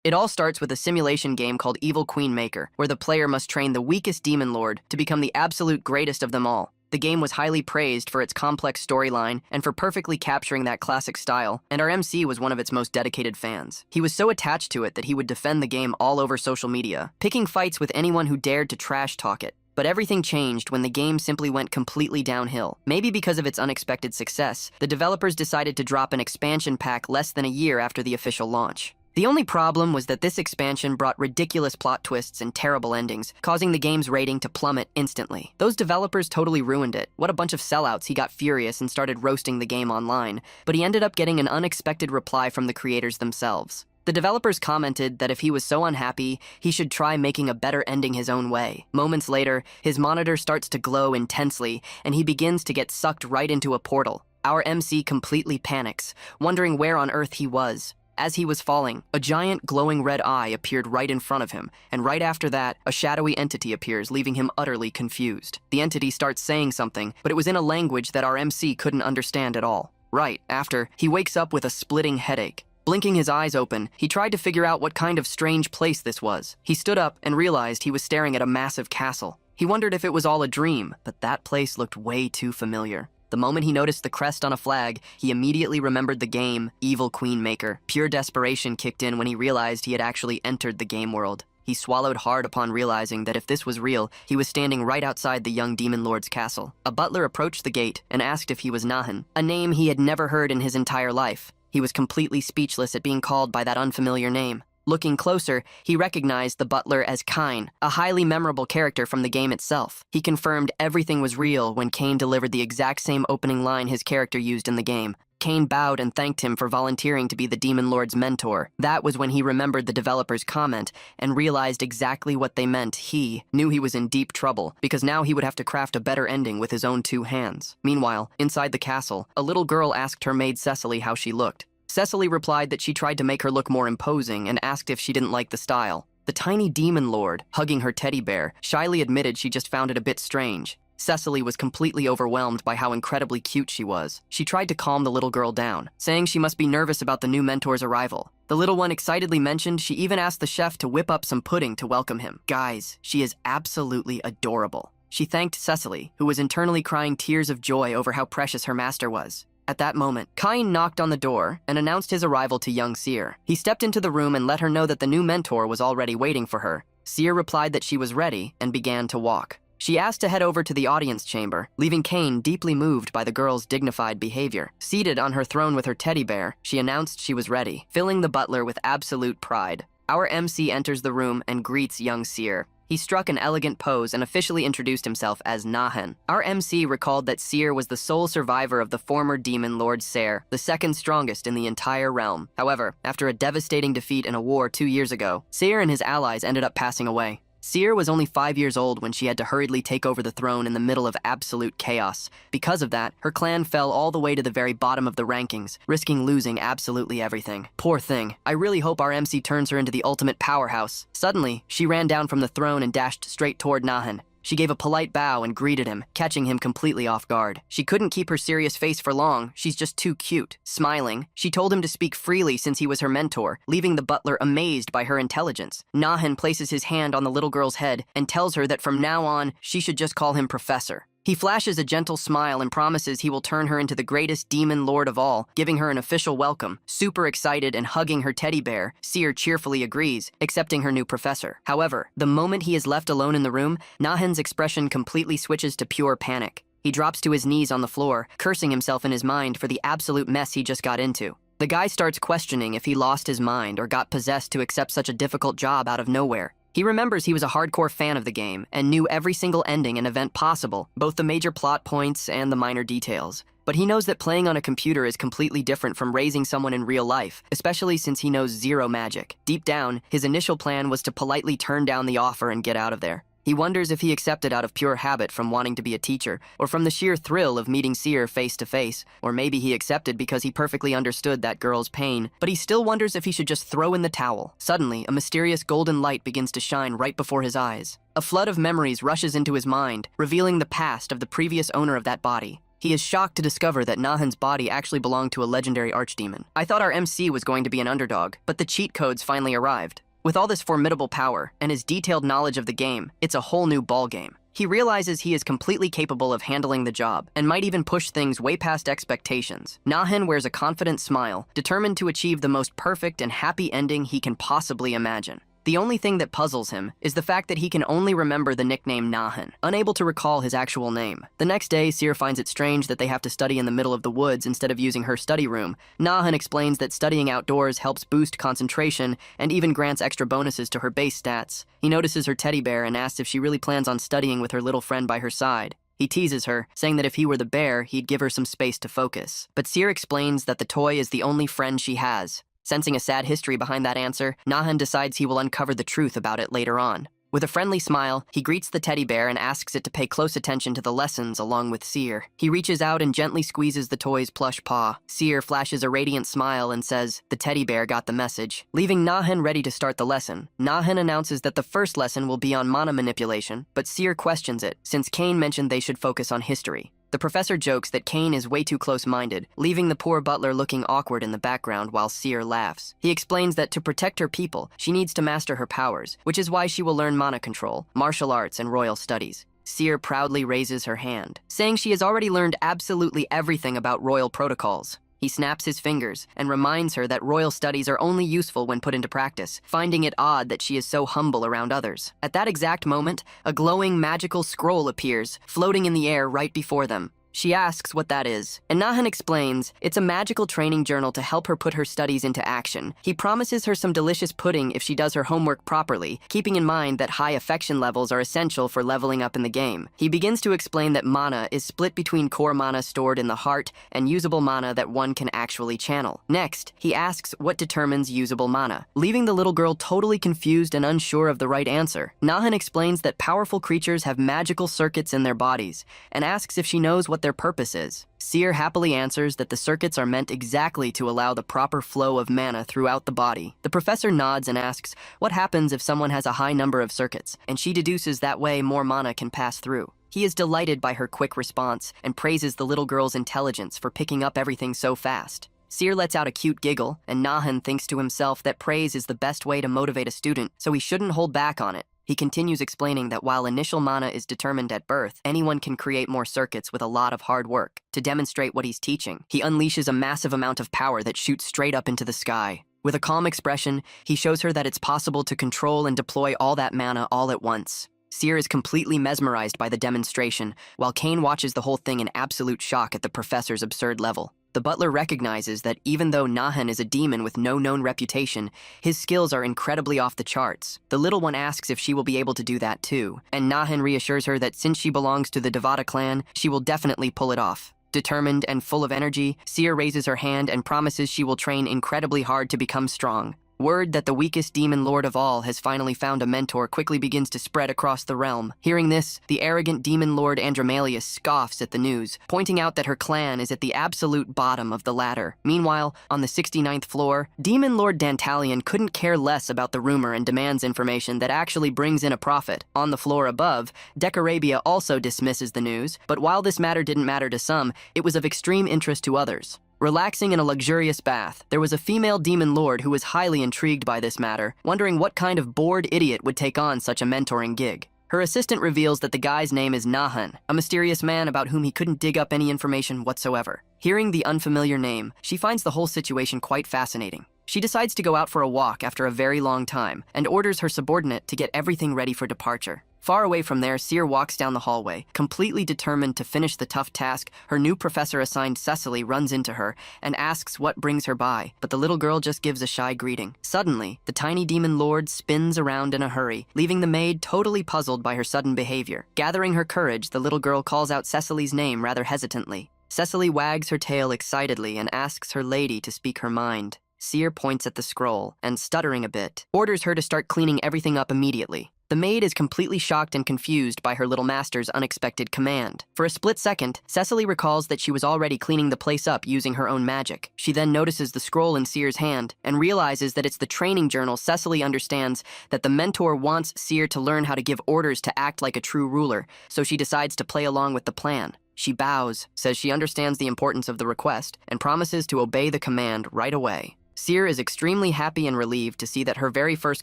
It all starts with a simulation game called Evil Queen Maker, where the player must train the weakest demon lord to become the absolute greatest of them all. The game was highly praised for its complex storyline and for perfectly capturing that classic style, and our MC was one of its most dedicated fans. He was so attached to it that he would defend the game all over social media, picking fights with anyone who dared to trash talk it. But everything changed when the game simply went completely downhill. Maybe because of its unexpected success, the developers decided to drop an expansion pack less than a year after the official launch. The only problem was that this expansion brought ridiculous plot twists and terrible endings, causing the game's rating to plummet instantly. Those developers totally ruined it. What a bunch of sellouts. He got furious and started roasting the game online, but he ended up getting an unexpected reply from the creators themselves. The developers commented that if he was so unhappy, he should try making a better ending his own way. Moments later, his monitor starts to glow intensely, and he begins to get sucked right into a portal. Our MC completely panics, wondering where on earth he was. As he was falling, a giant glowing red eye appeared right in front of him, and right after that, a shadowy entity appears, leaving him utterly confused. The entity starts saying something, but it was in a language that our MC couldn't understand at all. Right after, he wakes up with a splitting headache. Blinking his eyes open, he tried to figure out what kind of strange place this was. He stood up and realized he was staring at a massive castle. He wondered if it was all a dream, but that place looked way too familiar. The moment he noticed the crest on a flag, he immediately remembered the game, Evil Queen Maker. Pure desperation kicked in when he realized he had actually entered the game world. He swallowed hard upon realizing that if this was real, he was standing right outside the young demon lord's castle. A butler approached the gate and asked if he was Nahan, a name he had never heard in his entire life. He was completely speechless at being called by that unfamiliar name. Looking closer, he recognized the butler as Kain, a highly memorable character from the game itself. He confirmed everything was real when Kain delivered the exact same opening line his character used in the game. Kain bowed and thanked him for volunteering to be the Demon Lord's mentor. That was when he remembered the developer's comment and realized exactly what they meant. He knew he was in deep trouble, because now he would have to craft a better ending with his own two hands. Meanwhile, inside the castle, a little girl asked her maid Cecily how she looked. Cecily replied that she tried to make her look more imposing and asked if she didn't like the style. The tiny demon lord, hugging her teddy bear, shyly admitted she just found it a bit strange. Cecily was completely overwhelmed by how incredibly cute she was. She tried to calm the little girl down, saying she must be nervous about the new mentor's arrival. The little one excitedly mentioned she even asked the chef to whip up some pudding to welcome him. Guys, she is absolutely adorable. She thanked Cecily, who was internally crying tears of joy over how precious her master was. At that moment, Kain knocked on the door and announced his arrival to young Seer. He stepped into the room and let her know that the new mentor was already waiting for her. Seer replied that she was ready and began to walk. She asked to head over to the audience chamber, leaving Kain deeply moved by the girl's dignified behavior. Seated on her throne with her teddy bear, she announced she was ready, filling the butler with absolute pride. Our MC enters the room and greets young Seer. He struck an elegant pose and officially introduced himself as Nahan. Our MC recalled that Seer was the sole survivor of the former demon lord Ser, the second strongest in the entire realm. However, after a devastating defeat in a war 2 years ago, Ser and his allies ended up passing away. Seer was only 5 years old when she had to hurriedly take over the throne in the middle of absolute chaos. Because of that, her clan fell all the way to the very bottom of the rankings, risking losing absolutely everything. Poor thing. I really hope our MC turns her into the ultimate powerhouse. Suddenly, she ran down from the throne and dashed straight toward Nahan. She gave a polite bow and greeted him, catching him completely off guard. She couldn't keep her serious face for long. She's just too cute. Smiling, she told him to speak freely since he was her mentor, leaving the butler amazed by her intelligence. Nahan places his hand on the little girl's head and tells her that from now on, she should just call him Professor. He flashes a gentle smile and promises he will turn her into the greatest demon lord of all, giving her an official welcome. Super excited and hugging her teddy bear, Seer cheerfully agrees, accepting her new professor. However, the moment he is left alone in the room, Nahan's expression completely switches to pure panic. He drops to his knees on the floor, cursing himself in his mind for the absolute mess he just got into. The guy starts questioning if he lost his mind or got possessed to accept such a difficult job out of nowhere. He remembers he was a hardcore fan of the game and knew every single ending and event possible, both the major plot points and the minor details. But he knows that playing on a computer is completely different from raising someone in real life, especially since he knows zero magic. Deep down, his initial plan was to politely turn down the offer and get out of there. He wonders if he accepted out of pure habit from wanting to be a teacher, or from the sheer thrill of meeting Seer face to face, or maybe he accepted because he perfectly understood that girl's pain, but he still wonders if he should just throw in the towel. Suddenly, a mysterious golden light begins to shine right before his eyes. A flood of memories rushes into his mind, revealing the past of the previous owner of that body. He is shocked to discover that Nahan's body actually belonged to a legendary archdemon. I thought our MC was going to be an underdog, but the cheat codes finally arrived. With all this formidable power and his detailed knowledge of the game, it's a whole new ballgame. He realizes he is completely capable of handling the job and might even push things way past expectations. Nahan wears a confident smile, determined to achieve the most perfect and happy ending he can possibly imagine. The only thing that puzzles him is the fact that he can only remember the nickname Nahan, unable to recall his actual name. The next day, Seer finds it strange that they have to study in the middle of the woods instead of using her study room. Nahan explains that studying outdoors helps boost concentration and even grants extra bonuses to her base stats. He notices her teddy bear and asks if she really plans on studying with her little friend by her side. He teases her, saying that if he were the bear, he'd give her some space to focus. But Seer explains that the toy is the only friend she has. Sensing a sad history behind that answer, Nahan decides he will uncover the truth about it later on. With a friendly smile, he greets the teddy bear and asks it to pay close attention to the lessons along with Seer. He reaches out and gently squeezes the toy's plush paw. Seer flashes a radiant smile and says, "The teddy bear got the message." Leaving Nahan ready to start the lesson, Nahan announces that the first lesson will be on mana manipulation, but Seer questions it, since Kane mentioned they should focus on history. The professor jokes that Kane is way too close-minded, leaving the poor butler looking awkward in the background while Seer laughs. He explains that to protect her people, she needs to master her powers, which is why she will learn mana control, martial arts, and royal studies. Seer proudly raises her hand, saying she has already learned absolutely everything about royal protocols. He snaps his fingers and reminds her that royal studies are only useful when put into practice, finding it odd that she is so humble around others. At that exact moment, a glowing magical scroll appears, floating in the air right before them. She asks what that is, and Nahan explains it's a magical training journal to help her put her studies into action. He promises her some delicious pudding if she does her homework properly, keeping in mind that high affection levels are essential for leveling up in the game. He begins to explain that mana is split between core mana stored in the heart and usable mana that one can actually channel. Next, he asks what determines usable mana, leaving the little girl totally confused and unsure of the right answer. Nahan explains that powerful creatures have magical circuits in their bodies, and asks if she knows what their purpose is. Seer happily answers that the circuits are meant exactly to allow the proper flow of mana throughout the body. The professor nods and asks what happens if someone has a high number of circuits, and she deduces that way more mana can pass through. He is delighted by her quick response and praises the little girl's intelligence for picking up everything so fast. Seer lets out a cute giggle, and Nahan thinks to himself that praise is the best way to motivate a student, so he shouldn't hold back on it. He continues explaining that while initial mana is determined at birth, anyone can create more circuits with a lot of hard work. To demonstrate what he's teaching, he unleashes a massive amount of power that shoots straight up into the sky. With a calm expression, he shows her that it's possible to control and deploy all that mana all at once. Seer is completely mesmerized by the demonstration, while Kane watches the whole thing in absolute shock at the professor's absurd level. The butler recognizes that even though Nahan is a demon with no known reputation, his skills are incredibly off the charts. The little one asks if she will be able to do that too, and Nahan reassures her that since she belongs to the Devata clan, she will definitely pull it off. Determined and full of energy, Seer raises her hand and promises she will train incredibly hard to become strong. Word that the weakest demon lord of all has finally found a mentor quickly begins to spread across the realm. Hearing this, the arrogant demon lord Andromalius scoffs at the news, pointing out that her clan is at the absolute bottom of the ladder. Meanwhile, on the 69th floor, demon lord Dantalion couldn't care less about the rumor and demands information that actually brings in a profit. On the floor above, Decarabia also dismisses the news, but while this matter didn't matter to some, it was of extreme interest to others. Relaxing in a luxurious bath, there was a female demon lord who was highly intrigued by this matter, wondering what kind of bored idiot would take on such a mentoring gig. Her assistant reveals that the guy's name is Nahan, a mysterious man about whom he couldn't dig up any information whatsoever. Hearing the unfamiliar name, she finds the whole situation quite fascinating. She decides to go out for a walk after a very long time, and orders her subordinate to get everything ready for departure. Far away from there, Seer walks down the hallway. Completely determined to finish the tough task, her new professor assigned Cecily runs into her and asks what brings her by, but the little girl just gives a shy greeting. Suddenly, the tiny demon lord spins around in a hurry, leaving the maid totally puzzled by her sudden behavior. Gathering her courage, the little girl calls out Cecily's name rather hesitantly. Cecily wags her tail excitedly and asks her lady to speak her mind. Seer points at the scroll and, stuttering a bit, orders her to start cleaning everything up immediately. The maid is completely shocked and confused by her little master's unexpected command. For a split second, Cecily recalls that she was already cleaning the place up using her own magic. She then notices the scroll in Seer's hand and realizes that it's the training journal. Cecily understands that the mentor wants Seer to learn how to give orders to act like a true ruler, so she decides to play along with the plan. She bows, says she understands the importance of the request, and promises to obey the command right away. Seer is extremely happy and relieved to see that her very first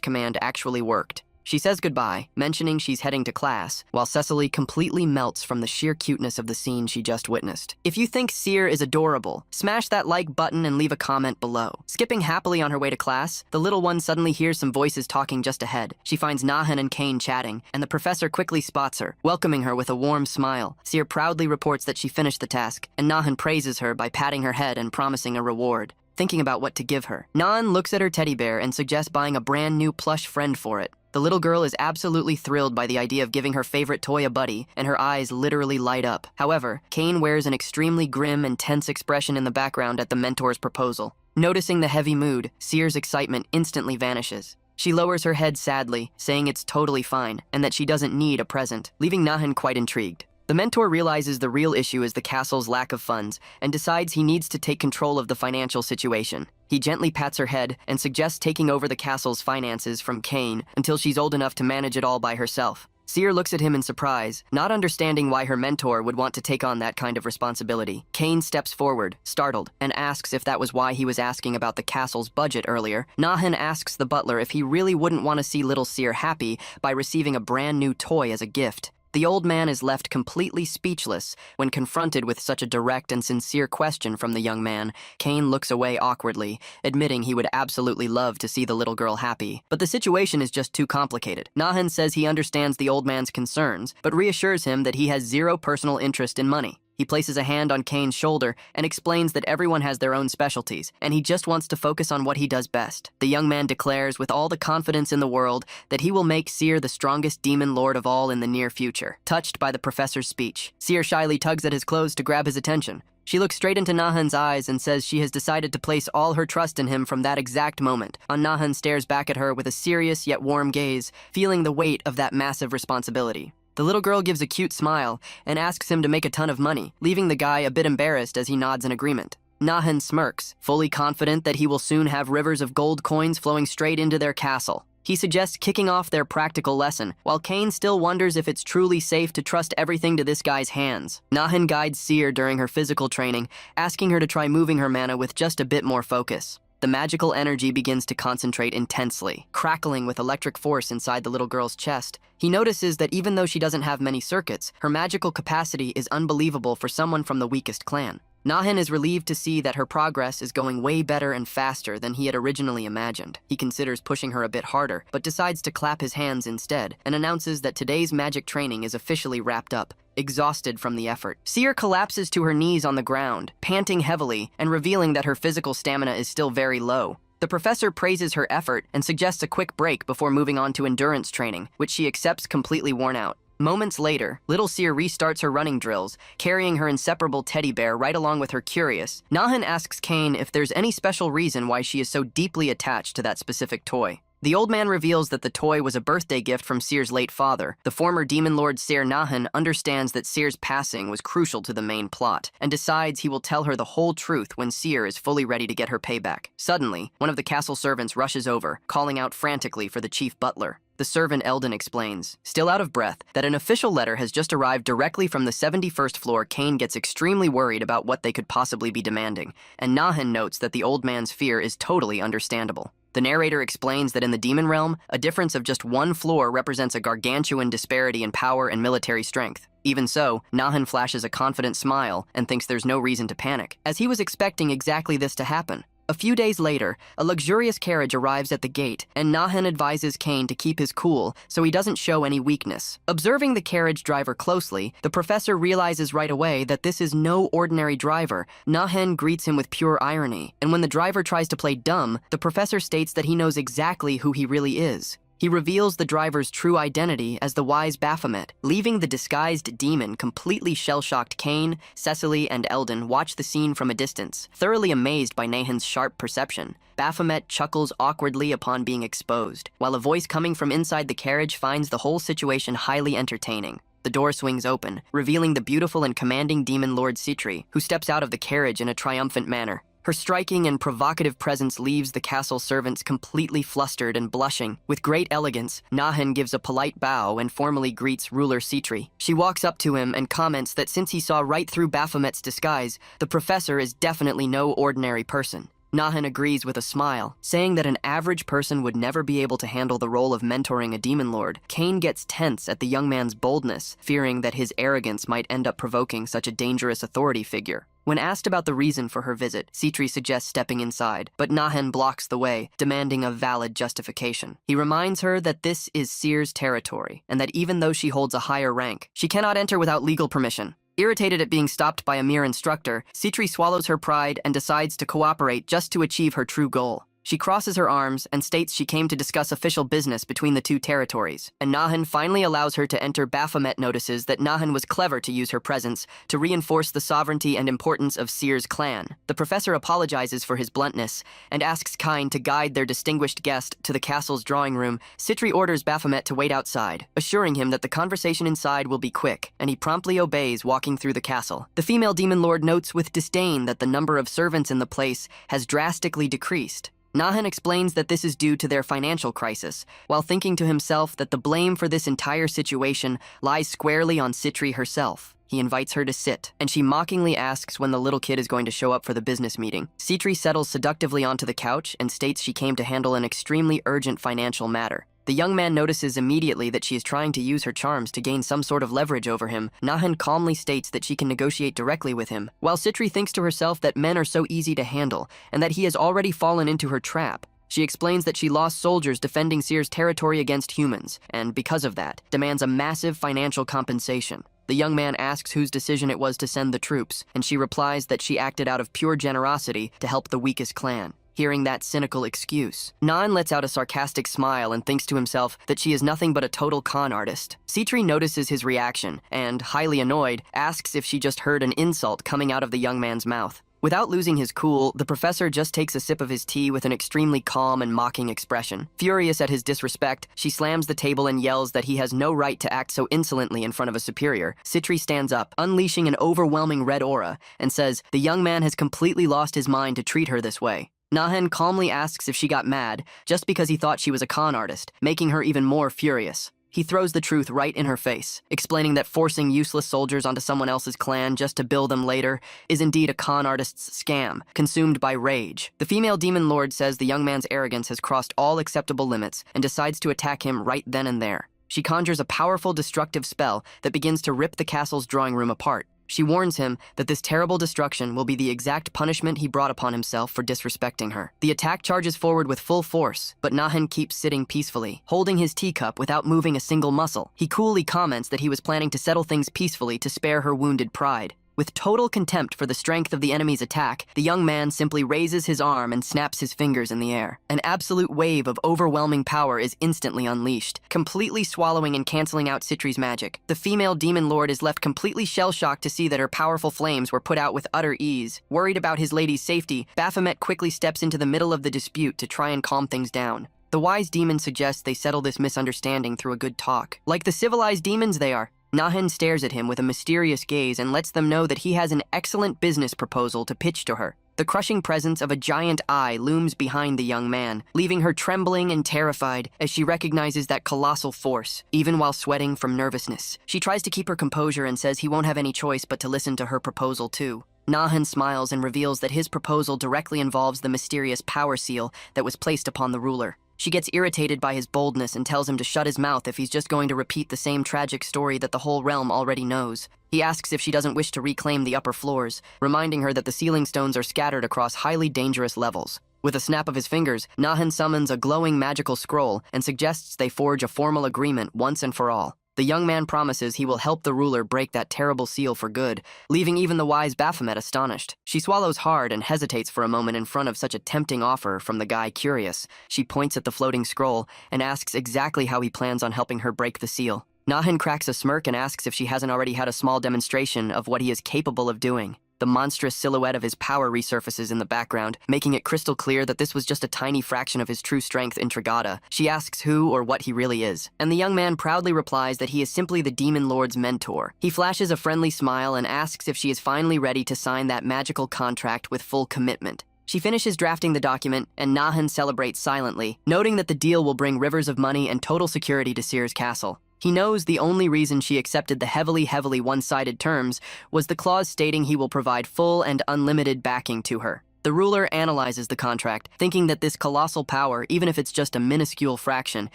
command actually worked. She says goodbye, mentioning she's heading to class, while Cecily completely melts from the sheer cuteness of the scene she just witnessed. If you think Seer is adorable, smash that like button and leave a comment below. Skipping happily on her way to class, the little one suddenly hears some voices talking just ahead. She finds Nahan and Kane chatting, and the professor quickly spots her, welcoming her with a warm smile. Seer proudly reports that she finished the task, and Nahan praises her by patting her head and promising a reward. Thinking about what to give her, Nahan looks at her teddy bear and suggests buying a brand new plush friend for it. The little girl is absolutely thrilled by the idea of giving her favorite toy a buddy, and her eyes literally light up. However, Kane wears an extremely grim and tense expression in the background at the mentor's proposal. Noticing the heavy mood, Seer's excitement instantly vanishes. She lowers her head sadly, saying it's totally fine, and that she doesn't need a present, leaving Nahan quite intrigued. The mentor realizes the real issue is the castle's lack of funds, and decides he needs to take control of the financial situation. He gently pats her head and suggests taking over the castle's finances from Kane until she's old enough to manage it all by herself. Seer looks at him in surprise, not understanding why her mentor would want to take on that kind of responsibility. Kane steps forward, startled, and asks if that was why he was asking about the castle's budget earlier. Nahan asks the butler if he really wouldn't want to see little Seer happy by receiving a brand new toy as a gift. The old man is left completely speechless when confronted with such a direct and sincere question from the young man. Kane looks away awkwardly, admitting he would absolutely love to see the little girl happy. But the situation is just too complicated. Nahan says he understands the old man's concerns, but reassures him that he has zero personal interest in money. He places a hand on Kane's shoulder and explains that everyone has their own specialties, and he just wants to focus on what he does best. The young man declares with all the confidence in the world that he will make Seer the strongest demon lord of all in the near future. Touched by the professor's speech, Seer shyly tugs at his clothes to grab his attention. She looks straight into Nahan's eyes and says she has decided to place all her trust in him from that exact moment. Nahan stares back at her with a serious yet warm gaze, feeling the weight of that massive responsibility. The little girl gives a cute smile and asks him to make a ton of money, leaving the guy a bit embarrassed as he nods in agreement. Nahan smirks, fully confident that he will soon have rivers of gold coins flowing straight into their castle. He suggests kicking off their practical lesson, while Kane still wonders if it's truly safe to trust everything to this guy's hands. Nahan guides Seer during her physical training, asking her to try moving her mana with just a bit more focus. The magical energy begins to concentrate intensely, crackling with electric force inside the little girl's chest. He notices that even though she doesn't have many circuits, her magical capacity is unbelievable for someone from the weakest clan. Nahan is relieved to see that her progress is going way better and faster than he had originally imagined. He considers pushing her a bit harder, but decides to clap his hands instead, and announces that today's magic training is officially wrapped up. Exhausted from the effort, Seer collapses to her knees on the ground, panting heavily and revealing that her physical stamina is still very low. The professor praises her effort and suggests a quick break before moving on to endurance training, which she accepts completely worn out. Moments later, little Seer restarts her running drills, carrying her inseparable teddy bear right along with her Curious. Nahan asks Kane if there's any special reason why she is so deeply attached to that specific toy. The old man reveals that the toy was a birthday gift from Seer's late father. The former demon lord Seer Nahan understands that Seer's passing was crucial to the main plot, and decides he will tell her the whole truth when Seer is fully ready to get her payback. Suddenly, one of the castle servants rushes over, calling out frantically for the chief butler. The servant Eldon explains, still out of breath, that an official letter has just arrived directly from the 71st floor. Kane gets extremely worried about what they could possibly be demanding, and Nahan notes that the old man's fear is totally understandable. The narrator explains that in the demon realm, a difference of just one floor represents a gargantuan disparity in power and military strength. Even so, Nahan flashes a confident smile and thinks there's no reason to panic, as he was expecting exactly this to happen. A few days later, a luxurious carriage arrives at the gate, and Nahan advises Kane to keep his cool so he doesn't show any weakness. Observing the carriage driver closely, the professor realizes right away that this is no ordinary driver. Nahan greets him with pure irony, and when the driver tries to play dumb, the professor states that he knows exactly who he really is. He reveals the driver's true identity as the wise Baphomet, leaving the disguised demon completely shell-shocked. Kane, Cecily, and Eldon watch the scene from a distance, thoroughly amazed by Nahan's sharp perception. Baphomet chuckles awkwardly upon being exposed, while a voice coming from inside the carriage finds the whole situation highly entertaining. The door swings open, revealing the beautiful and commanding demon lord Citri, who steps out of the carriage in a triumphant manner. Her striking and provocative presence leaves the castle servants completely flustered and blushing. With great elegance, Nahan gives a polite bow and formally greets ruler Sitri. She walks up to him and comments that since he saw right through Baphomet's disguise, the professor is definitely no ordinary person. Nahan agrees with a smile, saying that an average person would never be able to handle the role of mentoring a demon lord. Cain gets tense at the young man's boldness, fearing that his arrogance might end up provoking such a dangerous authority figure. When asked about the reason for her visit, Sitri suggests stepping inside, but Nahan blocks the way, demanding a valid justification. He reminds her that this is Seer's territory, and that even though she holds a higher rank, she cannot enter without legal permission. Irritated at being stopped by a mere instructor, Sitri swallows her pride and decides to cooperate just to achieve her true goal. She crosses her arms and states she came to discuss official business between the two territories, and Nahan finally allows her to enter. Baphomet notices that Nahan was clever to use her presence to reinforce the sovereignty and importance of Seer's clan. The professor apologizes for his bluntness and asks Cain to guide their distinguished guest to the castle's drawing room. Sitri orders Baphomet to wait outside, assuring him that the conversation inside will be quick, and he promptly obeys, walking through the castle. The female demon lord notes with disdain that the number of servants in the place has drastically decreased. Nahan explains that this is due to their financial crisis, while thinking to himself that the blame for this entire situation lies squarely on Sitri herself. He invites her to sit, and she mockingly asks when the little kid is going to show up for the business meeting. Sitri settles seductively onto the couch and states she came to handle an extremely urgent financial matter. The young man notices immediately that she is trying to use her charms to gain some sort of leverage over him. Nahan calmly states that she can negotiate directly with him, while Sitri thinks to herself that men are so easy to handle, and that he has already fallen into her trap. She explains that she lost soldiers defending Seer's territory against humans, and because of that, demands a massive financial compensation. The young man asks whose decision it was to send the troops, and she replies that she acted out of pure generosity to help the weakest clan. Hearing that cynical excuse, Nahan lets out a sarcastic smile and thinks to himself that she is nothing but a total con artist. Sitri notices his reaction and, highly annoyed, asks if she just heard an insult coming out of the young man's mouth. Without losing his cool, the professor just takes a sip of his tea with an extremely calm and mocking expression. Furious at his disrespect, she slams the table and yells that he has no right to act so insolently in front of a superior. Sitri stands up, unleashing an overwhelming red aura, and says the young man has completely lost his mind to treat her this way. Nahan calmly asks if she got mad just because he thought she was a con artist, making her even more furious. He throws the truth right in her face, explaining that forcing useless soldiers onto someone else's clan just to bill them later is indeed a con artist's scam, consumed by rage. The female demon lord says the young man's arrogance has crossed all acceptable limits and decides to attack him right then and there. She conjures a powerful destructive spell that begins to rip the castle's drawing room apart. She warns him that this terrible destruction will be the exact punishment he brought upon himself for disrespecting her. The attack charges forward with full force, but Nahan keeps sitting peacefully, holding his teacup without moving a single muscle. He coolly comments that he was planning to settle things peacefully to spare her wounded pride. With total contempt for the strength of the enemy's attack, the young man simply raises his arm and snaps his fingers in the air. An absolute wave of overwhelming power is instantly unleashed, completely swallowing and canceling out Sitri's magic. The female demon lord is left completely shell-shocked to see that her powerful flames were put out with utter ease. Worried about his lady's safety, Baphomet quickly steps into the middle of the dispute to try and calm things down. The wise demon suggests they settle this misunderstanding through a good talk. Like the civilized demons they are, Nahan stares at him with a mysterious gaze and lets them know that he has an excellent business proposal to pitch to her. The crushing presence of a giant eye looms behind the young man, leaving her trembling and terrified as she recognizes that colossal force, even while sweating from nervousness. She tries to keep her composure and says he won't have any choice but to listen to her proposal too. Nahan smiles and reveals that his proposal directly involves the mysterious power seal that was placed upon the ruler. She gets irritated by his boldness and tells him to shut his mouth if he's just going to repeat the same tragic story that the whole realm already knows. He asks if she doesn't wish to reclaim the upper floors, reminding her that the ceiling stones are scattered across highly dangerous levels. With a snap of his fingers, Nahan summons a glowing magical scroll and suggests they forge a formal agreement once and for all. The young man promises he will help the ruler break that terrible seal for good, leaving even the wise Baphomet astonished. She swallows hard and hesitates for a moment in front of such a tempting offer from the guy curious. She points at the floating scroll and asks exactly how he plans on helping her break the seal. Nahan cracks a smirk and asks if she hasn't already had a small demonstration of what he is capable of doing. The monstrous silhouette of his power resurfaces in the background, making it crystal clear that this was just a tiny fraction of his true strength in Trigata. She asks who or what he really is, and the young man proudly replies that he is simply the Demon Lord's mentor. He flashes a friendly smile and asks if she is finally ready to sign that magical contract with full commitment. She finishes drafting the document, and Nahan celebrates silently, noting that the deal will bring rivers of money and total security to Seer's castle. He knows the only reason she accepted the heavily one-sided terms was the clause stating he will provide full and unlimited backing to her. The ruler analyzes the contract, thinking that this colossal power, even if it's just a minuscule fraction,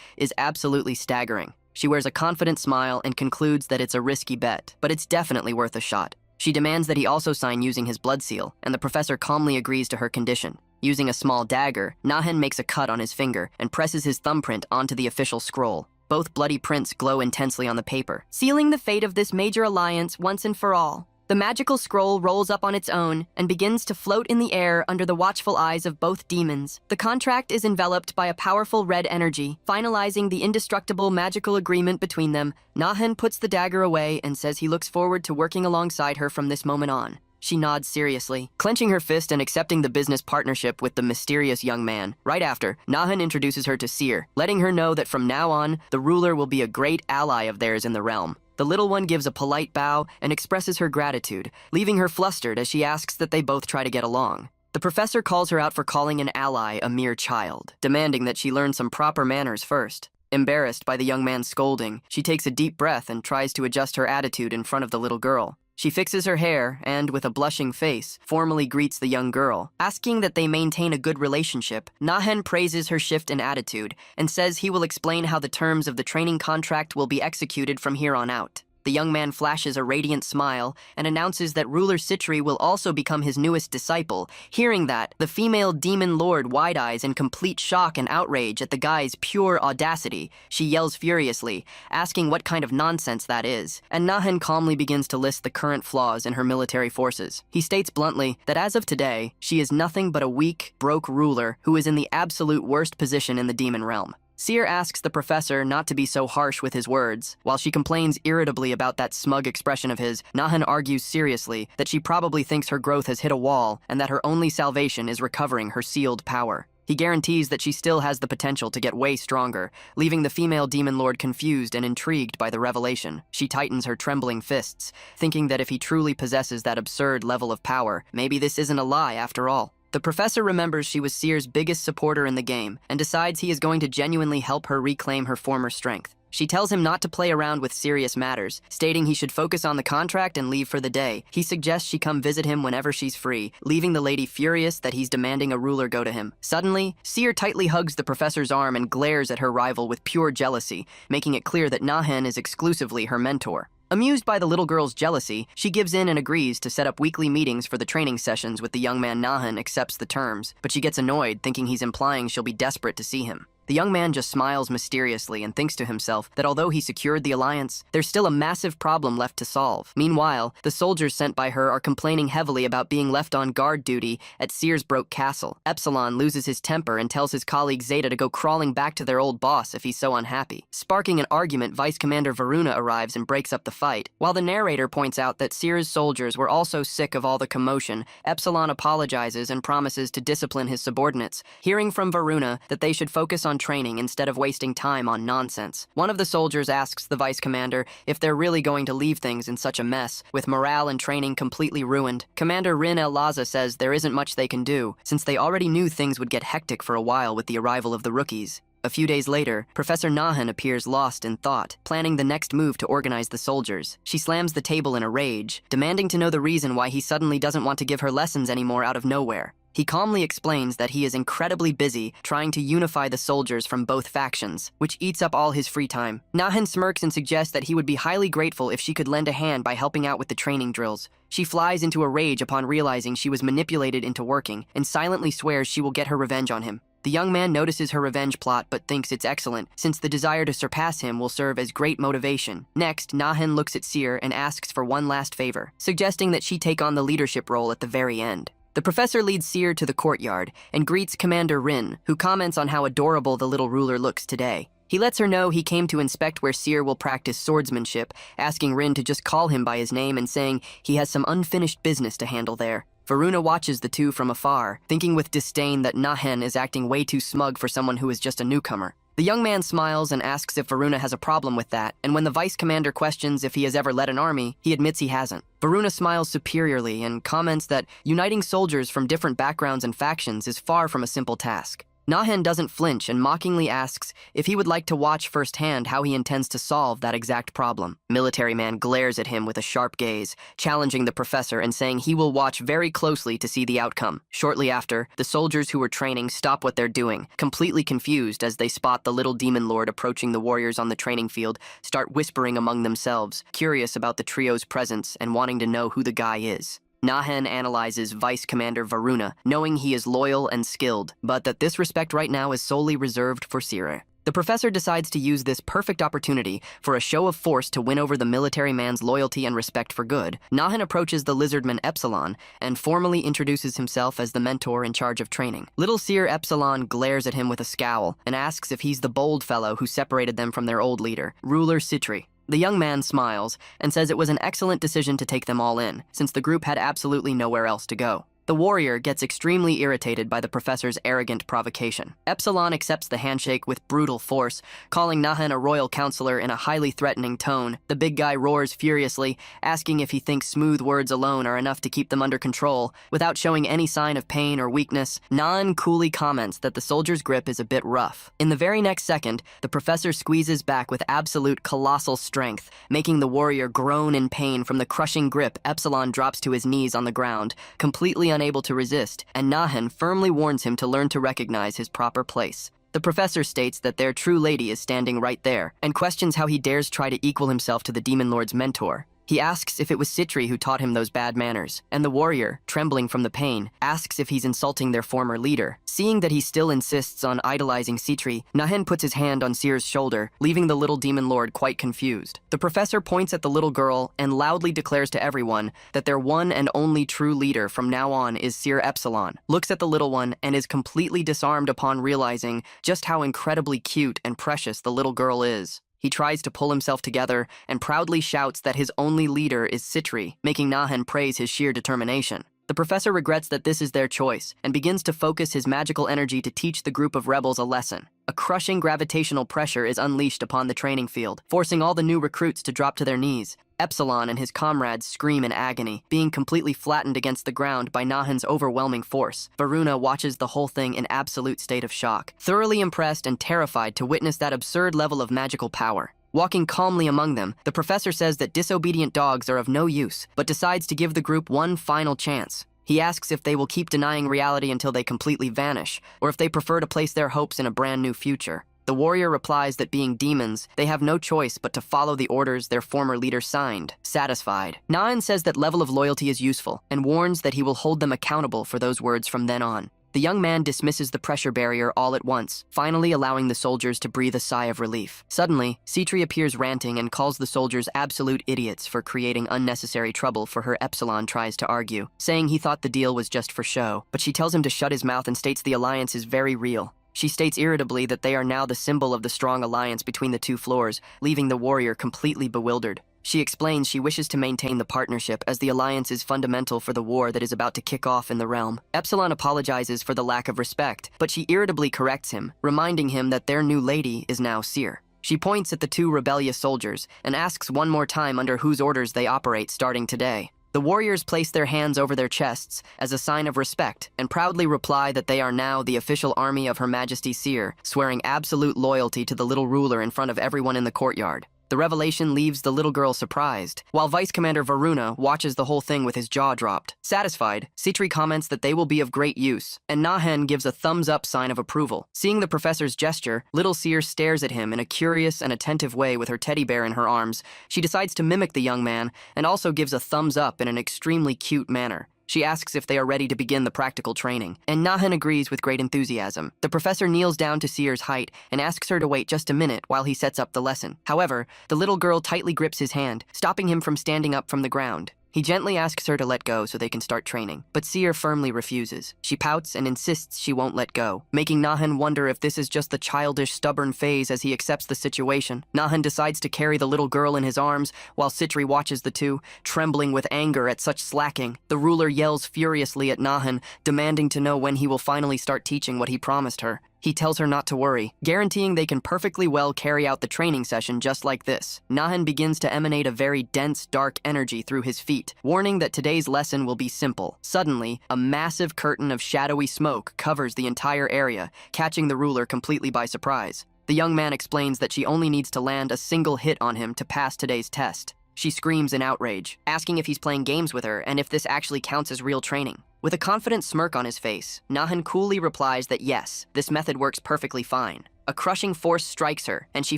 is absolutely staggering. She wears a confident smile and concludes that it's a risky bet, but it's definitely worth a shot. She demands that he also sign using his blood seal, and the professor calmly agrees to her condition. Using a small dagger, Nahan makes a cut on his finger and presses his thumbprint onto the official scroll. Both bloody prints glow intensely on the paper, sealing the fate of this major alliance once and for all. The magical scroll rolls up on its own and begins to float in the air under the watchful eyes of both demons. The contract is enveloped by a powerful red energy, finalizing the indestructible magical agreement between them. Nahan puts the dagger away and says he looks forward to working alongside her from this moment on. She nods seriously, clenching her fist and accepting the business partnership with the mysterious young man. Right after, Nahan introduces her to Seer, letting her know that from now on, the ruler will be a great ally of theirs in the realm. The little one gives a polite bow and expresses her gratitude, leaving her flustered as she asks that they both try to get along. The professor calls her out for calling an ally a mere child, demanding that she learn some proper manners first. Embarrassed by the young man's scolding, she takes a deep breath and tries to adjust her attitude in front of the little girl. She fixes her hair and, with a blushing face, formally greets the young girl. Asking that they maintain a good relationship, Nahan praises her shift in attitude and says he will explain how the terms of the training contract will be executed from here on out. The young man flashes a radiant smile and announces that Ruler Citri will also become his newest disciple. Hearing that, the female demon lord wide-eyes in complete shock and outrage at the guy's pure audacity. She yells furiously, asking what kind of nonsense that is, and Nahan calmly begins to list the current flaws in her military forces. He states bluntly that as of today, she is nothing but a weak, broke ruler who is in the absolute worst position in the demon realm. Seer asks the professor not to be so harsh with his words. While she complains irritably about that smug expression of his, Nahan argues seriously that she probably thinks her growth has hit a wall and that her only salvation is recovering her sealed power. He guarantees that she still has the potential to get way stronger, leaving the female demon lord confused and intrigued by the revelation. She tightens her trembling fists, thinking that if he truly possesses that absurd level of power, maybe this isn't a lie after all. The professor remembers she was Seer's biggest supporter in the game and decides he is going to genuinely help her reclaim her former strength. She tells him not to play around with serious matters, stating he should focus on the contract and leave for the day. He suggests she come visit him whenever she's free, leaving the lady furious that he's demanding a ruler go to him. Suddenly, Seer tightly hugs the professor's arm and glares at her rival with pure jealousy, making it clear that Nahan is exclusively her mentor. Amused by the little girl's jealousy, she gives in and agrees to set up weekly meetings for the training sessions with the young man. Nahan accepts the terms, but she gets annoyed, thinking he's implying she'll be desperate to see him. The young man just smiles mysteriously and thinks to himself that although he secured the alliance, there's still a massive problem left to solve. Meanwhile, the soldiers sent by her are complaining heavily about being left on guard duty at Seersbrook Castle. Epsilon loses his temper and tells his colleague Zeta to go crawling back to their old boss if he's so unhappy. Sparking an argument, Vice Commander Varuna arrives and breaks up the fight. While the narrator points out that Seer's soldiers were also sick of all the commotion, Epsilon apologizes and promises to discipline his subordinates, hearing from Varuna that they should focus on training instead of wasting time on nonsense. One of the soldiers asks the vice commander if they're really going to leave things in such a mess, with morale and training completely ruined. Commander Rin El Laza says there isn't much they can do, since they already knew things would get hectic for a while with the arrival of the rookies. A few days later, Professor Nahan appears lost in thought, planning the next move to organize the soldiers. She slams the table in a rage, demanding to know the reason why he suddenly doesn't want to give her lessons anymore out of nowhere. He calmly explains that he is incredibly busy trying to unify the soldiers from both factions, which eats up all his free time. Nahan smirks and suggests that he would be highly grateful if she could lend a hand by helping out with the training drills. She flies into a rage upon realizing she was manipulated into working, and silently swears she will get her revenge on him. The young man notices her revenge plot but thinks it's excellent, since the desire to surpass him will serve as great motivation. Next, Nahan looks at Seer and asks for one last favor, suggesting that she take on the leadership role at the very end. The professor leads Seer to the courtyard and greets Commander Rin, who comments on how adorable the little ruler looks today. He lets her know he came to inspect where Seer will practice swordsmanship, asking Rin to just call him by his name and saying he has some unfinished business to handle there. Varuna watches the two from afar, thinking with disdain that Nahan is acting way too smug for someone who is just a newcomer. The young man smiles and asks if Varuna has a problem with that, and when the vice commander questions if he has ever led an army, he admits he hasn't. Varuna smiles superiorly and comments that uniting soldiers from different backgrounds and factions is far from a simple task. Nahan doesn't flinch and mockingly asks if he would like to watch firsthand how he intends to solve that exact problem. Military man glares at him with a sharp gaze, challenging the professor and saying he will watch very closely to see the outcome. Shortly after, the soldiers who were training stop what they're doing, completely confused as they spot the little demon lord approaching the warriors on the training field, start whispering among themselves, curious about the trio's presence and wanting to know who the guy is. Nahan analyzes Vice Commander Varuna, knowing he is loyal and skilled, but that this respect right now is solely reserved for Sire. The professor decides to use this perfect opportunity for a show of force to win over the military man's loyalty and respect for good. Nahan approaches the lizardman Epsilon and formally introduces himself as the mentor in charge of training. Little Seer Epsilon glares at him with a scowl and asks if he's the bold fellow who separated them from their old leader, Ruler Citri. The young man smiles and says it was an excellent decision to take them all in, since the group had absolutely nowhere else to go. The warrior gets extremely irritated by the professor's arrogant provocation. Epsilon accepts the handshake with brutal force, calling Nahan a royal counselor in a highly threatening tone. The big guy roars furiously, asking if he thinks smooth words alone are enough to keep them under control. Without showing any sign of pain or weakness, Nahan coolly comments that the soldier's grip is a bit rough. In the very next second, the professor squeezes back with absolute colossal strength, making the warrior groan in pain from the crushing grip. Epsilon drops to his knees on the ground, completely unable to resist, and Nahan firmly warns him to learn to recognize his proper place. The professor states that their true lady is standing right there, and questions how he dares try to equal himself to the demon lord's mentor. He asks if it was Citri who taught him those bad manners, and the warrior, trembling from the pain, asks if he's insulting their former leader. Seeing that he still insists on idolizing Citri, Nahan puts his hand on Seer's shoulder, leaving the little demon lord quite confused. The professor points at the little girl and loudly declares to everyone that their one and only true leader from now on is Seer Epsilon, looks at the little one and is completely disarmed upon realizing just how incredibly cute and precious the little girl is. He tries to pull himself together and proudly shouts that his only leader is Citri, making Nahan praise his sheer determination. The professor regrets that this is their choice and begins to focus his magical energy to teach the group of rebels a lesson. A crushing gravitational pressure is unleashed upon the training field, forcing all the new recruits to drop to their knees. Epsilon and his comrades scream in agony, being completely flattened against the ground by Nahan's overwhelming force. Varuna watches the whole thing in absolute state of shock, thoroughly impressed and terrified to witness that absurd level of magical power. Walking calmly among them, the professor says that disobedient dogs are of no use, but decides to give the group one final chance. He asks if they will keep denying reality until they completely vanish, or if they prefer to place their hopes in a brand new future. The warrior replies that being demons, they have no choice but to follow the orders their former leader signed, satisfied. Nahan says that level of loyalty is useful, and warns that he will hold them accountable for those words from then on. The young man dismisses the pressure barrier all at once, finally allowing the soldiers to breathe a sigh of relief. Suddenly, Citri appears ranting and calls the soldiers absolute idiots for creating unnecessary trouble for her. Epsilon tries to argue, saying he thought the deal was just for show, but she tells him to shut his mouth and states the alliance is very real. She states irritably that they are now the symbol of the strong alliance between the two floors, leaving the warrior completely bewildered. She explains she wishes to maintain the partnership as the alliance is fundamental for the war that is about to kick off in the realm. Epsilon apologizes for the lack of respect, but she irritably corrects him, reminding him that their new lady is now Seer. She points at the two rebellious soldiers and asks one more time under whose orders they operate starting today. The warriors place their hands over their chests as a sign of respect and proudly reply that they are now the official army of Her Majesty Seer, swearing absolute loyalty to the little ruler in front of everyone in the courtyard. The revelation leaves the little girl surprised, while Vice Commander Varuna watches the whole thing with his jaw dropped. Satisfied, Citri comments that they will be of great use, and Nahan gives a thumbs-up sign of approval. Seeing the professor's gesture, little Seer stares at him in a curious and attentive way with her teddy bear in her arms. She decides to mimic the young man, and also gives a thumbs-up in an extremely cute manner. She asks if they are ready to begin the practical training, and Nahan agrees with great enthusiasm. The professor kneels down to Seer's height and asks her to wait just a minute while he sets up the lesson. However, the little girl tightly grips his hand, stopping him from standing up from the ground. He gently asks her to let go so they can start training, but Seer firmly refuses. She pouts and insists she won't let go, making Nahan wonder if this is just the childish, stubborn phase as he accepts the situation. Nahan decides to carry the little girl in his arms, while Citri watches the two, trembling with anger at such slacking. The ruler yells furiously at Nahan, demanding to know when he will finally start teaching what he promised her. He tells her not to worry, guaranteeing they can perfectly well carry out the training session just like this. Nahan begins to emanate a very dense, dark energy through his feet, warning that today's lesson will be simple. Suddenly, a massive curtain of shadowy smoke covers the entire area, catching the ruler completely by surprise. The young man explains that she only needs to land a single hit on him to pass today's test. She screams in outrage, asking if he's playing games with her and if this actually counts as real training. With a confident smirk on his face, Nahan coolly replies that yes, this method works perfectly fine. A crushing force strikes her, and she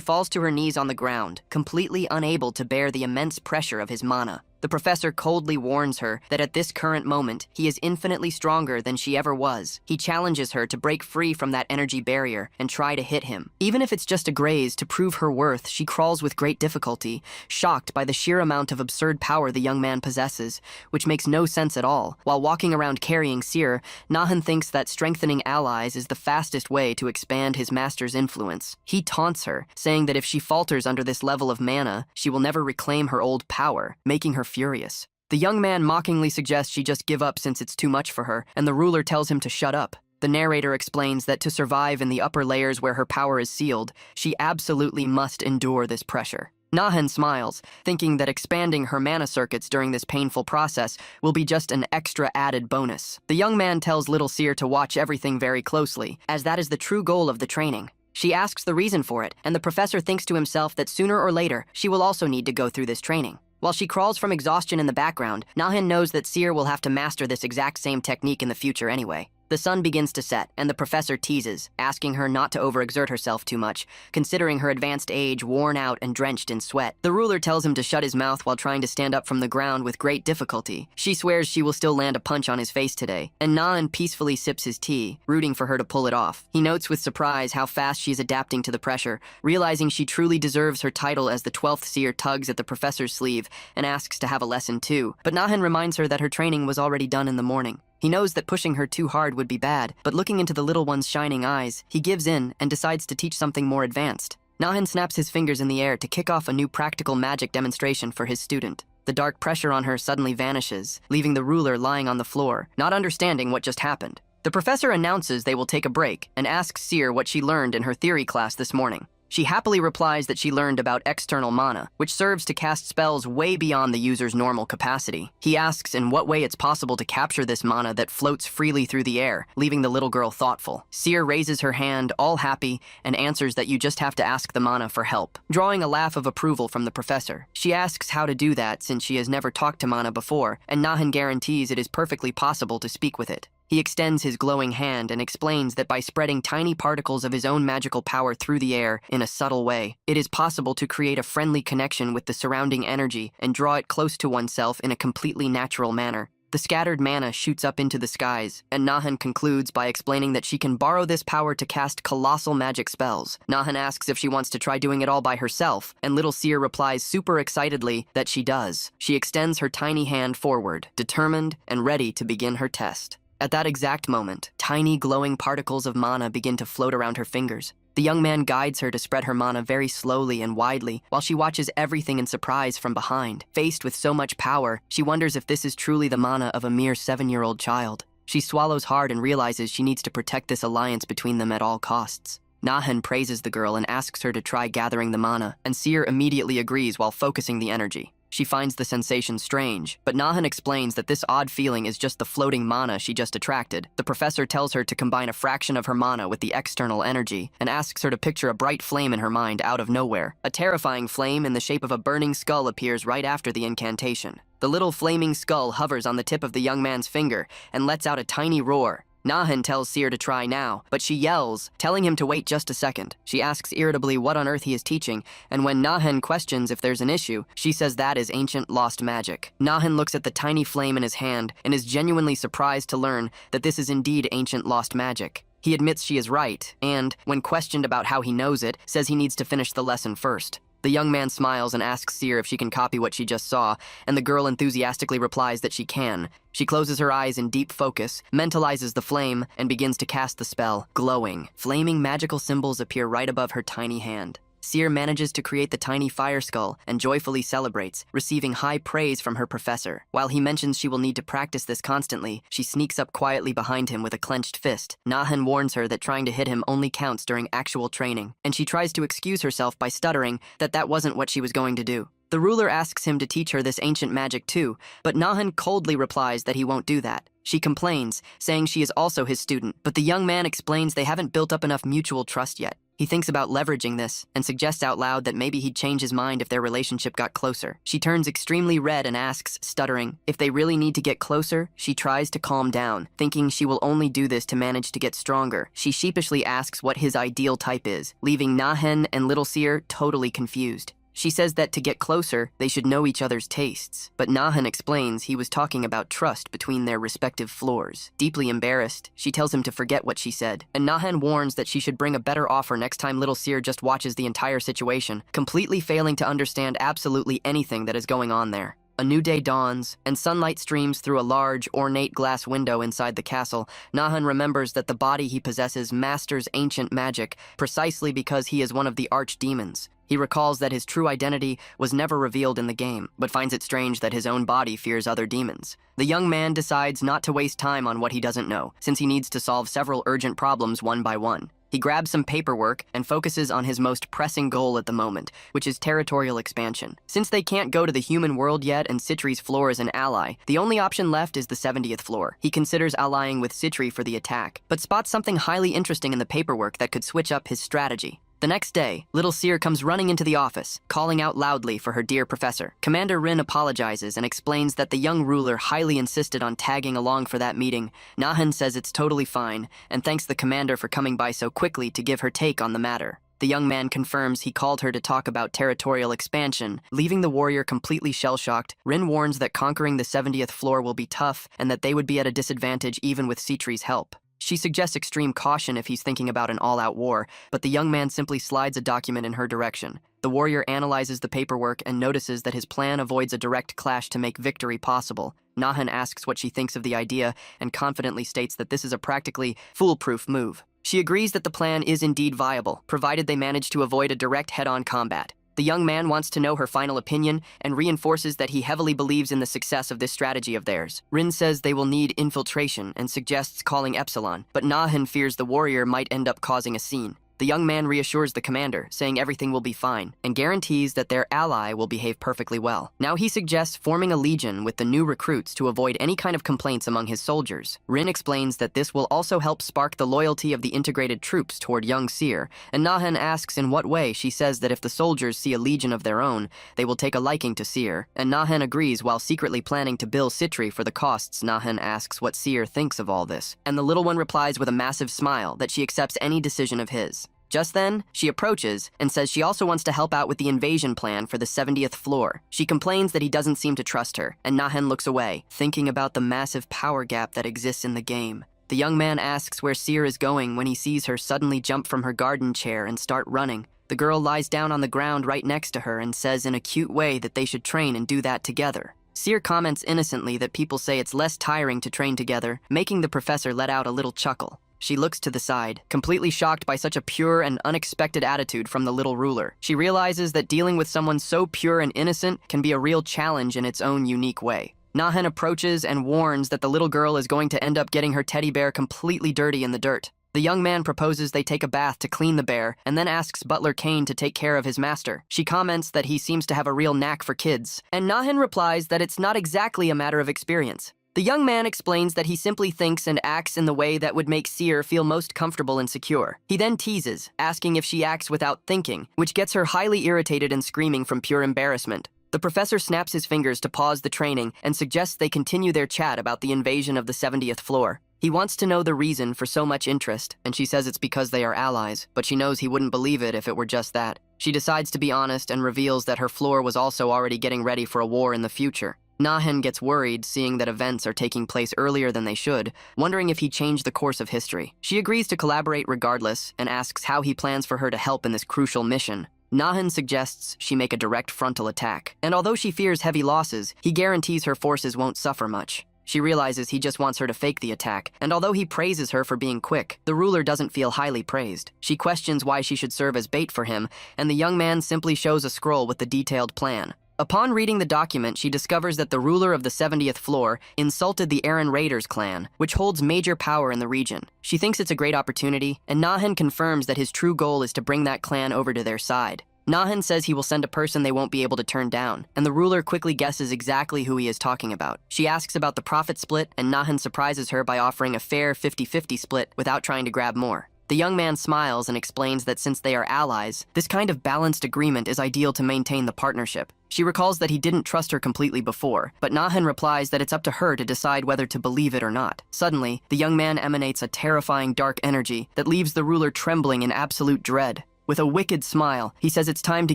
falls to her knees on the ground, completely unable to bear the immense pressure of his mana. The professor coldly warns her that at this current moment, he is infinitely stronger than she ever was. He challenges her to break free from that energy barrier and try to hit him. Even if it's just a graze, to prove her worth, she crawls with great difficulty, shocked by the sheer amount of absurd power the young man possesses, which makes no sense at all. While walking around carrying Seer, Nahan thinks that strengthening allies is the fastest way to expand his master's influence. He taunts her, saying that if she falters under this level of mana, she will never reclaim her old power, making her furious. The young man mockingly suggests she just give up since it's too much for her, and the ruler tells him to shut up. The narrator explains that to survive in the upper layers where her power is sealed, she absolutely must endure this pressure. Nahan smiles, thinking that expanding her mana circuits during this painful process will be just an extra added bonus. The young man tells little Seer to watch everything very closely, as that is the true goal of the training. She asks the reason for it, and the professor thinks to himself that sooner or later, she will also need to go through this training. While she crawls from exhaustion in the background, Nahan knows that Seer will have to master this exact same technique in the future anyway. The sun begins to set, and the professor teases, asking her not to overexert herself too much, considering her advanced age, worn out and drenched in sweat. The ruler tells him to shut his mouth while trying to stand up from the ground with great difficulty. She swears she will still land a punch on his face today, and Nahan peacefully sips his tea, rooting for her to pull it off. He notes with surprise how fast she's adapting to the pressure, realizing she truly deserves her title as the 12th Seer tugs at the professor's sleeve and asks to have a lesson too. But Nahan reminds her that her training was already done in the morning. He knows that pushing her too hard would be bad, but looking into the little one's shining eyes, he gives in and decides to teach something more advanced. Nahan snaps his fingers in the air to kick off a new practical magic demonstration for his student. The dark pressure on her suddenly vanishes, leaving the ruler lying on the floor, not understanding what just happened. The professor announces they will take a break and asks Seer what she learned in her theory class this morning. She happily replies that she learned about external mana, which serves to cast spells way beyond the user's normal capacity. He asks in what way it's possible to capture this mana that floats freely through the air, leaving the little girl thoughtful. Seer raises her hand, all happy, and answers that you just have to ask the mana for help, drawing a laugh of approval from the professor. She asks how to do that since she has never talked to mana before, and Nahan guarantees it is perfectly possible to speak with it. He extends his glowing hand and explains that by spreading tiny particles of his own magical power through the air in a subtle way, it is possible to create a friendly connection with the surrounding energy and draw it close to oneself in a completely natural manner. The scattered mana shoots up into the skies, and Nahan concludes by explaining that she can borrow this power to cast colossal magic spells. Nahan asks if she wants to try doing it all by herself, and little Seer replies super excitedly that she does. She extends her tiny hand forward, determined and ready to begin her test. At that exact moment, tiny glowing particles of mana begin to float around her fingers. The young man guides her to spread her mana very slowly and widely, while she watches everything in surprise from behind. Faced with so much power, she wonders if this is truly the mana of a mere 7-year-old child. She swallows hard and realizes she needs to protect this alliance between them at all costs. Nahan praises the girl and asks her to try gathering the mana, and Seer immediately agrees while focusing the energy. She finds the sensation strange, but Nahan explains that this odd feeling is just the floating mana she just attracted. The professor tells her to combine a fraction of her mana with the external energy and asks her to picture a bright flame in her mind out of nowhere. A terrifying flame in the shape of a burning skull appears right after the incantation. The little flaming skull hovers on the tip of the young man's finger and lets out a tiny roar. Nahan tells Seer to try now, but she yells, telling him to wait just a second. She asks irritably what on earth he is teaching, and when Nahan questions if there's an issue, she says that is ancient lost magic. Nahan looks at the tiny flame in his hand and is genuinely surprised to learn that this is indeed ancient lost magic. He admits she is right, and, when questioned about how he knows it, says he needs to finish the lesson first. The young man smiles and asks Seer if she can copy what she just saw, and the girl enthusiastically replies that she can. She closes her eyes in deep focus, mentalizes the flame, and begins to cast the spell. Glowing, flaming magical symbols appear right above her tiny hand. Seer manages to create the tiny fire skull and joyfully celebrates, receiving high praise from her professor. While he mentions she will need to practice this constantly, she sneaks up quietly behind him with a clenched fist. Nahan warns her that trying to hit him only counts during actual training, and she tries to excuse herself by stuttering that wasn't what she was going to do. The ruler asks him to teach her this ancient magic too, but Nahan coldly replies that he won't do that. She complains, saying she is also his student, but the young man explains they haven't built up enough mutual trust yet. He thinks about leveraging this and suggests out loud that maybe he'd change his mind if their relationship got closer. She turns extremely red and asks, stuttering, if they really need to get closer. She tries to calm down, thinking she will only do this to manage to get stronger. She sheepishly asks what his ideal type is, leaving Nahen and Little Seer totally confused. She says that to get closer, they should know each other's tastes, but Nahan explains he was talking about trust between their respective floors. Deeply embarrassed, she tells him to forget what she said, and Nahan warns that she should bring a better offer next time Little Seer just watches the entire situation, completely failing to understand absolutely anything that is going on there. A new day dawns, and sunlight streams through a large, ornate glass window inside the castle. Nahan remembers that the body he possesses masters ancient magic, precisely because he is one of the archdemons. He recalls that his true identity was never revealed in the game, but finds it strange that his own body fears other demons. The young man decides not to waste time on what he doesn't know, since he needs to solve several urgent problems one by one. He grabs some paperwork and focuses on his most pressing goal at the moment, which is territorial expansion. Since they can't go to the human world yet and Citri's floor is an ally, the only option left is the 70th floor. He considers allying with Citri for the attack, but spots something highly interesting in the paperwork that could switch up his strategy. The next day, Little Seer comes running into the office, calling out loudly for her dear professor. Commander Rin apologizes and explains that the young ruler highly insisted on tagging along for that meeting. Nahan says it's totally fine, and thanks the commander for coming by so quickly to give her take on the matter. The young man confirms he called her to talk about territorial expansion. Leaving the warrior completely shell-shocked, Rin warns that conquering the 70th floor will be tough and that they would be at a disadvantage even with Citri's help. She suggests extreme caution if he's thinking about an all-out war, but the young man simply slides a document in her direction. The warrior analyzes the paperwork and notices that his plan avoids a direct clash to make victory possible. Nahan asks what she thinks of the idea and confidently states that this is a practically foolproof move. She agrees that the plan is indeed viable, provided they manage to avoid a direct head-on combat. The young man wants to know her final opinion and reinforces that he heavily believes in the success of this strategy of theirs. Rin says they will need infiltration and suggests calling Epsilon, but Nahan fears the warrior might end up causing a scene. The young man reassures the commander, saying everything will be fine, and guarantees that their ally will behave perfectly well. Now he suggests forming a legion with the new recruits to avoid any kind of complaints among his soldiers. Rin explains that this will also help spark the loyalty of the integrated troops toward young Seer, and Nahan asks in what way. She says that if the soldiers see a legion of their own, they will take a liking to Seer, and Nahan agrees while secretly planning to bill Citri for the costs. Nahan asks what Seer thinks of all this, and the little one replies with a massive smile that she accepts any decision of his. Just then, she approaches and says she also wants to help out with the invasion plan for the 70th floor. She complains that he doesn't seem to trust her, and Nahan looks away, thinking about the massive power gap that exists in the game. The young man asks where Seer is going when he sees her suddenly jump from her garden chair and start running. The girl lies down on the ground right next to her and says in a cute way that they should train and do that together. Seer comments innocently that people say it's less tiring to train together, making the professor let out a little chuckle. She looks to the side, completely shocked by such a pure and unexpected attitude from the little ruler. She realizes that dealing with someone so pure and innocent can be a real challenge in its own unique way. Nahan approaches and warns that the little girl is going to end up getting her teddy bear completely dirty in the dirt. The young man proposes they take a bath to clean the bear and then asks Butler Kane to take care of his master. She comments that he seems to have a real knack for kids, and Nahan replies that it's not exactly a matter of experience. The young man explains that he simply thinks and acts in the way that would make Seer feel most comfortable and secure. He then teases, asking if she acts without thinking, which gets her highly irritated and screaming from pure embarrassment. The professor snaps his fingers to pause the training and suggests they continue their chat about the invasion of the 70th floor. He wants to know the reason for so much interest, and she says it's because they are allies, but she knows he wouldn't believe it if it were just that. She decides to be honest and reveals that her floor was also already getting ready for a war in the future. Nahan gets worried, seeing that events are taking place earlier than they should, wondering if he changed the course of history. She agrees to collaborate regardless and asks how he plans for her to help in this crucial mission. Nahan suggests she make a direct frontal attack, and although she fears heavy losses, he guarantees her forces won't suffer much. She realizes he just wants her to fake the attack, and although he praises her for being quick, the ruler doesn't feel highly praised. She questions why she should serve as bait for him, and the young man simply shows a scroll with the detailed plan. Upon reading the document, she discovers that the ruler of the 70th floor insulted the Aaron Raiders clan, which holds major power in the region. She thinks it's a great opportunity, and Nahan confirms that his true goal is to bring that clan over to their side. Nahan says he will send a person they won't be able to turn down, and the ruler quickly guesses exactly who he is talking about. She asks about the profit split, and Nahan surprises her by offering a fair 50-50 split without trying to grab more. The young man smiles and explains that since they are allies, this kind of balanced agreement is ideal to maintain the partnership. She recalls that he didn't trust her completely before, but Nahan replies that it's up to her to decide whether to believe it or not. Suddenly, the young man emanates a terrifying dark energy that leaves the ruler trembling in absolute dread. With a wicked smile, he says it's time to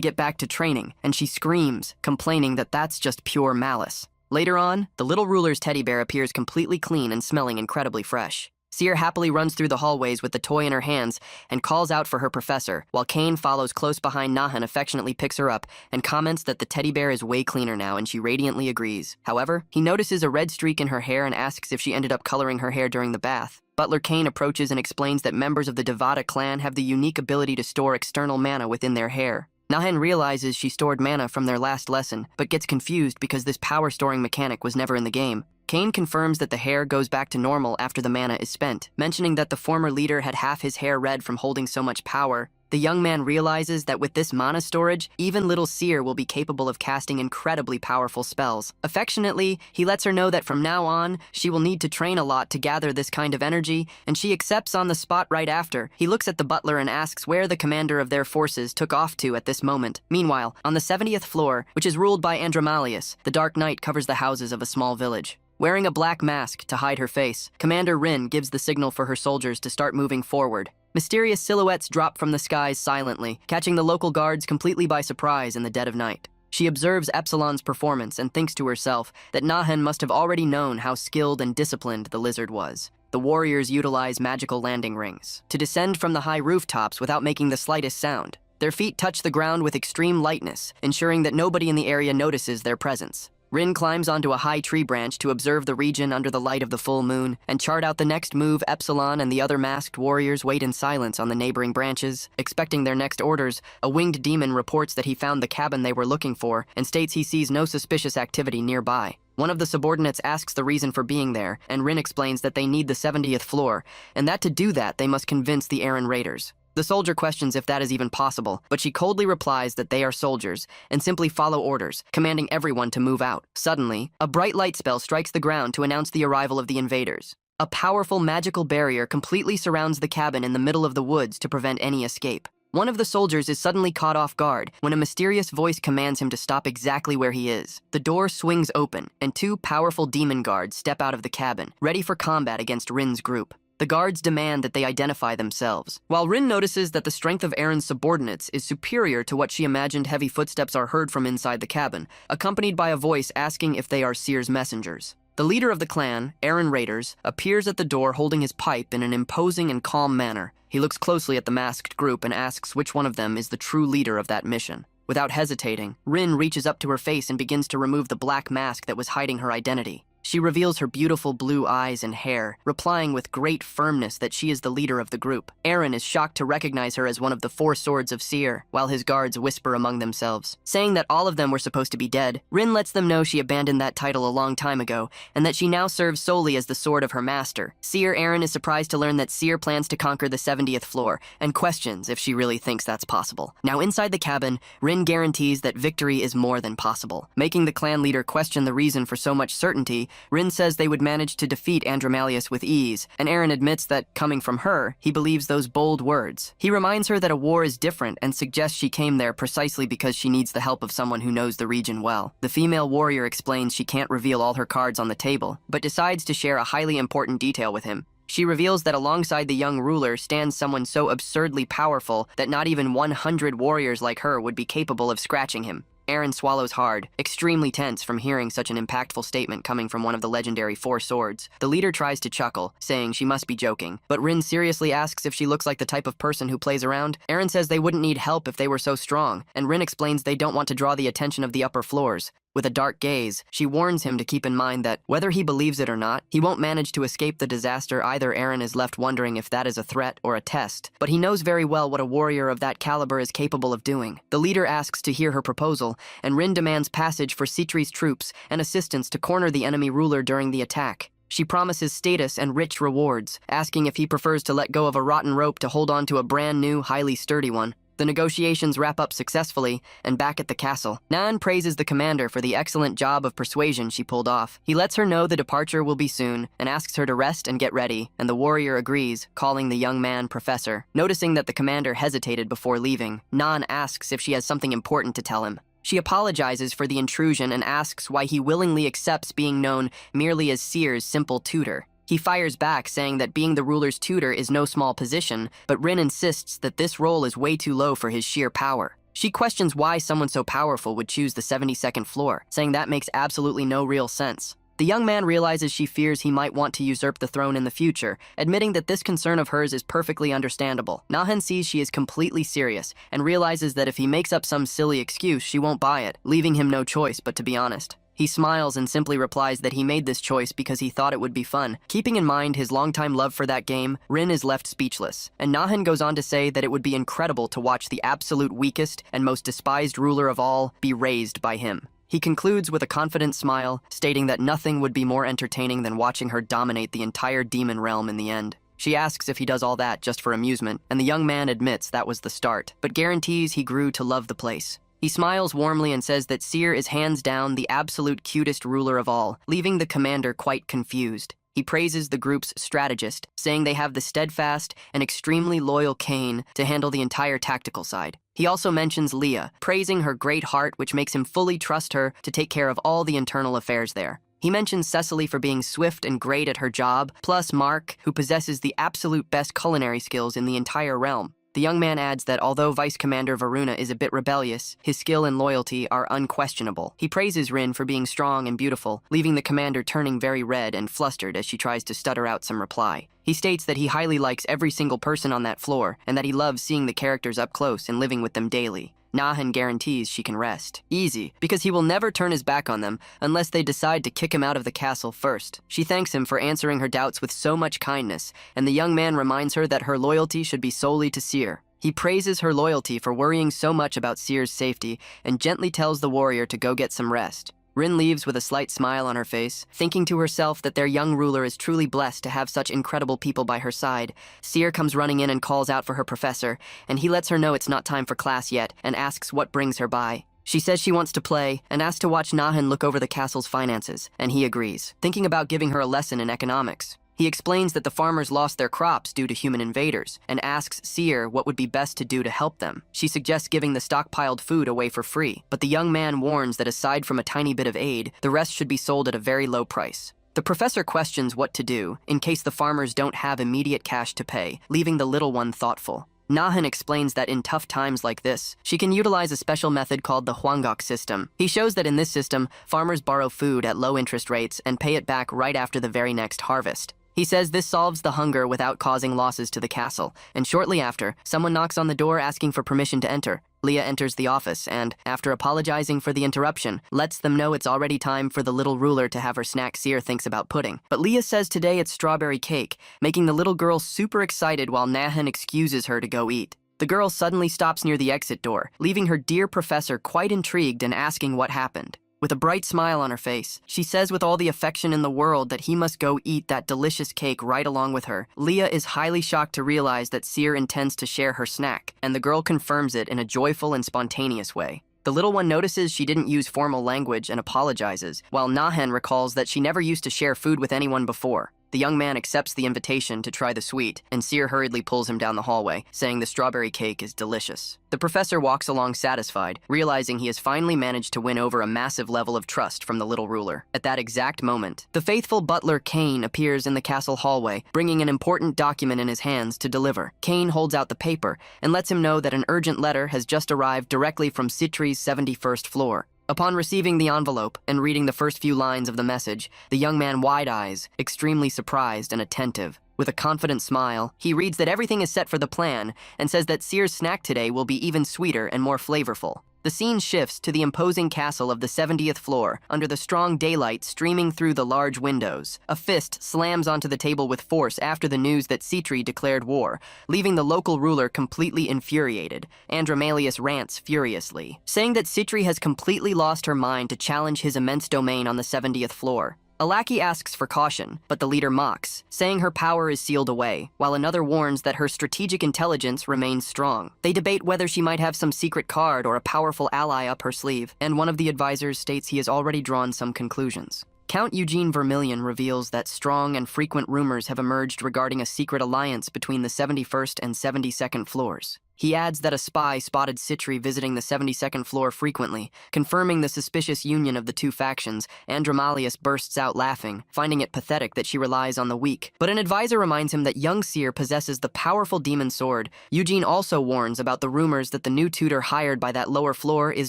get back to training, and she screams, complaining that that's just pure malice. Later on, the little ruler's teddy bear appears completely clean and smelling incredibly fresh. Seer happily runs through the hallways with the toy in her hands and calls out for her professor, while Kane follows close behind. Nahan affectionately picks her up and comments that the teddy bear is way cleaner now, and she radiantly agrees. However, he notices a red streak in her hair and asks if she ended up coloring her hair during the bath. Butler Kane approaches and explains that members of the Devada clan have the unique ability to store external mana within their hair. Nahan realizes she stored mana from their last lesson, but gets confused because this power-storing mechanic was never in the game. Kane confirms that the hair goes back to normal after the mana is spent, mentioning that the former leader had half his hair red from holding so much power. The young man realizes that with this mana storage, even little Seer will be capable of casting incredibly powerful spells. Affectionately, he lets her know that from now on, she will need to train a lot to gather this kind of energy, and she accepts on the spot right after. He looks at the butler and asks where the commander of their forces took off to at this moment. Meanwhile, on the 70th floor, which is ruled by Andromalius, the dark night covers the houses of a small village. Wearing a black mask to hide her face, Commander Rin gives the signal for her soldiers to start moving forward. Mysterious silhouettes drop from the skies silently, catching the local guards completely by surprise in the dead of night. She observes Epsilon's performance and thinks to herself that Nahan must have already known how skilled and disciplined the lizard was. The warriors utilize magical landing rings to descend from the high rooftops without making the slightest sound. Their feet touch the ground with extreme lightness, ensuring that nobody in the area notices their presence. Rin climbs onto a high tree branch to observe the region under the light of the full moon and chart out the next move. Epsilon and the other masked warriors wait in silence on the neighboring branches, expecting their next orders. A winged demon reports that he found the cabin they were looking for and states he sees no suspicious activity nearby. One of the subordinates asks the reason for being there, and Rin explains that they need the 70th floor, and that to do that they must convince the Aaron Raiders. The soldier questions if that is even possible, but she coldly replies that they are soldiers and simply follow orders, commanding everyone to move out. Suddenly, a bright light spell strikes the ground to announce the arrival of the invaders. A powerful magical barrier completely surrounds the cabin in the middle of the woods to prevent any escape. One of the soldiers is suddenly caught off guard when a mysterious voice commands him to stop exactly where he is. The door swings open, and two powerful demon guards step out of the cabin, ready for combat against Rin's group. The guards demand that they identify themselves. While Rin notices that the strength of Aaron's subordinates is superior to what she imagined, heavy footsteps are heard from inside the cabin, accompanied by a voice asking if they are Seer's messengers. The leader of the clan, Aaron Raiders, appears at the door holding his pipe in an imposing and calm manner. He looks closely at the masked group and asks which one of them is the true leader of that mission. Without hesitating, Rin reaches up to her face and begins to remove the black mask that was hiding her identity. She reveals her beautiful blue eyes and hair, replying with great firmness that she is the leader of the group. Aaron is shocked to recognize her as one of the 4 swords of Seer, while his guards whisper among themselves. Saying that all of them were supposed to be dead, Rin lets them know she abandoned that title a long time ago, and that she now serves solely as the sword of her master. Seer Aaron is surprised to learn that Seer plans to conquer the 70th floor, and questions if she really thinks that's possible. Now inside the cabin, Rin guarantees that victory is more than possible. Making the clan leader question the reason for so much certainty, Rin says they would manage to defeat Andromalius with ease, and Aaron admits that, coming from her, he believes those bold words. He reminds her that a war is different and suggests she came there precisely because she needs the help of someone who knows the region well. The female warrior explains she can't reveal all her cards on the table, but decides to share a highly important detail with him. She reveals that alongside the young ruler stands someone so absurdly powerful that not even 100 warriors like her would be capable of scratching him. Aaron swallows hard, extremely tense from hearing such an impactful statement coming from one of the legendary 4 swords. The leader tries to chuckle, saying she must be joking, but Rin seriously asks if she looks like the type of person who plays around. Aaron says they wouldn't need help if they were so strong, and Rin explains they don't want to draw the attention of the upper floors. With a dark gaze, she warns him to keep in mind that, whether he believes it or not, he won't manage to escape the disaster either. Eren is left wondering if that is a threat or a test, but he knows very well what a warrior of that caliber is capable of doing. The leader asks to hear her proposal, and Rin demands passage for Citri's troops and assistance to corner the enemy ruler during the attack. She promises status and rich rewards, asking if he prefers to let go of a rotten rope to hold on to a brand new, highly sturdy one. The negotiations wrap up successfully, and back at the castle, Nan praises the commander for the excellent job of persuasion she pulled off. He lets her know the departure will be soon, and asks her to rest and get ready, and the warrior agrees, calling the young man Professor. Noticing that the commander hesitated before leaving, Nan asks if she has something important to tell him. She apologizes for the intrusion and asks why he willingly accepts being known merely as Seer's simple tutor. He fires back, saying that being the ruler's tutor is no small position, but Rin insists that this role is way too low for his sheer power. She questions why someone so powerful would choose the 72nd floor, saying that makes absolutely no real sense. The young man realizes she fears he might want to usurp the throne in the future, admitting that this concern of hers is perfectly understandable. Nahan sees she is completely serious, and realizes that if he makes up some silly excuse, she won't buy it, leaving him no choice but to be honest. He smiles and simply replies that he made this choice because he thought it would be fun. Keeping in mind his longtime love for that game, Rin is left speechless, and Nahan goes on to say that it would be incredible to watch the absolute weakest and most despised ruler of all be raised by him. He concludes with a confident smile, stating that nothing would be more entertaining than watching her dominate the entire demon realm in the end. She asks if he does all that just for amusement, and the young man admits that was the start, but guarantees he grew to love the place. He smiles warmly and says that Seer is hands down the absolute cutest ruler of all, leaving the commander quite confused. He praises the group's strategist, saying they have the steadfast and extremely loyal Kane to handle the entire tactical side. He also mentions Leah, praising her great heart, which makes him fully trust her to take care of all the internal affairs there. He mentions Cecily for being swift and great at her job, plus Mark, who possesses the absolute best culinary skills in the entire realm. The young man adds that although Vice Commander Varuna is a bit rebellious, his skill and loyalty are unquestionable. He praises Rin for being strong and beautiful, leaving the commander turning very red and flustered as she tries to stutter out some reply. He states that he highly likes every single person on that floor, and that he loves seeing the characters up close and living with them daily. Nahan guarantees she can rest. Easy, because he will never turn his back on them unless they decide to kick him out of the castle first. She thanks him for answering her doubts with so much kindness, and the young man reminds her that her loyalty should be solely to Seer. He praises her loyalty for worrying so much about Seer's safety and gently tells the warrior to go get some rest. Rin leaves with a slight smile on her face, thinking to herself that their young ruler is truly blessed to have such incredible people by her side. Seer comes running in and calls out for her professor, and he lets her know it's not time for class yet and asks what brings her by. She says she wants to play and asks to watch Nahan look over the castle's finances, and he agrees, thinking about giving her a lesson in economics. He explains that the farmers lost their crops due to human invaders, and asks Seer what would be best to do to help them. She suggests giving the stockpiled food away for free, but the young man warns that aside from a tiny bit of aid, the rest should be sold at a very low price. The professor questions what to do in case the farmers don't have immediate cash to pay, leaving the little one thoughtful. Nahan explains that in tough times like this, she can utilize a special method called the Hwangok system. He shows that in this system, farmers borrow food at low interest rates and pay it back right after the very next harvest. He says this solves the hunger without causing losses to the castle, and shortly after, someone knocks on the door asking for permission to enter. Leah enters the office and, after apologizing for the interruption, lets them know it's already time for the little ruler to have her snack Seer thinks about pudding. But Leah says today it's strawberry cake, making the little girl super excited while Nahan excuses her to go eat. The girl suddenly stops near the exit door, leaving her dear professor quite intrigued and asking what happened. With a bright smile on her face, she says with all the affection in the world that he must go eat that delicious cake right along with her. Leah is highly shocked to realize that Seer intends to share her snack, and the girl confirms it in a joyful and spontaneous way. The little one notices she didn't use formal language and apologizes, while Nahan recalls that she never used to share food with anyone before. The young man accepts the invitation to try the sweet, and Seer hurriedly pulls him down the hallway, saying the strawberry cake is delicious. The professor walks along satisfied, realizing he has finally managed to win over a massive level of trust from the little ruler. At that exact moment, the faithful butler Kane appears in the castle hallway, bringing an important document in his hands to deliver. Kane holds out the paper and lets him know that an urgent letter has just arrived directly from Citri's 71st floor. Upon receiving the envelope and reading the first few lines of the message, the young man wide-eyes, extremely surprised and attentive. With a confident smile, he reads that everything is set for the plan and says that Seer's snack today will be even sweeter and more flavorful. The scene shifts to the imposing castle of the 70th floor, under the strong daylight streaming through the large windows. A fist slams onto the table with force after the news that Citri declared war, leaving the local ruler completely infuriated. Andromalius rants furiously, saying that Citri has completely lost her mind to challenge his immense domain on the 70th floor. A lackey asks for caution, but the leader mocks, saying her power is sealed away, while another warns that her strategic intelligence remains strong. They debate whether she might have some secret card or a powerful ally up her sleeve, and one of the advisors states he has already drawn some conclusions. Count Eugene Vermilion reveals that strong and frequent rumors have emerged regarding a secret alliance between the 71st and 72nd floors. He adds that a spy spotted Citri visiting the 72nd floor frequently, confirming the suspicious union of the two factions. Andromalius bursts out laughing, finding it pathetic that she relies on the weak. But an advisor reminds him that young Seer possesses the powerful demon sword. Eugene also warns about the rumors that the new tutor hired by that lower floor is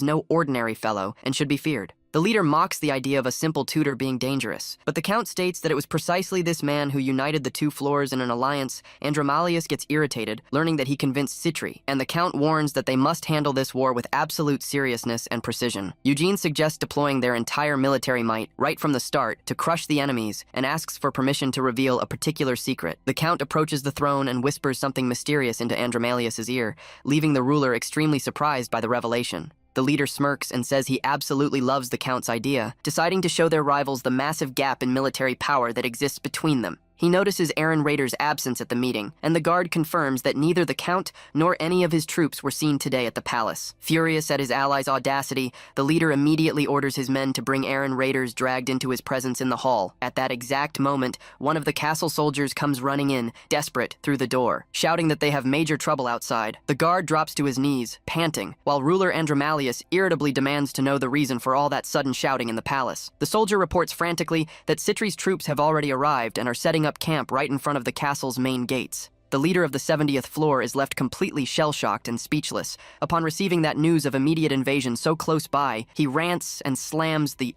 no ordinary fellow and should be feared. The leader mocks the idea of a simple tutor being dangerous, but the Count states that it was precisely this man who united the two floors in an alliance. Andromalius gets irritated, learning that he convinced Citri, and the Count warns that they must handle this war with absolute seriousness and precision. Eugene suggests deploying their entire military might, right from the start, to crush the enemies, and asks for permission to reveal a particular secret. The Count approaches the throne and whispers something mysterious into Andromalius's ear, leaving the ruler extremely surprised by the revelation. The leader smirks and says he absolutely loves the Count's idea, deciding to show their rivals the massive gap in military power that exists between them. He notices Aaron Rader's absence at the meeting, and the guard confirms that neither the Count nor any of his troops were seen today at the palace. Furious at his allies' audacity, the leader immediately orders his men to bring Aaron Raiders dragged into his presence in the hall. At that exact moment, one of the castle soldiers comes running in, desperate, through the door, shouting that they have major trouble outside. The guard drops to his knees, panting, while ruler Andromalius irritably demands to know the reason for all that sudden shouting in the palace. The soldier reports frantically that Citri's troops have already arrived and are setting up camp right in front of the castle's main gates. The leader of the 70th floor is left completely shell-shocked and speechless. Upon receiving that news of immediate invasion so close by, he rants and slams the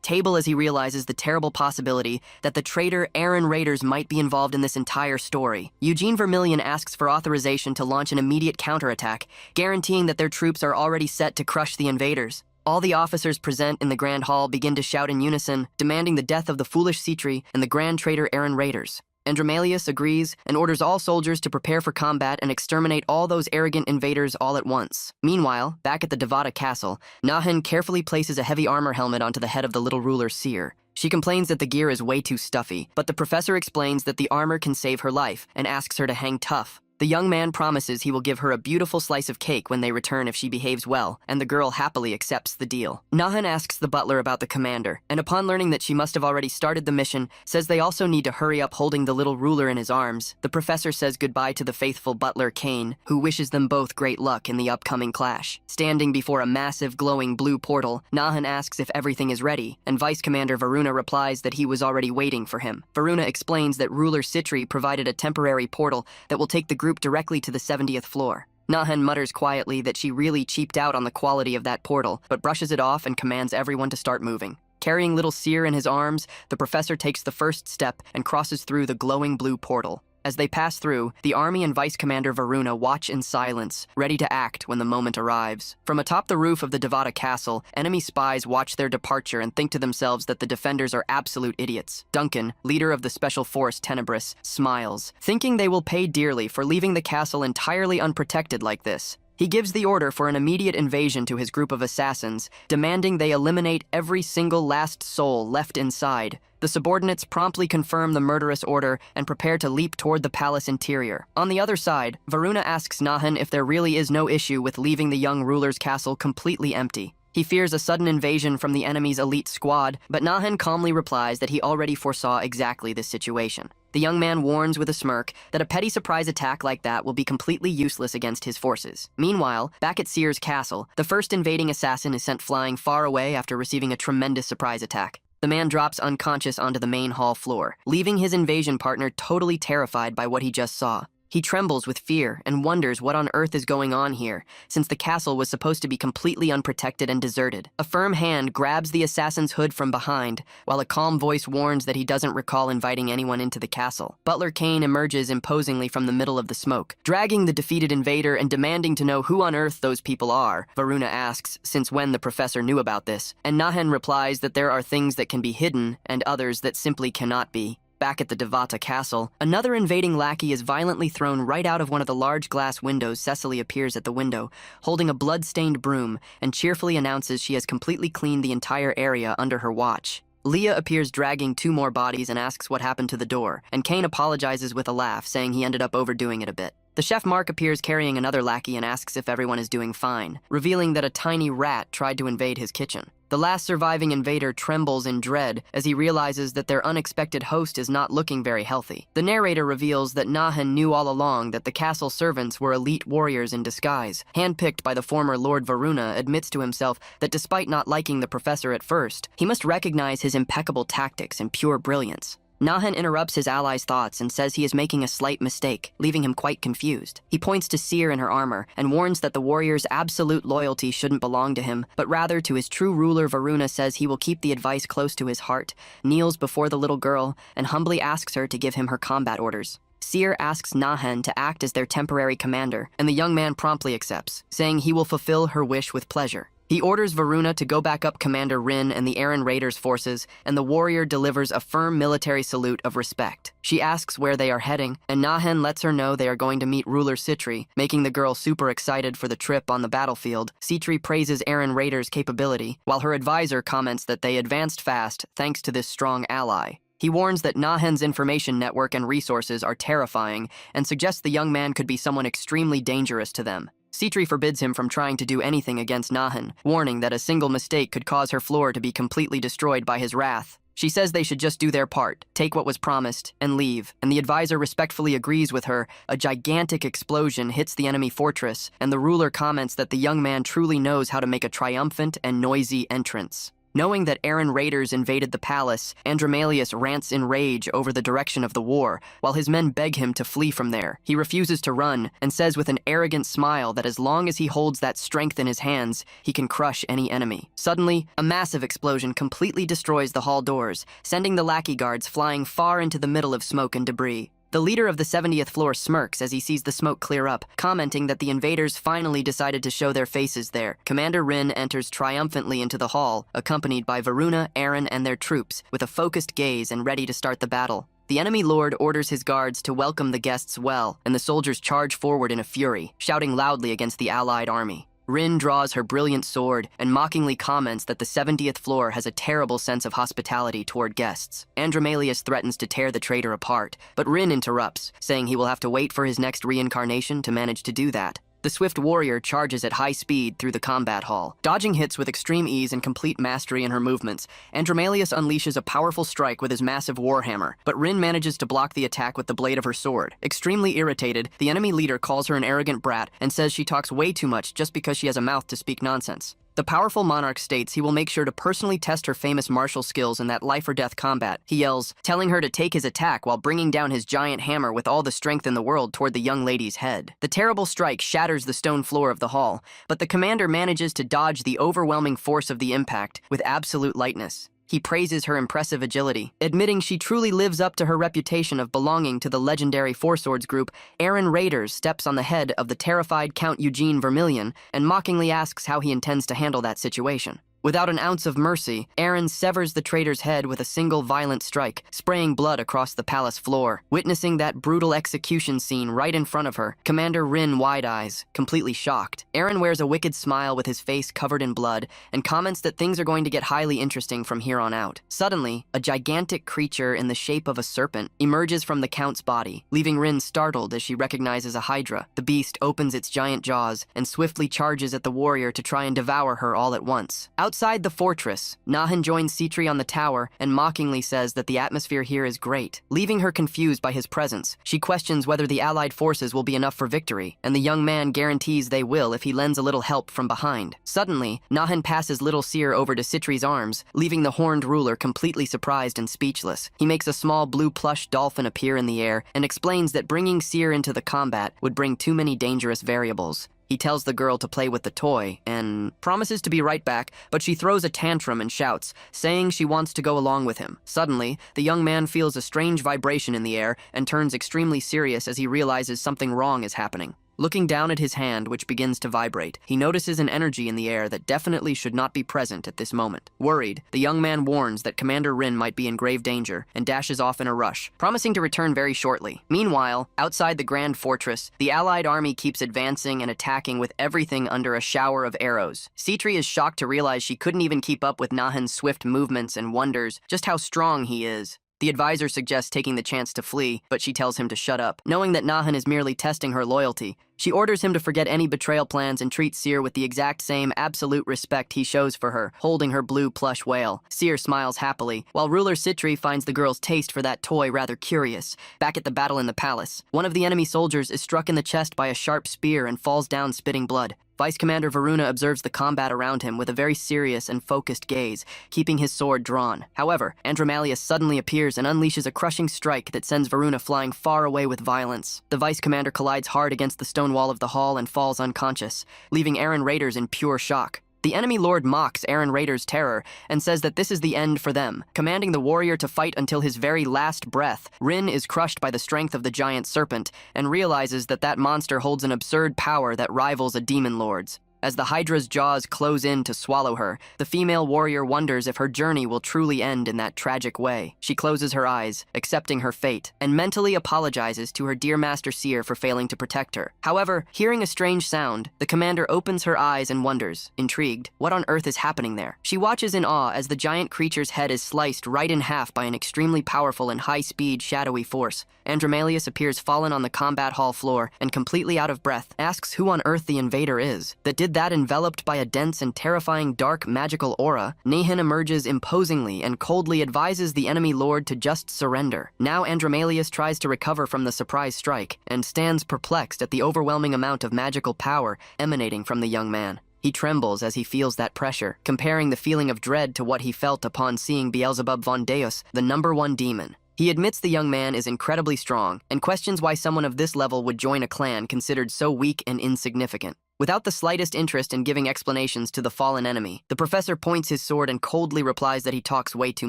table as he realizes the terrible possibility that the traitor Aaron Raiders might be involved in this entire story. Eugene Vermilion asks for authorization to launch an immediate counterattack, guaranteeing that their troops are already set to crush the invaders. All the officers present in the Grand Hall begin to shout in unison, demanding the death of the foolish Citri and the Grand Traitor Aaron Raiders. Andromalius agrees and orders all soldiers to prepare for combat and exterminate all those arrogant invaders all at once. Meanwhile, back at the Devada castle, Nahan carefully places a heavy armor helmet onto the head of the little ruler Seer. She complains that the gear is way too stuffy, but the professor explains that the armor can save her life and asks her to hang tough. The young man promises he will give her a beautiful slice of cake when they return if she behaves well, and the girl happily accepts the deal. Nahan asks the butler about the commander, and upon learning that she must have already started the mission, says they also need to hurry up holding the little ruler in his arms. The professor says goodbye to the faithful butler Kane, who wishes them both great luck in the upcoming clash. Standing before a massive glowing blue portal, Nahan asks if everything is ready, and Vice Commander Varuna replies that he was already waiting for him. Varuna explains that ruler Citri provided a temporary portal that will take the group directly to the 70th floor. Nahan mutters quietly that she really cheaped out on the quality of that portal, but brushes it off and commands everyone to start moving. Carrying little Seer in his arms, the professor takes the first step and crosses through the glowing blue portal. As they pass through, the army and Vice Commander Varuna watch in silence, ready to act when the moment arrives. From atop the roof of the Devada castle, enemy spies watch their departure and think to themselves that the defenders are absolute idiots. Duncan, leader of the Special Force Tenebris, smiles, thinking they will pay dearly for leaving the castle entirely unprotected like this. He gives the order for an immediate invasion to his group of assassins, demanding they eliminate every single last soul left inside. The subordinates promptly confirm the murderous order and prepare to leap toward the palace interior. On the other side, Varuna asks Nahan if there really is no issue with leaving the young ruler's castle completely empty. He fears a sudden invasion from the enemy's elite squad, but Nahan calmly replies that he already foresaw exactly this situation. The young man warns with a smirk that a petty surprise attack like that will be completely useless against his forces. Meanwhile, back at Seer's castle, the first invading assassin is sent flying far away after receiving a tremendous surprise attack. The man drops unconscious onto the main hall floor, leaving his invasion partner totally terrified by what he just saw. He trembles with fear and wonders what on earth is going on here, since the castle was supposed to be completely unprotected and deserted. A firm hand grabs the assassin's hood from behind, while a calm voice warns that he doesn't recall inviting anyone into the castle. Butler Kane emerges imposingly from the middle of the smoke, dragging the defeated invader and demanding to know who on earth those people are. Varuna asks since when the professor knew about this, and Nahen replies that there are things that can be hidden and others that simply cannot be. Back at the Devata castle, another invading lackey is violently thrown right out of one of the large glass windows. Cecily appears at the window, holding a blood-stained broom, and cheerfully announces she has completely cleaned the entire area under her watch. Leah appears dragging 2 more bodies and asks what happened to the door, and Kane apologizes with a laugh, saying he ended up overdoing it a bit. The chef Mark appears carrying another lackey and asks if everyone is doing fine, revealing that a tiny rat tried to invade his kitchen. The last surviving invader trembles in dread as he realizes that their unexpected host is not looking very healthy. The narrator reveals that Nahen knew all along that the castle servants were elite warriors in disguise. Handpicked by the former Lord Varuna admits to himself that despite not liking the professor at first, he must recognize his impeccable tactics and pure brilliance. Nahen interrupts his ally's thoughts and says he is making a slight mistake, leaving him quite confused. He points to Seer in her armor and warns that the warrior's absolute loyalty shouldn't belong to him, but rather to his true ruler. Varuna says he will keep the advice close to his heart, kneels before the little girl, and humbly asks her to give him her combat orders. Seer asks Nahen to act as their temporary commander, and the young man promptly accepts, saying he will fulfill her wish with pleasure. He orders Varuna to go back up Commander Rin and the Aaron Raiders' forces, and the warrior delivers a firm military salute of respect. She asks where they are heading, and Nahen lets her know they are going to meet Ruler Citri, making the girl super excited for the trip on the battlefield. Citri praises Aaron Raiders' capability, while her advisor comments that they advanced fast thanks to this strong ally. He warns that Nahen's information network and resources are terrifying, and suggests the young man could be someone extremely dangerous to them. Citri forbids him from trying to do anything against Nahen, warning that a single mistake could cause her floor to be completely destroyed by his wrath. She says they should just do their part, take what was promised, and leave, and the advisor respectfully agrees with her. A gigantic explosion hits the enemy fortress, and the ruler comments that the young man truly knows how to make a triumphant and noisy entrance. Knowing that Aaron Raiders invaded the palace, Andromalius rants in rage over the direction of the war, while his men beg him to flee from there. He refuses to run, and says with an arrogant smile that as long as he holds that strength in his hands, he can crush any enemy. Suddenly, a massive explosion completely destroys the hall doors, sending the lackey guards flying far into the middle of smoke and debris. The leader of the 70th floor smirks as he sees the smoke clear up, commenting that the invaders finally decided to show their faces there. Commander Rin enters triumphantly into the hall, accompanied by Varuna, Aaron, and their troops, with a focused gaze and ready to start the battle. The enemy lord orders his guards to welcome the guests well, and the soldiers charge forward in a fury, shouting loudly against the allied army. Rin draws her brilliant sword and mockingly comments that the 70th floor has a terrible sense of hospitality toward guests. Andromalius threatens to tear the traitor apart, but Rin interrupts, saying he will have to wait for his next reincarnation to manage to do that. The swift warrior charges at high speed through the combat hall. Dodging hits with extreme ease and complete mastery in her movements, Andromalius unleashes a powerful strike with his massive warhammer, but Rin manages to block the attack with the blade of her sword. Extremely irritated, the enemy leader calls her an arrogant brat and says she talks way too much just because she has a mouth to speak nonsense. The powerful monarch states he will make sure to personally test her famous martial skills in that life-or-death combat. He yells, telling her to take his attack while bringing down his giant hammer with all the strength in the world toward the young lady's head. The terrible strike shatters the stone floor of the hall, but the commander manages to dodge the overwhelming force of the impact with absolute lightness. He praises her impressive agility. Admitting she truly lives up to her reputation of belonging to the legendary Four Swords group, Aaron Raiders steps on the head of the terrified Count Eugene Vermilion and mockingly asks how he intends to handle that situation. Without an ounce of mercy, Aaron severs the traitor's head with a single violent strike, spraying blood across the palace floor. Witnessing that brutal execution scene right in front of her, Commander Rin wide-eyes, completely shocked. Aaron wears a wicked smile with his face covered in blood and comments that things are going to get highly interesting from here on out. Suddenly, a gigantic creature in the shape of a serpent emerges from the Count's body, leaving Rin startled as she recognizes a hydra. The beast opens its giant jaws and swiftly charges at the warrior to try and devour her all at once. Outside the fortress, Nahan joins Citri on the tower and mockingly says that the atmosphere here is great. Leaving her confused by his presence, she questions whether the allied forces will be enough for victory, and the young man guarantees they will if he lends a little help from behind. Suddenly, Nahan passes little Seer over to Citri's arms, leaving the horned ruler completely surprised and speechless. He makes a small blue plush dolphin appear in the air and explains that bringing Seer into the combat would bring too many dangerous variables. He tells the girl to play with the toy and promises to be right back, but she throws a tantrum and shouts, saying she wants to go along with him. Suddenly, the young man feels a strange vibration in the air and turns extremely serious as he realizes something wrong is happening. Looking down at his hand, which begins to vibrate, he notices an energy in the air that definitely should not be present at this moment. Worried, the young man warns that Commander Rin might be in grave danger and dashes off in a rush, promising to return very shortly. Meanwhile, outside the Grand Fortress, the Allied army keeps advancing and attacking with everything under a shower of arrows. Citri is shocked to realize she couldn't even keep up with Nahan's swift movements and wonders just how strong he is. The advisor suggests taking the chance to flee, but she tells him to shut up. Knowing that Nahan is merely testing her loyalty, she orders him to forget any betrayal plans and treats Seer with the exact same absolute respect he shows for her, holding her blue plush whale. Seer smiles happily, while ruler Citri finds the girl's taste for that toy rather curious. Back at the battle in the palace, one of the enemy soldiers is struck in the chest by a sharp spear and falls down spitting blood. Vice Commander Varuna observes the combat around him with a very serious and focused gaze, keeping his sword drawn. However, Andromalius suddenly appears and unleashes a crushing strike that sends Varuna flying far away with violence. The Vice Commander collides hard against the stone wall of the hall and falls unconscious, leaving Aaron Raiders in pure shock. The enemy lord mocks Aaron Raiders' terror and says that this is the end for them. Commanding the warrior to fight until his very last breath, Rin is crushed by the strength of the giant serpent and realizes that that monster holds an absurd power that rivals a demon lord's. As the Hydra's jaws close in to swallow her, the female warrior wonders if her journey will truly end in that tragic way. She closes her eyes, accepting her fate, and mentally apologizes to her dear Master Seer for failing to protect her. However, hearing a strange sound, the commander opens her eyes and wonders, intrigued, what on earth is happening there? She watches in awe as the giant creature's head is sliced right in half by an extremely powerful and high-speed shadowy force. Andromalius appears fallen on the combat hall floor and completely out of breath, asks who on earth the invader is. That enveloped by a dense and terrifying dark magical aura, Nahan emerges imposingly and coldly advises the enemy lord to just surrender. Now Andromalius tries to recover from the surprise strike and stands perplexed at the overwhelming amount of magical power emanating from the young man. He trembles as he feels that pressure, comparing the feeling of dread to what he felt upon seeing Beelzebub von Deus, the #1 demon. He admits the young man is incredibly strong and questions why someone of this level would join a clan considered so weak and insignificant. Without the slightest interest in giving explanations to the fallen enemy, the professor points his sword and coldly replies that he talks way too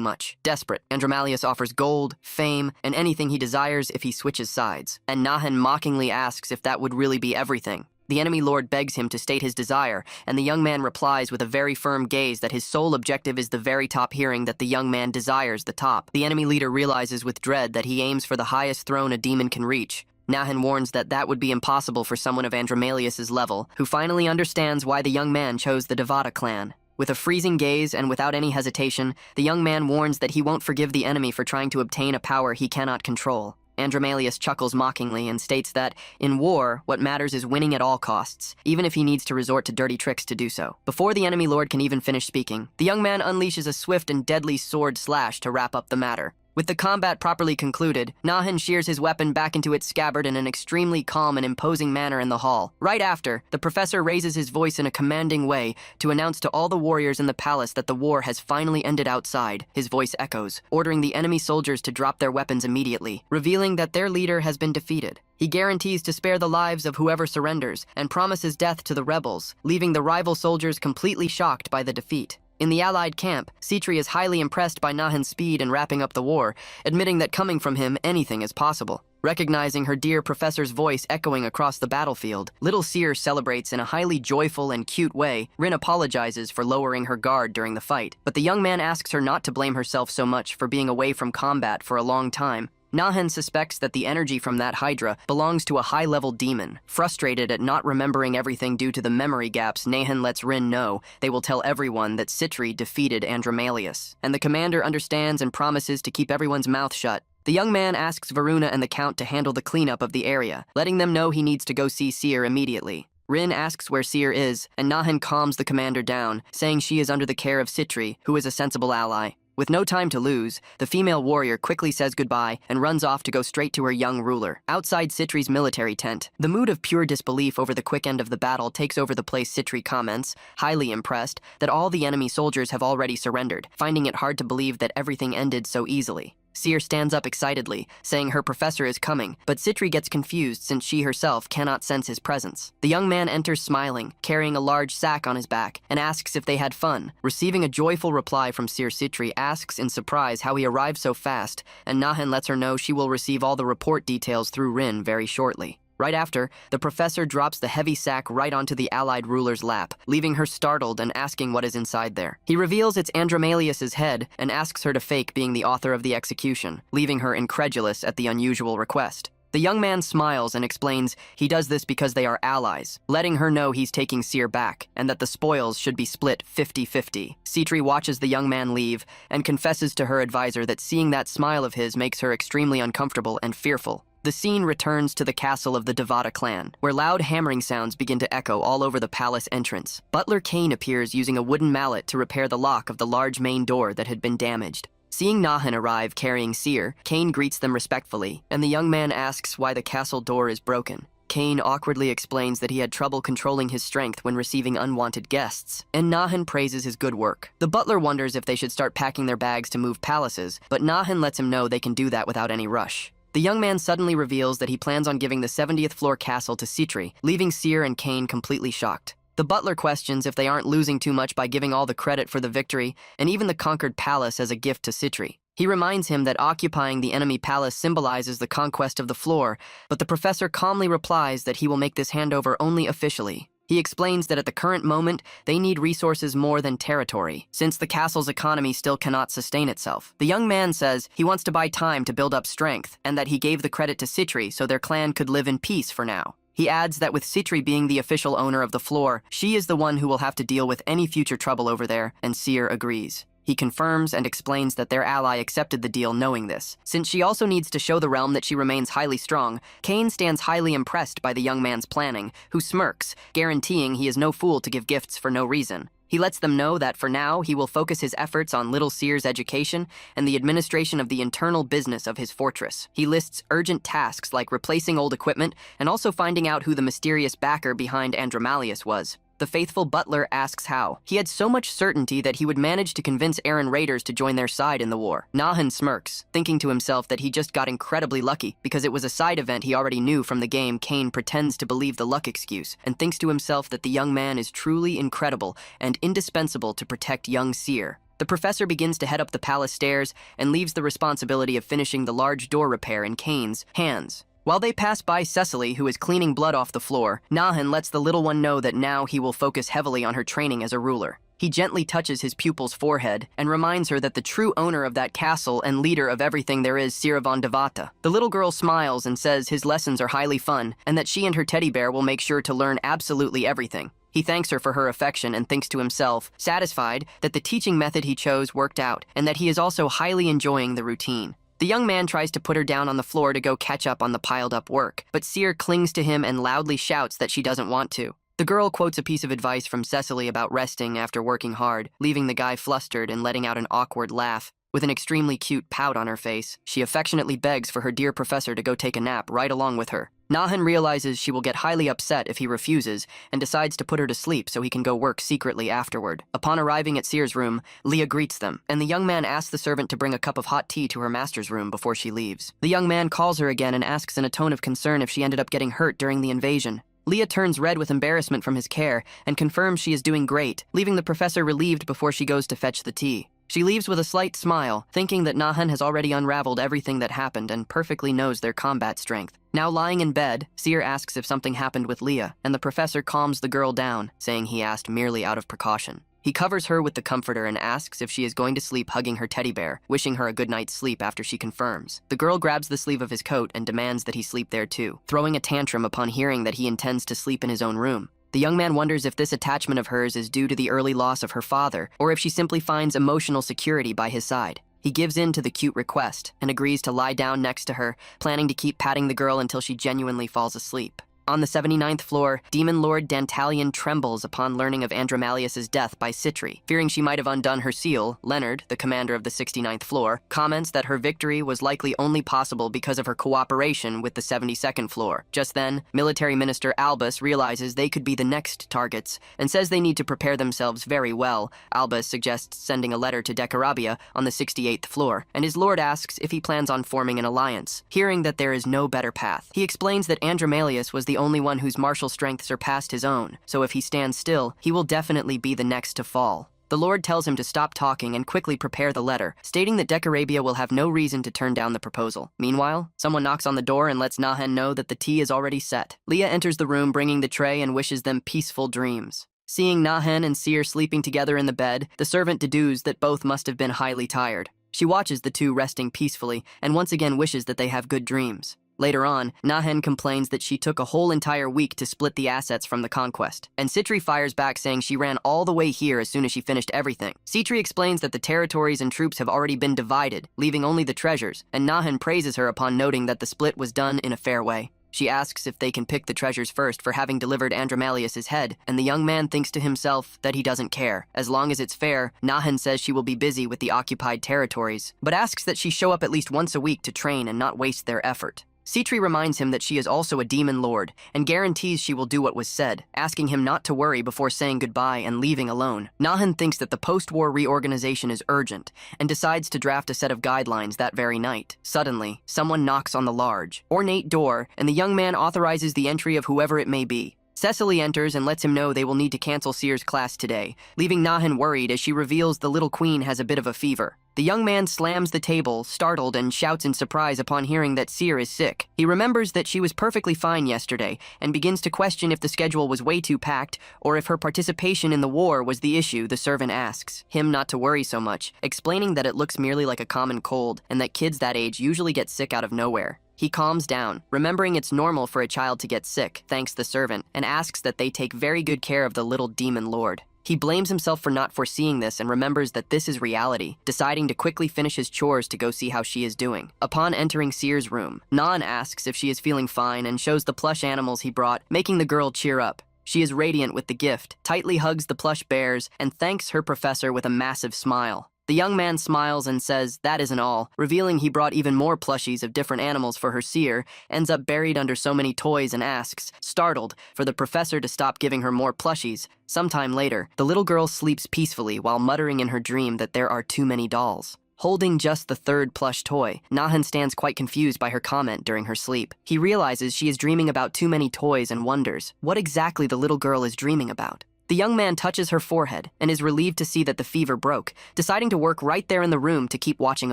much. Desperate, Andromalius offers gold, fame, and anything he desires if he switches sides. And Nahan mockingly asks if that would really be everything. The enemy lord begs him to state his desire, and the young man replies with a very firm gaze that his sole objective is the very top, hearing that the young man desires the top. The enemy leader realizes with dread that he aims for the highest throne a demon can reach. Nahan warns that that would be impossible for someone of Andromalius's level, who finally understands why the young man chose the Devata clan. With a freezing gaze and without any hesitation, the young man warns that he won't forgive the enemy for trying to obtain a power he cannot control. Andromalius chuckles mockingly and states that, in war, what matters is winning at all costs, even if he needs to resort to dirty tricks to do so. Before the enemy lord can even finish speaking, the young man unleashes a swift and deadly sword slash to wrap up the matter. With the combat properly concluded, Nahan shears his weapon back into its scabbard in an extremely calm and imposing manner in the hall. Right after, the professor raises his voice in a commanding way to announce to all the warriors in the palace that the war has finally ended outside. His voice echoes, ordering the enemy soldiers to drop their weapons immediately, revealing that their leader has been defeated. He guarantees to spare the lives of whoever surrenders and promises death to the rebels, leaving the rival soldiers completely shocked by the defeat. In the Allied camp, Citri is highly impressed by Nahan's speed in wrapping up the war, admitting that coming from him, anything is possible. Recognizing her dear professor's voice echoing across the battlefield, little Seer celebrates in a highly joyful and cute way. Rin apologizes for lowering her guard during the fight, but the young man asks her not to blame herself so much for being away from combat for a long time. Nahan suspects that the energy from that Hydra belongs to a high-level demon. Frustrated at not remembering everything due to the memory gaps, Nahan lets Rin know they will tell everyone that Citri defeated Andromalius, and the commander understands and promises to keep everyone's mouth shut. The young man asks Varuna and the Count to handle the cleanup of the area, letting them know he needs to go see Seer immediately. Rin asks where Seer is, and Nahan calms the commander down, saying she is under the care of Citri, who is a sensible ally. With no time to lose, the female warrior quickly says goodbye and runs off to go straight to her young ruler. Outside Citri's military tent, the mood of pure disbelief over the quick end of the battle takes over the place. Citri comments, highly impressed, that all the enemy soldiers have already surrendered, finding it hard to believe that everything ended so easily. Seer stands up excitedly, saying her professor is coming, but Citri gets confused since she herself cannot sense his presence. The young man enters smiling, carrying a large sack on his back, and asks if they had fun. Receiving a joyful reply from Seer, Citri asks in surprise how he arrived so fast, and Nahan lets her know she will receive all the report details through Rin very shortly. Right after, the professor drops the heavy sack right onto the allied ruler's lap, leaving her startled and asking what is inside there. He reveals it's Andromalius's head and asks her to fake being the author of the execution, leaving her incredulous at the unusual request. The young man smiles and explains he does this because they are allies, letting her know he's taking Seer back and that the spoils should be split 50-50. Citri watches the young man leave and confesses to her advisor that seeing that smile of his makes her extremely uncomfortable and fearful. The scene returns to the castle of the Devata clan, where loud hammering sounds begin to echo all over the palace entrance. Butler Kane appears using a wooden mallet to repair the lock of the large main door that had been damaged. Seeing Nahan arrive carrying Seer, Kane greets them respectfully, and the young man asks why the castle door is broken. Kane awkwardly explains that he had trouble controlling his strength when receiving unwanted guests, and Nahan praises his good work. The butler wonders if they should start packing their bags to move palaces, but Nahan lets him know they can do that without any rush. The young man suddenly reveals that he plans on giving the 70th floor castle to Citri, leaving Seer and Kane completely shocked. The butler questions if they aren't losing too much by giving all the credit for the victory, and even the conquered palace as a gift to Citri. He reminds him that occupying the enemy palace symbolizes the conquest of the floor, but the professor calmly replies that he will make this handover only officially. He explains that at the current moment, they need resources more than territory, since the castle's economy still cannot sustain itself. The young man says he wants to buy time to build up strength, and that he gave the credit to Citri so their clan could live in peace for now. He adds that with Citri being the official owner of the floor, she is the one who will have to deal with any future trouble over there, and Seer agrees. He confirms and explains that their ally accepted the deal knowing this. Since she also needs to show the realm that she remains highly strong, Kane stands highly impressed by the young man's planning, who smirks, guaranteeing he is no fool to give gifts for no reason. He lets them know that for now, he will focus his efforts on little Seer's education and the administration of the internal business of his fortress. He lists urgent tasks like replacing old equipment and also finding out who the mysterious backer behind Andromalius was. The faithful butler asks how. He had so much certainty that he would manage to convince Aaron raiders to join their side in the war. Nahan smirks, thinking to himself that he just got incredibly lucky because it was a side event he already knew from the game. Kane pretends to believe the luck excuse and thinks to himself that the young man is truly incredible and indispensable to protect young Seer. The professor begins to head up the palace stairs and leaves the responsibility of finishing the large door repair in Kane's hands. While they pass by Cecily, who is cleaning blood off the floor, Nahan lets the little one know that now he will focus heavily on her training as a ruler. He gently touches his pupil's forehead and reminds her that the true owner of that castle and leader of everything there is Seer von Devata. The little girl smiles and says his lessons are highly fun and that she and her teddy bear will make sure to learn absolutely everything. He thanks her for her affection and thinks to himself, satisfied that the teaching method he chose worked out and that he is also highly enjoying the routine. The young man tries to put her down on the floor to go catch up on the piled-up work, but Seer clings to him and loudly shouts that she doesn't want to. The girl quotes a piece of advice from Cecily about resting after working hard, leaving the guy flustered and letting out an awkward laugh. With an extremely cute pout on her face, she affectionately begs for her dear professor to go take a nap right along with her. Nahan realizes she will get highly upset if he refuses and decides to put her to sleep so he can go work secretly afterward. Upon arriving at Seer's room, Leah greets them, and the young man asks the servant to bring a cup of hot tea to her master's room before she leaves. The young man calls her again and asks in a tone of concern if she ended up getting hurt during the invasion. Leah turns red with embarrassment from his care and confirms she is doing great, leaving the professor relieved before she goes to fetch the tea. She leaves with a slight smile, thinking that Nahan has already unraveled everything that happened and perfectly knows their combat strength. Now lying in bed, Seer asks if something happened with Leah, and the professor calms the girl down, saying he asked merely out of precaution. He covers her with the comforter and asks if she is going to sleep hugging her teddy bear, wishing her a good night's sleep after she confirms. The girl grabs the sleeve of his coat and demands that he sleep there too, throwing a tantrum upon hearing that he intends to sleep in his own room. The young man wonders if this attachment of hers is due to the early loss of her father, or if she simply finds emotional security by his side. He gives in to the cute request and agrees to lie down next to her, planning to keep patting the girl until she genuinely falls asleep. On the 79th floor, Demon Lord Dantalion trembles upon learning of Andromalius's death by Citri. Fearing she might have undone her seal, Leonard, the commander of the 69th floor, comments that her victory was likely only possible because of her cooperation with the 72nd floor. Just then, Military Minister Albus realizes they could be the next targets and says they need to prepare themselves very well. Albus suggests sending a letter to Decarabia on the 68th floor, and his lord asks if he plans on forming an alliance. Hearing that there is no better path, he explains that Andromalius was the only one whose martial strength surpassed his own, so if he stands still, he will definitely be the next to fall. The Lord tells him to stop talking and quickly prepare the letter, stating that Decarabia will have no reason to turn down the proposal. Meanwhile, someone knocks on the door and lets Nahen know that the tea is already set. Leah enters the room bringing the tray and wishes them peaceful dreams. Seeing Nahen and Seer sleeping together in the bed, the servant deduces that both must have been highly tired. She watches the two resting peacefully and once again wishes that they have good dreams. Later on, Nahen complains that she took a whole entire week to split the assets from the conquest, and Citri fires back saying she ran all the way here as soon as she finished everything. Citri explains that the territories and troops have already been divided, leaving only the treasures, and Nahen praises her upon noting that the split was done in a fair way. She asks if they can pick the treasures first for having delivered Andromalius's head, and the young man thinks to himself that he doesn't care. As long as it's fair, Nahen says she will be busy with the occupied territories, but asks that she show up at least once a week to train and not waste their effort. Citri reminds him that she is also a demon lord, and guarantees she will do what was said, asking him not to worry before saying goodbye and leaving alone. Nahen thinks that the post-war reorganization is urgent, and decides to draft a set of guidelines that very night. Suddenly, someone knocks on the large, ornate door, and the young man authorizes the entry of whoever it may be. Cecily enters and lets him know they will need to cancel Seer's class today, leaving Nahen worried as she reveals the little queen has a bit of a fever. The young man slams the table, startled, and shouts in surprise upon hearing that Seer is sick. He remembers that she was perfectly fine yesterday, and begins to question if the schedule was way too packed, or if her participation in the war was the issue. The servant asks him not to worry so much, explaining that it looks merely like a common cold, and that kids that age usually get sick out of nowhere. He calms down, remembering it's normal for a child to get sick, thanks the servant, and asks that they take very good care of the little demon lord. He blames himself for not foreseeing this and remembers that this is reality, deciding to quickly finish his chores to go see how she is doing. Upon entering Seer's room, Nan asks if she is feeling fine and shows the plush animals he brought, making the girl cheer up. She is radiant with the gift, tightly hugs the plush bears, and thanks her professor with a massive smile. The young man smiles and says that isn't all, revealing he brought even more plushies of different animals for her Seer, ends up buried under so many toys and asks, startled, for the professor to stop giving her more plushies. Sometime later, the little girl sleeps peacefully while muttering in her dream that there are too many dolls. Holding just the third plush toy, Nahen stands quite confused by her comment during her sleep. He realizes she is dreaming about too many toys and wonders what exactly the little girl is dreaming about. The young man touches her forehead and is relieved to see that the fever broke, deciding to work right there in the room to keep watching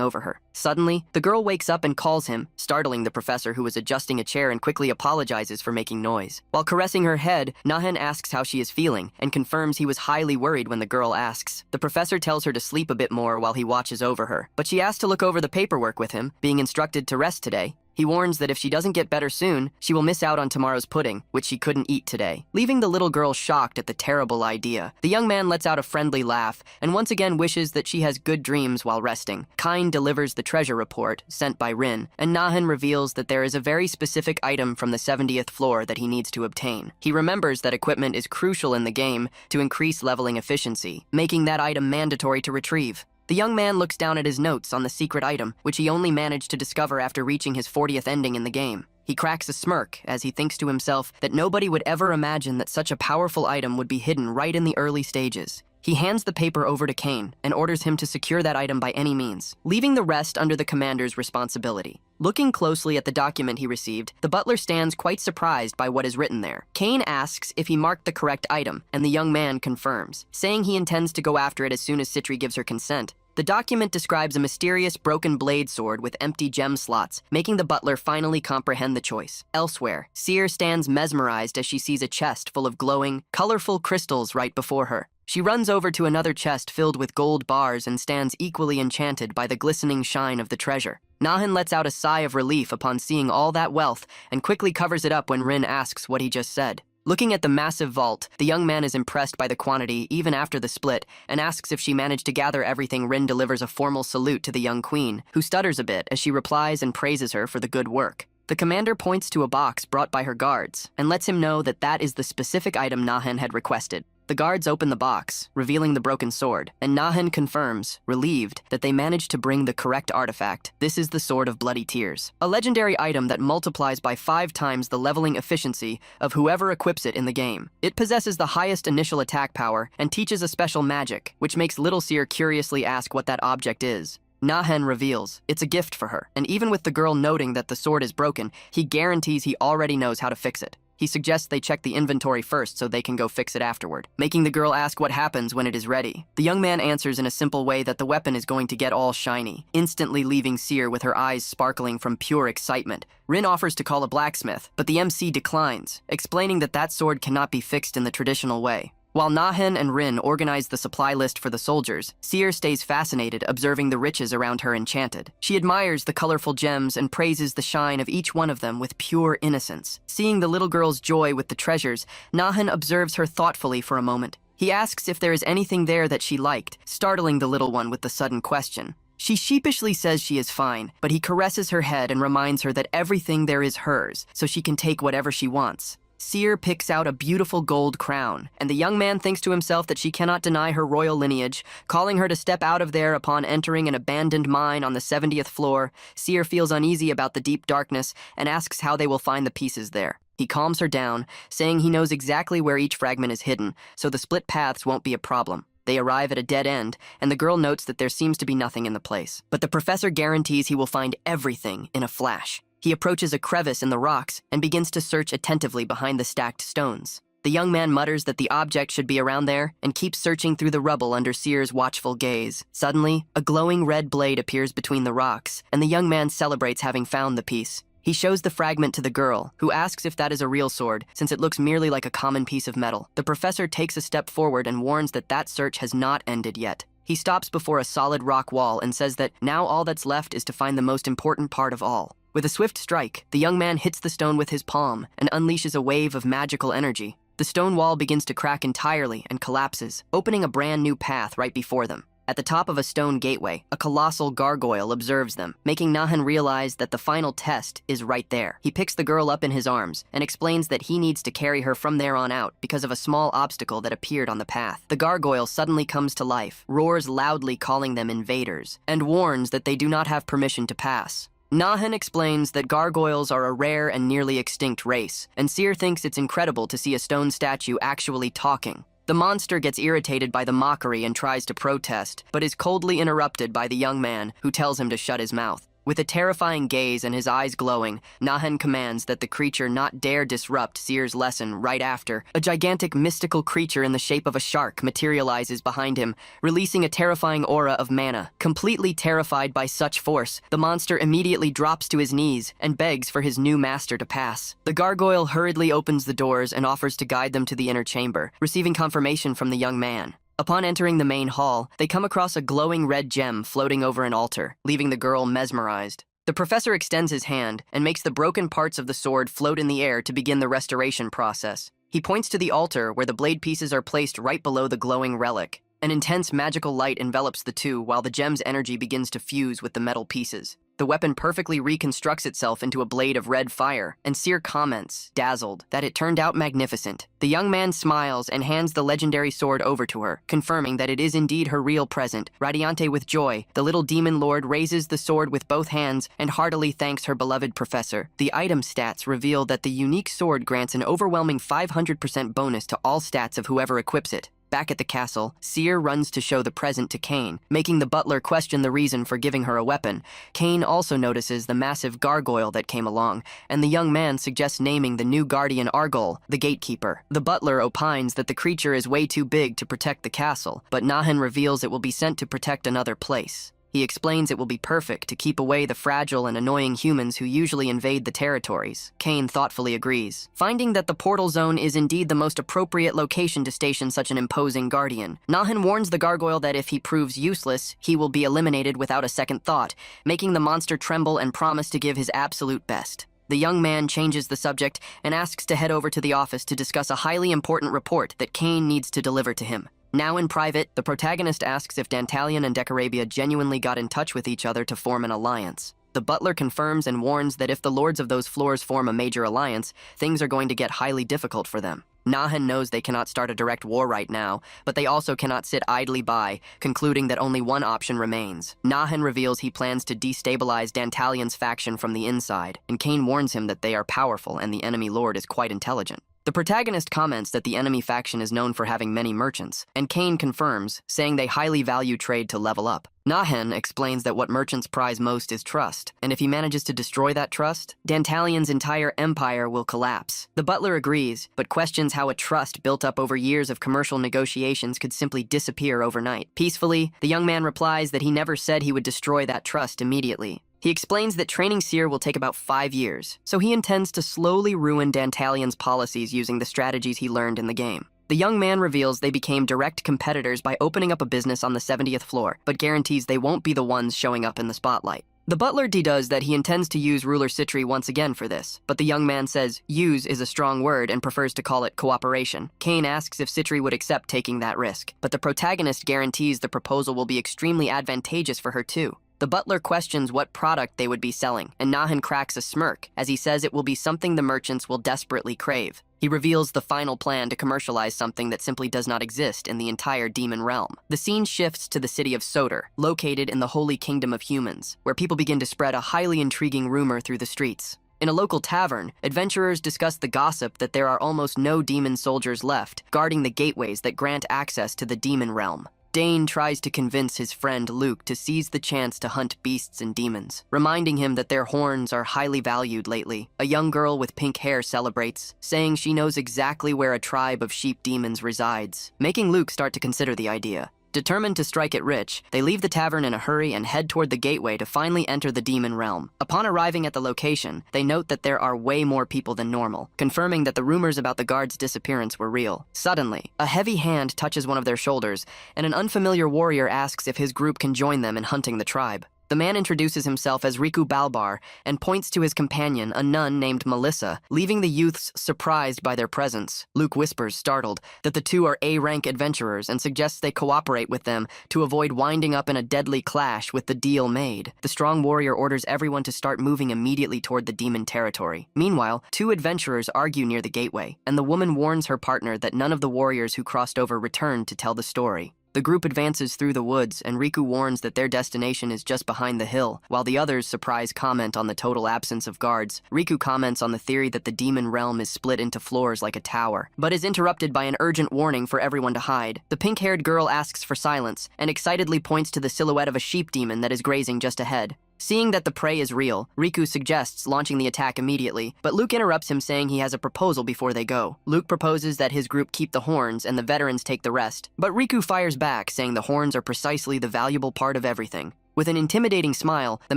over her. Suddenly, the girl wakes up and calls him, startling the professor who is adjusting a chair and quickly apologizes for making noise. While caressing her head, Nahen asks how she is feeling and confirms he was highly worried when the girl asks. The professor tells her to sleep a bit more while he watches over her, but she asks to look over the paperwork with him, being instructed to rest today. He warns that if she doesn't get better soon, she will miss out on tomorrow's pudding, which she couldn't eat today, leaving the little girl shocked at the terrible idea. The young man lets out a friendly laugh and once again wishes that she has good dreams while resting. Kine delivers the treasure report, sent by Rin, and Nahen reveals that there is a very specific item from the 70th floor that he needs to obtain. He remembers that equipment is crucial in the game to increase leveling efficiency, making that item mandatory to retrieve. The young man looks down at his notes on the secret item, which he only managed to discover after reaching his 40th ending in the game. He cracks a smirk as he thinks to himself that nobody would ever imagine that such a powerful item would be hidden right in the early stages. He hands the paper over to Kane and orders him to secure that item by any means, leaving the rest under the commander's responsibility. Looking closely at the document he received, the butler stands quite surprised by what is written there. Kane asks if he marked the correct item, and the young man confirms, saying he intends to go after it as soon as Citri gives her consent. The document describes a mysterious broken blade sword with empty gem slots, making the butler finally comprehend the choice. Elsewhere, Seer stands mesmerized as she sees a chest full of glowing, colorful crystals right before her. She runs over to another chest filled with gold bars and stands equally enchanted by the glistening shine of the treasure. Nahen lets out a sigh of relief upon seeing all that wealth and quickly covers it up when Rin asks what he just said. Looking at the massive vault, the young man is impressed by the quantity even after the split and asks if she managed to gather everything. Rin delivers a formal salute to the young queen, who stutters a bit as she replies and praises her for the good work. The commander points to a box brought by her guards and lets him know that that is the specific item Nahan had requested. The guards open the box, revealing the broken sword, and Nahan confirms, relieved, that they managed to bring the correct artifact. This is the Sword of Bloody Tears, a legendary item that multiplies by 5 times the leveling efficiency of whoever equips it in the game. It possesses the highest initial attack power and teaches a special magic, which makes Little Seer curiously ask what that object is. Nahan reveals it's a gift for her, and even with the girl noting that the sword is broken, he guarantees he already knows how to fix it. He suggests they check the inventory first so they can go fix it afterward, making the girl ask what happens when it is ready. The young man answers in a simple way that the weapon is going to get all shiny, instantly leaving Seer with her eyes sparkling from pure excitement. Rin offers to call a blacksmith, but the MC declines, explaining that that sword cannot be fixed in the traditional way. While Nahan and Rin organize the supply list for the soldiers, Seer stays fascinated observing the riches around her enchanted. She admires the colorful gems and praises the shine of each one of them with pure innocence. Seeing the little girl's joy with the treasures, Nahan observes her thoughtfully for a moment. He asks if there is anything there that she liked, startling the little one with the sudden question. She sheepishly says she is fine, but he caresses her head and reminds her that everything there is hers, so she can take whatever she wants. Seer picks out a beautiful gold crown, and the young man thinks to himself that she cannot deny her royal lineage. Calling her to step out of there upon entering an abandoned mine on the 70th floor, Seer feels uneasy about the deep darkness and asks how they will find the pieces there. He calms her down, saying he knows exactly where each fragment is hidden, so the split paths won't be a problem. They arrive at a dead end, and the girl notes that there seems to be nothing in the place. But the professor guarantees he will find everything in a flash. He approaches a crevice in the rocks and begins to search attentively behind the stacked stones. The young man mutters that the object should be around there and keeps searching through the rubble under Seer's watchful gaze. Suddenly, a glowing red blade appears between the rocks, and the young man celebrates having found the piece. He shows the fragment to the girl, who asks if that is a real sword, since it looks merely like a common piece of metal. The professor takes a step forward and warns that that search has not ended yet. He stops before a solid rock wall and says that now all that's left is to find the most important part of all. With a swift strike, the young man hits the stone with his palm and unleashes a wave of magical energy. The stone wall begins to crack entirely and collapses, opening a brand new path right before them. At the top of a stone gateway, a colossal gargoyle observes them, making Nahan realize that the final test is right there. He picks the girl up in his arms and explains that he needs to carry her from there on out because of a small obstacle that appeared on the path. The gargoyle suddenly comes to life, roars loudly calling them invaders, and warns that they do not have permission to pass. Nahan explains that gargoyles are a rare and nearly extinct race, and Seer thinks it's incredible to see a stone statue actually talking. The monster gets irritated by the mockery and tries to protest, but is coldly interrupted by the young man, who tells him to shut his mouth. With a terrifying gaze and his eyes glowing, Nahan commands that the creature not dare disrupt Seer's lesson. Right after, a gigantic mystical creature in the shape of a shark materializes behind him, releasing a terrifying aura of mana. Completely terrified by such force, the monster immediately drops to his knees and begs for his new master to pass. The gargoyle hurriedly opens the doors and offers to guide them to the inner chamber, receiving confirmation from the young man. Upon entering the main hall, they come across a glowing red gem floating over an altar, leaving the girl mesmerized. The professor extends his hand and makes the broken parts of the sword float in the air to begin the restoration process. He points to the altar where the blade pieces are placed right below the glowing relic. An intense magical light envelops the two while the gem's energy begins to fuse with the metal pieces. The weapon perfectly reconstructs itself into a blade of red fire, and Seer comments, dazzled, that it turned out magnificent. The young man smiles and hands the legendary sword over to her, confirming that it is indeed her real present. Radiante with joy, the little demon lord raises the sword with both hands and heartily thanks her beloved professor. The item stats reveal that the unique sword grants an overwhelming 500% bonus to all stats of whoever equips it. Back at the castle, Seer runs to show the present to Cain, making the butler question the reason for giving her a weapon. Cain also notices the massive gargoyle that came along, and the young man suggests naming the new guardian Argol, the gatekeeper. The butler opines that the creature is way too big to protect the castle, but Nahan reveals it will be sent to protect another place. He explains it will be perfect to keep away the fragile and annoying humans who usually invade the territories. Cain thoughtfully agrees. Finding that the portal zone is indeed the most appropriate location to station such an imposing guardian, Nahan warns the gargoyle that if he proves useless, he will be eliminated without a second thought, making the monster tremble and promise to give his absolute best. The young man changes the subject and asks to head over to the office to discuss a highly important report that Cain needs to deliver to him. Now in private, the protagonist asks if Dantalion and Decarabia genuinely got in touch with each other to form an alliance. The butler confirms and warns that if the lords of those floors form a major alliance, things are going to get highly difficult for them. Nahan knows they cannot start a direct war right now, but they also cannot sit idly by, concluding that only one option remains. Nahan reveals he plans to destabilize Dantalion's faction from the inside, and Kane warns him that they are powerful and the enemy lord is quite intelligent. The protagonist comments that the enemy faction is known for having many merchants, and Kane confirms, saying they highly value trade to level up. Nahan explains that what merchants prize most is trust, and if he manages to destroy that trust, Dantalion's entire empire will collapse. The butler agrees, but questions how a trust built up over years of commercial negotiations could simply disappear overnight. Peacefully, the young man replies that he never said he would destroy that trust immediately. He explains that training Seer will take about 5 years, so he intends to slowly ruin Dantalion's policies using the strategies he learned in the game. The young man reveals they became direct competitors by opening up a business on the 70th floor, but guarantees they won't be the ones showing up in the spotlight. The butler does that he intends to use ruler Citri once again for this, but the young man says use is a strong word and prefers to call it cooperation. Kane asks if Citri would accept taking that risk, but the protagonist guarantees the proposal will be extremely advantageous for her too. The butler questions what product they would be selling, and Nahan cracks a smirk as he says it will be something the merchants will desperately crave. He reveals the final plan to commercialize something that simply does not exist in the entire demon realm. The scene shifts to the city of Soter, located in the holy kingdom of humans, where people begin to spread a highly intriguing rumor through the streets. In a local tavern, adventurers discuss the gossip that there are almost no demon soldiers left, guarding the gateways that grant access to the demon realm. Dane tries to convince his friend Luke to seize the chance to hunt beasts and demons, reminding him that their horns are highly valued lately. A young girl with pink hair celebrates, saying she knows exactly where a tribe of sheep demons resides, making Luke start to consider the idea. Determined to strike it rich, they leave the tavern in a hurry and head toward the gateway to finally enter the demon realm. Upon arriving at the location, they note that there are way more people than normal, confirming that the rumors about the guard's disappearance were real. Suddenly, a heavy hand touches one of their shoulders, and an unfamiliar warrior asks if his group can join them in hunting the tribe. The man introduces himself as Riku Balbar and points to his companion, a nun named Melissa, leaving the youths surprised by their presence. Luke whispers, startled, that the two are A-rank adventurers and suggests they cooperate with them to avoid winding up in a deadly clash with the deal made. The strong warrior orders everyone to start moving immediately toward the demon territory. Meanwhile, 2 adventurers argue near the gateway, and the woman warns her partner that none of the warriors who crossed over returned to tell the story. The group advances through the woods, and Riku warns that their destination is just behind the hill, while the others surprise comment on the total absence of guards. Riku comments on the theory that the demon realm is split into floors like a tower, but is interrupted by an urgent warning for everyone to hide. The pink-haired girl asks for silence, and excitedly points to the silhouette of a sheep demon that is grazing just ahead. Seeing that the prey is real, Riku suggests launching the attack immediately, but Luke interrupts him saying he has a proposal before they go. Luke proposes that his group keep the horns and the veterans take the rest, but Riku fires back, saying the horns are precisely the valuable part of everything. With an intimidating smile, the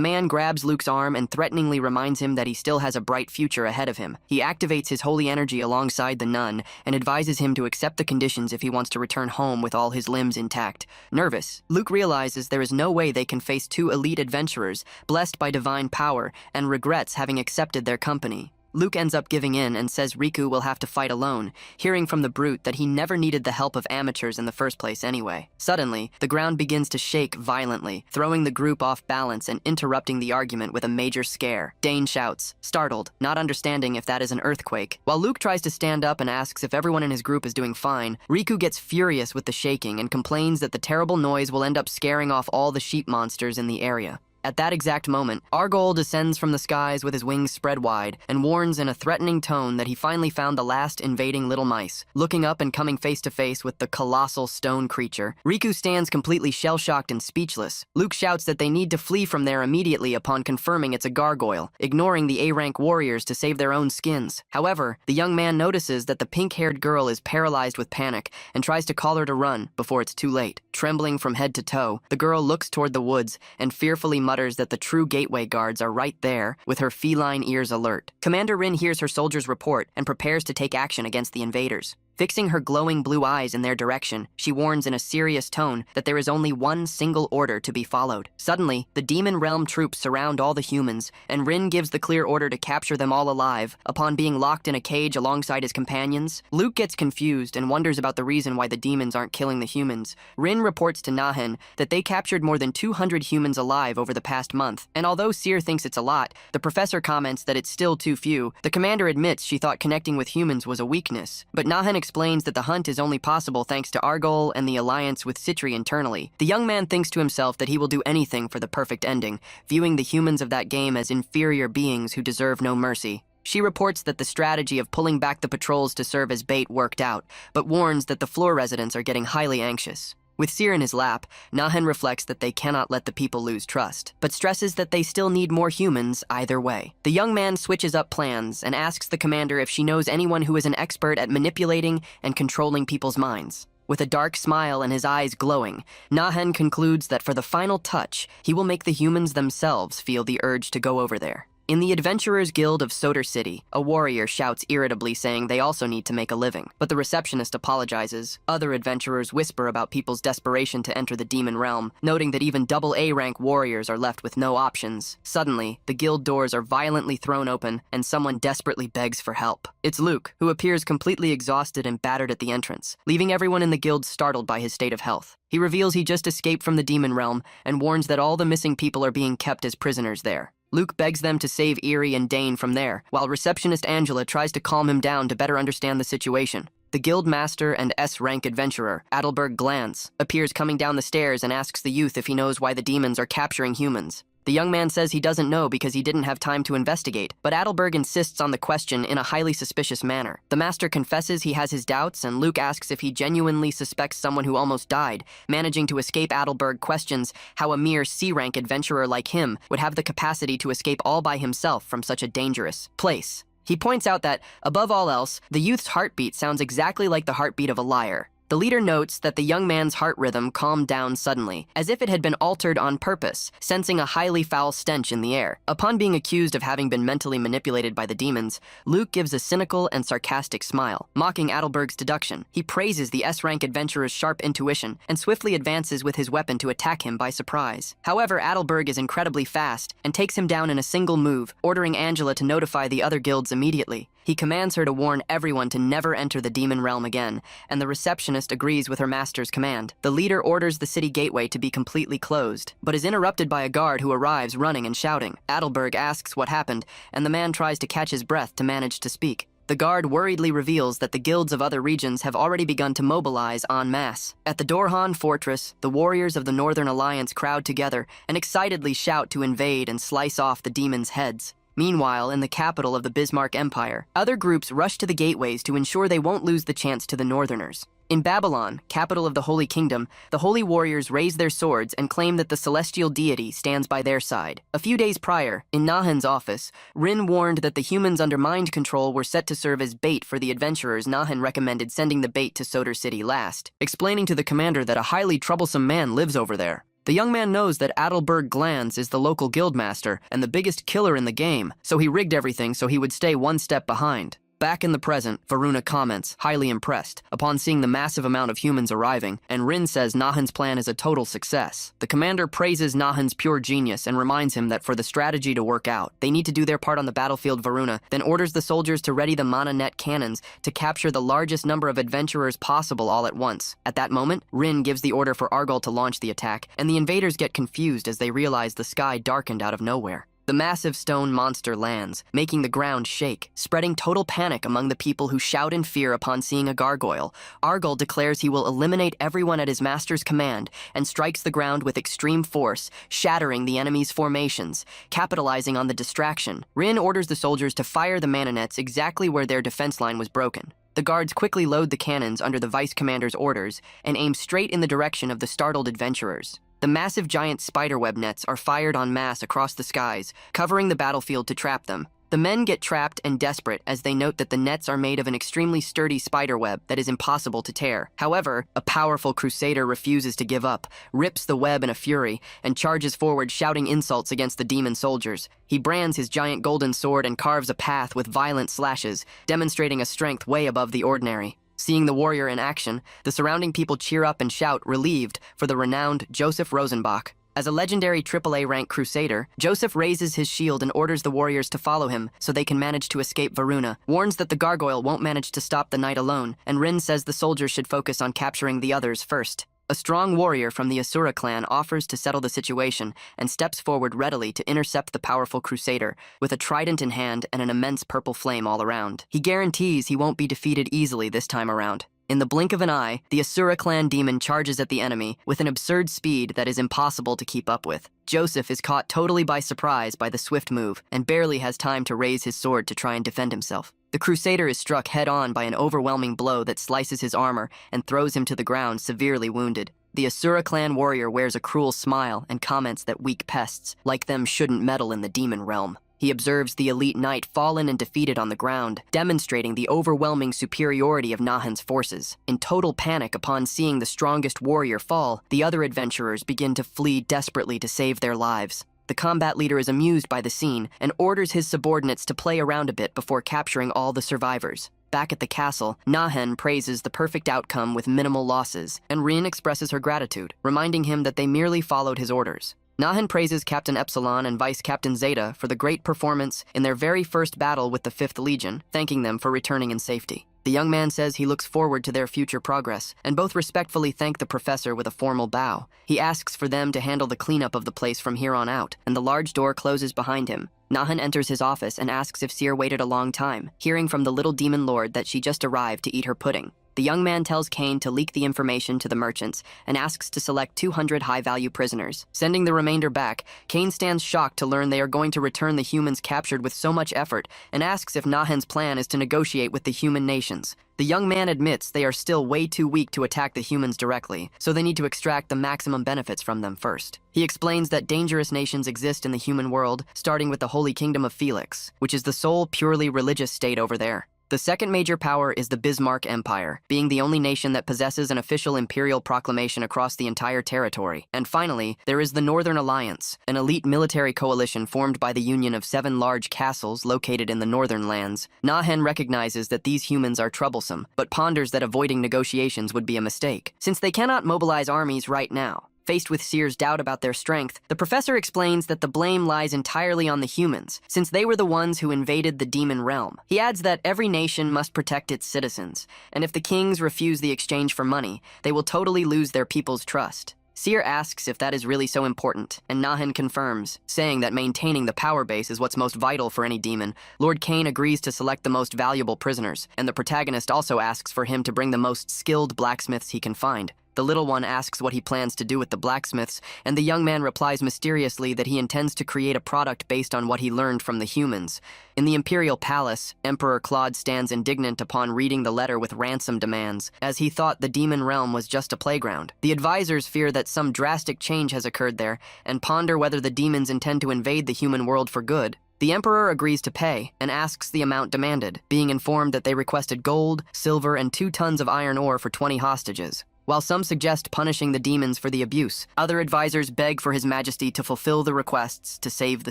man grabs Luke's arm and threateningly reminds him that he still has a bright future ahead of him. He activates his holy energy alongside the nun and advises him to accept the conditions if he wants to return home with all his limbs intact. Nervous, Luke realizes there is no way they can face 2 elite adventurers blessed by divine power and regrets having accepted their company. Luke ends up giving in and says Riku will have to fight alone, hearing from the brute that he never needed the help of amateurs in the first place anyway. Suddenly, the ground begins to shake violently, throwing the group off balance and interrupting the argument with a major scare. Dane shouts, startled, not understanding if that is an earthquake. While Luke tries to stand up and asks if everyone in his group is doing fine, Riku gets furious with the shaking and complains that the terrible noise will end up scaring off all the sheep monsters in the area. At that exact moment, Argol descends from the skies with his wings spread wide and warns in a threatening tone that he finally found the last invading little mice. Looking up and coming face to face with the colossal stone creature, Riku stands completely shell-shocked and speechless. Luke shouts that they need to flee from there immediately upon confirming it's a gargoyle, ignoring the A-rank warriors to save their own skins. However, the young man notices that the pink-haired girl is paralyzed with panic and tries to call her to run before it's too late. Trembling from head to toe, the girl looks toward the woods and fearfully mutters that the true gateway guards are right there, with her feline ears alert. Commander Rin hears her soldiers' report and prepares to take action against the invaders. Fixing her glowing blue eyes in their direction, she warns in a serious tone that there is only one single order to be followed. Suddenly, the demon realm troops surround all the humans, and Rin gives the clear order to capture them all alive. Upon being locked in a cage alongside his companions, Luke gets confused and wonders about the reason why the demons aren't killing the humans. Rin reports to Nahan that they captured more than 200 humans alive over the past month, and although Seer thinks it's a lot, the professor comments that it's still too few. The commander admits she thought connecting with humans was a weakness, but Nahan explains that the hunt is only possible thanks to Argol and the alliance with Citri internally. The young man thinks to himself that he will do anything for the perfect ending, viewing the humans of that game as inferior beings who deserve no mercy. She reports that the strategy of pulling back the patrols to serve as bait worked out, but warns that the floor residents are getting highly anxious. With Seer in his lap, Nahan reflects that they cannot let the people lose trust, but stresses that they still need more humans either way. The young man switches up plans and asks the commander if she knows anyone who is an expert at manipulating and controlling people's minds. With a dark smile and his eyes glowing, Nahan concludes that for the final touch, he will make the humans themselves feel the urge to go over there. In the Adventurers Guild of Soder City, a warrior shouts irritably saying they also need to make a living, but the receptionist apologizes. Other adventurers whisper about people's desperation to enter the demon realm, noting that even AA rank warriors are left with no options. Suddenly, the guild doors are violently thrown open, and someone desperately begs for help. It's Luke, who appears completely exhausted and battered at the entrance, leaving everyone in the guild startled by his state of health. He reveals he just escaped from the demon realm and warns that all the missing people are being kept as prisoners there. Luke begs them to save Eerie and Dane from there, while receptionist Angela tries to calm him down to better understand the situation. The guild master and S-rank adventurer, Adelberg Glance, appears coming down the stairs and asks the youth if he knows why the demons are capturing humans. The young man says he doesn't know because he didn't have time to investigate, but Adelberg insists on the question in a highly suspicious manner. The master confesses he has his doubts, and Luke asks if he genuinely suspects someone who almost died. Managing to escape, Adelberg questions how a mere C-rank adventurer like him would have the capacity to escape all by himself from such a dangerous place. He points out that, above all else, the youth's heartbeat sounds exactly like the heartbeat of a liar. The leader notes that the young man's heart rhythm calmed down suddenly, as if it had been altered on purpose, sensing a highly foul stench in the air. Upon being accused of having been mentally manipulated by the demons, Luke gives a cynical and sarcastic smile, mocking Adelberg's deduction. He praises the S-rank adventurer's sharp intuition and swiftly advances with his weapon to attack him by surprise. However, Adelberg is incredibly fast and takes him down in a single move, ordering Angela to notify the other guilds immediately. He commands her to warn everyone to never enter the demon realm again, and the receptionist agrees with her master's command. The leader orders the city gateway to be completely closed, but is interrupted by a guard who arrives running and shouting. Adelberg asks what happened, and the man tries to catch his breath to manage to speak. The guard worriedly reveals that the guilds of other regions have already begun to mobilize en masse. At the Dorhan fortress, the warriors of the Northern Alliance crowd together and excitedly shout to invade and slice off the demons' heads. Meanwhile, in the capital of the Bismarck Empire, other groups rush to the gateways to ensure they won't lose the chance to the Northerners. In Babylon, capital of the Holy Kingdom, the holy warriors raise their swords and claim that the celestial deity stands by their side. A few days prior, in Nahan's office, Rin warned that the humans under mind control were set to serve as bait for the adventurers. Nahan recommended sending the bait to Soder City last, explaining to the commander that a highly troublesome man lives over there. The young man knows that Adelberg Glance is the local guildmaster and the biggest killer in the game, so he rigged everything so he would stay one step behind. Back in the present, Varuna comments, highly impressed, upon seeing the massive amount of humans arriving, and Rin says Nahan's plan is a total success. The commander praises Nahan's pure genius and reminds him that for the strategy to work out, they need to do their part on the battlefield. Varuna then orders the soldiers to ready the mana net cannons to capture the largest number of adventurers possible all at once. At that moment, Rin gives the order for Argol to launch the attack, and the invaders get confused as they realize the sky darkened out of nowhere. The massive stone monster lands, making the ground shake, spreading total panic among the people who shout in fear upon seeing a gargoyle. Argol declares he will eliminate everyone at his master's command and strikes the ground with extreme force, shattering the enemy's formations. Capitalizing on the distraction, Rin orders the soldiers to fire the mana nets exactly where their defense line was broken. The guards quickly load the cannons under the vice commander's orders and aim straight in the direction of the startled adventurers. The massive giant spiderweb nets are fired en masse across the skies, covering the battlefield to trap them. The men get trapped and desperate as they note that the nets are made of an extremely sturdy spiderweb that is impossible to tear. However, a powerful crusader refuses to give up, rips the web in a fury, and charges forward shouting insults against the demon soldiers. He brands his giant golden sword and carves a path with violent slashes, demonstrating a strength way above the ordinary. Seeing the warrior in action, the surrounding people cheer up and shout, relieved, for the renowned Joseph Rosenbach. As a legendary AAA rank crusader, Joseph raises his shield and orders the warriors to follow him so they can manage to escape Varuna, warns that the gargoyle won't manage to stop the knight alone, and Rin says the soldiers should focus on capturing the others first. A strong warrior from the Asura clan offers to settle the situation and steps forward readily to intercept the powerful crusader, with a trident in hand and an immense purple flame all around. He guarantees he won't be defeated easily this time around. In the blink of an eye, the Asura clan demon charges at the enemy with an absurd speed that is impossible to keep up with. Joseph is caught totally by surprise by the swift move and barely has time to raise his sword to try and defend himself. The crusader is struck head-on by an overwhelming blow that slices his armor and throws him to the ground severely wounded. The Asura clan warrior wears a cruel smile and comments that weak pests, like them, shouldn't meddle in the demon realm. He observes the elite knight fallen and defeated on the ground, demonstrating the overwhelming superiority of Nahan's forces. In total panic upon seeing the strongest warrior fall, the other adventurers begin to flee desperately to save their lives. The combat leader is amused by the scene and orders his subordinates to play around a bit before capturing all the survivors. Back at the castle, Nahan praises the perfect outcome with minimal losses, and Rin expresses her gratitude, reminding him that they merely followed his orders. Nahan praises Captain Epsilon and Vice Captain Zeta for the great performance in their very first battle with the 5th Legion, thanking them for returning in safety. The young man says he looks forward to their future progress, and both respectfully thank the professor with a formal bow. He asks for them to handle the cleanup of the place from here on out, and the large door closes behind him. Nahan enters his office and asks if Seer waited a long time, hearing from the little demon lord that she just arrived to eat her pudding. The young man tells Kane to leak the information to the merchants and asks to select 200 high-value prisoners. Sending the remainder back, Kane stands shocked to learn they are going to return the humans captured with so much effort and asks if Nahan's plan is to negotiate with the human nations. The young man admits they are still way too weak to attack the humans directly, so they need to extract the maximum benefits from them first. He explains that dangerous nations exist in the human world, starting with the Holy Kingdom of Felix, which is the sole purely religious state over there. The second major power is the Bismarck Empire, being the only nation that possesses an official imperial proclamation across the entire territory. And finally, there is the Northern Alliance, an elite military coalition formed by the union of 7 large castles located in the northern lands. Nahan recognizes that these humans are troublesome, but ponders that avoiding negotiations would be a mistake, since they cannot mobilize armies right now. Faced with Seer's doubt about their strength, the professor explains that the blame lies entirely on the humans, since they were the ones who invaded the demon realm. He adds that every nation must protect its citizens, and if the kings refuse the exchange for money, they will totally lose their people's trust. Seer asks if that is really so important, and Nahan confirms, saying that maintaining the power base is what's most vital for any demon. Lord Kane agrees to select the most valuable prisoners, and the protagonist also asks for him to bring the most skilled blacksmiths he can find. The little one asks what he plans to do with the blacksmiths, and the young man replies mysteriously that he intends to create a product based on what he learned from the humans. In the Imperial Palace, Emperor Claude stands indignant upon reading the letter with ransom demands, as he thought the demon realm was just a playground. The advisors fear that some drastic change has occurred there, and ponder whether the demons intend to invade the human world for good. The Emperor agrees to pay and asks the amount demanded, being informed that they requested gold, silver, and 2 tons of iron ore for 20 hostages. While some suggest punishing the demons for the abuse, other advisors beg for His Majesty to fulfill the requests to save the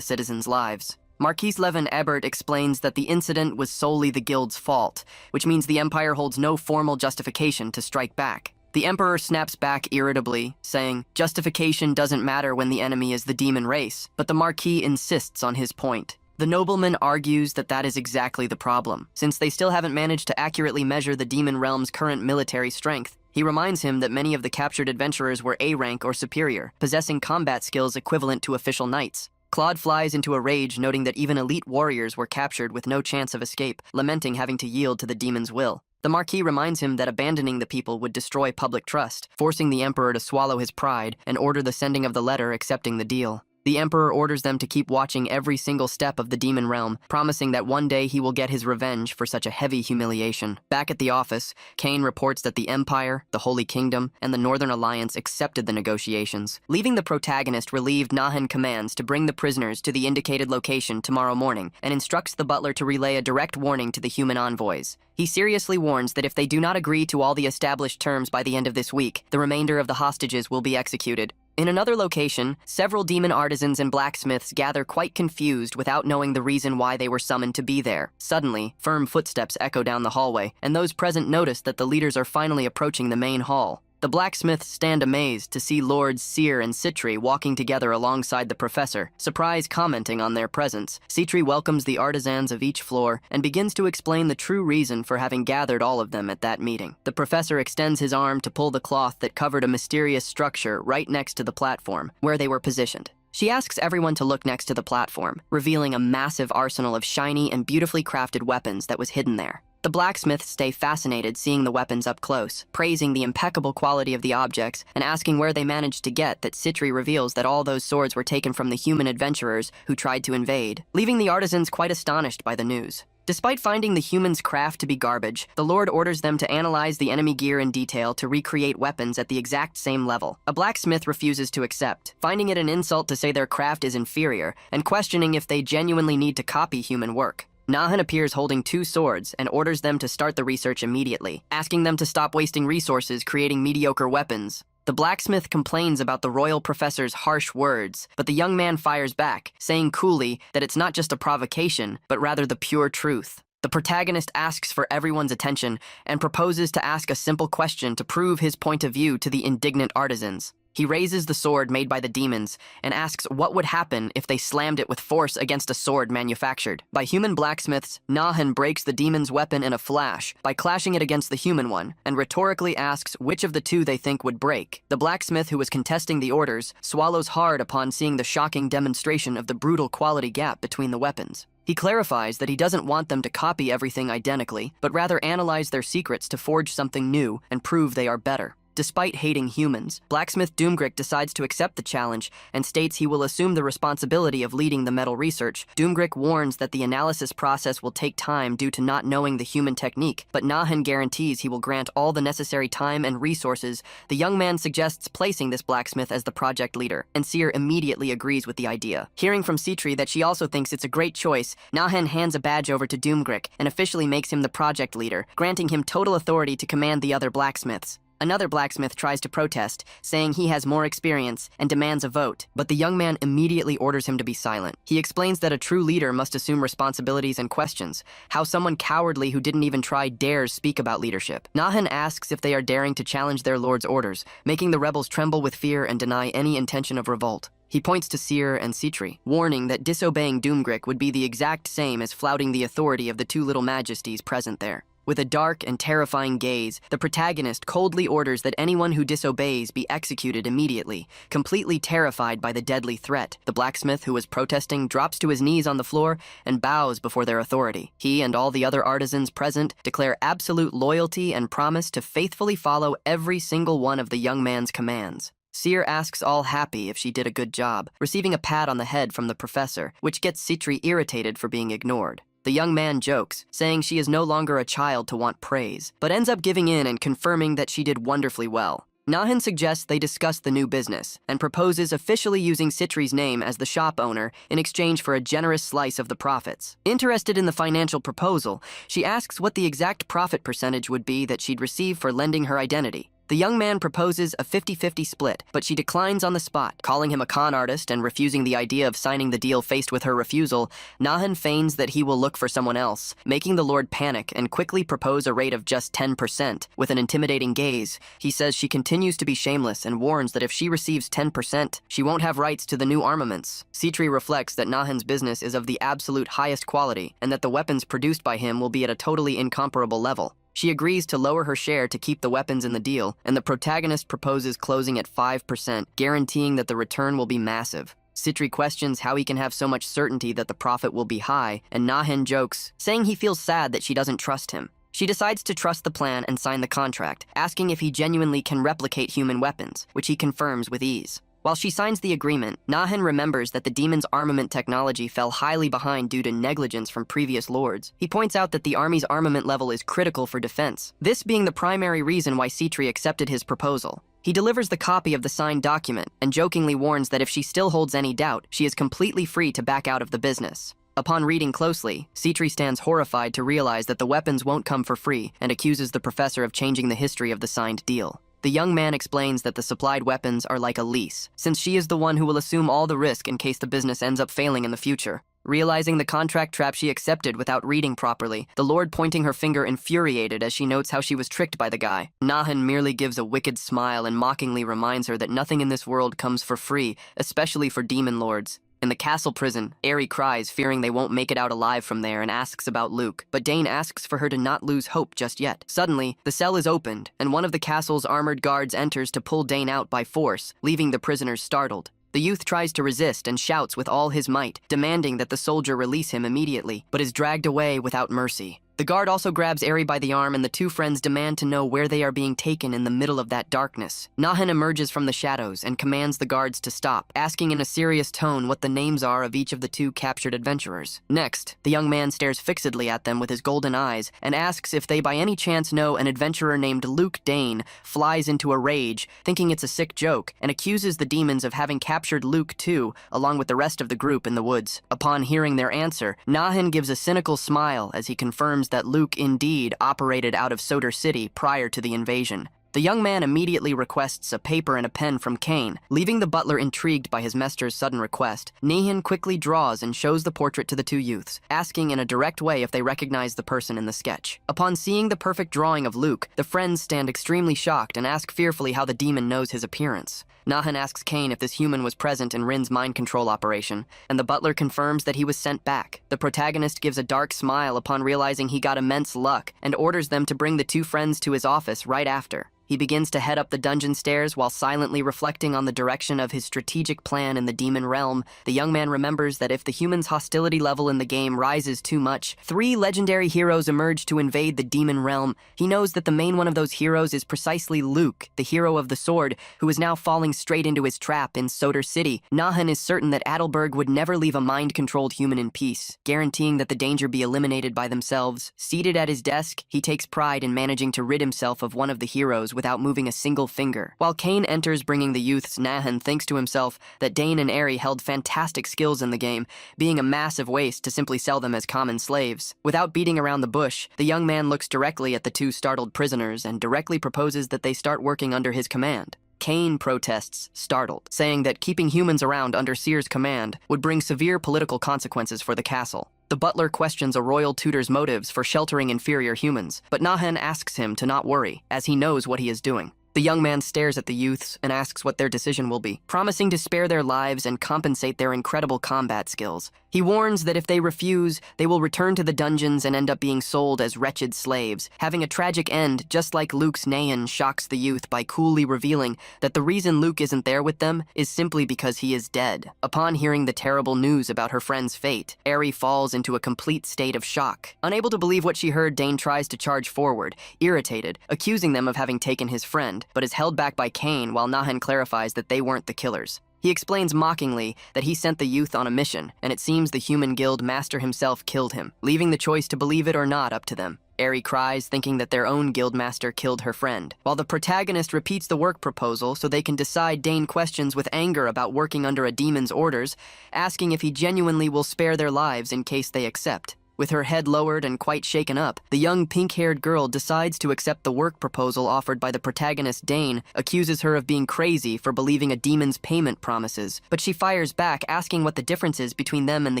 citizens' lives. Marquis Levin Ebert explains that the incident was solely the guild's fault, which means the Empire holds no formal justification to strike back. The Emperor snaps back irritably, saying, "Justification doesn't matter when the enemy is the demon race," but the Marquis insists on his point. The nobleman argues that that is exactly the problem, since they still haven't managed to accurately measure the demon realm's current military strength. He reminds him that many of the captured adventurers were A rank or superior, possessing combat skills equivalent to official knights. Claude flies into a rage, noting that even elite warriors were captured with no chance of escape, lamenting having to yield to the demon's will. The Marquis reminds him that abandoning the people would destroy public trust, forcing the Emperor to swallow his pride and order the sending of the letter accepting the deal. The Emperor orders them to keep watching every single step of the demon realm, promising that one day he will get his revenge for such a heavy humiliation. Back at the office, Kane reports that the Empire, the Holy Kingdom, and the Northern Alliance accepted the negotiations. Leaving the protagonist relieved, Nahan commands to bring the prisoners to the indicated location tomorrow morning and instructs the butler to relay a direct warning to the human envoys. He seriously warns that if they do not agree to all the established terms by the end of this week, the remainder of the hostages will be executed. In another location, several demon artisans and blacksmiths gather quite confused without knowing the reason why they were summoned to be there. Suddenly, firm footsteps echo down the hallway, and those present notice that the leaders are finally approaching the main hall. The blacksmiths stand amazed to see Lords Seer and Citri walking together alongside the professor, surprise commenting on their presence. Citri welcomes the artisans of each floor and begins to explain the true reason for having gathered all of them at that meeting. The professor extends his arm to pull the cloth that covered a mysterious structure right next to the platform, where they were positioned. She asks everyone to look next to the platform, revealing a massive arsenal of shiny and beautifully crafted weapons that was hidden there. The blacksmiths stay fascinated seeing the weapons up close, praising the impeccable quality of the objects and asking where they managed to get that. Citri reveals that all those swords were taken from the human adventurers who tried to invade, leaving the artisans quite astonished by the news. Despite finding the humans' craft to be garbage, the Lord orders them to analyze the enemy gear in detail to recreate weapons at the exact same level. A blacksmith refuses to accept, finding it an insult to say their craft is inferior and questioning if they genuinely need to copy human work. Nahan appears holding 2 swords and orders them to start the research immediately, asking them to stop wasting resources creating mediocre weapons. The blacksmith complains about the royal professor's harsh words, but the young man fires back, saying coolly that it's not just a provocation, but rather the pure truth. The protagonist asks for everyone's attention and proposes to ask a simple question to prove his point of view to the indignant artisans. He raises the sword made by the demons and asks what would happen if they slammed it with force against a sword manufactured by human blacksmiths. Nahan breaks the demon's weapon in a flash by clashing it against the human one and rhetorically asks which of the 2 they think would break. The blacksmith who was contesting the orders swallows hard upon seeing the shocking demonstration of the brutal quality gap between the weapons. He clarifies that he doesn't want them to copy everything identically, but rather analyze their secrets to forge something new and prove they are better. Despite hating humans, blacksmith Doomgrick decides to accept the challenge and states he will assume the responsibility of leading the metal research. Doomgrick warns that the analysis process will take time due to not knowing the human technique, but Nahan guarantees he will grant all the necessary time and resources. The young man suggests placing this blacksmith as the project leader, and Seer immediately agrees with the idea. Hearing from Citri that she also thinks it's a great choice, Nahan hands a badge over to Doomgrick and officially makes him the project leader, granting him total authority to command the other blacksmiths. Another blacksmith tries to protest, saying he has more experience and demands a vote, but the young man immediately orders him to be silent. He explains that a true leader must assume responsibilities and questions, how someone cowardly who didn't even try dares speak about leadership. Nahan asks if they are daring to challenge their lord's orders, making the rebels tremble with fear and deny any intention of revolt. He points to Seer and Citri, warning that disobeying Doomgrick would be the exact same as flouting the authority of the 2 little majesties present there. With a dark and terrifying gaze, the protagonist coldly orders that anyone who disobeys be executed immediately. Completely terrified by the deadly threat, the blacksmith who was protesting drops to his knees on the floor and bows before their authority. He and all the other artisans present declare absolute loyalty and promise to faithfully follow every single one of the young man's commands. Seer asks all happy if she did a good job, receiving a pat on the head from the professor, which gets Citri irritated for being ignored. The young man jokes, saying she is no longer a child to want praise, but ends up giving in and confirming that she did wonderfully well. Nahan suggests they discuss the new business and proposes officially using Citri's name as the shop owner in exchange for a generous slice of the profits. Interested in the financial proposal, she asks what the exact profit percentage would be that she'd receive for lending her identity. The young man proposes a 50-50 split, but she declines on the spot, calling him a con artist and refusing the idea of signing the deal. Faced with her refusal, Nahan feigns that he will look for someone else, making the Lord panic and quickly propose a rate of just 10%. With an intimidating gaze, he says she continues to be shameless and warns that if she receives 10%, she won't have rights to the new armaments. Citri reflects that Nahan's business is of the absolute highest quality and that the weapons produced by him will be at a totally incomparable level. She agrees to lower her share to keep the weapons in the deal, and the protagonist proposes closing at 5%, guaranteeing that the return will be massive. Citri questions how he can have so much certainty that the profit will be high, and Nahan jokes, saying he feels sad that she doesn't trust him. She decides to trust the plan and sign the contract, asking if he genuinely can replicate human weapons, which he confirms with ease. While she signs the agreement, Nahan remembers that the demon's armament technology fell highly behind due to negligence from previous lords. He points out that the army's armament level is critical for defense, this being the primary reason why Citri accepted his proposal. He delivers the copy of the signed document and jokingly warns that if she still holds any doubt, she is completely free to back out of the business. Upon reading closely, Citri stands horrified to realize that the weapons won't come for free and accuses the professor of changing the history of the signed deal. The young man explains that the supplied weapons are like a lease, since she is the one who will assume all the risk in case the business ends up failing in the future. Realizing the contract trap she accepted without reading properly, the Lord pointing her finger infuriated as she notes how she was tricked by the guy. Nahan merely gives a wicked smile and mockingly reminds her that nothing in this world comes for free, especially for demon lords. In the castle prison, Eri cries, fearing they won't make it out alive from there, and asks about Luke, but Dane asks for her to not lose hope just yet. Suddenly, the cell is opened, and one of the castle's armored guards enters to pull Dane out by force, leaving the prisoners startled. The youth tries to resist and shouts with all his might, demanding that the soldier release him immediately, but is dragged away without mercy. The guard also grabs Eri by the arm, and the two friends demand to know where they are being taken in the middle of that darkness. Nahan emerges from the shadows and commands the guards to stop, asking in a serious tone what the names are of each of the two captured adventurers. Next, the young man stares fixedly at them with his golden eyes and asks if they by any chance know an adventurer named Luke Dane, flies into a rage, thinking it's a sick joke, and accuses the demons of having captured Luke too, along with the rest of the group in the woods. Upon hearing their answer, Nahan gives a cynical smile as he confirms that Luke indeed operated out of Sodor City prior to the invasion. The young man immediately requests a paper and a pen from Kane. Leaving the butler intrigued by his master's sudden request, Nahan quickly draws and shows the portrait to the two youths, asking in a direct way if they recognize the person in the sketch. Upon seeing the perfect drawing of Luke, the friends stand extremely shocked and ask fearfully how the demon knows his appearance. Nahan asks Kane if this human was present in Rin's mind control operation, and the butler confirms that he was sent back. The protagonist gives a dark smile upon realizing he got immense luck and orders them to bring the two friends to his office right after. He begins to head up the dungeon stairs while silently reflecting on the direction of his strategic plan in the demon realm. The young man remembers that if the humans' hostility level in the game rises too much, 3 legendary heroes emerge to invade the demon realm. He knows that the main one of those heroes is precisely Luke, the hero of the sword, who is now falling straight into his trap in Sodor City. Nahan is certain that Adelberg would never leave a mind-controlled human in peace, guaranteeing that the danger be eliminated by themselves. Seated at his desk, he takes pride in managing to rid himself of one of the heroes without moving a single finger. While Kane enters bringing the youths, Nahan thinks to himself that Dane and Eri held fantastic skills in the game, being a massive waste to simply sell them as common slaves. Without beating around the bush, the young man looks directly at the two startled prisoners and directly proposes that they start working under his command. Kane protests, startled, saying that keeping humans around under Seer's command would bring severe political consequences for the castle. The butler questions a royal tutor's motives for sheltering inferior humans, but Nahan asks him to not worry, as he knows what he is doing. The young man stares at the youths and asks what their decision will be, promising to spare their lives and compensate their incredible combat skills. He warns that if they refuse, they will return to the dungeons and end up being sold as wretched slaves, having a tragic end just like Luke's. Nahan shocks the youth by coolly revealing that the reason Luke isn't there with them is simply because he is dead. Upon hearing the terrible news about her friend's fate, Eri falls into a complete state of shock. Unable to believe what she heard, Dane tries to charge forward, irritated, accusing them of having taken his friend, but is held back by Kane while Nahan clarifies that they weren't the killers. He explains mockingly that he sent the youth on a mission, and it seems the human guild master himself killed him, leaving the choice to believe it or not up to them. Eri cries, thinking that their own guildmaster killed her friend. While the protagonist repeats the work proposal so they can decide, Dane questions with anger about working under a demon's orders, asking if he genuinely will spare their lives in case they accept. With her head lowered and quite shaken up, the young pink-haired girl decides to accept the work proposal offered by the protagonist. Dane accuses her of being crazy for believing a demon's payment promises, but she fires back, asking what the difference is between them and the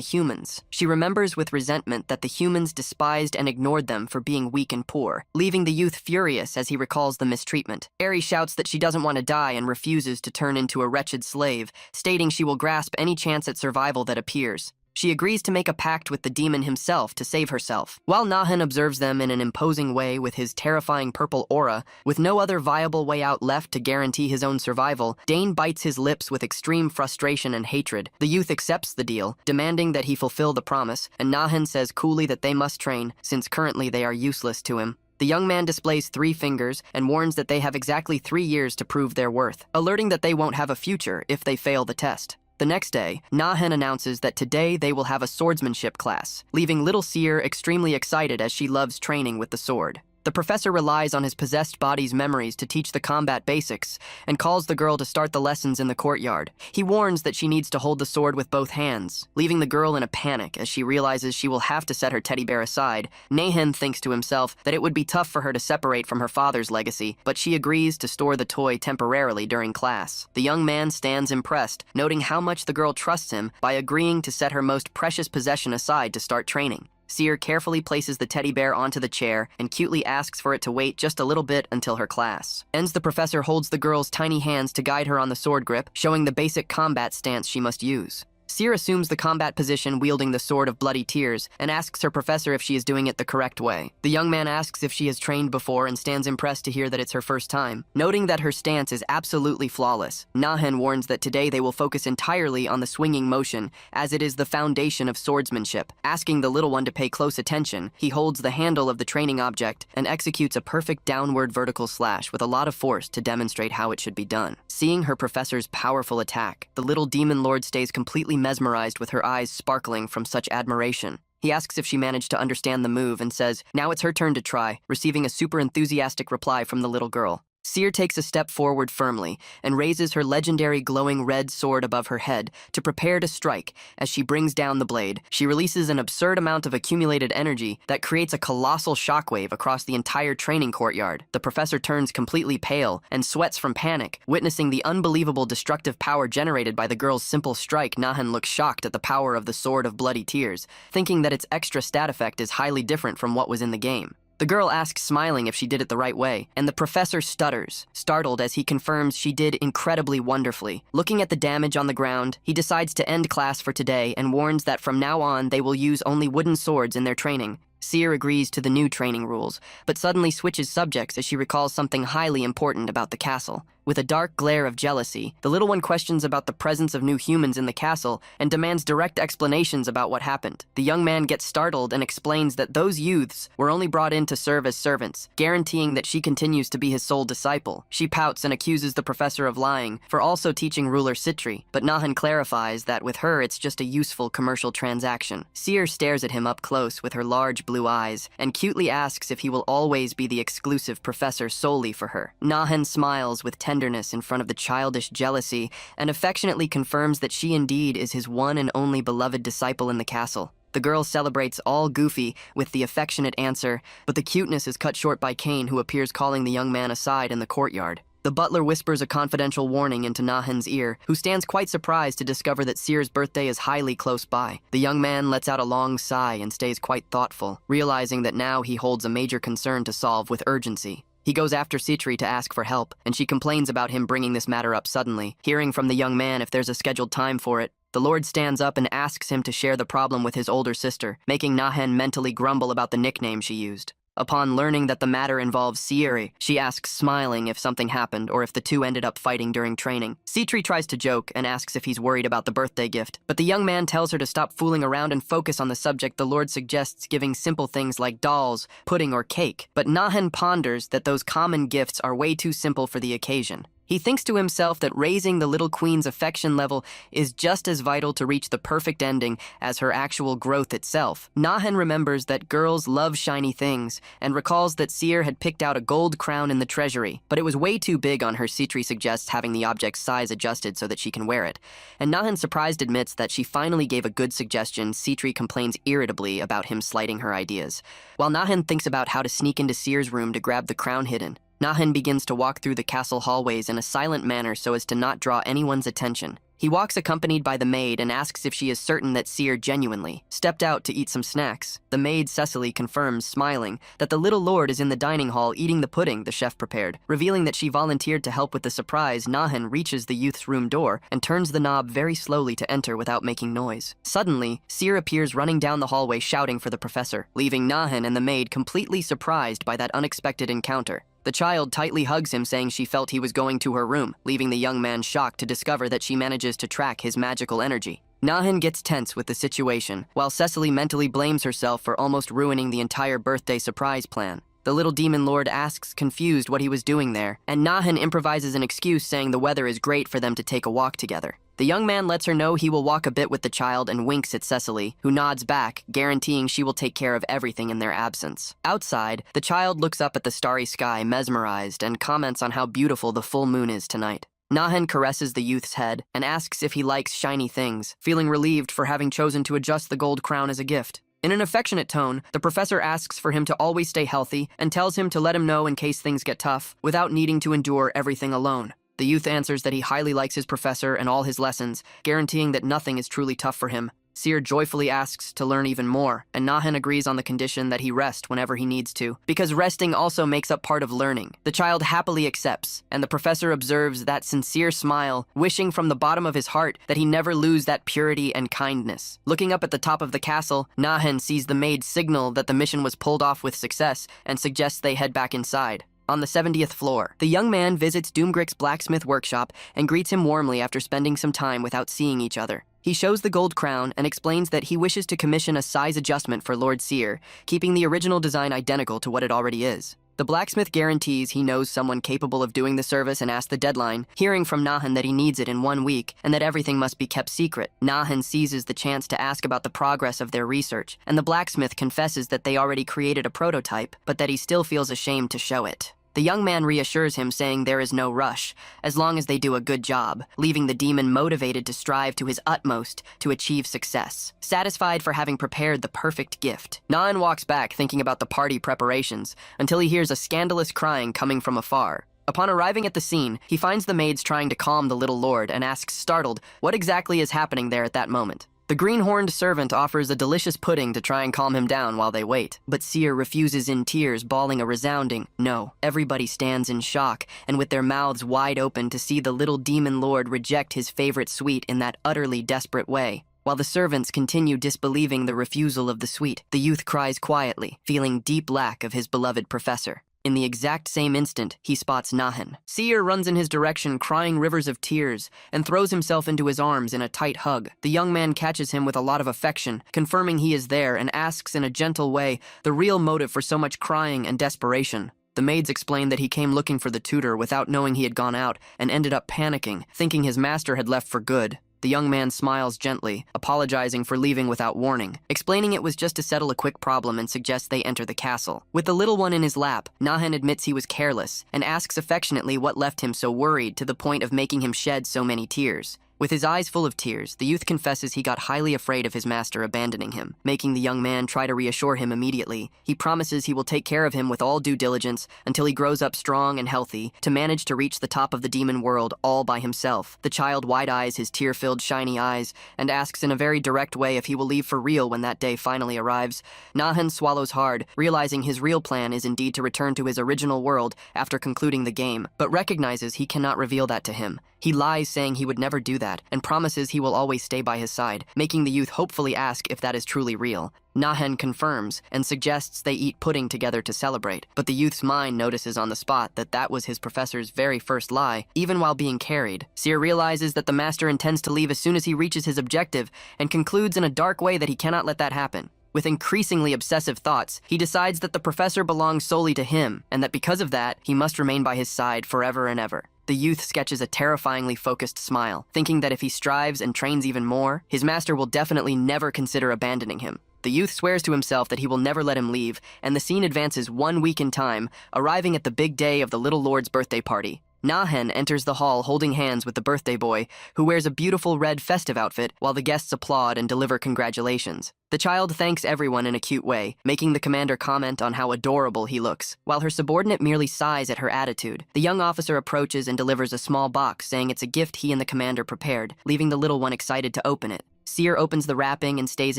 humans. She remembers with resentment that the humans despised and ignored them for being weak and poor, leaving the youth furious as he recalls the mistreatment. Eri shouts that she doesn't want to die and refuses to turn into a wretched slave, stating she will grasp any chance at survival that appears. She agrees to make a pact with the demon himself to save herself. While Nahan observes them in an imposing way with his terrifying purple aura, with no other viable way out left to guarantee his own survival, Dane bites his lips with extreme frustration and hatred. The youth accepts the deal, demanding that he fulfill the promise, and Nahan says coolly that they must train, since currently they are useless to him. The young man displays 3 fingers and warns that they have exactly 3 years to prove their worth, alerting that they won't have a future if they fail the test. The next day, Nahan announces that today they will have a swordsmanship class, leaving little Seer extremely excited as she loves training with the sword. The professor relies on his possessed body's memories to teach the combat basics and calls the girl to start the lessons in the courtyard. He warns that she needs to hold the sword with both hands, leaving the girl in a panic as she realizes she will have to set her teddy bear aside. Nahan thinks to himself that it would be tough for her to separate from her father's legacy, but she agrees to store the toy temporarily during class. The young man stands impressed, noting how much the girl trusts him by agreeing to set her most precious possession aside to start training. Seer carefully places the teddy bear onto the chair and cutely asks for it to wait just a little bit until her class. The professor holds the girl's tiny hands to guide her on the sword grip, showing the basic combat stance she must use. Seer assumes the combat position wielding the Sword of Bloody Tears and asks her professor if she is doing it the correct way. The young man asks if she has trained before and stands impressed to hear that it's her first time. Noting that her stance is absolutely flawless, Nahan warns that today they will focus entirely on the swinging motion, as it is the foundation of swordsmanship. Asking the little one to pay close attention, he holds the handle of the training object and executes a perfect downward vertical slash with a lot of force to demonstrate how it should be done. Seeing her professor's powerful attack, the little demon lord stays completely mesmerized with her eyes sparkling from such admiration. He asks if she managed to understand the move and says, now it's her turn to try, receiving a super enthusiastic reply from the little girl. Seer takes a step forward firmly and raises her legendary glowing red sword above her head to prepare to strike. As she brings down the blade, she releases an absurd amount of accumulated energy that creates a colossal shockwave across the entire training courtyard. The professor turns completely pale and sweats from panic, witnessing the unbelievable destructive power generated by the girl's simple strike. Nahan looks shocked at the power of the Sword of Bloody Tears, thinking that its extra stat effect is highly different from what was in the game. The girl asks, smiling, if she did it the right way, and the professor stutters, startled as he confirms she did incredibly wonderfully. Looking at the damage on the ground, he decides to end class for today and warns that from now on they will use only wooden swords in their training. Seer agrees to the new training rules, but suddenly switches subjects as she recalls something highly important about the castle. With a dark glare of jealousy, the little one questions about the presence of new humans in the castle and demands direct explanations about what happened. The young man gets startled and explains that those youths were only brought in to serve as servants, guaranteeing that she continues to be his sole disciple. She pouts and accuses the professor of lying for also teaching ruler Citri, but Nahan clarifies that with her it's just a useful commercial transaction. Seer stares at him up close with her large blue eyes and cutely asks if he will always be the exclusive professor solely for her. Nahan smiles with tenderness in front of the childish jealousy and affectionately confirms that she indeed is his one and only beloved disciple in the castle. The girl celebrates all goofy with the affectionate answer, but the cuteness is cut short by Kane, who appears calling the young man aside in the courtyard. The butler whispers a confidential warning into Nahan's ear, who stands quite surprised to discover that Seer's birthday is highly close by. The young man lets out a long sigh and stays quite thoughtful, realizing that now he holds a major concern to solve with urgency. He goes after Citri to ask for help, and she complains about him bringing this matter up suddenly. Hearing from the young man if there's a scheduled time for it, the Lord stands up and asks him to share the problem with his older sister, making Nahan mentally grumble about the nickname she used. Upon learning that the matter involves Ciri, she asks, smiling, if something happened or if the two ended up fighting during training. Citri tries to joke and asks if he's worried about the birthday gift, but the young man tells her to stop fooling around and focus on the subject. The Lord suggests giving simple things like dolls, pudding, or cake, but Nahan ponders that those common gifts are way too simple for the occasion. He thinks to himself that raising the little queen's affection level is just as vital to reach the perfect ending as her actual growth itself. Nahan remembers that girls love shiny things and recalls that Seer had picked out a gold crown in the treasury, but it was way too big on her. Citri suggests having the object's size adjusted so that she can wear it, and Nahan, surprised, admits that she finally gave a good suggestion. Citri complains irritably about him slighting her ideas. While Nahan thinks about how to sneak into Seer's room to grab the crown hidden, Nahan begins to walk through the castle hallways in a silent manner so as to not draw anyone's attention. He walks accompanied by the maid and asks if she is certain that Seer genuinely stepped out to eat some snacks. The maid, Cecily, confirms, smiling, that the little lord is in the dining hall eating the pudding the chef prepared. Revealing that she volunteered to help with the surprise, Nahan reaches the youth's room door and turns the knob very slowly to enter without making noise. Suddenly, Seer appears running down the hallway shouting for the professor, leaving Nahan and the maid completely surprised by that unexpected encounter. The child tightly hugs him, saying she felt he was going to her room, leaving the young man shocked to discover that she manages to track his magical energy. Nahan gets tense with the situation, while Cecily mentally blames herself for almost ruining the entire birthday surprise plan. The little demon lord asks, confused, what he was doing there, and Nahan improvises an excuse, saying the weather is great for them to take a walk together. The young man lets her know he will walk a bit with the child and winks at Cecily, who nods back, guaranteeing she will take care of everything in their absence. Outside, the child looks up at the starry sky, mesmerized, and comments on how beautiful the full moon is tonight. Nahan caresses the youth's head and asks if he likes shiny things, feeling relieved for having chosen to adjust the gold crown as a gift. In an affectionate tone, the professor asks for him to always stay healthy and tells him to let him know in case things get tough, without needing to endure everything alone. The youth answers that he highly likes his professor and all his lessons, guaranteeing that nothing is truly tough for him. Seer joyfully asks to learn even more, and Nahan agrees on the condition that he rest whenever he needs to, because resting also makes up part of learning. The child happily accepts, and the professor observes that sincere smile, wishing from the bottom of his heart that he never lose that purity and kindness. Looking up at the top of the castle, Nahan sees the maid signal that the mission was pulled off with success and suggests they head back inside. On the 70th floor, the young man visits Doomgrick's blacksmith workshop and greets him warmly after spending some time without seeing each other. He shows the gold crown and explains that he wishes to commission a size adjustment for Lord Seer, keeping the original design identical to what it already is. The blacksmith guarantees he knows someone capable of doing the service and asks the deadline, hearing from Nahan that he needs it in 1 week and that everything must be kept secret. Nahan seizes the chance to ask about the progress of their research, and the blacksmith confesses that they already created a prototype, but that he still feels ashamed to show it. The young man reassures him, saying there is no rush, as long as they do a good job, leaving the demon motivated to strive to his utmost to achieve success, satisfied for having prepared the perfect gift. Nahan walks back thinking about the party preparations, until he hears a scandalous crying coming from afar. Upon arriving at the scene, he finds the maids trying to calm the little lord and asks, startled, what exactly is happening there at that moment. The green-horned servant offers a delicious pudding to try and calm him down while they wait, but Seer refuses in tears, bawling a resounding no. Everybody stands in shock and with their mouths wide open to see the little demon lord reject his favorite sweet in that utterly desperate way. While the servants continue disbelieving the refusal of the sweet, the youth cries quietly, feeling deep lack of his beloved professor. In the exact same instant, he spots Nahan. Seer runs in his direction, crying rivers of tears, and throws himself into his arms in a tight hug. The young man catches him with a lot of affection, confirming he is there, and asks in a gentle way the real motive for so much crying and desperation. The maids explain that he came looking for the tutor without knowing he had gone out, and ended up panicking, thinking his master had left for good. The young man smiles gently, apologizing for leaving without warning, explaining it was just to settle a quick problem and suggests they enter the castle. With the little one in his lap, Nahan admits he was careless and asks affectionately what left him so worried to the point of making him shed so many tears. With his eyes full of tears, the youth confesses he got highly afraid of his master abandoning him, making the young man try to reassure him immediately. He promises he will take care of him with all due diligence until he grows up strong and healthy to manage to reach the top of the demon world all by himself. The child wide-eyes his tear-filled shiny eyes and asks in a very direct way if he will leave for real when that day finally arrives. Nahan swallows hard, realizing his real plan is indeed to return to his original world after concluding the game, but recognizes he cannot reveal that to him. He lies, saying he would never do that, and promises he will always stay by his side, making the youth hopefully ask if that is truly real. Nahan confirms and suggests they eat pudding together to celebrate, but the youth's mind notices on the spot that that was his professor's very first lie, even while being carried. Seer realizes that the master intends to leave as soon as he reaches his objective, and concludes in a dark way that he cannot let that happen. With increasingly obsessive thoughts, he decides that the professor belongs solely to him, and that because of that, he must remain by his side forever and ever. The youth sketches a terrifyingly focused smile, thinking that if he strives and trains even more, his master will definitely never consider abandoning him. The youth swears to himself that he will never let him leave, and the scene advances 1 week in time, arriving at the big day of the little lord's birthday party. Nahan enters the hall holding hands with the birthday boy, who wears a beautiful red festive outfit, while the guests applaud and deliver congratulations. The child thanks everyone in a cute way, making the commander comment on how adorable he looks, while her subordinate merely sighs at her attitude. The young officer approaches and delivers a small box, saying it's a gift he and the commander prepared, leaving the little one excited to open it. Seer opens the wrapping and stays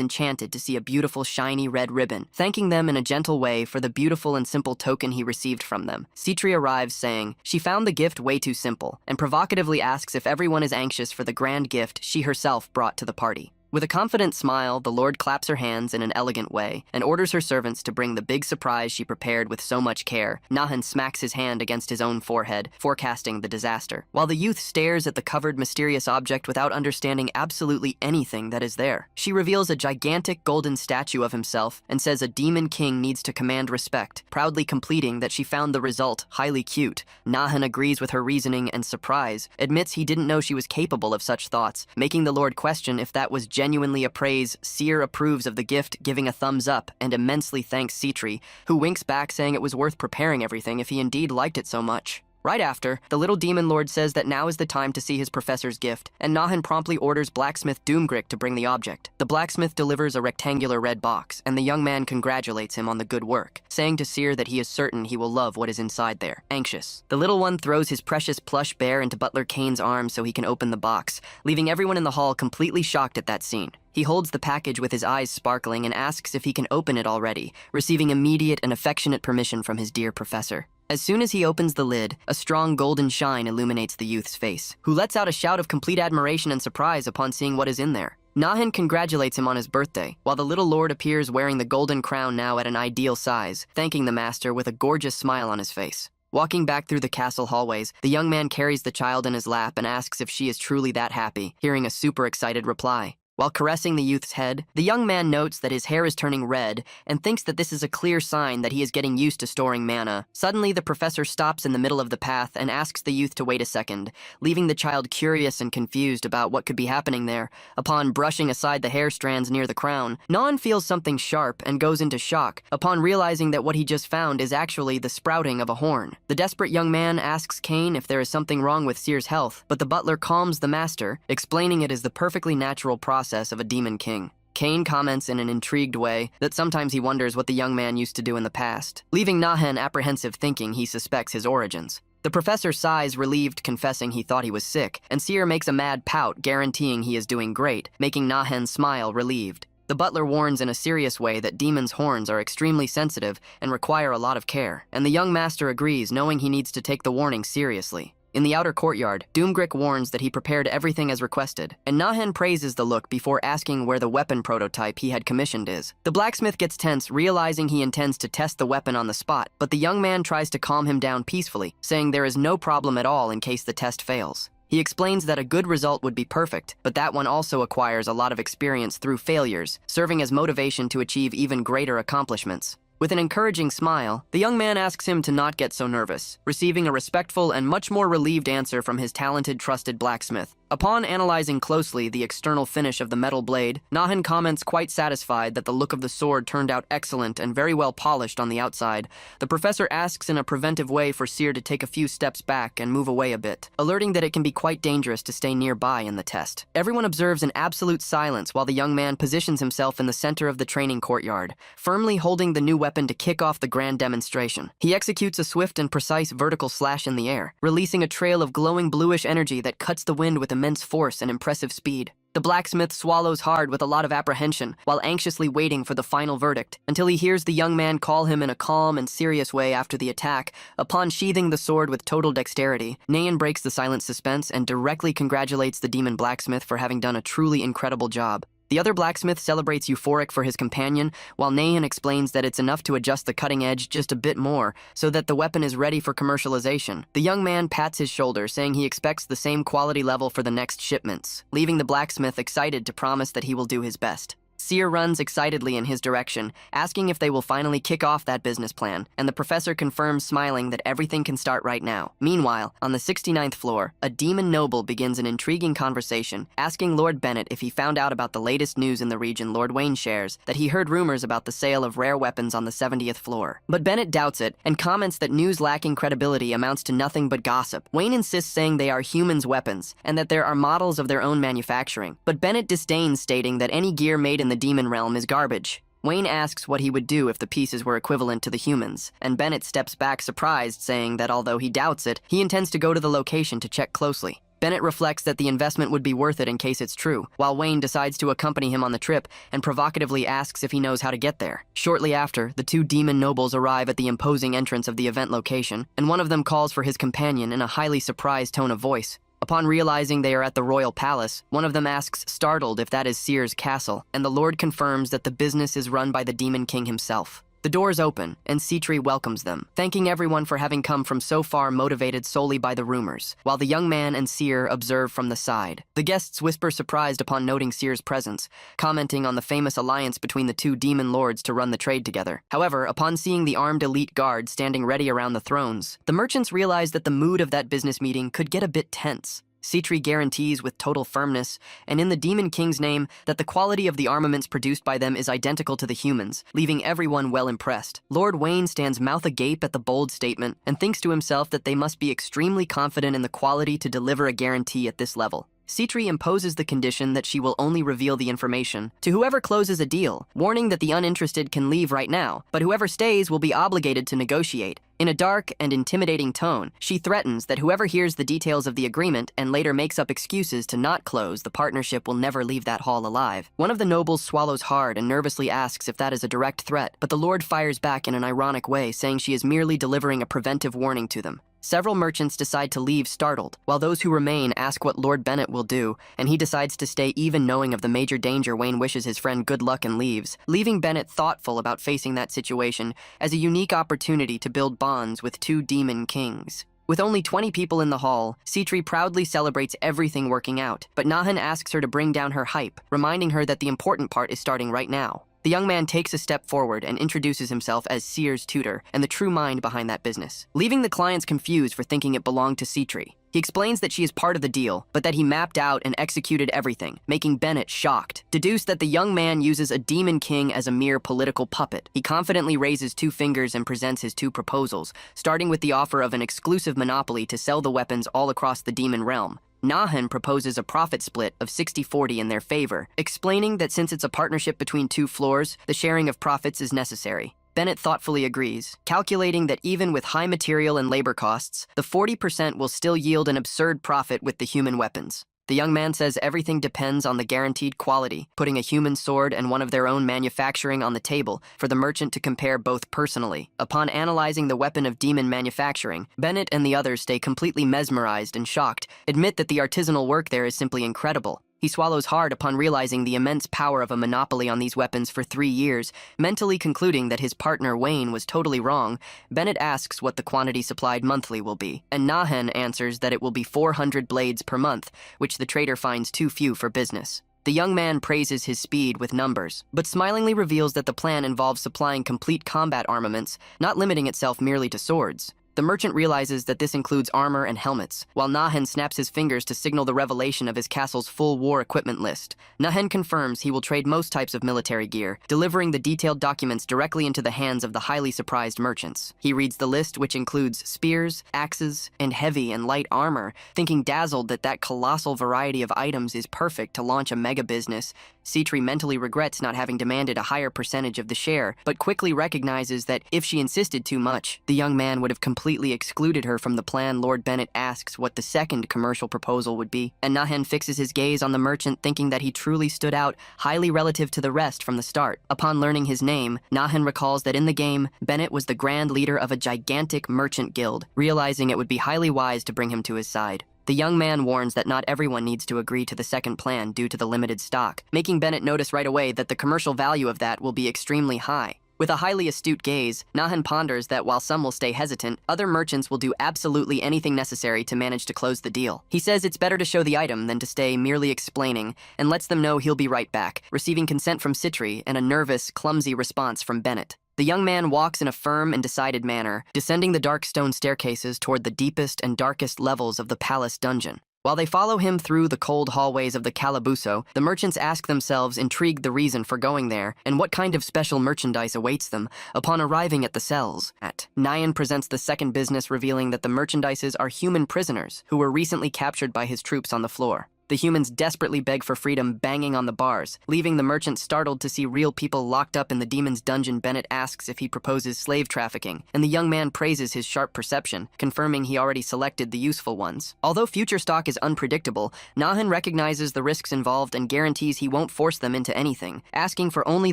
enchanted to see a beautiful shiny red ribbon, thanking them in a gentle way for the beautiful and simple token he received from them. Citri arrives saying she found the gift way too simple, and provocatively asks if everyone is anxious for the grand gift she herself brought to the party. With a confident smile, the Lord claps her hands in an elegant way and orders her servants to bring the big surprise she prepared with so much care. Nahan smacks his hand against his own forehead, forecasting the disaster, while the youth stares at the covered mysterious object without understanding absolutely anything that is there. She reveals a gigantic golden statue of himself and says a demon king needs to command respect, proudly completing that she found the result highly cute. Nahan agrees with her reasoning and surprise, admits he didn't know she was capable of such thoughts, making the Lord question if that was genuinely a praise. Seer approves of the gift, giving a thumbs up, and immensely thanks Citri, who winks back saying it was worth preparing everything if he indeed liked it so much. Right after, the little demon lord says that now is the time to see his professor's gift, and Nahan promptly orders blacksmith Doomgrick to bring the object. The blacksmith delivers a rectangular red box, and the young man congratulates him on the good work, saying to Seer that he is certain he will love what is inside there. Anxious, the little one throws his precious plush bear into Butler Kane's arms so he can open the box, leaving everyone in the hall completely shocked at that scene. He holds the package with his eyes sparkling and asks if he can open it already, receiving immediate and affectionate permission from his dear professor. As soon as he opens the lid, a strong golden shine illuminates the youth's face, who lets out a shout of complete admiration and surprise upon seeing what is in there. Nahan congratulates him on his birthday, while the little lord appears wearing the golden crown now at an ideal size, thanking the master with a gorgeous smile on his face. Walking back through the castle hallways, the young man carries the child in his lap and asks if she is truly that happy, hearing a super excited reply. While caressing the youth's head, the young man notes that his hair is turning red and thinks that this is a clear sign that he is getting used to storing mana. Suddenly, the professor stops in the middle of the path and asks the youth to wait a second, leaving the child curious and confused about what could be happening there. Upon brushing aside the hair strands near the crown, Nan feels something sharp and goes into shock upon realizing that what he just found is actually the sprouting of a horn. The desperate young man asks Kane if there is something wrong with Seer's health, but the butler calms the master, explaining it is the perfectly natural process of a demon king. Kane comments in an intrigued way that sometimes he wonders what the young man used to do in the past, leaving Nahan apprehensive, thinking he suspects his origins. The professor sighs relieved, confessing he thought he was sick, and Seer makes a mad pout, guaranteeing he is doing great, making Nahan smile relieved. The butler warns in a serious way that demons' horns are extremely sensitive and require a lot of care, and the young master agrees, knowing he needs to take the warning seriously. In the outer courtyard, Doomgrick warns that he prepared everything as requested, and Nahan praises the look before asking where the weapon prototype he had commissioned is. The blacksmith gets tense, realizing he intends to test the weapon on the spot, but the young man tries to calm him down peacefully, saying there is no problem at all in case the test fails. He explains that a good result would be perfect, but that one also acquires a lot of experience through failures, serving as motivation to achieve even greater accomplishments. With an encouraging smile, the young man asks him to not get so nervous, receiving a respectful and much more relieved answer from his talented, trusted blacksmith. Upon analyzing closely the external finish of the metal blade, Nahan comments quite satisfied that the look of the sword turned out excellent and very well polished on the outside. The professor asks in a preventive way for Seer to take a few steps back and move away a bit, alerting that it can be quite dangerous to stay nearby in the test. Everyone observes in absolute silence while the young man positions himself in the center of the training courtyard, firmly holding the new weapon to kick off the grand demonstration. He executes a swift and precise vertical slash in the air, releasing a trail of glowing bluish energy that cuts the wind with immense force and impressive speed. The blacksmith swallows hard with a lot of apprehension while anxiously waiting for the final verdict, until he hears the young man call him in a calm and serious way after the attack. Upon sheathing the sword with total dexterity, Nahan breaks the silent suspense and directly congratulates the demon blacksmith for having done a truly incredible job. The other blacksmith celebrates euphoric for his companion, while Nahan explains that it's enough to adjust the cutting edge just a bit more so that the weapon is ready for commercialization. The young man pats his shoulder, saying he expects the same quality level for the next shipments, leaving the blacksmith excited to promise that he will do his best. Seer runs excitedly in his direction, asking if they will finally kick off that business plan, and the professor confirms, smiling, that everything can start right now. Meanwhile, on the 69th floor, a demon noble begins an intriguing conversation, asking Lord Bennett if he found out about the latest news in the region Lord Wayne shares, that he heard rumors about the sale of rare weapons on the 70th floor. But Bennett doubts it, and comments that news lacking credibility amounts to nothing but gossip. Wayne insists, saying they are humans' weapons, and that there are models of their own manufacturing, but Bennett disdains, stating that any gear made in the demon realm is garbage. Wayne asks what he would do if the pieces were equivalent to the humans, and Bennett steps back surprised, saying that although he doubts it, he intends to go to the location to check closely. Bennett reflects that the investment would be worth it in case it's true, while Wayne decides to accompany him on the trip and provocatively asks if he knows how to get there. Shortly after, the two demon nobles arrive at the imposing entrance of the event location, and one of them calls for his companion in a highly surprised tone of voice. Upon realizing they are at the royal palace, one of them asks, startled, if that is Seer's castle, and the lord confirms that the business is run by the Demon King himself. The doors open, and Citri welcomes them, thanking everyone for having come from so far motivated solely by the rumors, while the young man and Seer observe from the side. The guests whisper surprised upon noting Seer's presence, commenting on the famous alliance between the two demon lords to run the trade together. However, upon seeing the armed elite guard standing ready around the thrones, the merchants realize that the mood of that business meeting could get a bit tense. Citri guarantees with total firmness, and in the Demon King's name, that the quality of the armaments produced by them is identical to the humans, leaving everyone well impressed. Lord Wayne stands mouth agape at the bold statement and thinks to himself that they must be extremely confident in the quality to deliver a guarantee at this level. Citri imposes the condition that she will only reveal the information to whoever closes a deal, warning that the uninterested can leave right now, but whoever stays will be obligated to negotiate. In a dark and intimidating tone, she threatens that whoever hears the details of the agreement and later makes up excuses to not close, the partnership will never leave that hall alive. One of the nobles swallows hard and nervously asks if that is a direct threat, but the lord fires back in an ironic way, saying she is merely delivering a preventive warning to them. Several merchants decide to leave startled, while those who remain ask what Lord Bennett will do, and he decides to stay even knowing of the major danger. Wayne wishes his friend good luck and leaves, leaving Bennett thoughtful about facing that situation as a unique opportunity to build bonds with two demon kings. With only 20 people in the hall, Citri proudly celebrates everything working out, but Nahan asks her to bring down her hype, reminding her that the important part is starting right now. The young man takes a step forward and introduces himself as Seer's tutor and the true mind behind that business, leaving the clients confused for thinking it belonged to Citri. He explains that she is part of the deal, but that he mapped out and executed everything, making Bennett shocked. Deduced that the young man uses a demon king as a mere political puppet. He confidently raises two fingers and presents his two proposals, starting with the offer of an exclusive monopoly to sell the weapons all across the demon realm. Nahan proposes a profit split of 60-40 in their favor, explaining that since it's a partnership between two floors, the sharing of profits is necessary. Bennett thoughtfully agrees, calculating that even with high material and labor costs, the 40% will still yield an absurd profit with the human weapons. The young man says everything depends on the guaranteed quality, putting a human sword and one of their own manufacturing on the table for the merchant to compare both personally. Upon analyzing the weapon of demon manufacturing, Bennett and the others stay completely mesmerized and shocked, admit that the artisanal work there is simply incredible. He swallows hard upon realizing the immense power of a monopoly on these weapons for 3 years, mentally concluding that his partner Wayne was totally wrong. Bennett asks what the quantity supplied monthly will be, and Nahan answers that it will be 400 blades per month, which the trader finds too few for business. The young man praises his speed with numbers, but smilingly reveals that the plan involves supplying complete combat armaments, not limiting itself merely to swords. The merchant realizes that this includes armor and helmets, while Nahan snaps his fingers to signal the revelation of his castle's full war equipment list. Nahan confirms he will trade most types of military gear, delivering the detailed documents directly into the hands of the highly surprised merchants. He reads the list, which includes spears, axes, and heavy and light armor, thinking dazzled that that colossal variety of items is perfect to launch a mega business. Citri mentally regrets not having demanded a higher percentage of the share, but quickly recognizes that if she insisted too much, the young man would have completely excluded her from the plan. Lord Bennett asks what the second commercial proposal would be, and Nahan fixes his gaze on the merchant, thinking that he truly stood out highly relative to the rest from the start. Upon learning his name, Nahan recalls that in the game, Bennett was the grand leader of a gigantic merchant guild, realizing it would be highly wise to bring him to his side. The young man warns that not everyone needs to agree to the second plan due to the limited stock, making Bennett notice right away that the commercial value of that will be extremely high. With a highly astute gaze, Nahan ponders that while some will stay hesitant, other merchants will do absolutely anything necessary to manage to close the deal. He says it's better to show the item than to stay merely explaining, and lets them know he'll be right back, receiving consent from Citri and a nervous, clumsy response from Bennett. The young man walks in a firm and decided manner, descending the dark stone staircases toward the deepest and darkest levels of the palace dungeon. While they follow him through the cold hallways of the calabozo, the merchants ask themselves, intrigued, the reason for going there and what kind of special merchandise awaits them upon arriving at the cells. Nayan presents the second business, revealing that the merchandises are human prisoners who were recently captured by his troops on the floor. The humans desperately beg for freedom, banging on the bars, leaving the merchant startled to see real people locked up in the demon's dungeon. Bennett asks if he proposes slave trafficking, and the young man praises his sharp perception, confirming he already selected the useful ones. Although future stock is unpredictable, Nahan recognizes the risks involved and guarantees he won't force them into anything, asking for only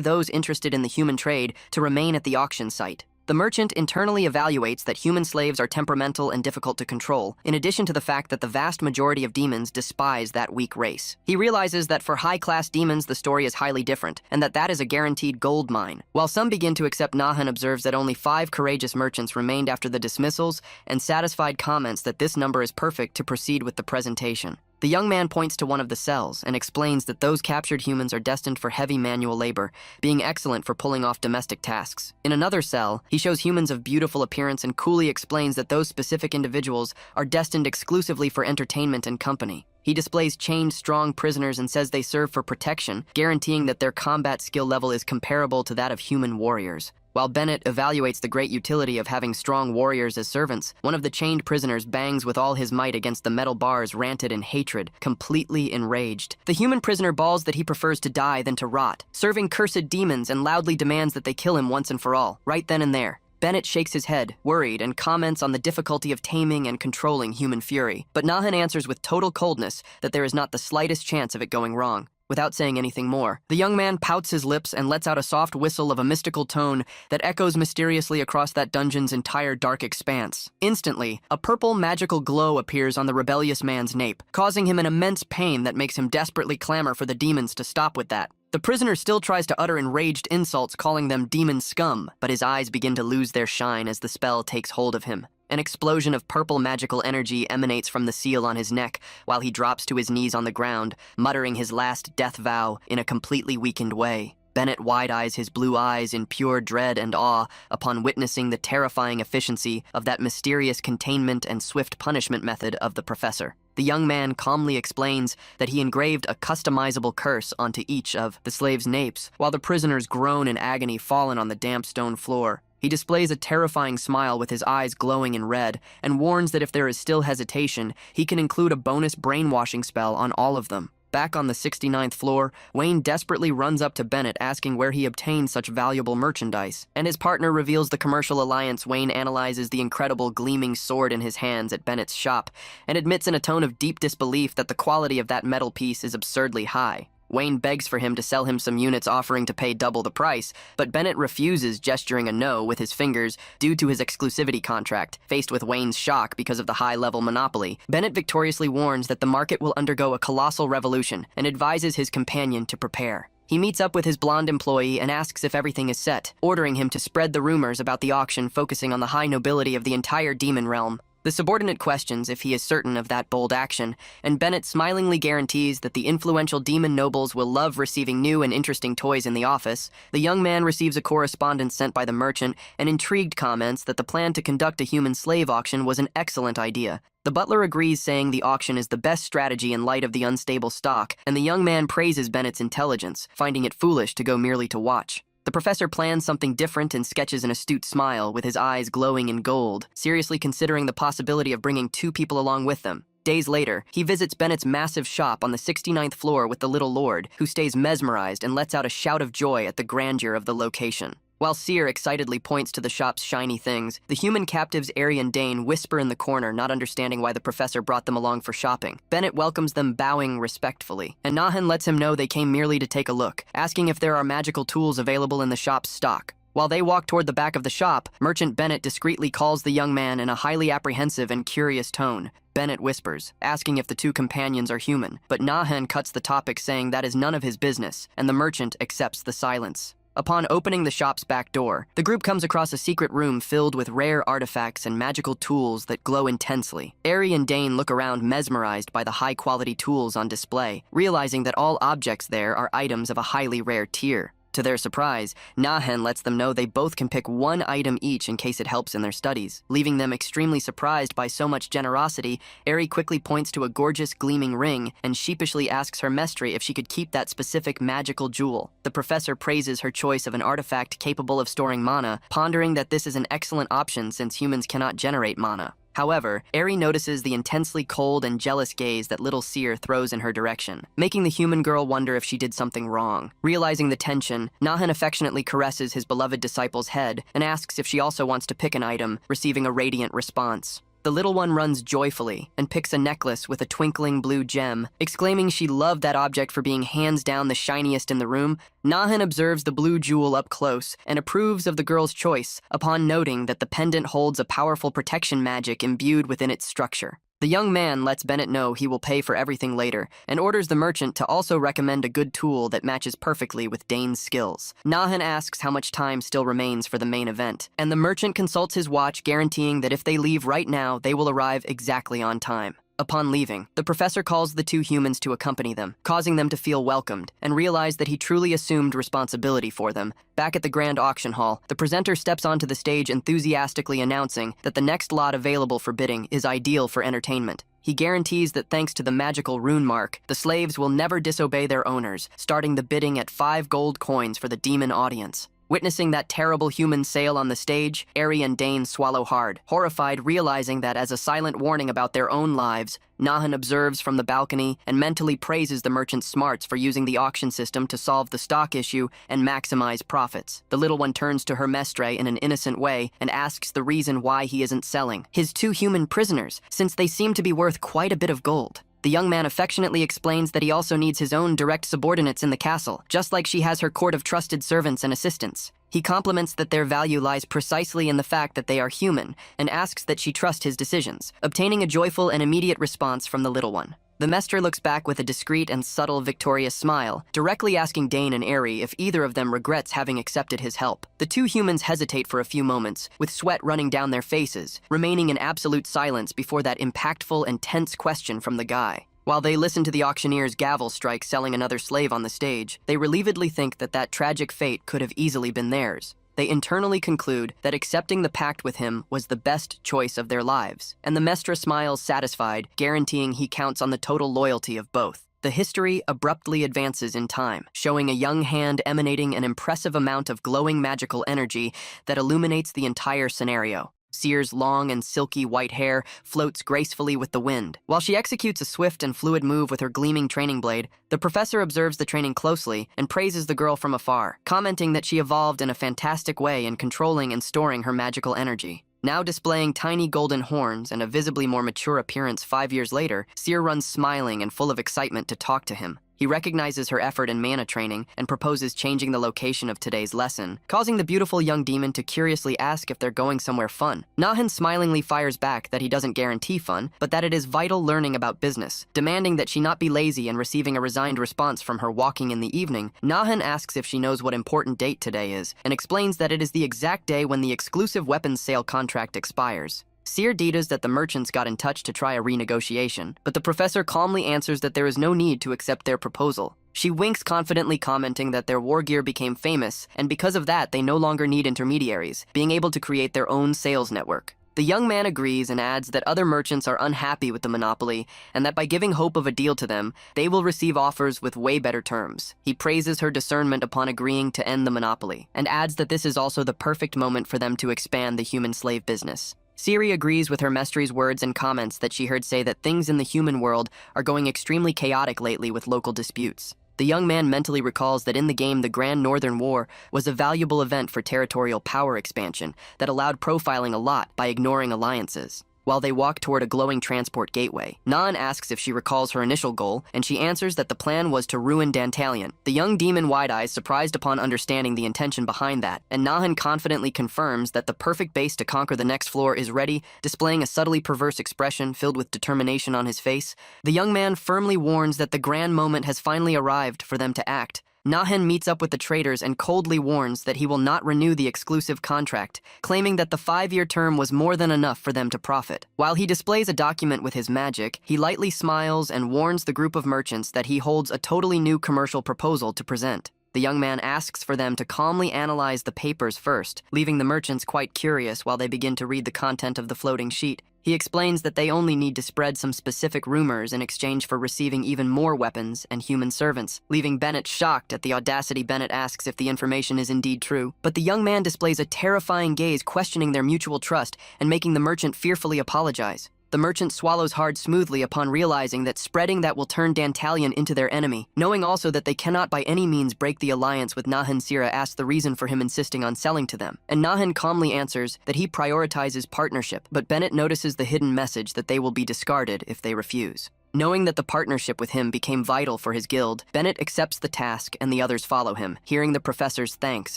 those interested in the human trade to remain at the auction site. The merchant internally evaluates that human slaves are temperamental and difficult to control, in addition to the fact that the vast majority of demons despise that weak race. He realizes that for high-class demons, the story is highly different, and that is a guaranteed gold mine. While some begin to accept, Nahan observes that only 5 courageous merchants remained after the dismissals, and satisfied comments that this number is perfect to proceed with the presentation. The young man points to one of the cells and explains that those captured humans are destined for heavy manual labor, being excellent for pulling off domestic tasks. In another cell, he shows humans of beautiful appearance and coolly explains that those specific individuals are destined exclusively for entertainment and company. He displays chained, strong prisoners and says they serve for protection, guaranteeing that their combat skill level is comparable to that of human warriors. While Bennett evaluates the great utility of having strong warriors as servants, one of the chained prisoners bangs with all his might against the metal bars, ranted in hatred, completely enraged. The human prisoner bawls that he prefers to die than to rot, serving cursed demons, and loudly demands that they kill him once and for all, right then and there. Bennett shakes his head, worried, and comments on the difficulty of taming and controlling human fury. But Nahan answers with total coldness that there is not the slightest chance of it going wrong. Without saying anything more, the young man pouts his lips and lets out a soft whistle of a mystical tone that echoes mysteriously across that dungeon's entire dark expanse. Instantly, a purple magical glow appears on the rebellious man's nape, causing him an immense pain that makes him desperately clamor for the demons to stop with that. The prisoner still tries to utter enraged insults, calling them demon scum, but his eyes begin to lose their shine as the spell takes hold of him. An explosion of purple magical energy emanates from the seal on his neck while he drops to his knees on the ground, muttering his last death vow in a completely weakened way. Bennett wide-eyes his blue eyes in pure dread and awe upon witnessing the terrifying efficiency of that mysterious containment and swift punishment method of the professor. The young man calmly explains that he engraved a customizable curse onto each of the slaves' napes, while the prisoners groan in agony fallen on the damp stone floor. He displays a terrifying smile with his eyes glowing in red, and warns that if there is still hesitation, he can include a bonus brainwashing spell on all of them. Back on the 69th floor, Wayne desperately runs up to Bennett asking where he obtained such valuable merchandise, and his partner reveals the commercial alliance. Wayne analyzes the incredible gleaming sword in his hands at Bennett's shop, and admits in a tone of deep disbelief that the quality of that metal piece is absurdly high. Wayne begs for him to sell him some units, offering to pay double the price, but Bennett refuses, gesturing a no with his fingers due to his exclusivity contract. Faced with Wayne's shock because of the high-level monopoly, Bennett victoriously warns that the market will undergo a colossal revolution and advises his companion to prepare. He meets up with his blonde employee and asks if everything is set, ordering him to spread the rumors about the auction, focusing on the high nobility of the entire demon realm. The subordinate questions if he is certain of that bold action, and Bennett smilingly guarantees that the influential demon nobles will love receiving new and interesting toys in the office. The young man receives a correspondence sent by the merchant and intrigued comments that the plan to conduct a human slave auction was an excellent idea. The butler agrees, saying the auction is the best strategy in light of the unstable stock, and the young man praises Bennett's intelligence, finding it foolish to go merely to watch. The professor plans something different and sketches an astute smile with his eyes glowing in gold, seriously considering the possibility of bringing 2 people along with them. Days later, he visits Bennett's massive shop on the 69th floor with the little lord, who stays mesmerized and lets out a shout of joy at the grandeur of the location. While Seer excitedly points to the shop's shiny things, the human captives Ari and Dane whisper in the corner, not understanding why the professor brought them along for shopping. Bennett welcomes them, bowing respectfully, and Nahan lets him know they came merely to take a look, asking if there are magical tools available in the shop's stock. While they walk toward the back of the shop, Merchant Bennett discreetly calls the young man in a highly apprehensive and curious tone. Bennett whispers, asking if the 2 companions are human, but Nahan cuts the topic, saying that is none of his business, and the merchant accepts the silence. Upon opening the shop's back door, the group comes across a secret room filled with rare artifacts and magical tools that glow intensely. Ari and Dane look around, mesmerized by the high-quality tools on display, realizing that all objects there are items of a highly rare tier. To their surprise, Nahan lets them know they both can pick 1 item each in case it helps in their studies. Leaving them extremely surprised by so much generosity, Ari quickly points to a gorgeous gleaming ring and sheepishly asks her mestre if she could keep that specific magical jewel. The professor praises her choice of an artifact capable of storing mana, pondering that this is an excellent option since humans cannot generate mana. However, Ari notices the intensely cold and jealous gaze that little Seer throws in her direction, making the human girl wonder if she did something wrong. Realizing the tension, Nahan affectionately caresses his beloved disciple's head and asks if she also wants to pick an item, receiving a radiant response. The little one runs joyfully and picks a necklace with a twinkling blue gem, exclaiming she loved that object for being hands down the shiniest in the room. Nahan observes the blue jewel up close and approves of the girl's choice upon noting that the pendant holds a powerful protection magic imbued within its structure. The young man lets Bennett know he will pay for everything later and orders the merchant to also recommend a good tool that matches perfectly with Dane's skills. Nahan asks how much time still remains for the main event, and the merchant consults his watch, guaranteeing that if they leave right now, they will arrive exactly on time. Upon leaving, the professor calls the two humans to accompany them, causing them to feel welcomed and realize that he truly assumed responsibility for them. Back at the grand auction hall, the presenter steps onto the stage enthusiastically announcing that the next lot available for bidding is ideal for entertainment. He guarantees that thanks to the magical rune mark, the slaves will never disobey their owners, starting the bidding at 5 gold coins for the demon audience. Witnessing that terrible human sale on the stage, Eri and Dane swallow hard, horrified, realizing that as a silent warning about their own lives, Nahan observes from the balcony and mentally praises the merchant's smarts for using the auction system to solve the stock issue and maximize profits. The little one turns to her mestre in an innocent way and asks the reason why he isn't selling his 2 human prisoners, since they seem to be worth quite a bit of gold. The young man affectionately explains that he also needs his own direct subordinates in the castle, just like she has her court of trusted servants and assistants. He compliments that their value lies precisely in the fact that they are human, and asks that she trust his decisions, obtaining a joyful and immediate response from the little one. The Mestre looks back with a discreet and subtle victorious smile, directly asking Dane and Eri if either of them regrets having accepted his help. The 2 humans hesitate for a few moments, with sweat running down their faces, remaining in absolute silence before that impactful and tense question from the guy. While they listen to the auctioneer's gavel strike selling another slave on the stage, they relievedly think that that tragic fate could have easily been theirs. They internally conclude that accepting the pact with him was the best choice of their lives, and the Mestre smiles satisfied, guaranteeing he counts on the total loyalty of both. The history abruptly advances in time, showing a young hand emanating an impressive amount of glowing magical energy that illuminates the entire scenario. Seer's long and silky white hair floats gracefully with the wind. While she executes a swift and fluid move with her gleaming training blade, the professor observes the training closely and praises the girl from afar, commenting that she evolved in a fantastic way in controlling and storing her magical energy. Now displaying tiny golden horns and a visibly more mature appearance 5 years later, Seer runs smiling and full of excitement to talk to him. He recognizes her effort in mana training and proposes changing the location of today's lesson, causing the beautiful young demon to curiously ask if they're going somewhere fun. Nahan smilingly fires back that he doesn't guarantee fun, but that it is vital learning about business. Demanding that she not be lazy and receiving a resigned response from her walking in the evening, Nahan asks if she knows what important date today is, and explains that it is the exact day when the exclusive weapons sale contract expires. Seer detas that the merchants got in touch to try a renegotiation, but the professor calmly answers that there is no need to accept their proposal. She winks confidently, commenting that their war gear became famous, and because of that they no longer need intermediaries, being able to create their own sales network. The young man agrees and adds that other merchants are unhappy with the monopoly, and that by giving hope of a deal to them, they will receive offers with way better terms. He praises her discernment upon agreeing to end the monopoly, and adds that this is also the perfect moment for them to expand the human slave business. Siri agrees with her mestre's words and comments that she heard say that things in the human world are going extremely chaotic lately with local disputes. The young man mentally recalls that in the game the Grand Northern War was a valuable event for territorial power expansion that allowed profiling a lot by ignoring alliances. While they walk toward a glowing transport gateway, Nan asks if she recalls her initial goal, and she answers that the plan was to ruin Dantalion. The young demon wide-eyes surprised upon understanding the intention behind that, and Nahan confidently confirms that the perfect base to conquer the next floor is ready, displaying a subtly perverse expression filled with determination on his face. The young man firmly warns that the grand moment has finally arrived for them to act. Nahan meets up with the traders and coldly warns that he will not renew the exclusive contract, claiming that the 5-year term was more than enough for them to profit. While he displays a document with his magic, he lightly smiles and warns the group of merchants that he holds a totally new commercial proposal to present. The young man asks for them to calmly analyze the papers first, leaving the merchants quite curious while they begin to read the content of the floating sheet. He explains that they only need to spread some specific rumors in exchange for receiving even more weapons and human servants, leaving Bennett shocked at the audacity. Bennett asks if the information is indeed true, but the young man displays a terrifying gaze questioning their mutual trust and making the merchant fearfully apologize. The merchant swallows hard smoothly upon realizing that spreading that will turn Dantalion into their enemy. Knowing also that they cannot by any means break the alliance with Nahan, Sira asks the reason for him insisting on selling to them. And Nahan calmly answers that he prioritizes partnership, but Bennett notices the hidden message that they will be discarded if they refuse. Knowing that the partnership with him became vital for his guild, Bennett accepts the task and the others follow him, hearing the professor's thanks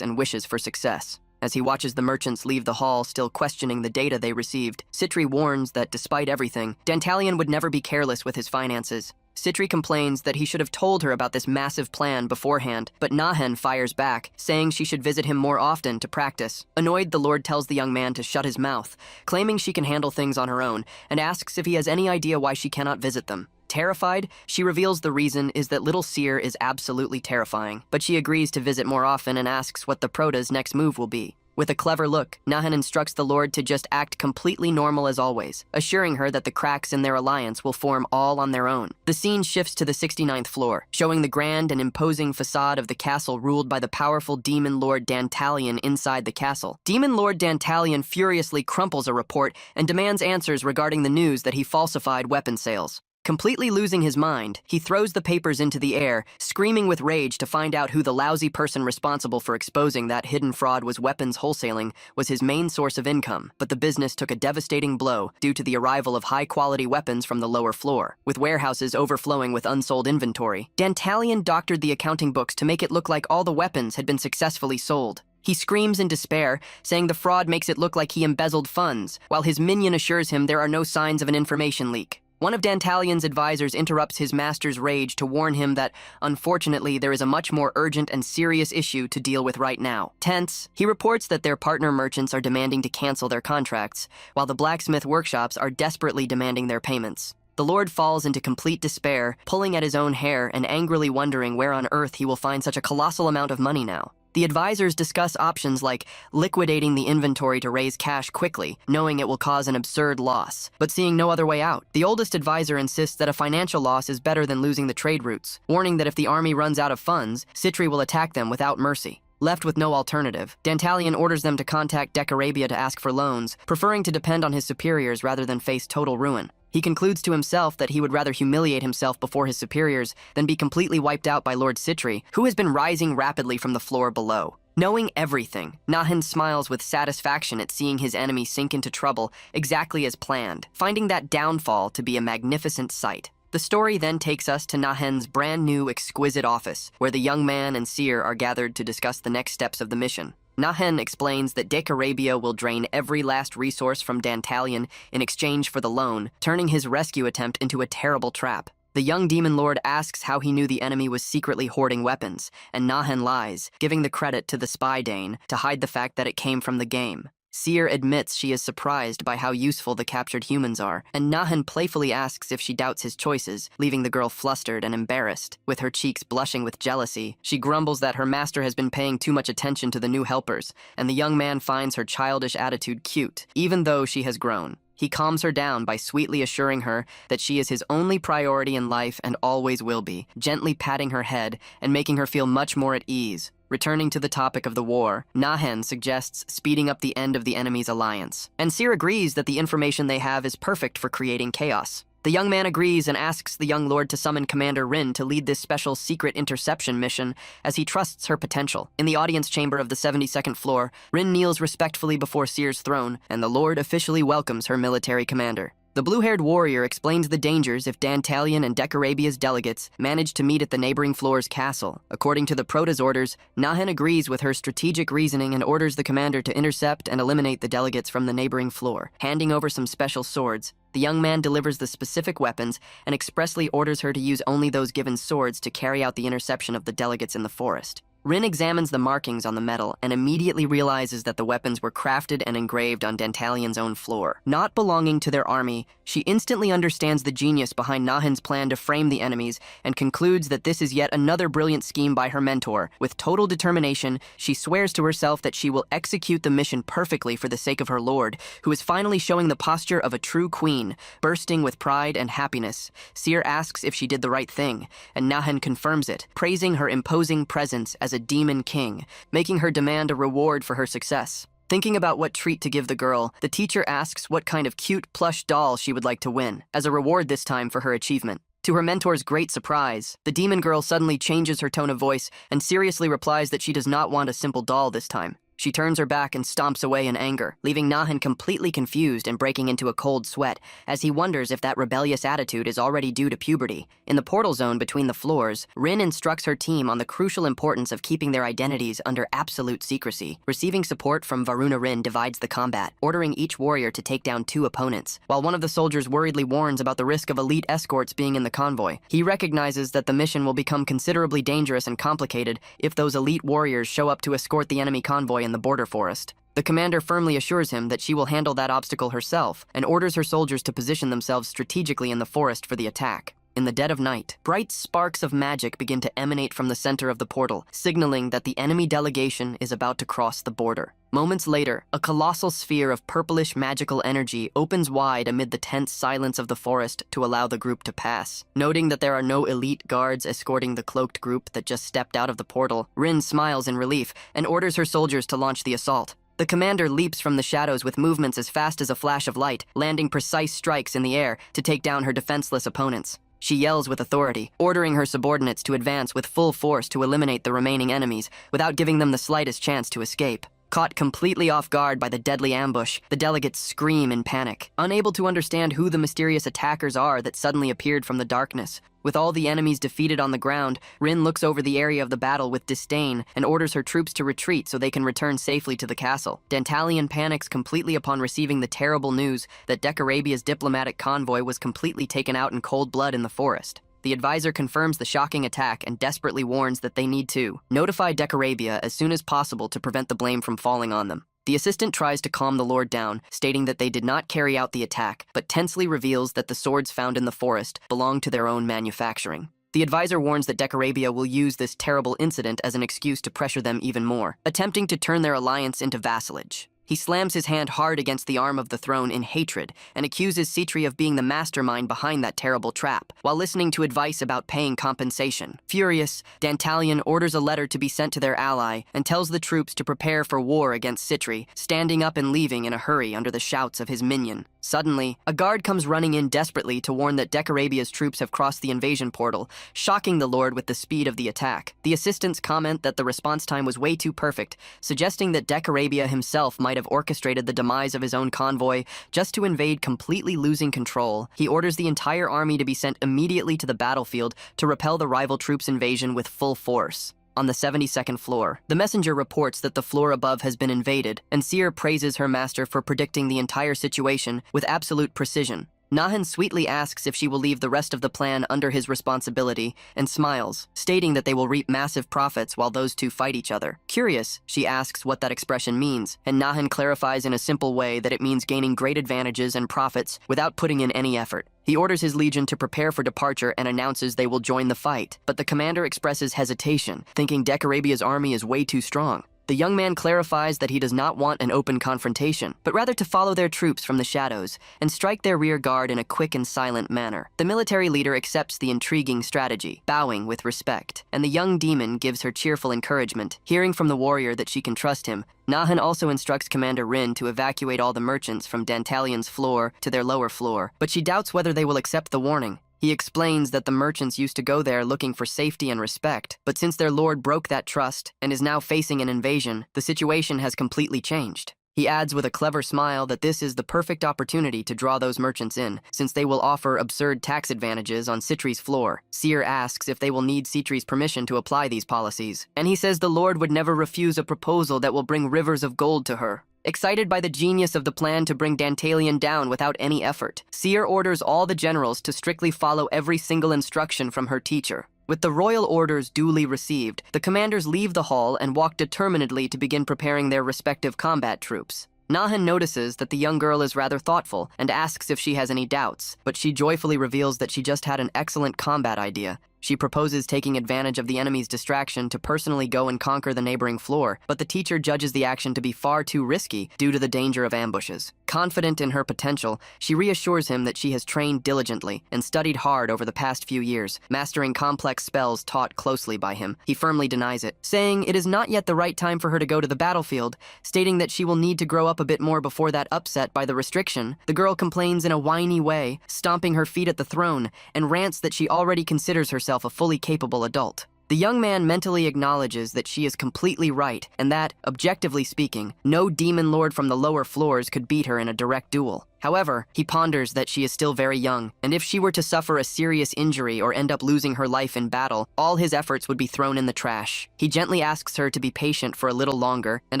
and wishes for success. As he watches the merchants leave the hall, still questioning the data they received, Citri warns that despite everything, Dantalion would never be careless with his finances. Citri complains that he should have told her about this massive plan beforehand, but Nahan fires back, saying she should visit him more often to practice. Annoyed, the Lord tells the young man to shut his mouth, claiming she can handle things on her own, and asks if he has any idea why she cannot visit them. Terrified, she reveals the reason is that little Seer is absolutely terrifying, but she agrees to visit more often and asks what the Prota's next move will be. With a clever look, Nahan instructs the Lord to just act completely normal as always, assuring her that the cracks in their alliance will form all on their own. The scene shifts to the 69th floor, showing the grand and imposing facade of the castle ruled by the powerful Demon Lord Dantalion inside the castle. Demon Lord Dantalion furiously crumples a report and demands answers regarding the news that he falsified weapon sales. Completely losing his mind, he throws the papers into the air, screaming with rage to find out who the lousy person responsible for exposing that hidden fraud was. Weapons wholesaling was his main source of income, but the business took a devastating blow due to the arrival of high-quality weapons from the lower floor. With warehouses overflowing with unsold inventory, Dantalion doctored the accounting books to make it look like all the weapons had been successfully sold. He screams in despair, saying the fraud makes it look like he embezzled funds, while his minion assures him there are no signs of an information leak. One of Dantalion's advisors interrupts his master's rage to warn him that, unfortunately, there is a much more urgent and serious issue to deal with right now. Tense, he reports that their partner merchants are demanding to cancel their contracts, while the blacksmith workshops are desperately demanding their payments. The Lord falls into complete despair, pulling at his own hair and angrily wondering where on earth he will find such a colossal amount of money now. The advisors discuss options like liquidating the inventory to raise cash quickly, knowing it will cause an absurd loss, but seeing no other way out. The oldest advisor insists that a financial loss is better than losing the trade routes, warning that if the army runs out of funds, Citri will attack them without mercy. Left with no alternative, Dantalion orders them to contact Decarabia to ask for loans, preferring to depend on his superiors rather than face total ruin. He concludes to himself that he would rather humiliate himself before his superiors than be completely wiped out by Lord Citri, who has been rising rapidly from the floor below. Knowing everything, Nahan smiles with satisfaction at seeing his enemy sink into trouble exactly as planned, finding that downfall to be a magnificent sight. The story then takes us to Nahan's brand new exquisite office, where the young man and seer are gathered to discuss the next steps of the mission. Nahan explains that Decarabia will drain every last resource from Dantalion in exchange for the loan, turning his rescue attempt into a terrible trap. The young demon lord asks how he knew the enemy was secretly hoarding weapons, and Nahan lies, giving the credit to the spy Dane to hide the fact that it came from the game. Seer admits she is surprised by how useful the captured humans are, and Nahan playfully asks if she doubts his choices, leaving the girl flustered and embarrassed. With her cheeks blushing with jealousy, she grumbles that her master has been paying too much attention to the new helpers, and the young man finds her childish attitude cute, even though she has grown. He calms her down by sweetly assuring her that she is his only priority in life and always will be, gently patting her head and making her feel much more at ease. Returning to the topic of the war, Nahan suggests speeding up the end of the enemy's alliance, and Seer agrees that the information they have is perfect for creating chaos. The young man agrees and asks the young lord to summon Commander Rin to lead this special secret interception mission, as he trusts her potential. In the audience chamber of the 72nd floor, Rin kneels respectfully before Seer's throne, and the lord officially welcomes her military commander. The blue-haired warrior explains the dangers if Dantalion and Decarabia's delegates manage to meet at the neighboring floor's castle. According to the Prota's orders, Nahan agrees with her strategic reasoning and orders the commander to intercept and eliminate the delegates from the neighboring floor. Handing over some special swords, the young man delivers the specific weapons and expressly orders her to use only those given swords to carry out the interception of the delegates in the forest. Rin examines the markings on the metal and immediately realizes that the weapons were crafted and engraved on Dantalion's own floor. Not belonging to their army, she instantly understands the genius behind Nahan's plan to frame the enemies and concludes that this is yet another brilliant scheme by her mentor. With total determination, she swears to herself that she will execute the mission perfectly for the sake of her lord, who is finally showing the posture of a true queen, bursting with pride and happiness. Seer asks if she did the right thing, and Nahan confirms it, praising her imposing presence as a demon king, making her demand a reward for her success. Thinking about what treat to give the girl, the teacher asks what kind of cute plush doll she would like to win, as a reward this time for her achievement. To her mentor's great surprise, the demon girl suddenly changes her tone of voice and seriously replies that she does not want a simple doll this time. She turns her back and stomps away in anger, leaving Nahan completely confused and breaking into a cold sweat, as he wonders if that rebellious attitude is already due to puberty. In the portal zone between the floors, Rin instructs her team on the crucial importance of keeping their identities under absolute secrecy. Receiving support from Varuna, Rin divides the combat, ordering each warrior to take down 2 opponents, while one of the soldiers worriedly warns about the risk of elite escorts being in the convoy. He recognizes that the mission will become considerably dangerous and complicated if those elite warriors show up to escort the enemy convoy in the border forest. The commander firmly assures him that she will handle that obstacle herself and orders her soldiers to position themselves strategically in the forest for the attack. In the dead of night, bright sparks of magic begin to emanate from the center of the portal, signaling that the enemy delegation is about to cross the border. Moments later, a colossal sphere of purplish magical energy opens wide amid the tense silence of the forest to allow the group to pass. Noting that there are no elite guards escorting the cloaked group that just stepped out of the portal, Rin smiles in relief and orders her soldiers to launch the assault. The commander leaps from the shadows with movements as fast as a flash of light, landing precise strikes in the air to take down her defenseless opponents. She yells with authority, ordering her subordinates to advance with full force to eliminate the remaining enemies, without giving them the slightest chance to escape. Caught completely off guard by the deadly ambush, the delegates scream in panic, unable to understand who the mysterious attackers are that suddenly appeared from the darkness. With all the enemies defeated on the ground, Rin looks over the area of the battle with disdain and orders her troops to retreat so they can return safely to the castle. Dantalion panics completely upon receiving the terrible news that Decarabia's diplomatic convoy was completely taken out in cold blood in the forest. The advisor confirms the shocking attack and desperately warns that they need to notify Decarabia as soon as possible to prevent the blame from falling on them. The assistant tries to calm the lord down, stating that they did not carry out the attack, but tensely reveals that the swords found in the forest belong to their own manufacturing. The advisor warns that Decarabia will use this terrible incident as an excuse to pressure them even more, attempting to turn their alliance into vassalage. He slams his hand hard against the arm of the throne in hatred and accuses Citri of being the mastermind behind that terrible trap, while listening to advice about paying compensation. Furious, Dantalion orders a letter to be sent to their ally and tells the troops to prepare for war against Citri, standing up and leaving in a hurry under the shouts of his minion. Suddenly, a guard comes running in desperately to warn that Decarabia's troops have crossed the invasion portal, shocking the lord with the speed of the attack. The assistants comment that the response time was way too perfect, suggesting that Decarabia himself might have orchestrated the demise of his own convoy just to invade, completely losing control. He orders the entire army to be sent immediately to the battlefield to repel the rival troops' invasion with full force. On the 72nd floor, the messenger reports that the floor above has been invaded, and Seer praises her master for predicting the entire situation with absolute precision. Nahan sweetly asks if she will leave the rest of the plan under his responsibility and smiles, stating that they will reap massive profits while those two fight each other. Curious, she asks what that expression means, and Nahan clarifies in a simple way that it means gaining great advantages and profits without putting in any effort. He orders his legion to prepare for departure and announces they will join the fight, but the commander expresses hesitation, thinking Decarabia's army is way too strong. The young man clarifies that he does not want an open confrontation, but rather to follow their troops from the shadows and strike their rear guard in a quick and silent manner. The military leader accepts the intriguing strategy, bowing with respect, and the young demon gives her cheerful encouragement, hearing from the warrior that she can trust him. Nahan also instructs Commander Rin to evacuate all the merchants from Dantalion's floor to their lower floor, but she doubts whether they will accept the warning. He explains that the merchants used to go there looking for safety and respect, but since their lord broke that trust and is now facing an invasion, the situation has completely changed. He adds with a clever smile that this is the perfect opportunity to draw those merchants in, since they will offer absurd tax advantages on Citri's floor. Seer asks if they will need Citri's permission to apply these policies, and he says the lord would never refuse a proposal that will bring rivers of gold to her. Excited by the genius of the plan to bring Dantalion down without any effort, Seer orders all the generals to strictly follow every single instruction from her teacher. With the royal orders duly received, the commanders leave the hall and walk determinedly to begin preparing their respective combat troops. Nahan notices that the young girl is rather thoughtful and asks if she has any doubts, but she joyfully reveals that she just had an excellent combat idea. She proposes taking advantage of the enemy's distraction to personally go and conquer the neighboring floor, but the teacher judges the action to be far too risky due to the danger of ambushes. Confident in her potential, she reassures him that she has trained diligently and studied hard over the past few years, mastering complex spells taught closely by him. He firmly denies it, saying it is not yet the right time for her to go to the battlefield, stating that she will need to grow up a bit more before that upset by the restriction. The girl complains in a whiny way, stomping her feet at the throne, and rants that she already considers herself a fully capable adult. The young man mentally acknowledges that she is completely right, and that, objectively speaking, no demon lord from the lower floors could beat her in a direct duel. However, he ponders that she is still very young, and if she were to suffer a serious injury or end up losing her life in battle, all his efforts would be thrown in the trash. He gently asks her to be patient for a little longer, and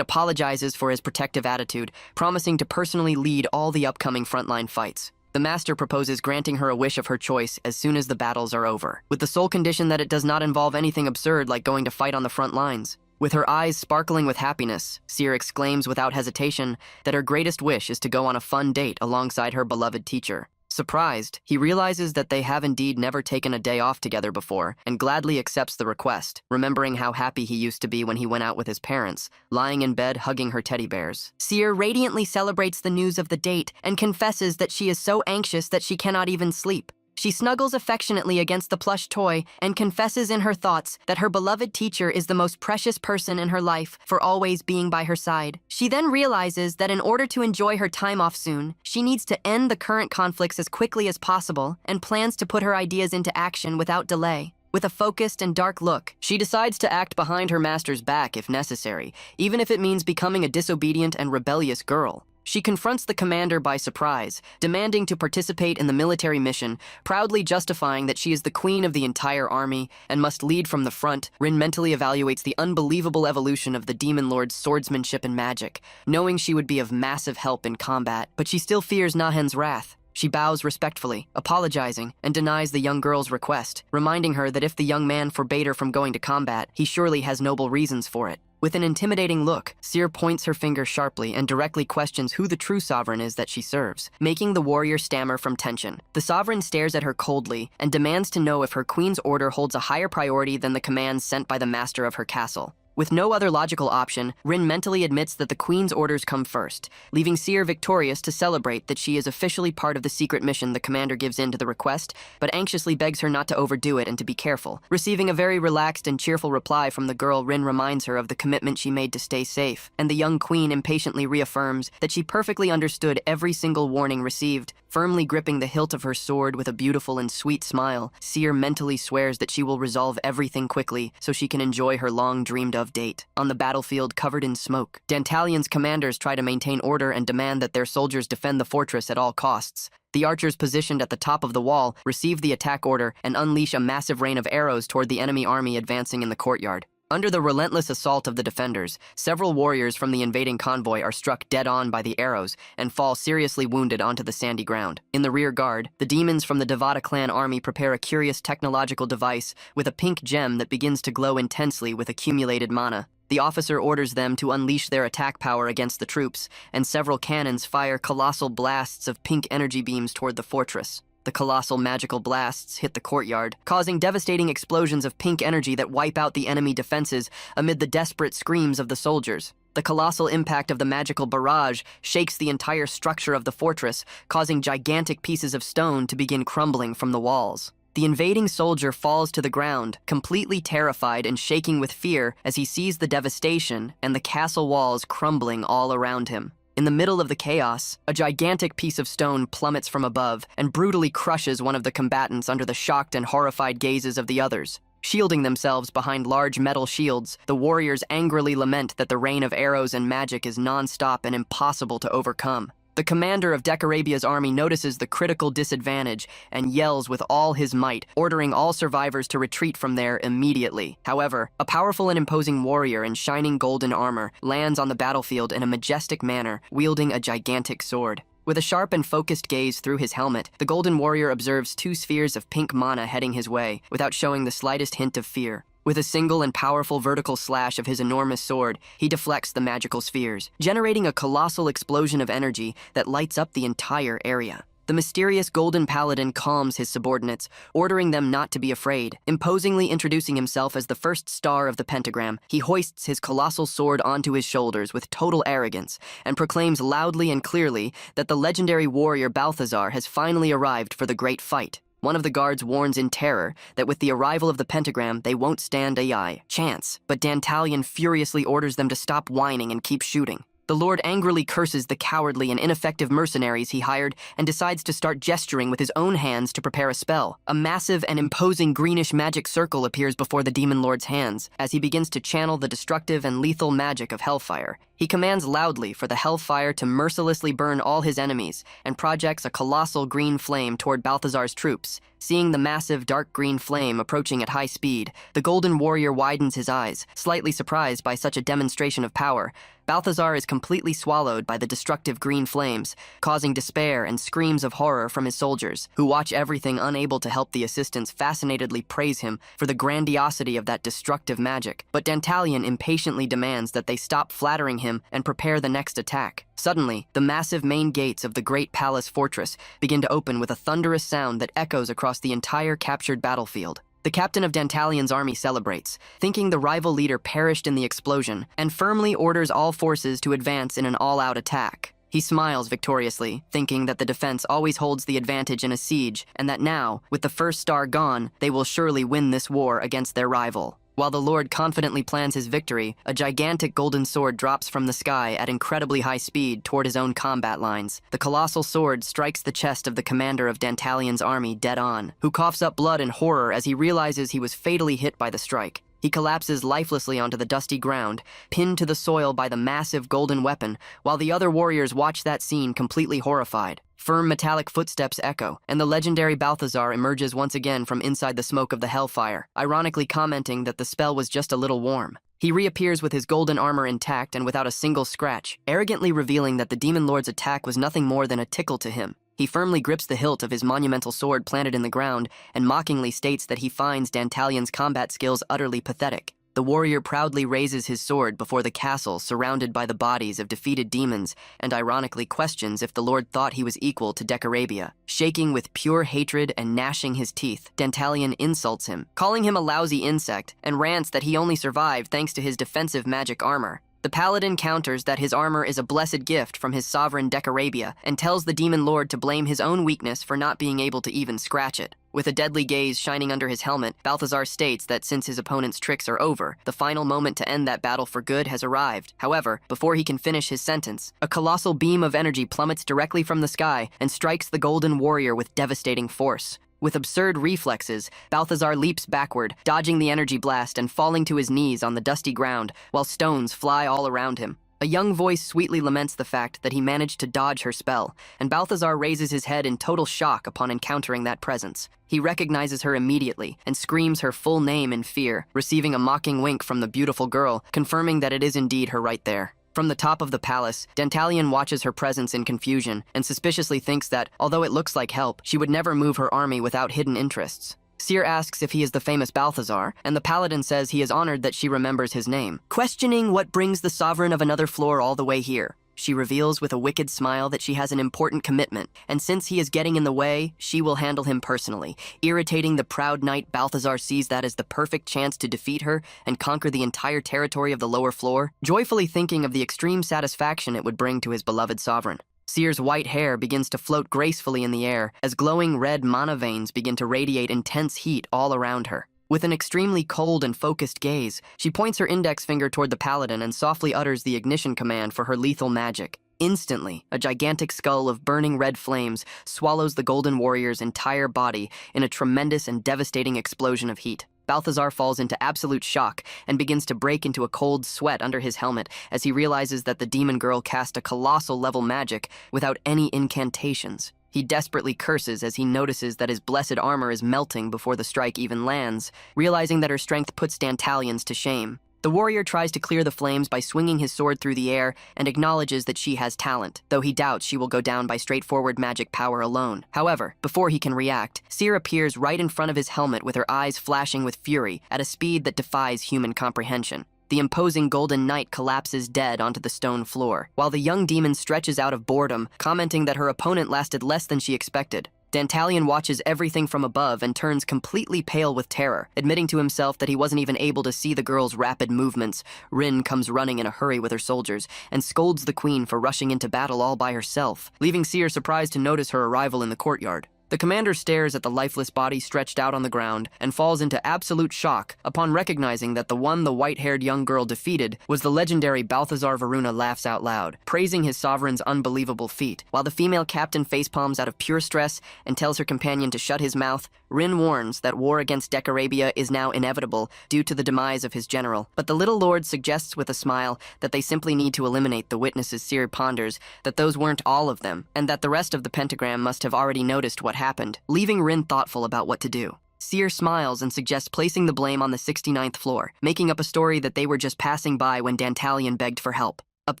apologizes for his protective attitude, promising to personally lead all the upcoming frontline fights. The master proposes granting her a wish of her choice as soon as the battles are over, with the sole condition that it does not involve anything absurd like going to fight on the front lines. With her eyes sparkling with happiness, Seer exclaims without hesitation that her greatest wish is to go on a fun date alongside her beloved teacher. Surprised, he realizes that they have indeed never taken a day off together before, and gladly accepts the request, remembering how happy he used to be when he went out with his parents, lying in bed hugging her teddy bears. Seer radiantly celebrates the news of the date and confesses that she is so anxious that she cannot even sleep. She snuggles affectionately against the plush toy and confesses in her thoughts that her beloved teacher is the most precious person in her life for always being by her side. She then realizes that in order to enjoy her time off soon, she needs to end the current conflicts as quickly as possible and plans to put her ideas into action without delay. With a focused and dark look, she decides to act behind her master's back if necessary, even if it means becoming a disobedient and rebellious girl. She confronts the commander by surprise, demanding to participate in the military mission, proudly justifying that she is the queen of the entire army and must lead from the front. Rin mentally evaluates the unbelievable evolution of the demon lord's swordsmanship and magic, knowing she would be of massive help in combat, but she still fears Nahen's wrath. She bows respectfully, apologizing, and denies the young girl's request, reminding her that if the young man forbade her from going to combat, he surely has noble reasons for it. With an intimidating look, Seer points her finger sharply and directly questions who the true sovereign is that she serves, making the warrior stammer from tension. The sovereign stares at her coldly and demands to know if her queen's order holds a higher priority than the commands sent by the master of her castle. With no other logical option, Rin mentally admits that the queen's orders come first, leaving Seer victorious to celebrate that she is officially part of the secret mission the commander gives in to the request, but anxiously begs her not to overdo it and to be careful. Receiving a very relaxed and cheerful reply from the girl, Rin reminds her of the commitment she made to stay safe, and the young queen impatiently reaffirms that she perfectly understood every single warning received. Firmly gripping the hilt of her sword with a beautiful and sweet smile, Seer mentally swears that she will resolve everything quickly so she can enjoy her long-dreamed-of date. On the battlefield covered in smoke, Dantalion's commanders try to maintain order and demand that their soldiers defend the fortress at all costs. The archers positioned at the top of the wall receive the attack order and unleash a massive rain of arrows toward the enemy army advancing in the courtyard. Under the relentless assault of the defenders, several warriors from the invading convoy are struck dead-on by the arrows and fall seriously wounded onto the sandy ground. In the rear guard, the demons from the Devata clan army prepare a curious technological device with a pink gem that begins to glow intensely with accumulated mana. The officer orders them to unleash their attack power against the troops, and several cannons fire colossal blasts of pink energy beams toward the fortress. The colossal magical blasts hit the courtyard, causing devastating explosions of pink energy that wipe out the enemy defenses amid the desperate screams of the soldiers. The colossal impact of the magical barrage shakes the entire structure of the fortress, causing gigantic pieces of stone to begin crumbling from the walls. The invading soldier falls to the ground, completely terrified and shaking with fear as he sees the devastation and the castle walls crumbling all around him. In the middle of the chaos, a gigantic piece of stone plummets from above and brutally crushes one of the combatants under the shocked and horrified gazes of the others. Shielding themselves behind large metal shields, the warriors angrily lament that the rain of arrows and magic is non-stop and impossible to overcome. The commander of Decarabia's army notices the critical disadvantage and yells with all his might, ordering all survivors to retreat from there immediately. However, a powerful and imposing warrior in shining golden armor lands on the battlefield in a majestic manner, wielding a gigantic sword. With a sharp and focused gaze through his helmet, the golden warrior observes 2 spheres of pink mana heading his way, without showing the slightest hint of fear. With a single and powerful vertical slash of his enormous sword, he deflects the magical spheres, generating a colossal explosion of energy that lights up the entire area. The mysterious Golden Paladin calms his subordinates, ordering them not to be afraid. Imposingly introducing himself as the first star of the pentagram, he hoists his colossal sword onto his shoulders with total arrogance and proclaims loudly and clearly that the legendary warrior Balthazar has finally arrived for the great fight. One of the guards warns in terror that with the arrival of the pentagram, they won't stand a chance, but Dantalion furiously orders them to stop whining and keep shooting. The Lord angrily curses the cowardly and ineffective mercenaries he hired and decides to start gesturing with his own hands to prepare a spell. A massive and imposing greenish magic circle appears before the Demon Lord's hands as he begins to channel the destructive and lethal magic of Hellfire. He commands loudly for the Hellfire to mercilessly burn all his enemies and projects a colossal green flame toward Balthazar's troops. Seeing the massive dark green flame approaching at high speed, the Golden Warrior widens his eyes, slightly surprised by such a demonstration of power. Balthazar is completely swallowed by the destructive green flames, causing despair and screams of horror from his soldiers, who watch everything unable to help the assistants fascinatedly praise him for the grandiosity of that destructive magic. But Dantalion impatiently demands that they stop flattering him and prepare the next attack. Suddenly, the massive main gates of the great palace fortress begin to open with a thunderous sound that echoes across the entire captured battlefield. The captain of Dantalion's army celebrates, thinking the rival leader perished in the explosion, and firmly orders all forces to advance in an all-out attack. He smiles victoriously, thinking that the defense always holds the advantage in a siege, and that now, with the first star gone, they will surely win this war against their rival. While the Lord confidently plans his victory, a gigantic golden sword drops from the sky at incredibly high speed toward his own combat lines. The colossal sword strikes the chest of the commander of Dantalion's army dead on, who coughs up blood in horror as he realizes he was fatally hit by the strike. He collapses lifelessly onto the dusty ground, pinned to the soil by the massive golden weapon, while the other warriors watch that scene completely horrified. Firm metallic footsteps echo, and the legendary Balthazar emerges once again from inside the smoke of the Hellfire, ironically commenting that the spell was just a little warm. He reappears with his golden armor intact and without a single scratch, arrogantly revealing that the Demon Lord's attack was nothing more than a tickle to him. He firmly grips the hilt of his monumental sword planted in the ground and mockingly states that he finds Dantalion's combat skills utterly pathetic. The warrior proudly raises his sword before the castle surrounded by the bodies of defeated demons and ironically questions if the Lord thought he was equal to Decarabia. Shaking with pure hatred and gnashing his teeth, Dantalion insults him, calling him a lousy insect, and rants that he only survived thanks to his defensive magic armor. The paladin counters that his armor is a blessed gift from his sovereign Decarabia and tells the Demon Lord to blame his own weakness for not being able to even scratch it. With a deadly gaze shining under his helmet, Balthazar states that since his opponent's tricks are over, the final moment to end that battle for good has arrived. However, before he can finish his sentence, a colossal beam of energy plummets directly from the sky and strikes the Golden Warrior with devastating force. With absurd reflexes, Balthazar leaps backward, dodging the energy blast and falling to his knees on the dusty ground, while stones fly all around him. A young voice sweetly laments the fact that he managed to dodge her spell, and Balthazar raises his head in total shock upon encountering that presence. He recognizes her immediately and screams her full name in fear, receiving a mocking wink from the beautiful girl, confirming that it is indeed her right there. From the top of the palace, Dantalion watches her presence in confusion and suspiciously thinks that, although it looks like help, she would never move her army without hidden interests. Seer asks if he is the famous Balthazar, and the paladin says he is honored that she remembers his name. Questioning what brings the sovereign of another floor all the way here, she reveals with a wicked smile that she has an important commitment, and since he is getting in the way, she will handle him personally. Irritating the proud knight, Balthazar sees that as the perfect chance to defeat her and conquer the entire territory of the lower floor, joyfully thinking of the extreme satisfaction it would bring to his beloved sovereign. Seer's white hair begins to float gracefully in the air as glowing red mana veins begin to radiate intense heat all around her. With an extremely cold and focused gaze, she points her index finger toward the paladin and softly utters the ignition command for her lethal magic. Instantly, a gigantic skull of burning red flames swallows the Golden Warrior's entire body in a tremendous and devastating explosion of heat. Balthazar falls into absolute shock and begins to break into a cold sweat under his helmet as he realizes that the demon girl cast a colossal level magic without any incantations. He desperately curses as he notices that his blessed armor is melting before the strike even lands, realizing that her strength puts Dantalion's to shame. The warrior tries to clear the flames by swinging his sword through the air and acknowledges that she has talent, though he doubts she will go down by straightforward magic power alone. However, before he can react, Seer appears right in front of his helmet with her eyes flashing with fury at a speed that defies human comprehension. the imposing golden knight collapses dead onto the stone floor, while the young demon stretches out of boredom, commenting that her opponent lasted less than she expected. Dantalion watches everything from above and turns completely pale with terror, admitting to himself that he wasn't even able to see the girl's rapid movements. Rin comes running in a hurry with her soldiers and scolds the queen for rushing into battle all by herself, leaving Seer surprised to notice her arrival in the courtyard. The commander stares at the lifeless body stretched out on the ground and falls into absolute shock upon recognizing that the white-haired young girl defeated was the legendary Balthazar Varuna. Laughs out loud, praising his sovereign's unbelievable feat, while the female captain facepalms out of pure stress and tells her companion to shut his mouth. Rin warns that war against Decarabia is now inevitable due to the demise of his general, but the little lord suggests with a smile that they simply need to eliminate the witnesses. Seer ponders that those weren't all of them, and that the rest of the pentagram must have already noticed what happened, leaving Rin thoughtful about what to do. Seer smiles and suggests placing the blame on the 69th floor, making up a story that they were just passing by when Dantalion begged for help. Up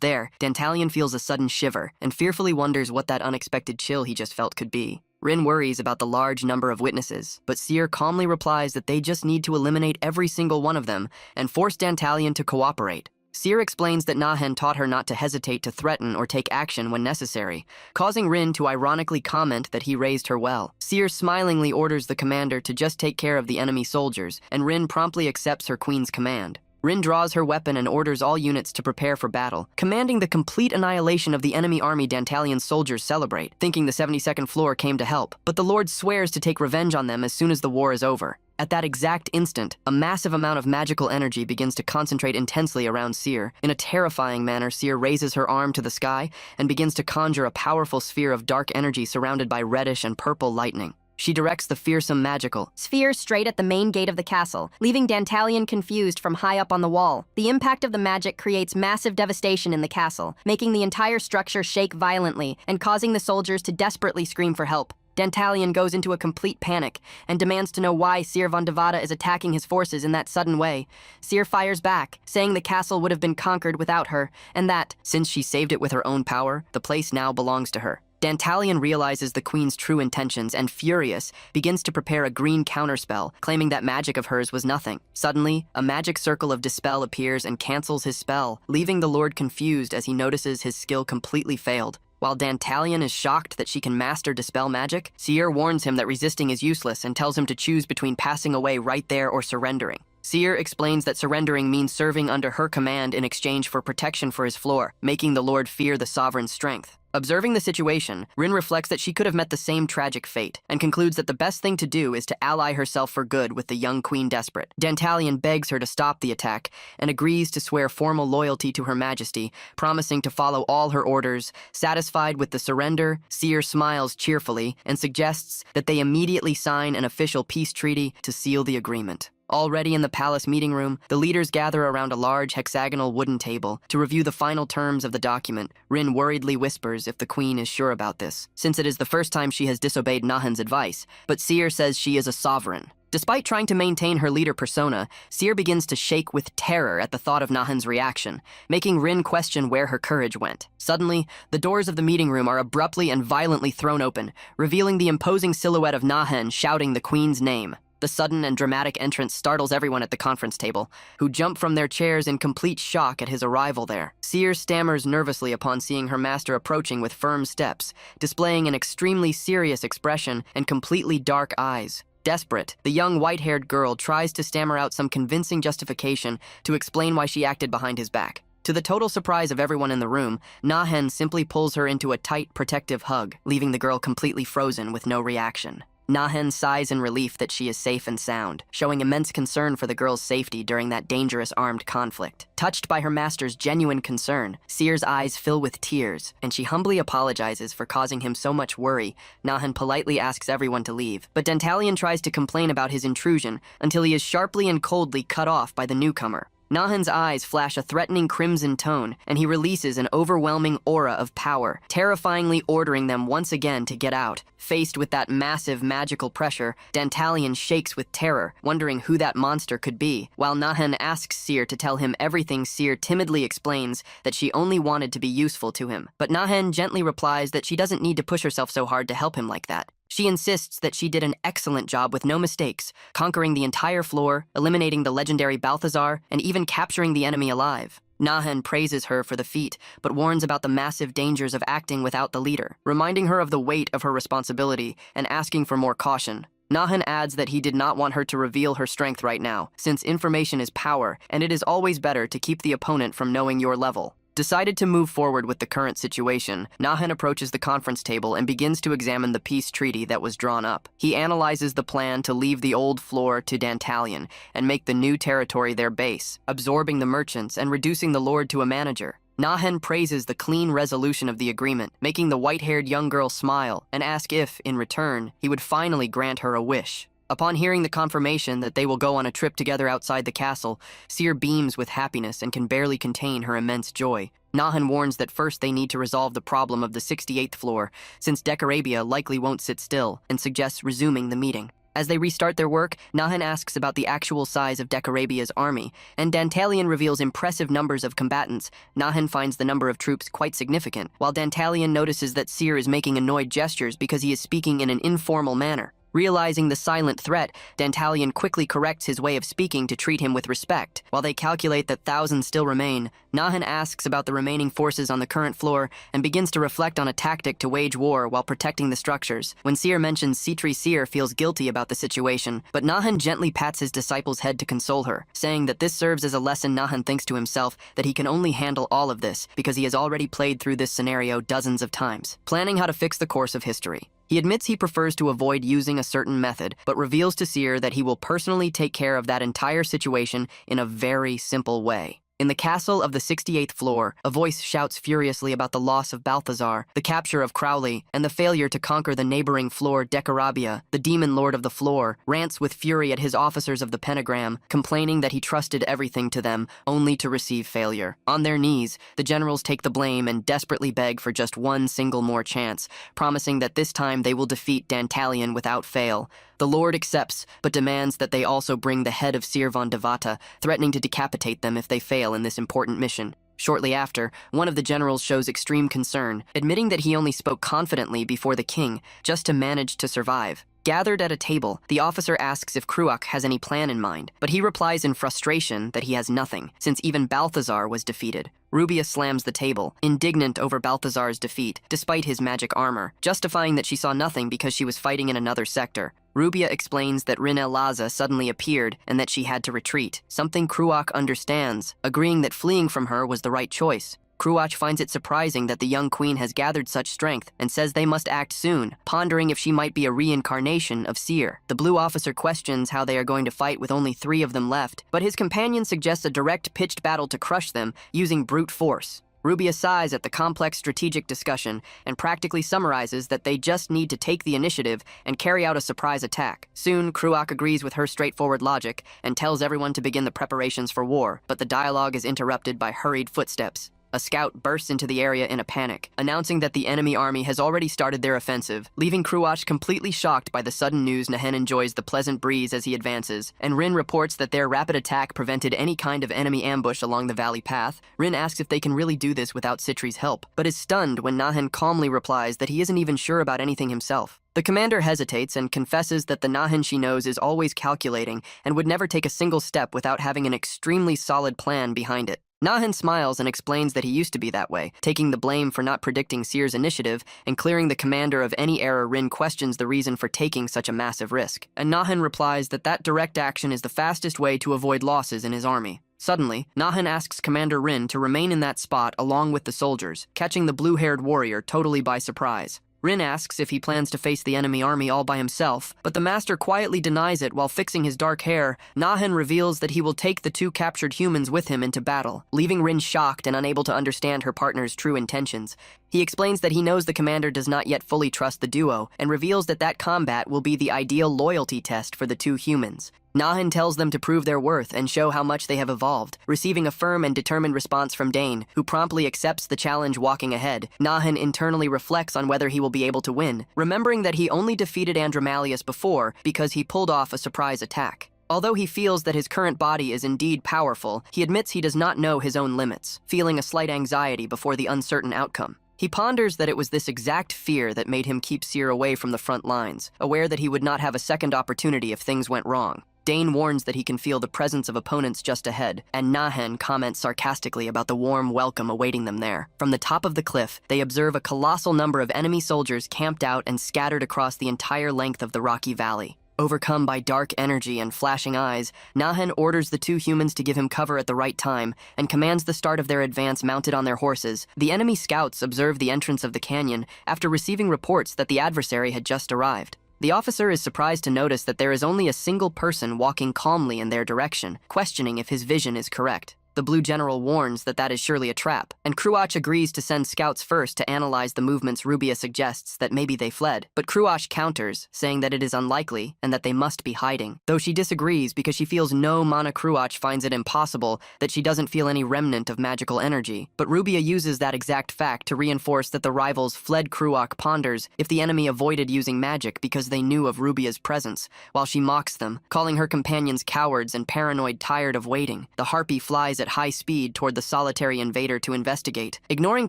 there, Dantalion feels a sudden shiver and fearfully wonders what that unexpected chill he just felt could be. Rin worries about the large number of witnesses, but Seer calmly replies that they just need to eliminate every single one of them and force Dantalion to cooperate. Seer explains that Nahen taught her not to hesitate to threaten or take action when necessary, causing Rin to ironically comment that he raised her well. Seer smilingly orders the commander to just take care of the enemy soldiers, and Rin promptly accepts her queen's command. Rin draws her weapon and orders all units to prepare for battle, commanding the complete annihilation of the enemy army. Dantalion's soldiers celebrate, thinking the 72nd floor came to help, but the Lord swears to take revenge on them as soon as the war is over. At that exact instant, a massive amount of magical energy begins to concentrate intensely around Seer. In a terrifying manner, Seer raises her arm to the sky and begins to conjure a powerful sphere of dark energy surrounded by reddish and purple lightning. She directs the fearsome magical sphere straight at the main gate of the castle, leaving Dantalion confused from high up on the wall. The impact of the magic creates massive devastation in the castle, making the entire structure shake violently and causing the soldiers to desperately scream for help. Dantalion goes into a complete panic and demands to know why Seer von Devada is attacking his forces in that sudden way. Seer fires back, saying the castle would have been conquered without her, and that, since she saved it with her own power, the place now belongs to her. Dantalion realizes the queen's true intentions and, furious, begins to prepare a green counterspell, claiming that magic of hers was nothing. Suddenly, a magic circle of dispel appears and cancels his spell, leaving the Lord confused as he notices his skill completely failed. While Dantalion is shocked that she can master dispel magic, Seer warns him that resisting is useless and tells him to choose between passing away right there or surrendering. Seer explains that surrendering means serving under her command in exchange for protection for his floor, making the Lord fear the sovereign's strength. Observing the situation, Rin reflects that she could have met the same tragic fate, and concludes that the best thing to do is to ally herself for good with the young queen desperate. Dantalion begs her to stop the attack, and agrees to swear formal loyalty to her majesty, promising to follow all her orders. Satisfied with the surrender, Seer smiles cheerfully and suggests that they immediately sign an official peace treaty to seal the agreement. Already in the palace meeting room, the leaders gather around a large hexagonal wooden table to review the final terms of the document. Rin worriedly whispers if the queen is sure about this, since it is the first time she has disobeyed Nahen's advice, but Seer says she is a sovereign. Despite trying to maintain her leader persona, Seer begins to shake with terror at the thought of Nahen's reaction, making Rin question where her courage went. Suddenly, the doors of the meeting room are abruptly and violently thrown open, revealing the imposing silhouette of Nahen shouting the queen's name. The sudden and dramatic entrance startles everyone at the conference table, who jump from their chairs in complete shock at his arrival there. Seer stammers nervously upon seeing her master approaching with firm steps, displaying an extremely serious expression and completely dark eyes. Desperate, the young white-haired girl tries to stammer out some convincing justification to explain why she acted behind his back. To the total surprise of everyone in the room, Nahen simply pulls her into a tight, protective hug, leaving the girl completely frozen with no reaction. Nahen sighs in relief that she is safe and sound, showing immense concern for the girl's safety during that dangerous armed conflict. Touched by her master's genuine concern, Seer's eyes fill with tears, and she humbly apologizes for causing him so much worry. Nahen politely asks everyone to leave, but Dantalion tries to complain about his intrusion until he is sharply and coldly cut off by the newcomer. Nahen's eyes flash a threatening crimson tone, and he releases an overwhelming aura of power, terrifyingly ordering them once again to get out. Faced with that massive magical pressure, Dantalion shakes with terror, wondering who that monster could be. While Nahen asks Seer to tell him everything, Seer timidly explains that she only wanted to be useful to him. But Nahen gently replies that she doesn't need to push herself so hard to help him like that. She insists that she did an excellent job with no mistakes, conquering the entire floor, eliminating the legendary Balthazar, and even capturing the enemy alive. Nahan praises her for the feat, but warns about the massive dangers of acting without the leader, reminding her of the weight of her responsibility and asking for more caution. Nahan adds that he did not want her to reveal her strength right now, since information is power, and it is always better to keep the opponent from knowing your level. Decided to move forward with the current situation, Nahan approaches the conference table and begins to examine the peace treaty that was drawn up. He analyzes the plan to leave the old floor to Dantalion and make the new territory their base, absorbing the merchants and reducing the lord to a manager. Nahan praises the clean resolution of the agreement, making the white-haired young girl smile and ask if, in return, he would finally grant her a wish. Upon hearing the confirmation that they will go on a trip together outside the castle, Seer beams with happiness and can barely contain her immense joy. Nahan warns that first they need to resolve the problem of the 68th floor, since Decorabia likely won't sit still, and suggests resuming the meeting. As they restart their work, Nahan asks about the actual size of Decorabia's army, and Dantalion reveals impressive numbers of combatants. Nahan finds the number of troops quite significant, while Dantalion notices that Seer is making annoyed gestures because he is speaking in an informal manner. Realizing the silent threat, Dantalion quickly corrects his way of speaking to treat him with respect. While they calculate that thousands still remain, Nahan asks about the remaining forces on the current floor and begins to reflect on a tactic to wage war while protecting the structures. When Seer mentions Sitri, Seer feels guilty about the situation, but Nahan gently pats his disciple's head to console her, saying that this serves as a lesson. Nahan thinks to himself that he can only handle all of this because he has already played through this scenario dozens of times, planning how to fix the course of history. He admits he prefers to avoid using a certain method, but reveals to Seer that he will personally take care of that entire situation in a very simple way. In the castle of the 68th floor, a voice shouts furiously about the loss of Balthazar, the capture of Crowley, and the failure to conquer the neighboring floor. Decorabia, the demon lord of the floor, rants with fury at his officers of the pentagram, complaining that he trusted everything to them, only to receive failure. On their knees, the generals take the blame and desperately beg for just one single more chance, promising that this time they will defeat Dantalion without fail. The Lord accepts, but demands that they also bring the head of Seer von Devata, threatening to decapitate them if they fail in this important mission. Shortly after, one of the generals shows extreme concern, admitting that he only spoke confidently before the king, just to manage to survive. Gathered at a table, the officer asks if Kruak has any plan in mind, but he replies in frustration that he has nothing, since even Balthazar was defeated. Rubia slams the table, indignant over Balthazar's defeat, despite his magic armor, justifying that she saw nothing because she was fighting in another sector. Rubia explains that Rin El-Laza suddenly appeared and that she had to retreat, something Kruak understands, agreeing that fleeing from her was the right choice. Kruach finds it surprising that the young queen has gathered such strength and says they must act soon, pondering if she might be a reincarnation of Seer. The blue officer questions how they are going to fight with only 3 of them left, but his companion suggests a direct pitched battle to crush them using brute force. Rubia sighs at the complex strategic discussion and practically summarizes that they just need to take the initiative and carry out a surprise attack. Soon, Kruak agrees with her straightforward logic and tells everyone to begin the preparations for war, but the dialogue is interrupted by hurried footsteps. A scout bursts into the area in a panic, announcing that the enemy army has already started their offensive, leaving Kruach completely shocked by the sudden news. Nahen enjoys the pleasant breeze as he advances, and Rin reports that their rapid attack prevented any kind of enemy ambush along the valley path. Rin asks if they can really do this without Sitri's help, but is stunned when Nahen calmly replies that he isn't even sure about anything himself. The commander hesitates and confesses that the Nahen she knows is always calculating and would never take a single step without having an extremely solid plan behind it. Nahen smiles and explains that he used to be that way, taking the blame for not predicting Seer's initiative and clearing the commander of any error. Rin questions the reason for taking such a massive risk, and Nahen replies that direct action is the fastest way to avoid losses in his army. Suddenly, Nahen asks Commander Rin to remain in that spot along with the soldiers, catching the blue-haired warrior totally by surprise. Rin asks if he plans to face the enemy army all by himself, but the master quietly denies it while fixing his dark hair. Nahen reveals that he will take the 2 captured humans with him into battle, leaving Rin shocked and unable to understand her partner's true intentions. He explains that he knows the commander does not yet fully trust the duo, and reveals that combat will be the ideal loyalty test for the 2 humans. Nahen tells them to prove their worth and show how much they have evolved, receiving a firm and determined response from Dane, who promptly accepts the challenge. Walking ahead, Nahen internally reflects on whether he will be able to win, remembering that he only defeated Andromalius before because he pulled off a surprise attack. Although he feels that his current body is indeed powerful, he admits he does not know his own limits, feeling a slight anxiety before the uncertain outcome. He ponders that it was this exact fear that made him keep Seer away from the front lines, aware that he would not have a second opportunity if things went wrong. Dane warns that he can feel the presence of opponents just ahead, and Nahen comments sarcastically about the warm welcome awaiting them there. From the top of the cliff, they observe a colossal number of enemy soldiers camped out and scattered across the entire length of the rocky valley. Overcome by dark energy and flashing eyes, Nahen orders the two humans to give him cover at the right time and commands the start of their advance mounted on their horses. The enemy scouts observe the entrance of the canyon after receiving reports that the adversary had just arrived. The officer is surprised to notice that there is only a single person walking calmly in their direction, questioning if his vision is correct. The Blue General warns that is surely a trap, and Cruach agrees to send scouts first to analyze the movements. Rubia suggests that maybe they fled, but Cruach counters, saying that it is unlikely and that they must be hiding. Though she disagrees because she feels no Mana Cruach finds it impossible that she doesn't feel any remnant of magical energy. But Rubia uses that exact fact to reinforce that the rivals fled. Cruach ponders if the enemy avoided using magic because they knew of Rubia's presence, while she mocks them, calling her companions cowards and paranoid, tired of waiting. The harpy flies at high speed toward the solitary invader to investigate, ignoring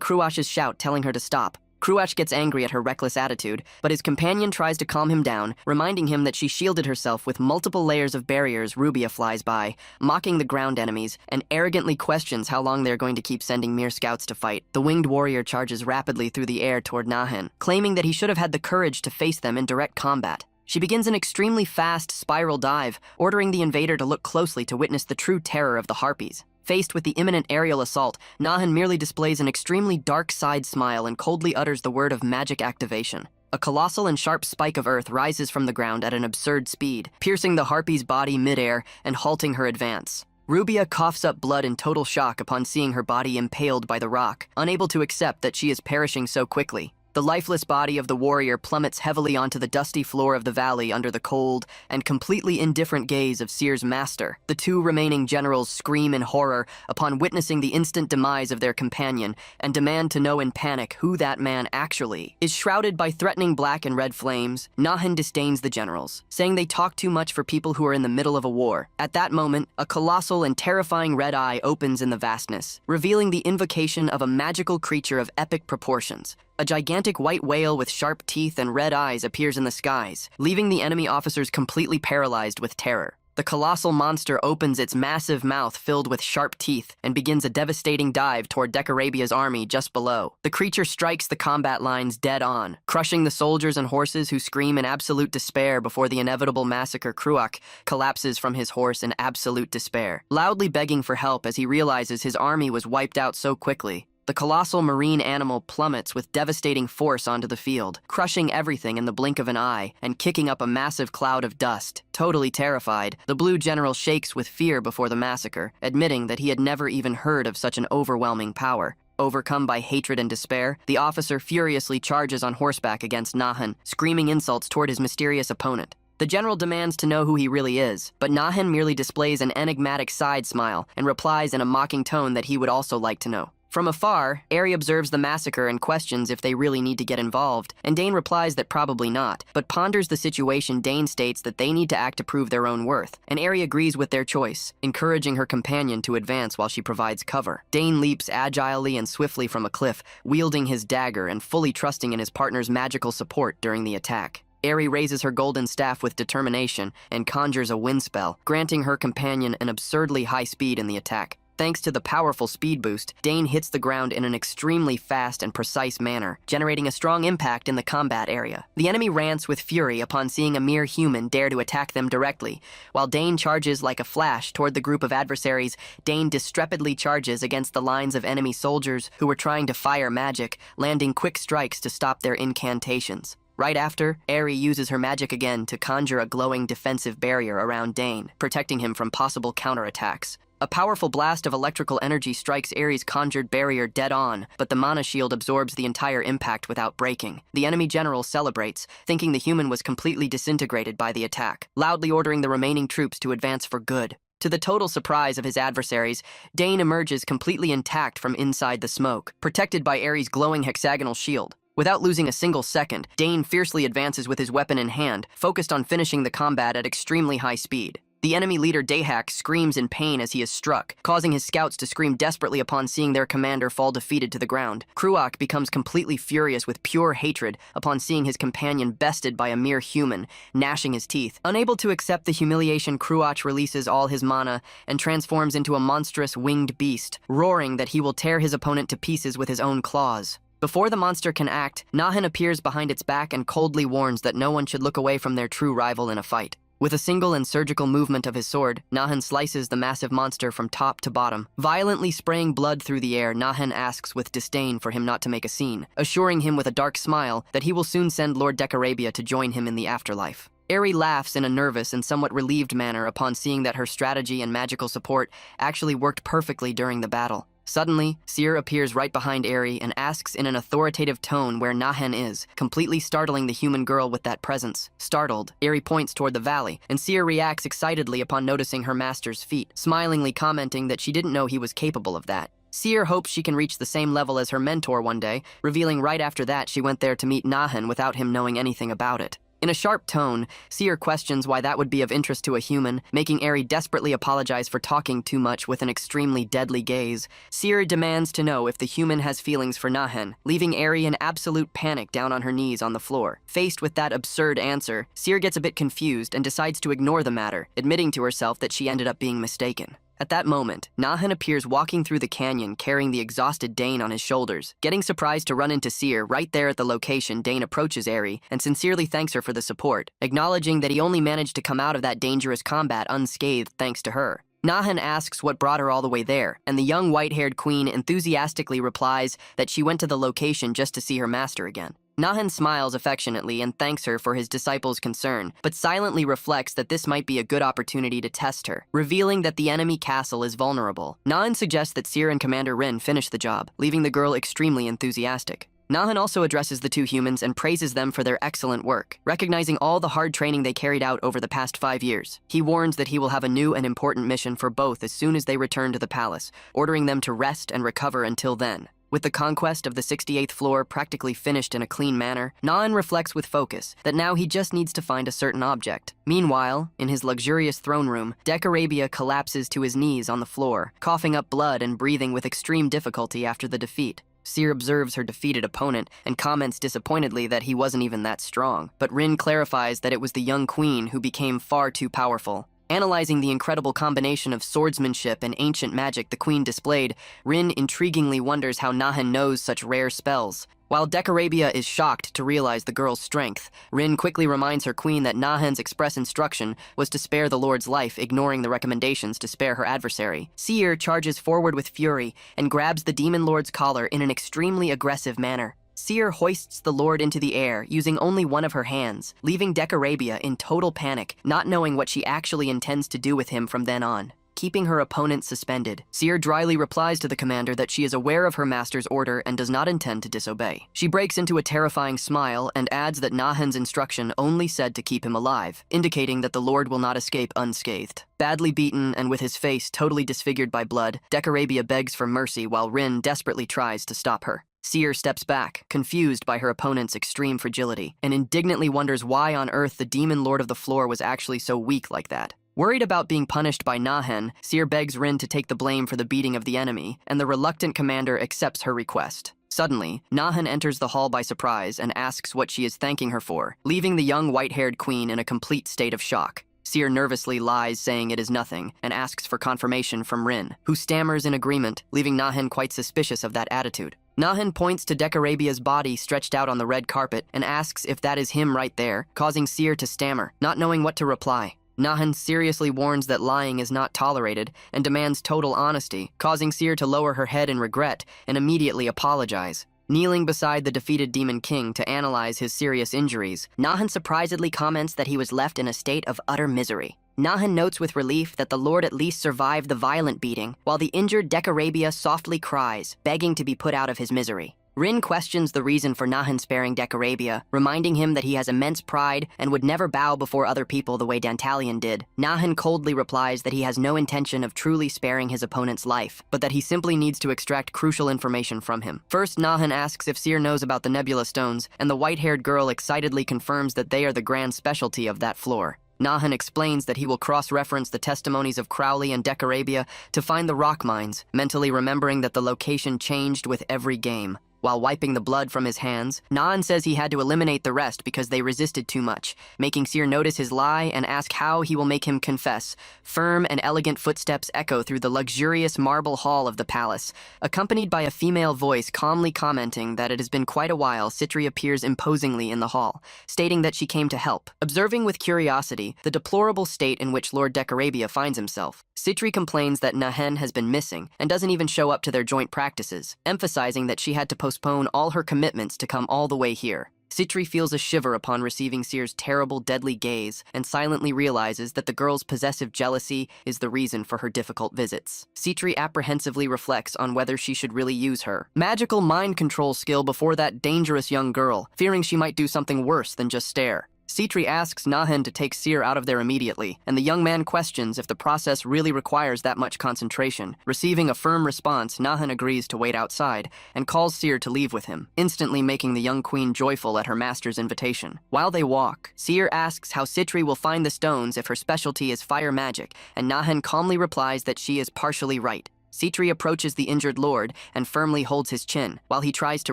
Cruach's shout telling her to stop. Cruach gets angry at her reckless attitude, but his companion tries to calm him down, reminding him that she shielded herself with multiple layers of barriers. Rubia flies by, mocking the ground enemies, and arrogantly questions how long they're going to keep sending mere scouts to fight. The winged warrior charges rapidly through the air toward Nahen, claiming that he should have had the courage to face them in direct combat. She begins an extremely fast spiral dive, ordering the invader to look closely to witness the true terror of the harpies. Faced with the imminent aerial assault, Nahen merely displays an extremely dark side smile and coldly utters the word of magic activation. A colossal and sharp spike of earth rises from the ground at an absurd speed, piercing the harpy's body midair and halting her advance. Rubia coughs up blood in total shock upon seeing her body impaled by the rock, unable to accept that she is perishing so quickly. The lifeless body of the warrior plummets heavily onto the dusty floor of the valley under the cold and completely indifferent gaze of Seer's master. The two remaining generals scream in horror upon witnessing the instant demise of their companion and demand to know in panic who that man actually is. Shrouded by threatening black and red flames, Nahen disdains the generals, saying they talk too much for people who are in the middle of a war. At that moment, a colossal and terrifying red eye opens in the vastness, revealing the invocation of a magical creature of epic proportions. A gigantic white whale with sharp teeth and red eyes appears in the skies, leaving the enemy officers completely paralyzed with terror. The colossal monster opens its massive mouth filled with sharp teeth and begins a devastating dive toward Decarabia's army just below. The creature strikes the combat lines dead on, crushing the soldiers and horses who scream in absolute despair before the inevitable massacre. Cruach collapses from his horse in absolute despair, loudly begging for help as he realizes his army was wiped out so quickly. The colossal marine animal plummets with devastating force onto the field, crushing everything in the blink of an eye and kicking up a massive cloud of dust. Totally terrified, the Blue General shakes with fear before the massacre, admitting that he had never even heard of such an overwhelming power. Overcome by hatred and despair, the officer furiously charges on horseback against Nahen, screaming insults toward his mysterious opponent. The general demands to know who he really is, but Nahen merely displays an enigmatic side smile and replies in a mocking tone that he would also like to know. From afar, Eri observes the massacre and questions if they really need to get involved, and Dane replies that probably not, but ponders the situation. Dane states that they need to act to prove their own worth, and Eri agrees with their choice, encouraging her companion to advance while she provides cover. Dane leaps agilely and swiftly from a cliff, wielding his dagger and fully trusting in his partner's magical support during the attack. Eri raises her golden staff with determination and conjures a wind spell, granting her companion an absurdly high speed in the attack. Thanks to the powerful speed boost, Dane hits the ground in an extremely fast and precise manner, generating a strong impact in the combat area. The enemy rants with fury upon seeing a mere human dare to attack them directly. While Dane charges like a flash toward the group of adversaries, Dane distreptedly charges against the lines of enemy soldiers who were trying to fire magic, landing quick strikes to stop their incantations. Right after, Eri uses her magic again to conjure a glowing defensive barrier around Dane, protecting him from possible counterattacks. A powerful blast of electrical energy strikes Eri's conjured barrier dead on, but the mana shield absorbs the entire impact without breaking. The enemy general celebrates, thinking the human was completely disintegrated by the attack, loudly ordering the remaining troops to advance for good. To the total surprise of his adversaries, Dane emerges completely intact from inside the smoke, protected by Eri's glowing hexagonal shield. Without losing a single second, Dane fiercely advances with his weapon in hand, focused on finishing the combat at extremely high speed. The enemy leader Dahak screams in pain as he is struck, causing his scouts to scream desperately upon seeing their commander fall defeated to the ground. Kruak becomes completely furious with pure hatred upon seeing his companion bested by a mere human, gnashing his teeth. Unable to accept the humiliation, Kruak releases all his mana and transforms into a monstrous winged beast, roaring that he will tear his opponent to pieces with his own claws. Before the monster can act, Nahan appears behind its back and coldly warns that no one should look away from their true rival in a fight. With a single and surgical movement of his sword, Nahan slices the massive monster from top to bottom. Violently spraying blood through the air, Nahan asks with disdain for him not to make a scene, assuring him with a dark smile that he will soon send Lord Decarabia to join him in the afterlife. Eri laughs in a nervous and somewhat relieved manner upon seeing that her strategy and magical support actually worked perfectly during the battle. Suddenly, Seer appears right behind Eri and asks in an authoritative tone where Nahan is, completely startling the human girl with that presence. Startled, Eri points toward the valley, and Seer reacts excitedly upon noticing her master's feat, smilingly commenting that she didn't know he was capable of that. Seer hopes she can reach the same level as her mentor one day, revealing right after that she went there to meet Nahan without him knowing anything about it. In a sharp tone, Seer questions why that would be of interest to a human, making Eri desperately apologize for talking too much with an extremely deadly gaze. Seer demands to know if the human has feelings for Nahan, leaving Eri in absolute panic down on her knees on the floor. Faced with that absurd answer, Seer gets a bit confused and decides to ignore the matter, admitting to herself that she ended up being mistaken. At that moment, Nahan appears walking through the canyon carrying the exhausted Dane on his shoulders. Getting surprised to run into Seer right there at the location, Dane approaches Eri and sincerely thanks her for the support, acknowledging that he only managed to come out of that dangerous combat unscathed thanks to her. Nahan asks what brought her all the way there, and the young white-haired queen enthusiastically replies that she went to the location just to see her master again. Nahan smiles affectionately and thanks her for his disciple's concern, but silently reflects that this might be a good opportunity to test her, revealing that the enemy castle is vulnerable. Nahan suggests that Seer and Commander Rin finish the job, leaving the girl extremely enthusiastic. Nahan also addresses the two humans and praises them for their excellent work, recognizing all the hard training they carried out over the past 5 years. He warns that he will have a new and important mission for both as soon as they return to the palace, ordering them to rest and recover until then. With the conquest of the 68th floor practically finished in a clean manner, Nahan reflects with focus that now he just needs to find a certain object. Meanwhile, in his luxurious throne room, Decarabia collapses to his knees on the floor, coughing up blood and breathing with extreme difficulty after the defeat. Seer observes her defeated opponent and comments disappointedly that he wasn't even that strong, but Rin clarifies that it was the young queen who became far too powerful. Analyzing the incredible combination of swordsmanship and ancient magic the queen displayed, Rin intriguingly wonders how Nahan knows such rare spells. While Decarabia is shocked to realize the girl's strength, Rin quickly reminds her queen that Nahan's express instruction was to spare the lord's life, ignoring the recommendations to spare her adversary. Seer charges forward with fury and grabs the demon lord's collar in an extremely aggressive manner. Seer hoists the lord into the air using only one of her hands, leaving Decarabia in total panic, not knowing what she actually intends to do with him from then on. Keeping her opponent suspended, Seer dryly replies to the commander that she is aware of her master's order and does not intend to disobey. She breaks into a terrifying smile and adds that Nahan's instruction only said to keep him alive, indicating that the lord will not escape unscathed. Badly beaten and with his face totally disfigured by blood, Decarabia begs for mercy while Rin desperately tries to stop her. Seer steps back, confused by her opponent's extreme fragility, and indignantly wonders why on earth the demon lord of the floor was actually so weak like that. Worried about being punished by Nahan, Seer begs Rin to take the blame for the beating of the enemy, and the reluctant commander accepts her request. Suddenly, Nahan enters the hall by surprise and asks what she is thanking her for, leaving the young white-haired queen in a complete state of shock. Seer nervously lies, saying it is nothing, and asks for confirmation from Rin, who stammers in agreement, leaving Nahan quite suspicious of that attitude. Nahan points to Decarabia's body stretched out on the red carpet and asks if that is him right there, causing Seer to stammer, not knowing what to reply. Nahan seriously warns that lying is not tolerated and demands total honesty, causing Seer to lower her head in regret and immediately apologize. Kneeling beside the defeated Demon King to analyze his serious injuries, Nahan surprisedly comments that he was left in a state of utter misery. Nahan notes with relief that the lord at least survived the violent beating, while the injured Decarabia softly cries, begging to be put out of his misery. Rin questions the reason for Nahan sparing Decarabia, reminding him that he has immense pride and would never bow before other people the way Dantalion did. Nahan coldly replies that he has no intention of truly sparing his opponent's life, but that he simply needs to extract crucial information from him. First, Nahan asks if Seer knows about the Nebula Stones, and the white-haired girl excitedly confirms that they are the grand specialty of that floor. Nahan explains that he will cross-reference the testimonies of Crowley and Decorabia to find the rock mines, mentally remembering that the location changed with every game. While wiping the blood from his hands, Nahan says he had to eliminate the rest because they resisted too much, making Seer notice his lie and ask how he will make him confess. Firm and elegant footsteps echo through the luxurious marble hall of the palace, accompanied by a female voice calmly commenting that it has been quite a while. Citri appears imposingly in the hall, stating that she came to help. Observing with curiosity the deplorable state in which Lord Decorabia finds himself, Citri complains that Nahan has been missing and doesn't even show up to their joint practices, emphasizing that she had to postpone all her commitments to come all the way here. Citri feels a shiver upon receiving Seer's terrible, deadly gaze and silently realizes that the girl's possessive jealousy is the reason for her difficult visits. Citri apprehensively reflects on whether she should really use her magical mind control skill before that dangerous young girl, fearing she might do something worse than just stare. Citri asks Nahan to take Seer out of there immediately, and the young man questions if the process really requires that much concentration. Receiving a firm response, Nahan agrees to wait outside and calls Seer to leave with him, instantly making the young queen joyful at her master's invitation. While they walk, Seer asks how Citri will find the stones if her specialty is fire magic, and Nahan calmly replies that she is partially right. Citri approaches the injured lord and firmly holds his chin, while he tries to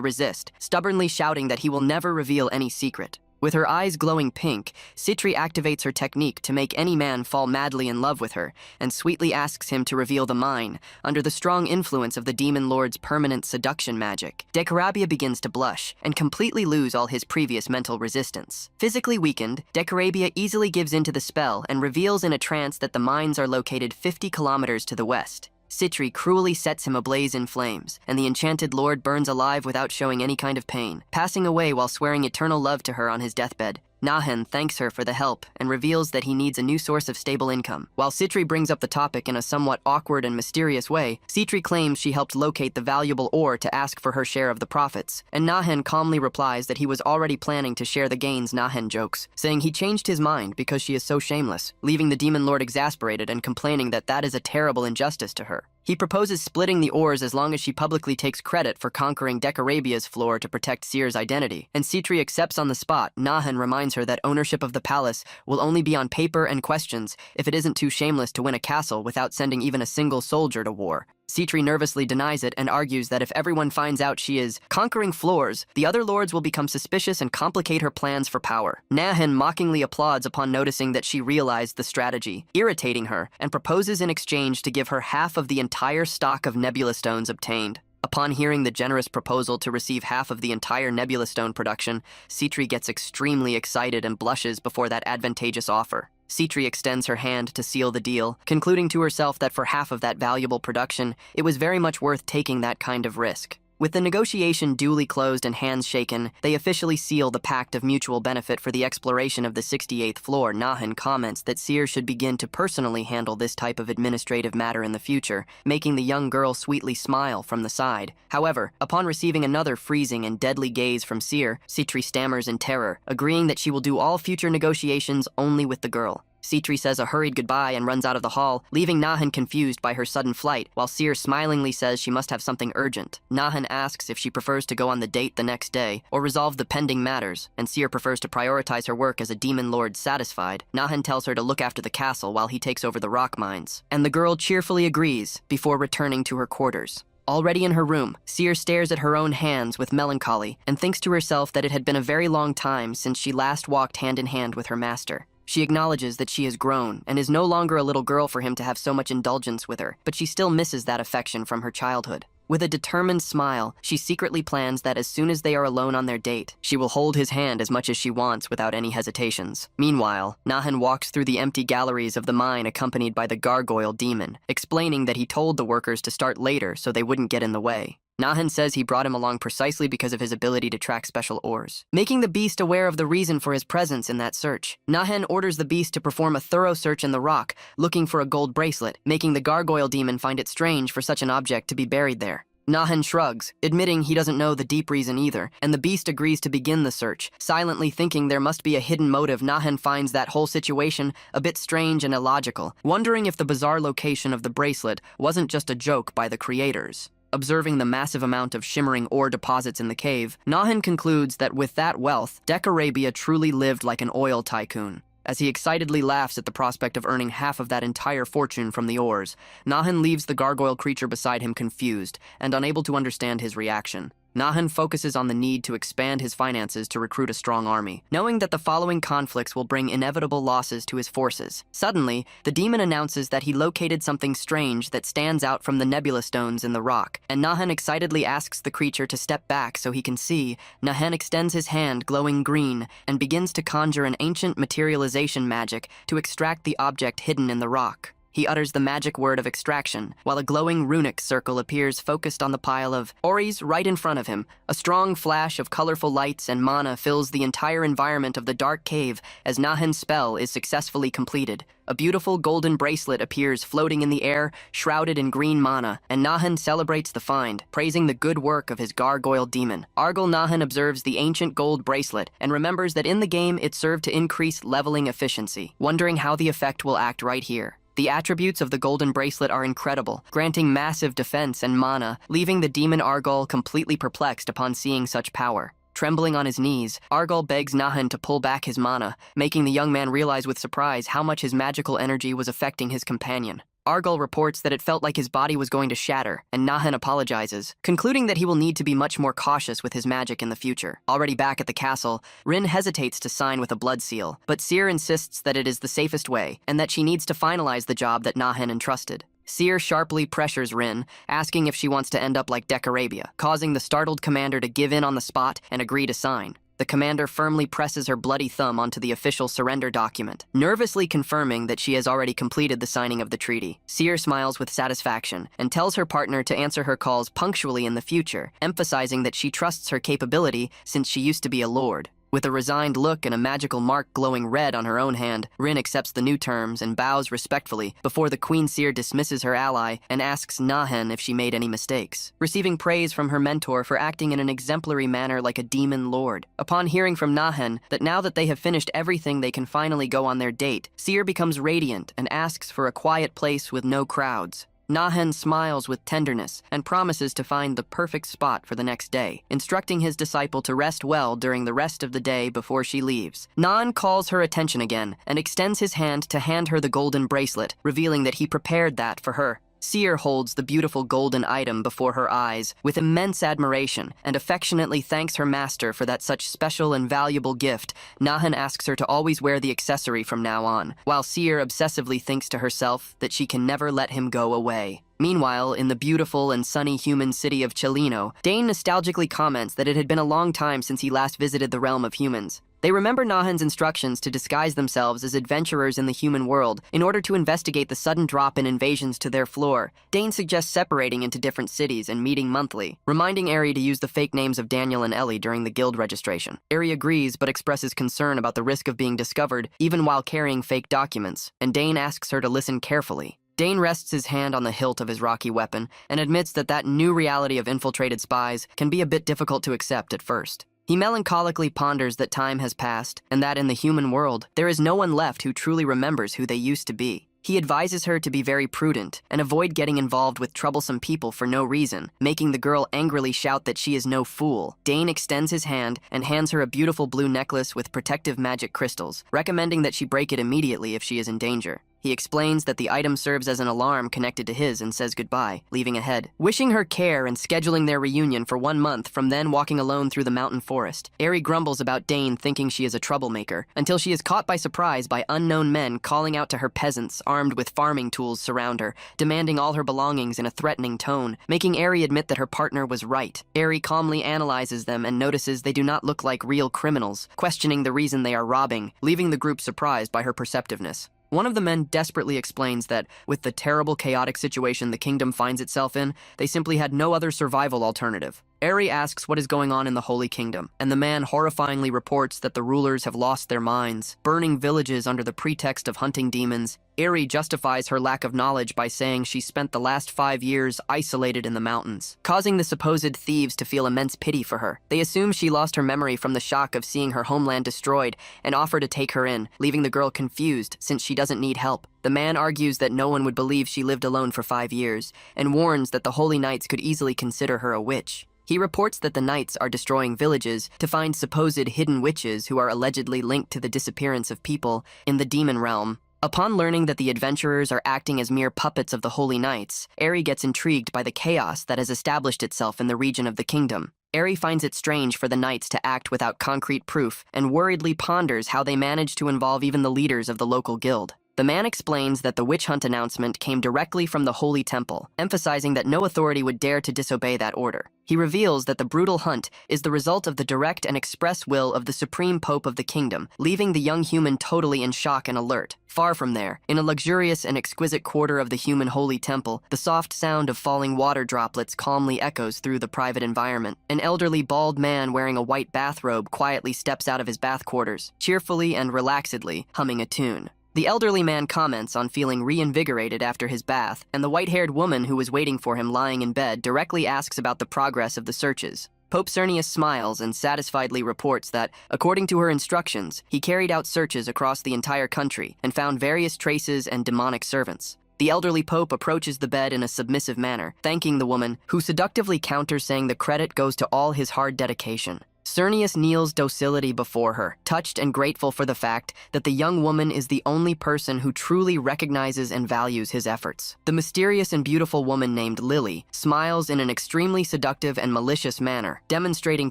resist, stubbornly shouting that he will never reveal any secret. With her eyes glowing pink, Citri activates her technique to make any man fall madly in love with her, and sweetly asks him to reveal the mine, under the strong influence of the demon lord's permanent seduction magic. Decorabia begins to blush, and completely lose all his previous mental resistance. Physically weakened, Decorabia easily gives into the spell and reveals in a trance that the mines are located 50 kilometers to the west. Citri cruelly sets him ablaze in flames, and the enchanted lord burns alive without showing any kind of pain, passing away while swearing eternal love to her on his deathbed. Nahan thanks her for the help and reveals that he needs a new source of stable income. While Citri brings up the topic in a somewhat awkward and mysterious way, Citri claims she helped locate the valuable ore to ask for her share of the profits, and Nahan calmly replies that he was already planning to share the gains. Nahan jokes, saying he changed his mind because she is so shameless, leaving the demon lord exasperated and complaining that that is a terrible injustice to her. He proposes splitting the ores as long as she publicly takes credit for conquering Decorabia's floor to protect Seer's identity, and Citri accepts on the spot. Nahan reminds her that ownership of the palace will only be on paper and questions if it isn't too shameless to win a castle without sending even a single soldier to war. Citri nervously denies it and argues that if everyone finds out she is conquering floors, the other lords will become suspicious and complicate her plans for power. Nahan mockingly applauds upon noticing that she realized the strategy, irritating her, and proposes in exchange to give her half of the entire stock of nebula stones obtained. Upon hearing the generous proposal to receive half of the entire nebula stone production, Citri gets extremely excited and blushes before that advantageous offer. Citri extends her hand to seal the deal, concluding to herself that for half of that valuable production, it was very much worth taking that kind of risk. With the negotiation duly closed and hands shaken, they officially seal the pact of mutual benefit for the exploration of the 68th floor. Nahan comments that Seer should begin to personally handle this type of administrative matter in the future, making the young girl sweetly smile from the side. However, upon receiving another freezing and deadly gaze from Seer, Citri stammers in terror, agreeing that she will do all future negotiations only with the girl. Citri says a hurried goodbye and runs out of the hall, leaving Nahan confused by her sudden flight, while Seer smilingly says she must have something urgent. Nahan asks if she prefers to go on the date the next day, or resolve the pending matters, and Seer prefers to prioritize her work as a demon lord. Satisfied, Nahan tells her to look after the castle while he takes over the rock mines, and the girl cheerfully agrees before returning to her quarters. Already in her room, Seer stares at her own hands with melancholy and thinks to herself that it had been a very long time since she last walked hand in hand with her master. She acknowledges that she has grown and is no longer a little girl for him to have so much indulgence with her, but she still misses that affection from her childhood. With a determined smile, she secretly plans that as soon as they are alone on their date, she will hold his hand as much as she wants without any hesitations. Meanwhile, Nahan walks through the empty galleries of the mine accompanied by the gargoyle demon, explaining that he told the workers to start later so they wouldn't get in the way. Nahan says he brought him along precisely because of his ability to track special ores, making the beast aware of the reason for his presence in that search. Nahan orders the beast to perform a thorough search in the rock, looking for a gold bracelet, making the gargoyle demon find it strange for such an object to be buried there. Nahan shrugs, admitting he doesn't know the deep reason either, and the beast agrees to begin the search, silently thinking there must be a hidden motive. Nahan finds that whole situation a bit strange and illogical, wondering if the bizarre location of the bracelet wasn't just a joke by the creators. Observing the massive amount of shimmering ore deposits in the cave, Nahan concludes that with that wealth, Decorabia truly lived like an oil tycoon. As he excitedly laughs at the prospect of earning half of that entire fortune from the ores, Nahan leaves the gargoyle creature beside him confused and unable to understand his reaction. Nahan focuses on the need to expand his finances to recruit a strong army, knowing that the following conflicts will bring inevitable losses to his forces. Suddenly, the demon announces that he located something strange that stands out from the nebula stones in the rock, and Nahan excitedly asks the creature to step back so he can see. Nahan extends his hand, glowing green, and begins to conjure an ancient materialization magic to extract the object hidden in the rock. He utters the magic word of extraction, while a glowing runic circle appears focused on the pile of oris right in front of him. A strong flash of colorful lights and mana fills the entire environment of the dark cave as Nahan's spell is successfully completed. A beautiful golden bracelet appears floating in the air, shrouded in green mana, and Nahan celebrates the find, praising the good work of his gargoyle demon. Argal Nahan observes the ancient gold bracelet and remembers that in the game it served to increase leveling efficiency, wondering how the effect will act right here. The attributes of the golden bracelet are incredible, granting massive defense and mana, leaving the demon Argal completely perplexed upon seeing such power. Trembling on his knees, Argal begs Nahan to pull back his mana, making the young man realize with surprise how much his magical energy was affecting his companion. Argal reports that it felt like his body was going to shatter, and Nahan apologizes, concluding that he will need to be much more cautious with his magic in the future. Already back at the castle, Rin hesitates to sign with a blood seal, but Seer insists that it is the safest way, and that she needs to finalize the job that Nahan entrusted. Seer sharply pressures Rin, asking if she wants to end up like Decarabia, causing the startled commander to give in on the spot and agree to sign. The commander firmly presses her bloody thumb onto the official surrender document, nervously confirming that she has already completed the signing of the treaty. Seer smiles with satisfaction and tells her partner to answer her calls punctually in the future, emphasizing that she trusts her capability since she used to be a lord. With a resigned look and a magical mark glowing red on her own hand, Rin accepts the new terms and bows respectfully before the Queen Seer dismisses her ally and asks Nahan if she made any mistakes, receiving praise from her mentor for acting in an exemplary manner like a demon lord. Upon hearing from Nahan that now that they have finished everything they can finally go on their date, Seer becomes radiant and asks for a quiet place with no crowds. Nahan smiles with tenderness and promises to find the perfect spot for the next day, instructing his disciple to rest well during the rest of the day before she leaves. Nan calls her attention again and extends his hand to hand her the golden bracelet, revealing that he prepared that for her. Seer holds the beautiful golden item before her eyes with immense admiration and affectionately thanks her master for that such special and valuable gift. Nahan asks her to always wear the accessory from now on, while Seer obsessively thinks to herself that she can never let him go away. Meanwhile, in the beautiful and sunny human city of Chelino, Dane nostalgically comments that it had been a long time since he last visited the realm of humans. They remember Nahan's instructions to disguise themselves as adventurers in the human world in order to investigate the sudden drop in invasions to their floor. Dane suggests separating into different cities and meeting monthly, reminding Eri to use the fake names of Daniel and Ellie during the guild registration. Eri agrees but expresses concern about the risk of being discovered even while carrying fake documents, and Dane asks her to listen carefully. Dane rests his hand on the hilt of his rocky weapon and admits that that new reality of infiltrated spies can be a bit difficult to accept at first. He melancholically ponders that time has passed and that in the human world, there is no one left who truly remembers who they used to be. He advises her to be very prudent and avoid getting involved with troublesome people for no reason, making the girl angrily shout that she is no fool. Dane extends his hand and hands her a beautiful blue necklace with protective magic crystals, recommending that she break it immediately if she is in danger. He explains that the item serves as an alarm connected to his and says goodbye, leaving ahead. Wishing her care and scheduling their reunion for 1 month from then walking alone through the mountain forest. Eri grumbles about Dane thinking she is a troublemaker, until she is caught by surprise by unknown men calling out to her peasants armed with farming tools surround her, demanding all her belongings in a threatening tone, making Eri admit that her partner was right. Eri calmly analyzes them and notices they do not look like real criminals, questioning the reason they are robbing, leaving the group surprised by her perceptiveness. One of the men desperately explains that, with the terrible chaotic situation the kingdom finds itself in, they simply had no other survival alternative. Eri asks what is going on in the Holy Kingdom, and the man horrifyingly reports that the rulers have lost their minds, burning villages under the pretext of hunting demons. Eri justifies her lack of knowledge by saying she spent the last 5 years isolated in the mountains, causing the supposed thieves to feel immense pity for her. They assume she lost her memory from the shock of seeing her homeland destroyed and offer to take her in, leaving the girl confused since she doesn't need help. The man argues that no one would believe she lived alone for 5 years, and warns that the Holy Knights could easily consider her a witch. He reports that the knights are destroying villages to find supposed hidden witches who are allegedly linked to the disappearance of people in the demon realm. Upon learning that the adventurers are acting as mere puppets of the Holy Knights, Eri gets intrigued by the chaos that has established itself in the region of the kingdom. Eri finds it strange for the knights to act without concrete proof and worriedly ponders how they manage to involve even the leaders of the local guild. The man explains that the witch hunt announcement came directly from the Holy Temple, emphasizing that no authority would dare to disobey that order. He reveals that the brutal hunt is the result of the direct and express will of the Supreme Pope of the kingdom, leaving the young human totally in shock and alert. Far from there, in a luxurious and exquisite quarter of the human Holy Temple, the soft sound of falling water droplets calmly echoes through the private environment. An elderly bald man wearing a white bathrobe quietly steps out of his bath quarters, cheerfully and relaxedly humming a tune. The elderly man comments on feeling reinvigorated after his bath, and the white-haired woman who was waiting for him lying in bed directly asks about the progress of the searches. Pope Cernius smiles and satisfiedly reports that, according to her instructions, he carried out searches across the entire country and found various traces and demonic servants. The elderly pope approaches the bed in a submissive manner, thanking the woman, who seductively counters saying the credit goes to all his hard dedication. Cernius kneels docility before her, touched and grateful for the fact that the young woman is the only person who truly recognizes and values his efforts. The mysterious and beautiful woman named Lily smiles in an extremely seductive and malicious manner, demonstrating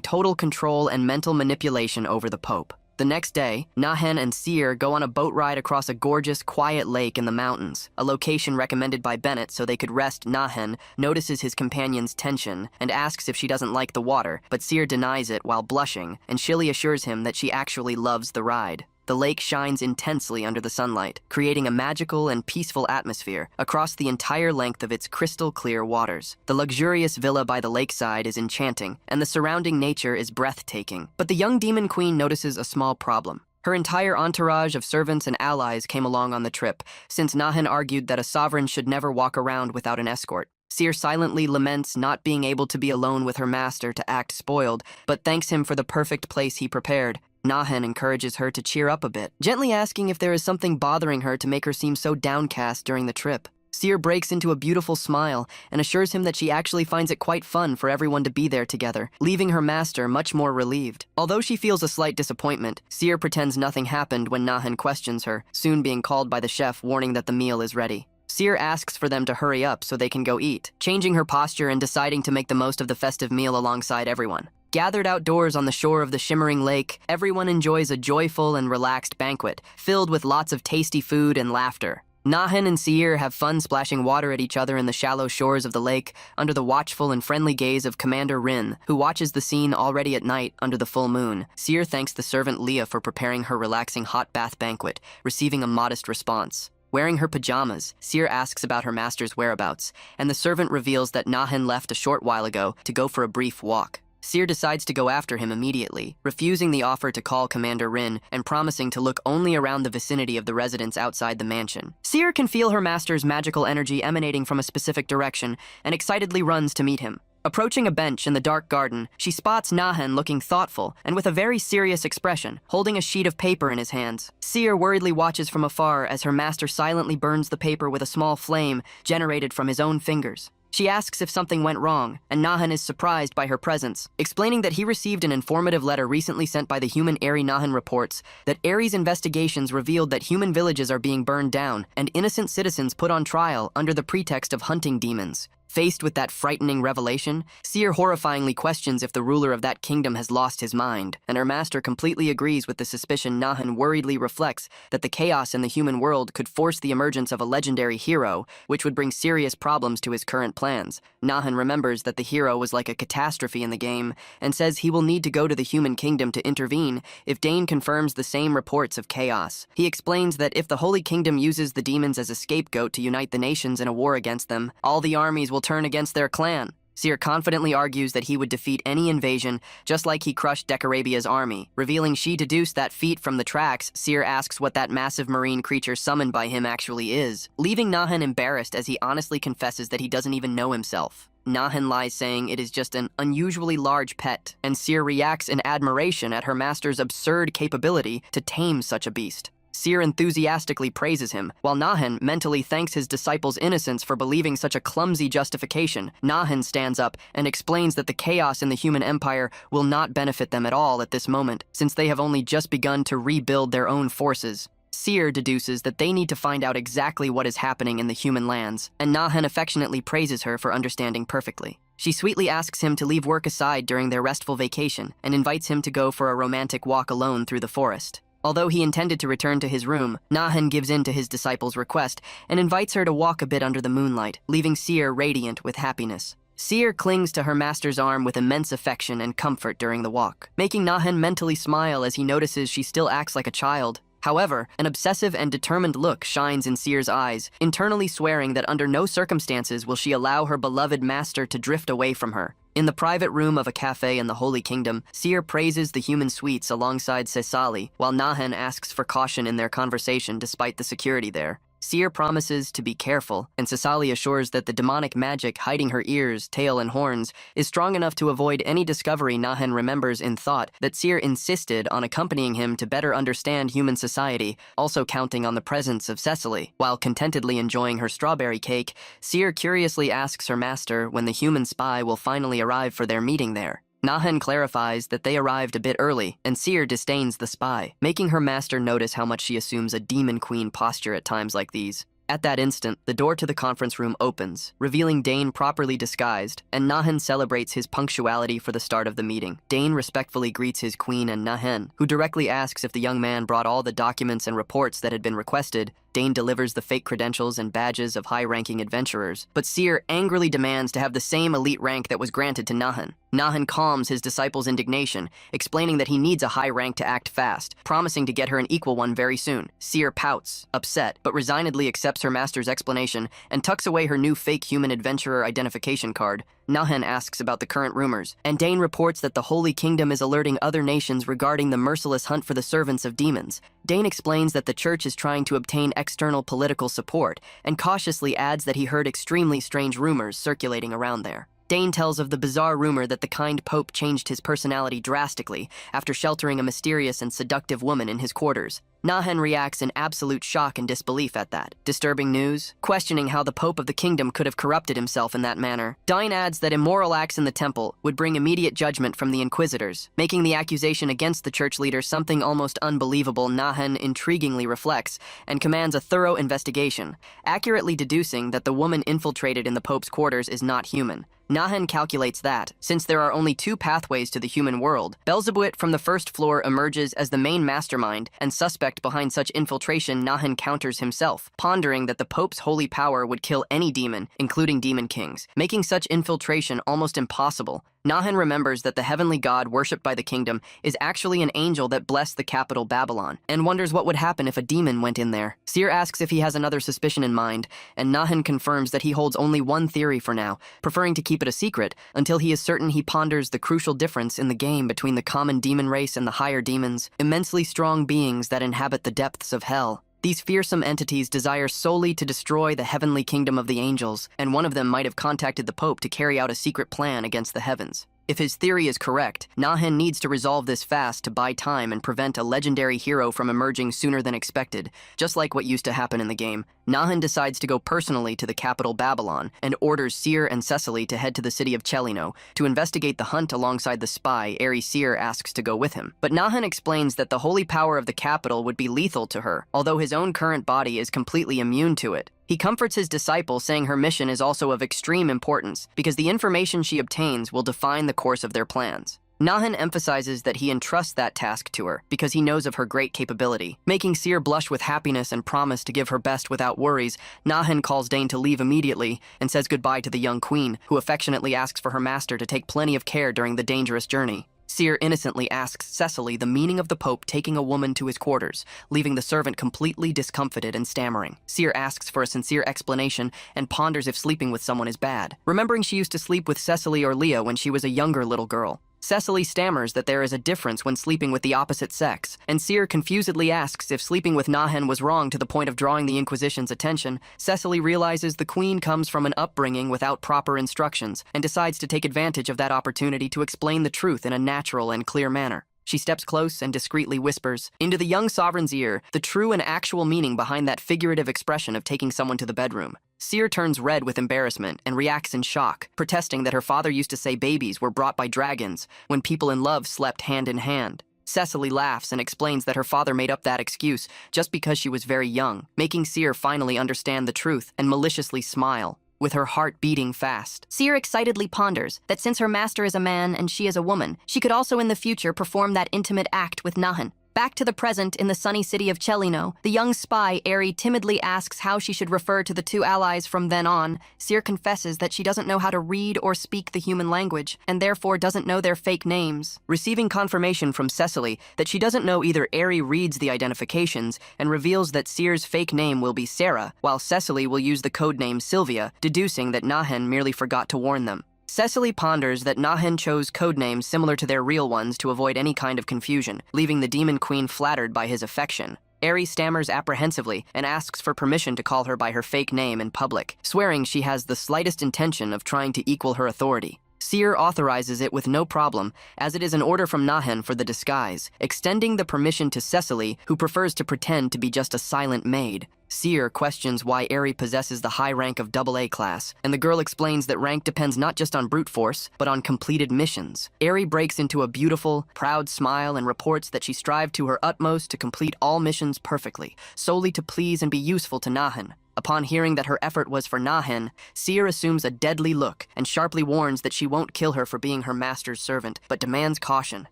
total control and mental manipulation over the Pope. The next day, Nahen and Seer go on a boat ride across a gorgeous, quiet lake in the mountains, a location recommended by Bennett so they could rest. Nahen notices his companion's tension and asks if she doesn't like the water, but Seer denies it while blushing, and Shilly assures him that she actually loves the ride. The lake shines intensely under the sunlight, creating a magical and peaceful atmosphere across the entire length of its crystal-clear waters. The luxurious villa by the lakeside is enchanting, and the surrounding nature is breathtaking. But the young demon queen notices a small problem. Her entire entourage of servants and allies came along on the trip, since Nahen argued that a sovereign should never walk around without an escort. Seer silently laments not being able to be alone with her master to act spoiled, but thanks him for the perfect place he prepared. Nahen encourages her to cheer up a bit, gently asking if there is something bothering her to make her seem so downcast during the trip. Seer breaks into a beautiful smile and assures him that she actually finds it quite fun for everyone to be there together, leaving her master much more relieved. Although she feels a slight disappointment, Seer pretends nothing happened when Nahen questions her, soon being called by the chef warning that the meal is ready. Seer asks for them to hurry up so they can go eat, changing her posture and deciding to make the most of the festive meal alongside everyone. Gathered outdoors on the shore of the shimmering lake, everyone enjoys a joyful and relaxed banquet, filled with lots of tasty food and laughter. Nahen and Seer have fun splashing water at each other in the shallow shores of the lake, under the watchful and friendly gaze of Commander Rin, who watches the scene already at night under the full moon. Seer thanks the servant Leah for preparing her relaxing hot bath banquet, receiving a modest response. Wearing her pajamas, Seer asks about her master's whereabouts, and the servant reveals that Nahen left a short while ago to go for a brief walk. Seer decides to go after him immediately, refusing the offer to call Commander Rin and promising to look only around the vicinity of the residence outside the mansion. Seer can feel her master's magical energy emanating from a specific direction and excitedly runs to meet him. Approaching a bench in the dark garden, she spots Nahen looking thoughtful and with a very serious expression, holding a sheet of paper in his hands. Seer worriedly watches from afar as her master silently burns the paper with a small flame generated from his own fingers. She asks if something went wrong, and Nahen is surprised by her presence, explaining that he received an informative letter recently sent by the human Eri. Nahen reports that Eri's investigations revealed that human villages are being burned down and innocent citizens put on trial under the pretext of hunting demons. Faced with that frightening revelation, Seer horrifyingly questions if the ruler of that kingdom has lost his mind, and her master completely agrees with the suspicion. Nahen worriedly reflects that the chaos in the human world could force the emergence of a legendary hero, which would bring serious problems to his current plans. Nahen remembers that the hero was like a catastrophe in the game, and says he will need to go to the human kingdom to intervene if Dane confirms the same reports of chaos. He explains that if the Holy Kingdom uses the demons as a scapegoat to unite the nations in a war against them, all the armies will turn against their clan. Seer confidently argues that he would defeat any invasion, just like he crushed Decarabia's army. Revealing she deduced that feat from the tracks, Seer asks what that massive marine creature summoned by him actually is, leaving Nahen embarrassed as he honestly confesses that he doesn't even know himself. Nahen lies, saying it is just an unusually large pet, and Seer reacts in admiration at her master's absurd capability to tame such a beast. Seer enthusiastically praises him, while Nahan mentally thanks his disciple's innocence for believing such a clumsy justification. Nahan stands up and explains that the chaos in the human empire will not benefit them at all at this moment, since they have only just begun to rebuild their own forces. Seer deduces that they need to find out exactly what is happening in the human lands, and Nahan affectionately praises her for understanding perfectly. She sweetly asks him to leave work aside during their restful vacation and invites him to go for a romantic walk alone through the forest. Although he intended to return to his room, Nahan gives in to his disciple's request and invites her to walk a bit under the moonlight, leaving Seer radiant with happiness. Seer clings to her master's arm with immense affection and comfort during the walk, making Nahan mentally smile as he notices she still acts like a child. However, an obsessive and determined look shines in Seer's eyes, internally swearing that under no circumstances will she allow her beloved master to drift away from her. In the private room of a cafe in the Holy Kingdom, Seer praises the human sweets alongside Cecily, while Nahan asks for caution in their conversation despite the security there. Seer promises to be careful, and Cecily assures that the demonic magic hiding her ears, tail, and horns is strong enough to avoid any discovery. Nahan remembers in thought that Seer insisted on accompanying him to better understand human society, also counting on the presence of Cecily. While contentedly enjoying her strawberry cake, Seer curiously asks her master when the human spy will finally arrive for their meeting there. Nahan clarifies that they arrived a bit early, and Seer disdains the spy, making her master notice how much she assumes a demon queen posture at times like these. At that instant, the door to the conference room opens, revealing Dane properly disguised, and Nahan celebrates his punctuality for the start of the meeting. Dane respectfully greets his queen and Nahan, who directly asks if the young man brought all the documents and reports that had been requested. Dane delivers the fake credentials and badges of high-ranking adventurers, but Seer angrily demands to have the same elite rank that was granted to Nahan. Nahan calms his disciple's indignation, explaining that he needs a high rank to act fast, promising to get her an equal one very soon. Seer pouts, upset, but resignedly accepts her master's explanation and tucks away her new fake human adventurer identification card. Nahan asks about the current rumors, and Dane reports that the Holy Kingdom is alerting other nations regarding the merciless hunt for the servants of demons. Dane explains that the church is trying to obtain external political support, and cautiously adds that he heard extremely strange rumors circulating around there. Dane tells of the bizarre rumor that the kind Pope changed his personality drastically after sheltering a mysterious and seductive woman in his quarters. Nahan reacts in absolute shock and disbelief at that disturbing news, questioning how the Pope of the kingdom could have corrupted himself in that manner. Dane adds that immoral acts in the temple would bring immediate judgment from the inquisitors, making the accusation against the church leader something almost unbelievable. Nahan intriguingly reflects and commands a thorough investigation, accurately deducing that the woman infiltrated in the Pope's quarters is not human. Nahan calculates that, since there are only two pathways to the human world, Belzebuth from the first floor emerges as the main mastermind and suspect behind such infiltration. Nahan counters himself, pondering that the Pope's holy power would kill any demon, including demon kings, making such infiltration almost impossible. Nahan remembers that the heavenly god worshipped by the kingdom is actually an angel that blessed the capital Babylon, and wonders what would happen if a demon went in there. Seer asks if he has another suspicion in mind, and Nahan confirms that he holds only one theory for now, preferring to keep it a secret until he is certain. He ponders the crucial difference in the game between the common demon race and the higher demons, immensely strong beings that inhabit the depths of hell. These fearsome entities desire solely to destroy the heavenly kingdom of the angels, and one of them might have contacted the Pope to carry out a secret plan against the heavens. If his theory is correct, Nahan needs to resolve this fast to buy time and prevent a legendary hero from emerging sooner than expected, just like what used to happen in the game. Nahan decides to go personally to the capital Babylon and orders Seer and Cecily to head to the city of Chelino to investigate the hunt alongside the spy. Seer asks to go with him, but Nahan explains that the holy power of the capital would be lethal to her, although his own current body is completely immune to it. He comforts his disciple, saying her mission is also of extreme importance because the information she obtains will define the course of their plans. Nahan emphasizes that he entrusts that task to her because he knows of her great capability. Making Seer blush with happiness and promise to give her best without worries, Nahan calls Dane to leave immediately and says goodbye to the young queen, who affectionately asks for her master to take plenty of care during the dangerous journey. Seer innocently asks Cecily the meaning of the Pope taking a woman to his quarters, leaving the servant completely discomfited and stammering. Seer asks for a sincere explanation and ponders if sleeping with someone is bad, remembering she used to sleep with Cecily or Leah when she was a younger little girl. Cecily stammers that there is a difference when sleeping with the opposite sex, and Seer confusedly asks if sleeping with Nahan was wrong to the point of drawing the Inquisition's attention. Cecily realizes the queen comes from an upbringing without proper instructions, and decides to take advantage of that opportunity to explain the truth in a natural and clear manner. She steps close and discreetly whispers into the young sovereign's ear the true and actual meaning behind that figurative expression of taking someone to the bedroom. Seer turns red with embarrassment and reacts in shock, protesting that her father used to say babies were brought by dragons when people in love slept hand in hand. Cecily laughs and explains that her father made up that excuse just because she was very young, making Seer finally understand the truth and maliciously smile, with her heart beating fast. Seer excitedly ponders that since her master is a man and she is a woman, she could also in the future perform that intimate act with Nahan. Back to the present in the sunny city of Chelino, the young spy, Eri, timidly asks how she should refer to the two allies from then on. Seer confesses that she doesn't know how to read or speak the human language, and therefore doesn't know their fake names. Receiving confirmation from Cecily that she doesn't know either, Eri reads the identifications and reveals that Seer's fake name will be Sarah, while Cecily will use the codename Sylvia, deducing that Nahan merely forgot to warn them. Cecily ponders that Nahan chose codenames similar to their real ones to avoid any kind of confusion, leaving the Demon Queen flattered by his affection. Eri stammers apprehensively and asks for permission to call her by her fake name in public, swearing she has the slightest intention of trying to equal her authority. Seer authorizes it with no problem, as it is an order from Nahan for the disguise, extending the permission to Cecily, who prefers to pretend to be just a silent maid. Seer questions why Eri possesses the high rank of AA class, and the girl explains that rank depends not just on brute force, but on completed missions. Eri breaks into a beautiful, proud smile and reports that she strived to her utmost to complete all missions perfectly, solely to please and be useful to Nahan. Upon hearing that her effort was for Nahan, Seer assumes a deadly look and sharply warns that she won't kill her for being her master's servant, but demands caution.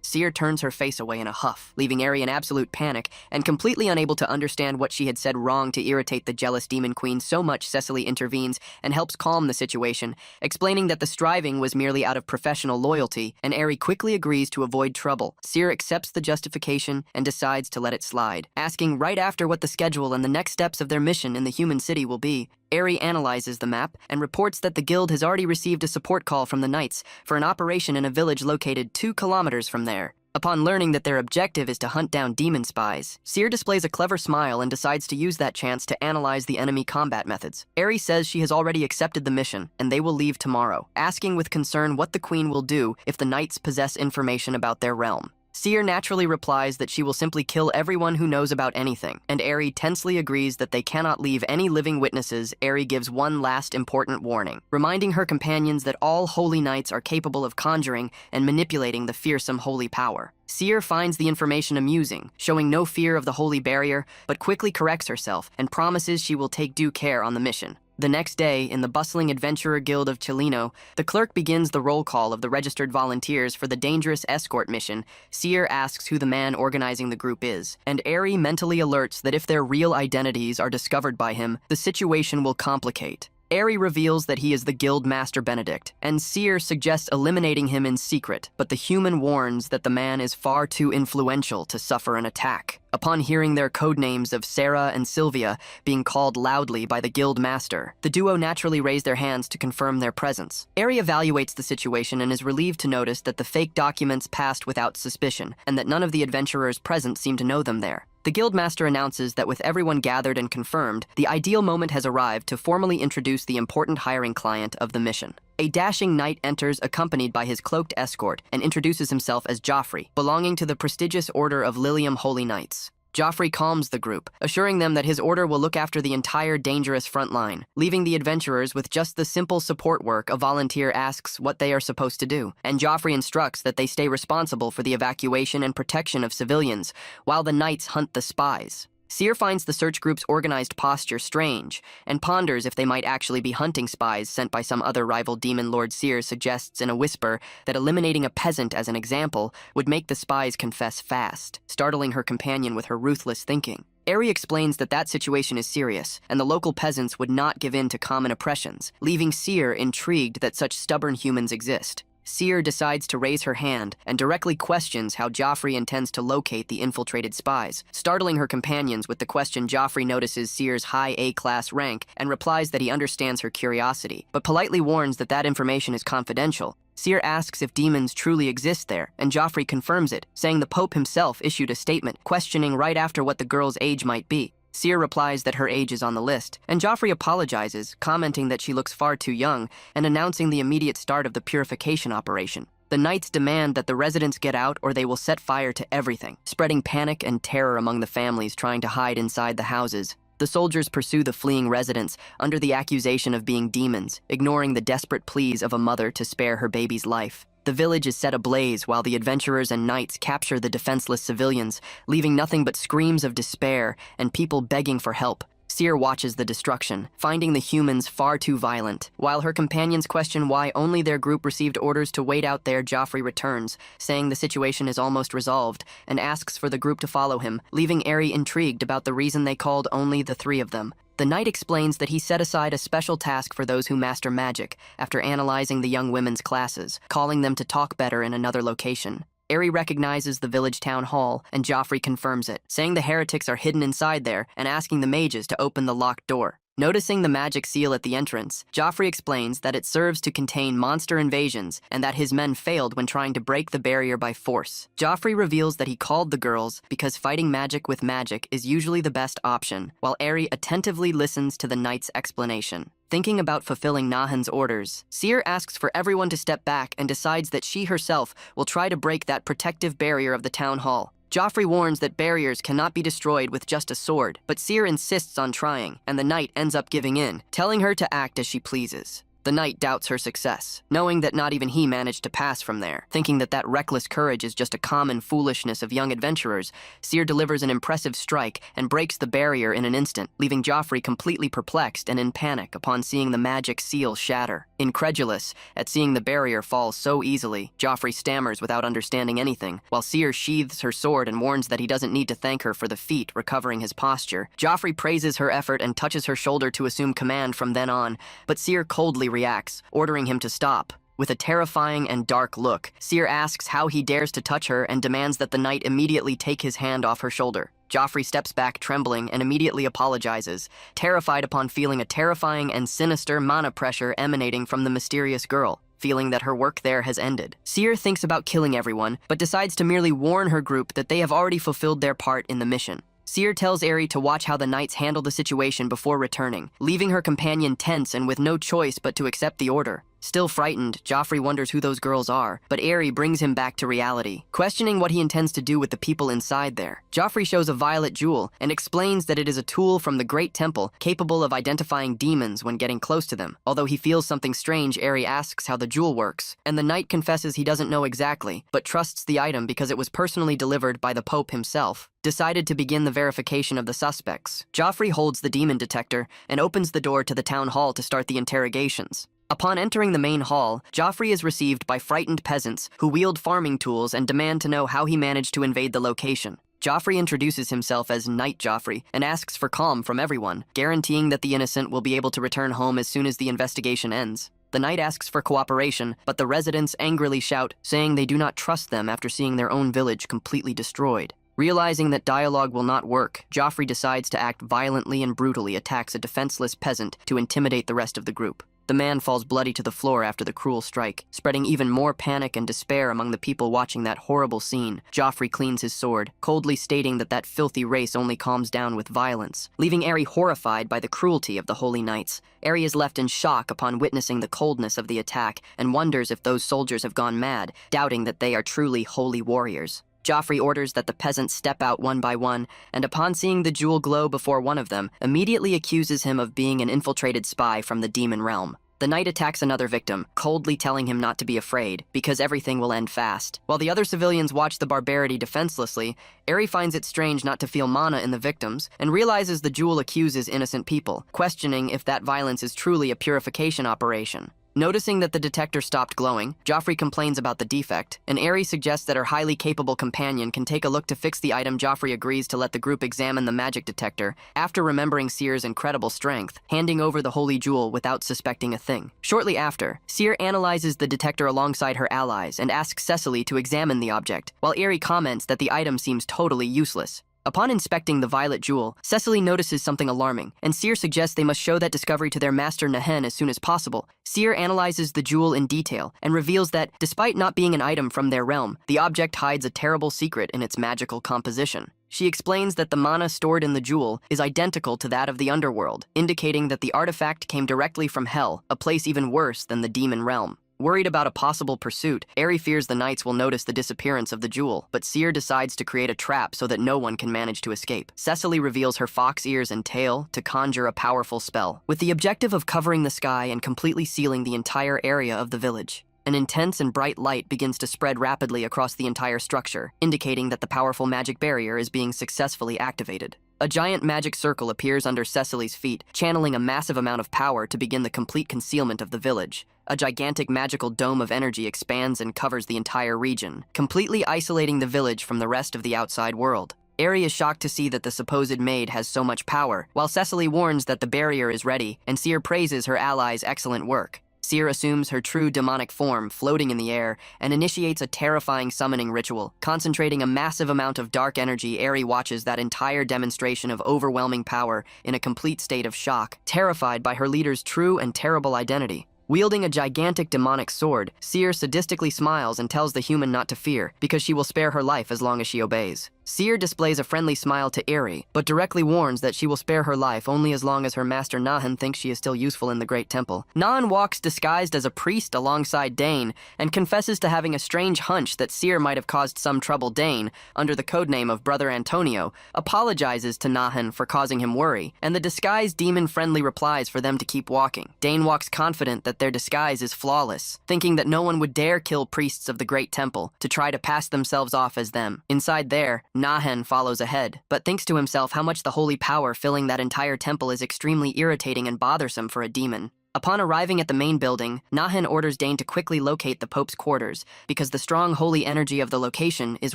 Seer turns her face away in a huff, leaving Eri in absolute panic and completely unable to understand what she had said wrong to irritate the jealous Demon Queen so much. Cecily intervenes and helps calm the situation, explaining that the striving was merely out of professional loyalty, and Eri quickly agrees to avoid trouble. Seer accepts the justification and decides to let it slide, asking right after what the schedule and the next steps of their mission in the human city will be. Eri analyzes the map and reports that the guild has already received a support call from the Knights for an operation in a village located 2 kilometers from there. Upon learning that their objective is to hunt down demon spies, Seer displays a clever smile and decides to use that chance to analyze the enemy combat methods. Eri says she has already accepted the mission, and they will leave tomorrow, asking with concern what the Queen will do if the Knights possess information about their realm. Seer naturally replies that she will simply kill everyone who knows about anything, and Eri tensely agrees that they cannot leave any living witnesses. Eri gives one last important warning, reminding her companions that all holy knights are capable of conjuring and manipulating the fearsome holy power. Seer finds the information amusing, showing no fear of the holy barrier, but quickly corrects herself and promises she will take due care on the mission. The next day, in the bustling adventurer guild of Chelino, the clerk begins the roll call of the registered volunteers for the dangerous escort mission. Seer asks who the man organizing the group is, and Eri mentally alerts that if their real identities are discovered by him, the situation will complicate. Eri reveals that he is the Guild Master Benedict, and Seer suggests eliminating him in secret, but the human warns that the man is far too influential to suffer an attack. Upon hearing their codenames of Sarah and Sylvia being called loudly by the Guild Master, the duo naturally raise their hands to confirm their presence. Eri evaluates the situation and is relieved to notice that the fake documents passed without suspicion, and that none of the adventurers present seem to know them there. The Guildmaster announces that with everyone gathered and confirmed, the ideal moment has arrived to formally introduce the important hiring client of the mission. A dashing knight enters accompanied by his cloaked escort and introduces himself as Joffrey, belonging to the prestigious Order of Lilium Holy Knights. Joffrey calms the group, assuring them that his order will look after the entire dangerous front line, leaving the adventurers with just the simple support work. A volunteer asks what they are supposed to do, and Joffrey instructs that they stay responsible for the evacuation and protection of civilians, while the knights hunt the spies. Seer finds the search group's organized posture strange, and ponders if they might actually be hunting spies sent by some other rival demon lord. Seer suggests in a whisper that eliminating a peasant as an example would make the spies confess fast, startling her companion with her ruthless thinking. Eri explains that that situation is serious, and the local peasants would not give in to common oppressions, leaving Seer intrigued that such stubborn humans exist. Seer decides to raise her hand and directly questions how Joffrey intends to locate the infiltrated spies. Startling her companions with the question, Joffrey notices Seer's high A-class rank and replies that he understands her curiosity, but politely warns that that information is confidential. Seer asks if demons truly exist there, and Joffrey confirms it, saying the Pope himself issued a statement questioning right after what the girl's age might be. Seer replies that her age is on the list, and Joffrey apologizes, commenting that she looks far too young, and announcing the immediate start of the purification operation. The knights demand that the residents get out or they will set fire to everything, spreading panic and terror among the families trying to hide inside the houses. The soldiers pursue the fleeing residents under the accusation of being demons, ignoring the desperate pleas of a mother to spare her baby's life. The village is set ablaze while the adventurers and knights capture the defenseless civilians, leaving nothing but screams of despair and people begging for help. Seer watches the destruction, finding the humans far too violent. While her companions question why only their group received orders to wait out there, Joffrey returns, saying the situation is almost resolved, and asks for the group to follow him, leaving Aerie intrigued about the reason they called only the three of them. The knight explains that he set aside a special task for those who master magic after analyzing the young women's classes, calling them to talk better in another location. Aerie recognizes the village town hall, and Joffrey confirms it, saying the heretics are hidden inside there and asking the mages to open the locked door. Noticing the magic seal at the entrance, Joffrey explains that it serves to contain monster invasions and that his men failed when trying to break the barrier by force. Joffrey reveals that he called the girls because fighting magic with magic is usually the best option, while Aerie attentively listens to the knight's explanation. Thinking about fulfilling Nahan's orders, Seer asks for everyone to step back and decides that she herself will try to break that protective barrier of the town hall. Joffrey warns that barriers cannot be destroyed with just a sword, but Seer insists on trying, and the knight ends up giving in, telling her to act as she pleases. The knight doubts her success, knowing that not even he managed to pass from there. Thinking that that reckless courage is just a common foolishness of young adventurers, Seer delivers an impressive strike and breaks the barrier in an instant, leaving Joffrey completely perplexed and in panic upon seeing the magic seal shatter. Incredulous at seeing the barrier fall so easily, Joffrey stammers without understanding anything, while Seer sheathes her sword and warns that he doesn't need to thank her for the feat, recovering his posture. Joffrey praises her effort and touches her shoulder to assume command from then on, but Seer coldly reacts, ordering him to stop. With a terrifying and dark look, Seer asks how he dares to touch her and demands that the knight immediately take his hand off her shoulder. Joffrey steps back trembling and immediately apologizes, terrified upon feeling a terrifying and sinister mana pressure emanating from the mysterious girl, feeling that her work there has ended. Seer thinks about killing everyone, but decides to merely warn her group that they have already fulfilled their part in the mission. Seer tells Aerie to watch how the knights handle the situation before returning, leaving her companion tense and with no choice but to accept the order. Still frightened, Joffrey wonders who those girls are, but Aerie brings him back to reality, questioning what he intends to do with the people inside there. Joffrey shows a violet jewel and explains that it is a tool from the Great Temple capable of identifying demons when getting close to them. Although he feels something strange, Aerie asks how the jewel works, and the knight confesses he doesn't know exactly, but trusts the item because it was personally delivered by the Pope himself. Decided to begin the verification of the suspects, Joffrey holds the demon detector and opens the door to the town hall to start the interrogations. Upon entering the main hall, Joffrey is received by frightened peasants who wield farming tools and demand to know how he managed to invade the location. Joffrey introduces himself as Knight Joffrey and asks for calm from everyone, guaranteeing that the innocent will be able to return home as soon as the investigation ends. The knight asks for cooperation, but the residents angrily shout, saying they do not trust them after seeing their own village completely destroyed. Realizing that dialogue will not work, Joffrey decides to act violently and brutally attacks a defenseless peasant to intimidate the rest of the group. The man falls bloody to the floor after the cruel strike, spreading even more panic and despair among the people watching that horrible scene. Joffrey cleans his sword, coldly stating that that filthy race only calms down with violence, leaving Aerie horrified by the cruelty of the Holy Knights. Aerie is left in shock upon witnessing the coldness of the attack and wonders if those soldiers have gone mad, doubting that they are truly holy warriors. Joffrey orders that the peasants step out one by one, and upon seeing the jewel glow before one of them, immediately accuses him of being an infiltrated spy from the demon realm. The knight attacks another victim, coldly telling him not to be afraid, because everything will end fast. While the other civilians watch the barbarity defenselessly, Aerie finds it strange not to feel mana in the victims, and realizes the jewel accuses innocent people, questioning if that violence is truly a purification operation. Noticing that the detector stopped glowing, Joffrey complains about the defect, and Aerie suggests that her highly capable companion can take a look to fix the item. Joffrey agrees to let the group examine the magic detector, after remembering Seer's incredible strength, handing over the holy jewel without suspecting a thing. Shortly after, Seer analyzes the detector alongside her allies and asks Cecily to examine the object, while Aerie comments that the item seems totally useless. Upon inspecting the violet jewel, Cecily notices something alarming, and Seer suggests they must show that discovery to their master Nahen as soon as possible. Seer analyzes the jewel in detail and reveals that, despite not being an item from their realm, the object hides a terrible secret in its magical composition. She explains that the mana stored in the jewel is identical to that of the underworld, indicating that the artifact came directly from Hell, a place even worse than the demon realm. Worried about a possible pursuit, Eri fears the knights will notice the disappearance of the jewel, but Seer decides to create a trap so that no one can manage to escape. Cecily reveals her fox ears and tail to conjure a powerful spell, with the objective of covering the sky and completely sealing the entire area of the village. An intense and bright light begins to spread rapidly across the entire structure, indicating that the powerful magic barrier is being successfully activated. A giant magic circle appears under Cecily's feet, channeling a massive amount of power to begin the complete concealment of the village. A gigantic magical dome of energy expands and covers the entire region, completely isolating the village from the rest of the outside world. Eri is shocked to see that the supposed maid has so much power, while Cecily warns that the barrier is ready, and Seer praises her ally's excellent work. Seer assumes her true demonic form, floating in the air, and initiates a terrifying summoning ritual. Concentrating a massive amount of dark energy, Eri watches that entire demonstration of overwhelming power in a complete state of shock, terrified by her leader's true and terrible identity. Wielding a gigantic demonic sword, Seer sadistically smiles and tells the human not to fear, because she will spare her life as long as she obeys. Seer displays a friendly smile to Eri, but directly warns that she will spare her life only as long as her master Nahan thinks she is still useful in the Great Temple. Nahan walks disguised as a priest alongside Dane, and confesses to having a strange hunch that Seer might have caused some trouble. Dane, under the codename of Brother Antonio, apologizes to Nahan for causing him worry, and the disguised demon friendly replies for them to keep walking. Dane walks confident that their disguise is flawless, thinking that no one would dare kill priests of the Great Temple to try to pass themselves off as them. Inside there, Nahan follows ahead, but thinks to himself how much the holy power filling that entire temple is extremely irritating and bothersome for a demon. Upon arriving at the main building, Nahan orders Dane to quickly locate the Pope's quarters, because the strong holy energy of the location is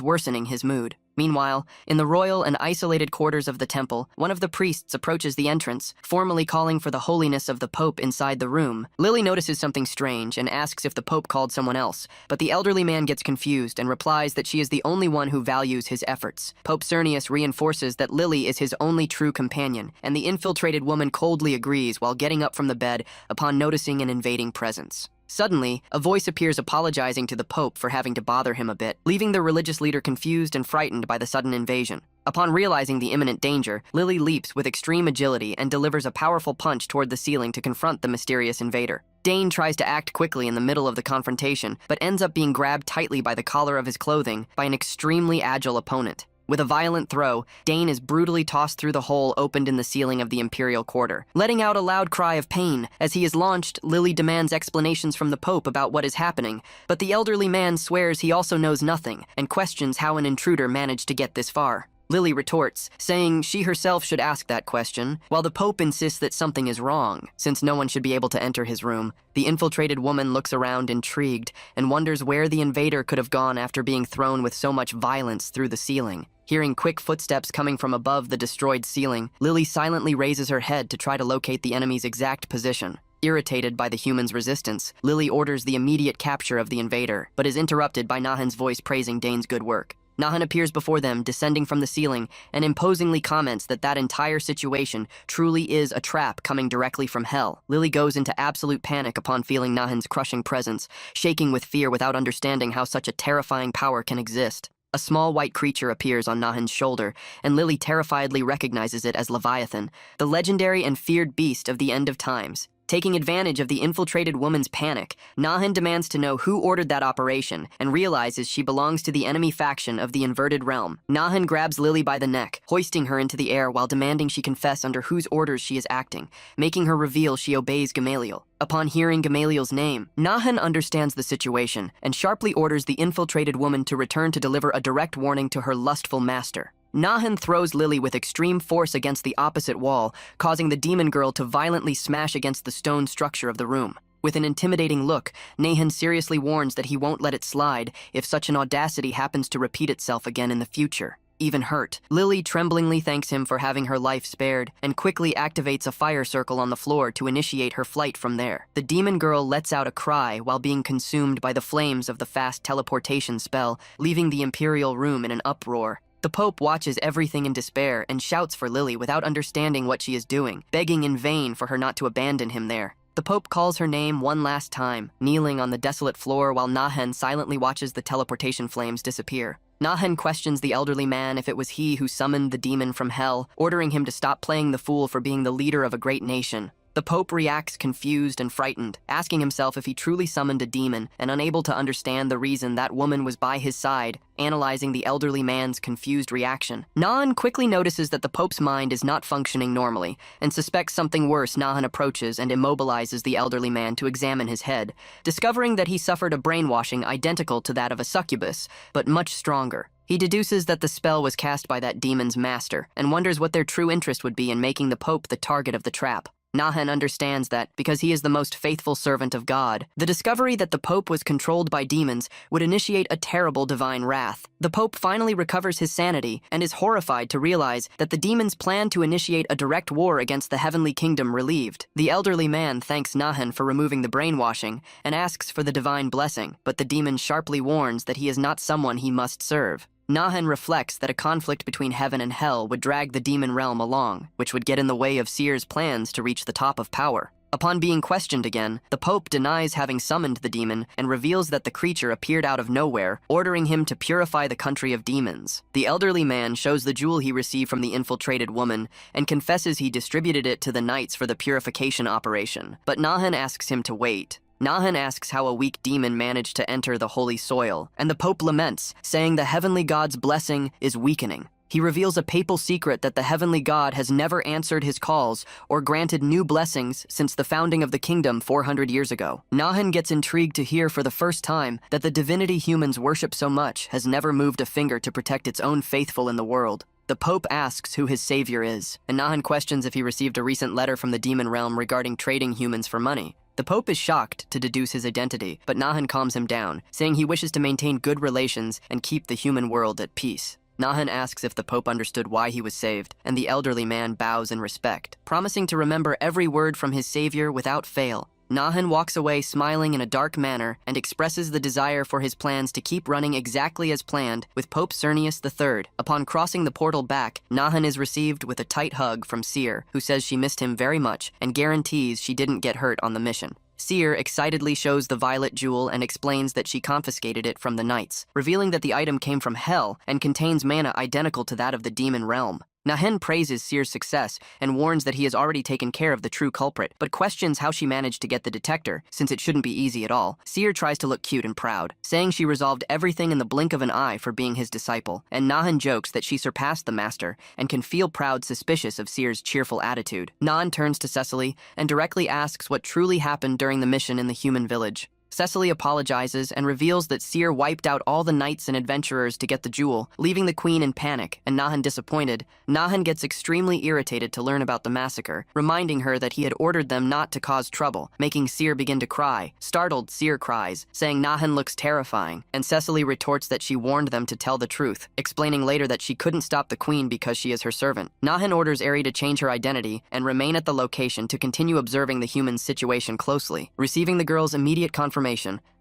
worsening his mood. Meanwhile, in the royal and isolated quarters of the temple, one of the priests approaches the entrance, formally calling for the holiness of the Pope inside the room. Lily notices something strange and asks if the Pope called someone else, but the elderly man gets confused and replies that she is the only one who values his efforts. Pope Cernius reinforces that Lily is his only true companion, and the infiltrated woman coldly agrees while getting up from the bed upon noticing an invading presence. Suddenly, a voice appears apologizing to the Pope for having to bother him a bit, leaving the religious leader confused and frightened by the sudden invasion. Upon realizing the imminent danger, Lily leaps with extreme agility and delivers a powerful punch toward the ceiling to confront the mysterious invader. Dane tries to act quickly in the middle of the confrontation, but ends up being grabbed tightly by the collar of his clothing by an extremely agile opponent. With a violent throw, Dane is brutally tossed through the hole opened in the ceiling of the Imperial Quarter. Letting out a loud cry of pain, as he is launched, Lily demands explanations from the Pope about what is happening, but the elderly man swears he also knows nothing, and questions how an intruder managed to get this far. Lily retorts, saying she herself should ask that question, while the Pope insists that something is wrong, since no one should be able to enter his room. The infiltrated woman looks around intrigued, and wonders where the invader could have gone after being thrown with so much violence through the ceiling. Hearing quick footsteps coming from above the destroyed ceiling, Lily silently raises her head to try to locate the enemy's exact position. Irritated by the human's resistance, Lily orders the immediate capture of the invader, but is interrupted by Nahan's voice praising Dane's good work. Nahan appears before them, descending from the ceiling, and imposingly comments that that entire situation truly is a trap coming directly from hell. Lily goes into absolute panic upon feeling Nahan's crushing presence, shaking with fear without understanding how such a terrifying power can exist. A small white creature appears on Nahan's shoulder, and Lily terrifiedly recognizes it as Leviathan, the legendary and feared beast of the end of times. Taking advantage of the infiltrated woman's panic, Nahan demands to know who ordered that operation and realizes she belongs to the enemy faction of the Inverted Realm. Nahan grabs Lily by the neck, hoisting her into the air while demanding she confess under whose orders she is acting, making her reveal she obeys Gamaliel. Upon hearing Gamaliel's name, Nahan understands the situation and sharply orders the infiltrated woman to return to deliver a direct warning to her lustful master. Nahan throws Lily with extreme force against the opposite wall, causing the demon girl to violently smash against the stone structure of the room. With an intimidating look, Nahan seriously warns that he won't let it slide if such an audacity happens to repeat itself again in the future. Even hurt, Lily tremblingly thanks him for having her life spared and quickly activates a fire circle on the floor to initiate her flight from there. The demon girl lets out a cry while being consumed by the flames of the fast teleportation spell, leaving the Imperial room in an uproar. The Pope watches everything in despair and shouts for Lily without understanding what she is doing, begging in vain for her not to abandon him there. The Pope calls her name one last time, kneeling on the desolate floor while Nahan silently watches the teleportation flames disappear. Nahan questions the elderly man if it was he who summoned the demon from hell, ordering him to stop playing the fool for being the leader of a great nation. The Pope reacts confused and frightened, asking himself if he truly summoned a demon and unable to understand the reason that woman was by his side, analyzing the elderly man's confused reaction. Nahan quickly notices that the Pope's mind is not functioning normally and suspects something worse. Nahan approaches and immobilizes the elderly man to examine his head, discovering that he suffered a brainwashing identical to that of a succubus, but much stronger. He deduces that the spell was cast by that demon's master and wonders what their true interest would be in making the Pope the target of the trap. Nahan understands that, because he is the most faithful servant of God, the discovery that the Pope was controlled by demons would initiate a terrible divine wrath. The Pope finally recovers his sanity and is horrified to realize that the demons plan to initiate a direct war against the heavenly kingdom. Relieved, the elderly man thanks Nahan for removing the brainwashing and asks for the divine blessing, but the demon sharply warns that he is not someone he must serve. Nahan reflects that a conflict between heaven and hell would drag the demon realm along, which would get in the way of Seer's plans to reach the top of power. Upon being questioned again, the Pope denies having summoned the demon and reveals that the creature appeared out of nowhere, ordering him to purify the country of demons. The elderly man shows the jewel he received from the infiltrated woman and confesses he distributed it to the knights for the purification operation, but Nahan asks him to wait. Nahan asks how a weak demon managed to enter the holy soil, and the Pope laments, saying the heavenly god's blessing is weakening. He reveals a papal secret that the heavenly god has never answered his calls or granted new blessings since the founding of the kingdom 400 years ago. Nahan gets intrigued to hear for the first time that the divinity humans worship so much has never moved a finger to protect its own faithful in the world. The Pope asks who his savior is, and Nahan questions if he received a recent letter from the demon realm regarding trading humans for money. The Pope is shocked to deduce his identity, but Nahan calms him down, saying he wishes to maintain good relations and keep the human world at peace. Nahan asks if the Pope understood why he was saved, and the elderly man bows in respect, promising to remember every word from his savior without fail. Nahan walks away smiling in a dark manner and expresses the desire for his plans to keep running exactly as planned with Pope Cernius III. Upon crossing the portal back, Nahan is received with a tight hug from Seer, who says she missed him very much and guarantees she didn't get hurt on the mission. Seer excitedly shows the violet jewel and explains that she confiscated it from the knights, revealing that the item came from hell and contains mana identical to that of the demon realm. Nahan praises Seer's success and warns that he has already taken care of the true culprit, but questions how she managed to get the detector, since it shouldn't be easy at all. Seer tries to look cute and proud, saying she resolved everything in the blink of an eye for being his disciple, and Nahan jokes that she surpassed the master and can feel proud, suspicious of Seer's cheerful attitude. Nahan turns to Cecily and directly asks what truly happened during the mission in the human village. Cecily apologizes and reveals that Seer wiped out all the knights and adventurers to get the jewel, leaving the queen in panic, and Nahan disappointed. Nahan gets extremely irritated to learn about the massacre, reminding her that he had ordered them not to cause trouble, making Seer begin to cry. Startled, Seer cries, saying Nahan looks terrifying, and Cecily retorts that she warned them to tell the truth, explaining later that she couldn't stop the queen because she is her servant. Nahan orders Eri to change her identity and remain at the location to continue observing the human's situation closely. Receiving the girl's immediate confirmation,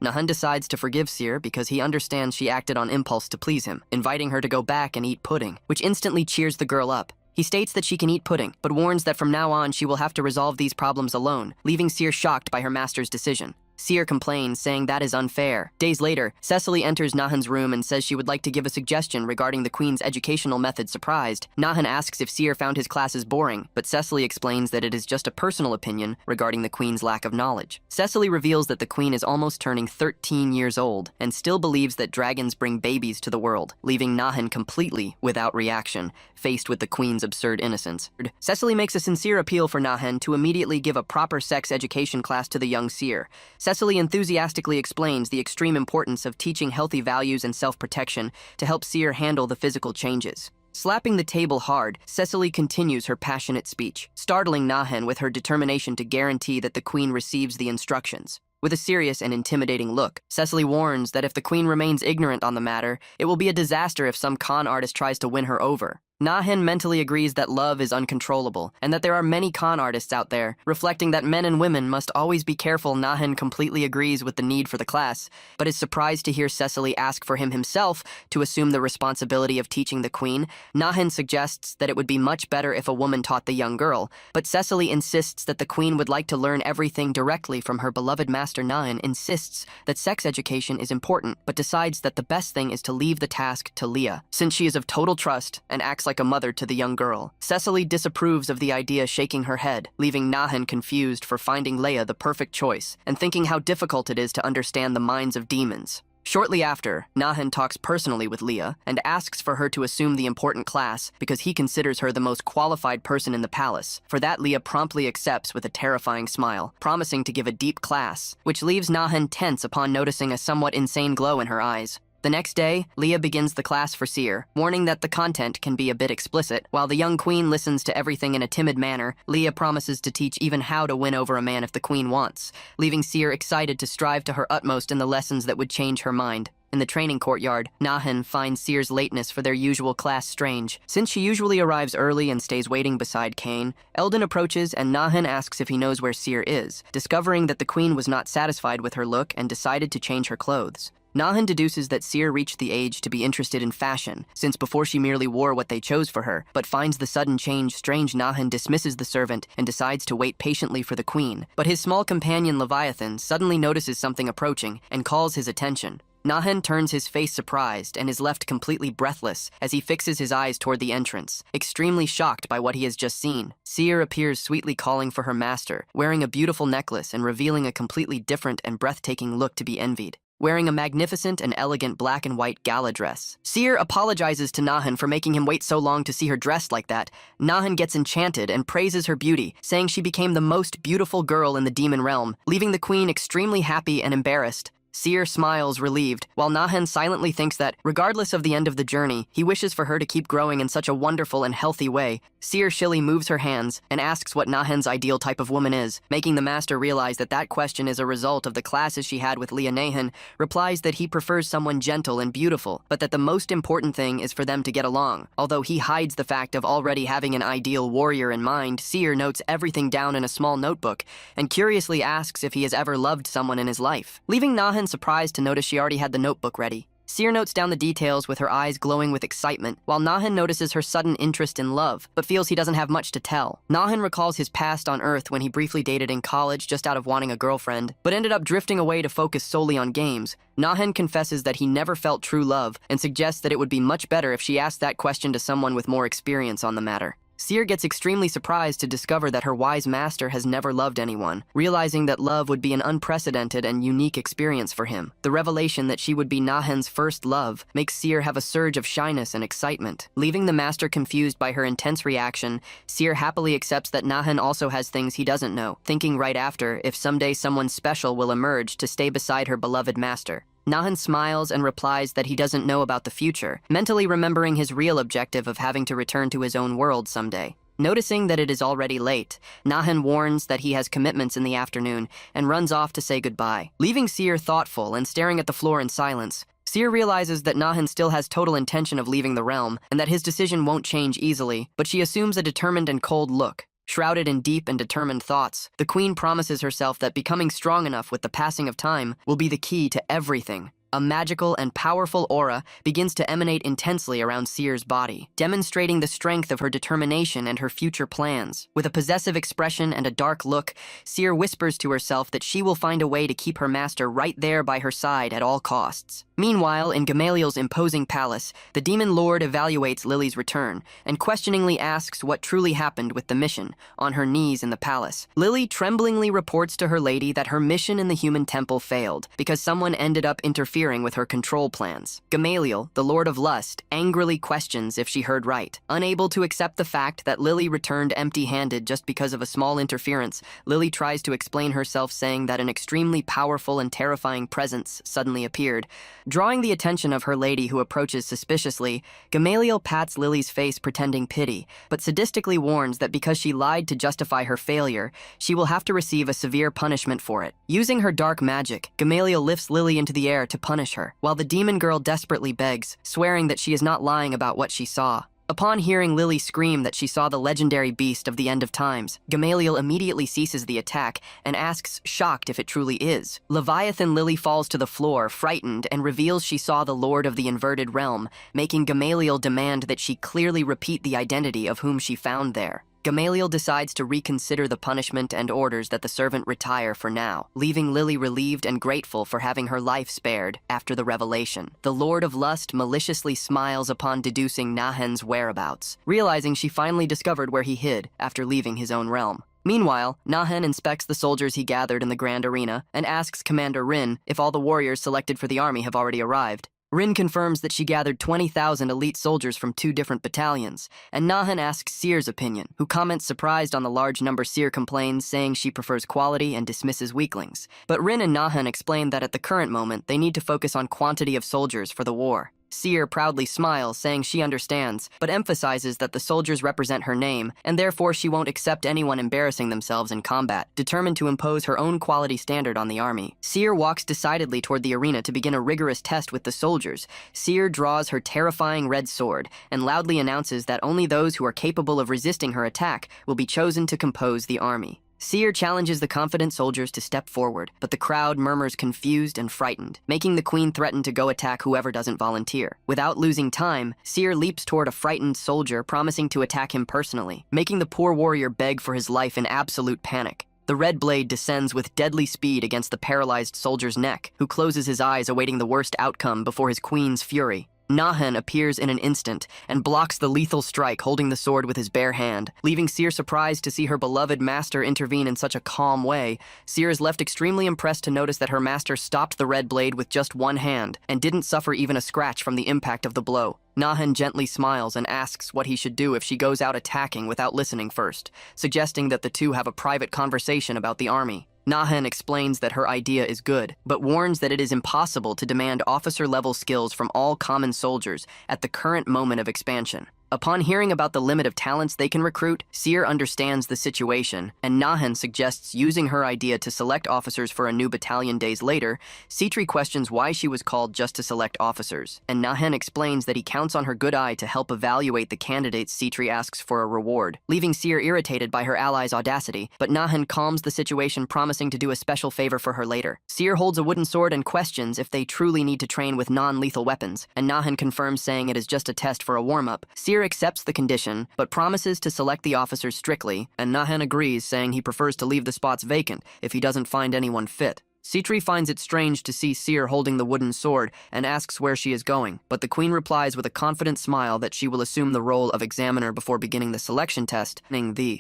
Nahan decides to forgive Seer because he understands she acted on impulse to please him, inviting her to go back and eat pudding, which instantly cheers the girl up. He states that she can eat pudding, but warns that from now on she will have to resolve these problems alone, leaving Seer shocked by her master's decision. Seer complains, saying that is unfair. Days later, Cecily enters Nahan's room and says she would like to give a suggestion regarding the queen's educational method. Surprised, Nahan asks if Seer found his classes boring, but Cecily explains that it is just a personal opinion regarding the queen's lack of knowledge. Cecily reveals that the queen is almost turning 13 years old and still believes that dragons bring babies to the world, leaving Nahan completely without reaction, faced with the queen's absurd innocence. Cecily makes a sincere appeal for Nahan to immediately give a proper sex education class to the young Seer. Cecily enthusiastically explains the extreme importance of teaching healthy values and self-protection to help Seer handle the physical changes. Slapping the table hard, Cecily continues her passionate speech, startling Nahan with her determination to guarantee that the queen receives the instructions. With a serious and intimidating look, Cecily warns that if the queen remains ignorant on the matter, it will be a disaster if some con artist tries to win her over. Nahan mentally agrees that love is uncontrollable and that there are many con artists out there, reflecting that men and women must always be careful. Nahan completely agrees with the need for the class, but is surprised to hear Cecily ask for him himself to assume the responsibility of teaching the queen. Nahan suggests that it would be much better if a woman taught the young girl, but Cecily insists that the queen would like to learn everything directly from her beloved master. Nahan insists that sex education is important, but decides that the best thing is to leave the task to Leah, since she is of total trust and acts like a mother to the young girl. Cecily disapproves of the idea, shaking her head, leaving Nahan confused for finding Leia the perfect choice and thinking how difficult it is to understand the minds of demons. Shortly after, Nahan talks personally with Leia and asks for her to assume the important class because he considers her the most qualified person in the palace. For that, Leia promptly accepts with a terrifying smile, promising to give a deep class, which leaves Nahan tense upon noticing a somewhat insane glow in her eyes. The next day, Leia begins the class for Seer, warning that the content can be a bit explicit. While the young queen listens to everything in a timid manner, Leia promises to teach even how to win over a man if the queen wants, leaving Seer excited to strive to her utmost in the lessons that would change her mind. In the training courtyard, Nahan finds Seer's lateness for their usual class strange. Since she usually arrives early and stays waiting beside Kane, Eldon approaches and Nahan asks if he knows where Seer is, discovering that the queen was not satisfied with her look and decided to change her clothes. Nahan deduces that Seer reached the age to be interested in fashion, since before she merely wore what they chose for her, but finds the sudden change strange. Nahan dismisses the servant and decides to wait patiently for the queen, but his small companion Leviathan suddenly notices something approaching and calls his attention. Nahan turns his face surprised and is left completely breathless as he fixes his eyes toward the entrance, extremely shocked by what he has just seen. Seer appears sweetly calling for her master, wearing a beautiful necklace and revealing a completely different and breathtaking look to be envied. Wearing a magnificent and elegant black and white gala dress. Seer apologizes to Nahan for making him wait so long to see her dressed like that. Nahan gets enchanted and praises her beauty, saying she became the most beautiful girl in the demon realm, leaving the queen extremely happy and embarrassed. Seer smiles, relieved, while Nahan silently thinks that, regardless of the end of the journey, he wishes for her to keep growing in such a wonderful and healthy way. Seer shilly moves her hands and asks what Nahan's ideal type of woman is, making the master realize that that question is a result of the classes she had with Leah. Nahan replies that he prefers someone gentle and beautiful, but that the most important thing is for them to get along. Although he hides the fact of already having an ideal warrior in mind, Seer notes everything down in a small notebook and curiously asks if he has ever loved someone in his life, leaving Nahan surprised to notice she already had the notebook ready. Seer notes down the details with her eyes glowing with excitement, while Nahan notices her sudden interest in love, but feels he doesn't have much to tell. Nahan recalls his past on Earth when he briefly dated in college just out of wanting a girlfriend, but ended up drifting away to focus solely on games. Nahan confesses that he never felt true love and suggests that it would be much better if she asked that question to someone with more experience on the matter. Seer gets extremely surprised to discover that her wise master has never loved anyone, realizing that love would be an unprecedented and unique experience for him. The revelation that she would be Nahan's first love makes Seer have a surge of shyness and excitement. Leaving the master confused by her intense reaction, Seer happily accepts that Nahan also has things he doesn't know, thinking right after if someday someone special will emerge to stay beside her beloved master. Nahan smiles and replies that he doesn't know about the future, mentally remembering his real objective of having to return to his own world someday. Noticing that it is already late, Nahan warns that he has commitments in the afternoon and runs off to say goodbye, leaving Seer thoughtful and staring at the floor in silence. Seer realizes that Nahan still has total intention of leaving the realm and that his decision won't change easily, but she assumes a determined and cold look. Shrouded in deep and determined thoughts, the queen promises herself that becoming strong enough with the passing of time will be the key to everything. A magical and powerful aura begins to emanate intensely around Seer's body, demonstrating the strength of her determination and her future plans. With a possessive expression and a dark look, Seer whispers to herself that she will find a way to keep her master right there by her side at all costs. Meanwhile, in Gamaliel's imposing palace, the demon lord evaluates Lily's return and questioningly asks what truly happened with the mission, on her knees in the palace. Lily tremblingly reports to her lady that her mission in the human temple failed because someone ended up interfering with her control plans. Gamaliel, the Lord of Lust, angrily questions if she heard right. Unable to accept the fact that Lily returned empty-handed just because of a small interference, Lily tries to explain herself, saying that an extremely powerful and terrifying presence suddenly appeared. Drawing the attention of her lady, who approaches suspiciously, Gamaliel pats Lily's face pretending pity, but sadistically warns that because she lied to justify her failure, she will have to receive a severe punishment for it. Using her dark magic, Gamaliel lifts Lily into the air to punish her, while the demon girl desperately begs, swearing that she is not lying about what she saw. Upon hearing Lily scream that she saw the legendary beast of the end of times, Gamaliel immediately ceases the attack and asks, shocked, if it truly is. Leviathan Lily falls to the floor, frightened, and reveals she saw the Lord of the Inverted Realm, making Gamaliel demand that she clearly repeat the identity of whom she found there. Gamaliel decides to reconsider the punishment and orders that the servant retire for now, leaving Lily relieved and grateful for having her life spared after the revelation. The Lord of Lust maliciously smiles upon deducing Nahen's whereabouts, realizing she finally discovered where he hid after leaving his own realm. Meanwhile, Nahen inspects the soldiers he gathered in the Grand Arena and asks Commander Rin if all the warriors selected for the army have already arrived. Rin confirms that she gathered 20,000 elite soldiers from 2 different battalions, and Nahen asks Seer's opinion, who comments surprised on the large number Seer complains, saying she prefers quality and dismisses weaklings. But Rin and Nahen explain that at the current moment, they need to focus on quantity of soldiers for the war. Seer proudly smiles, saying she understands, but emphasizes that the soldiers represent her name, and therefore she won't accept anyone embarrassing themselves in combat, determined to impose her own quality standard on the army. Seer walks decidedly toward the arena to begin a rigorous test with the soldiers. Seer draws her terrifying red sword, and loudly announces that only those who are capable of resisting her attack will be chosen to compose the army. Seer challenges the confident soldiers to step forward, but the crowd murmurs confused and frightened, making the queen threaten to go attack whoever doesn't volunteer. Without losing time, Seer leaps toward a frightened soldier, promising to attack him personally, making the poor warrior beg for his life in absolute panic. The red blade descends with deadly speed against the paralyzed soldier's neck, who closes his eyes awaiting the worst outcome before his queen's fury. Nahen appears in an instant and blocks the lethal strike, holding the sword with his bare hand, leaving Seer surprised to see her beloved master intervene in such a calm way. Seer is left extremely impressed to notice that her master stopped the red blade with just one hand and didn't suffer even a scratch from the impact of the blow. Nahen gently smiles and asks what he should do if she goes out attacking without listening first, suggesting that the two have a private conversation about the army. Nahen explains that her idea is good, but warns that it is impossible to demand officer-level skills from all common soldiers at the current moment of expansion. Upon hearing about the limit of talents they can recruit, Seer understands the situation, and Nahen suggests using her idea to select officers for a new battalion days later. Sitri questions why she was called just to select officers, and Nahen explains that he counts on her good eye to help evaluate the candidates Sitri asks for a reward, leaving Seer irritated by her ally's audacity, but Nahen calms the situation, promising to do a special favor for her later. Seer holds a wooden sword and questions if they truly need to train with non-lethal weapons, and Nahen confirms, saying it is just a test for a warm-up. Seer accepts the condition, but promises to select the officers strictly, and Nahen agrees, saying he prefers to leave the spots vacant if he doesn't find anyone fit. Sitri finds it strange to see Seer holding the wooden sword and asks where she is going, but the queen replies with a confident smile that she will assume the role of examiner before beginning the selection test.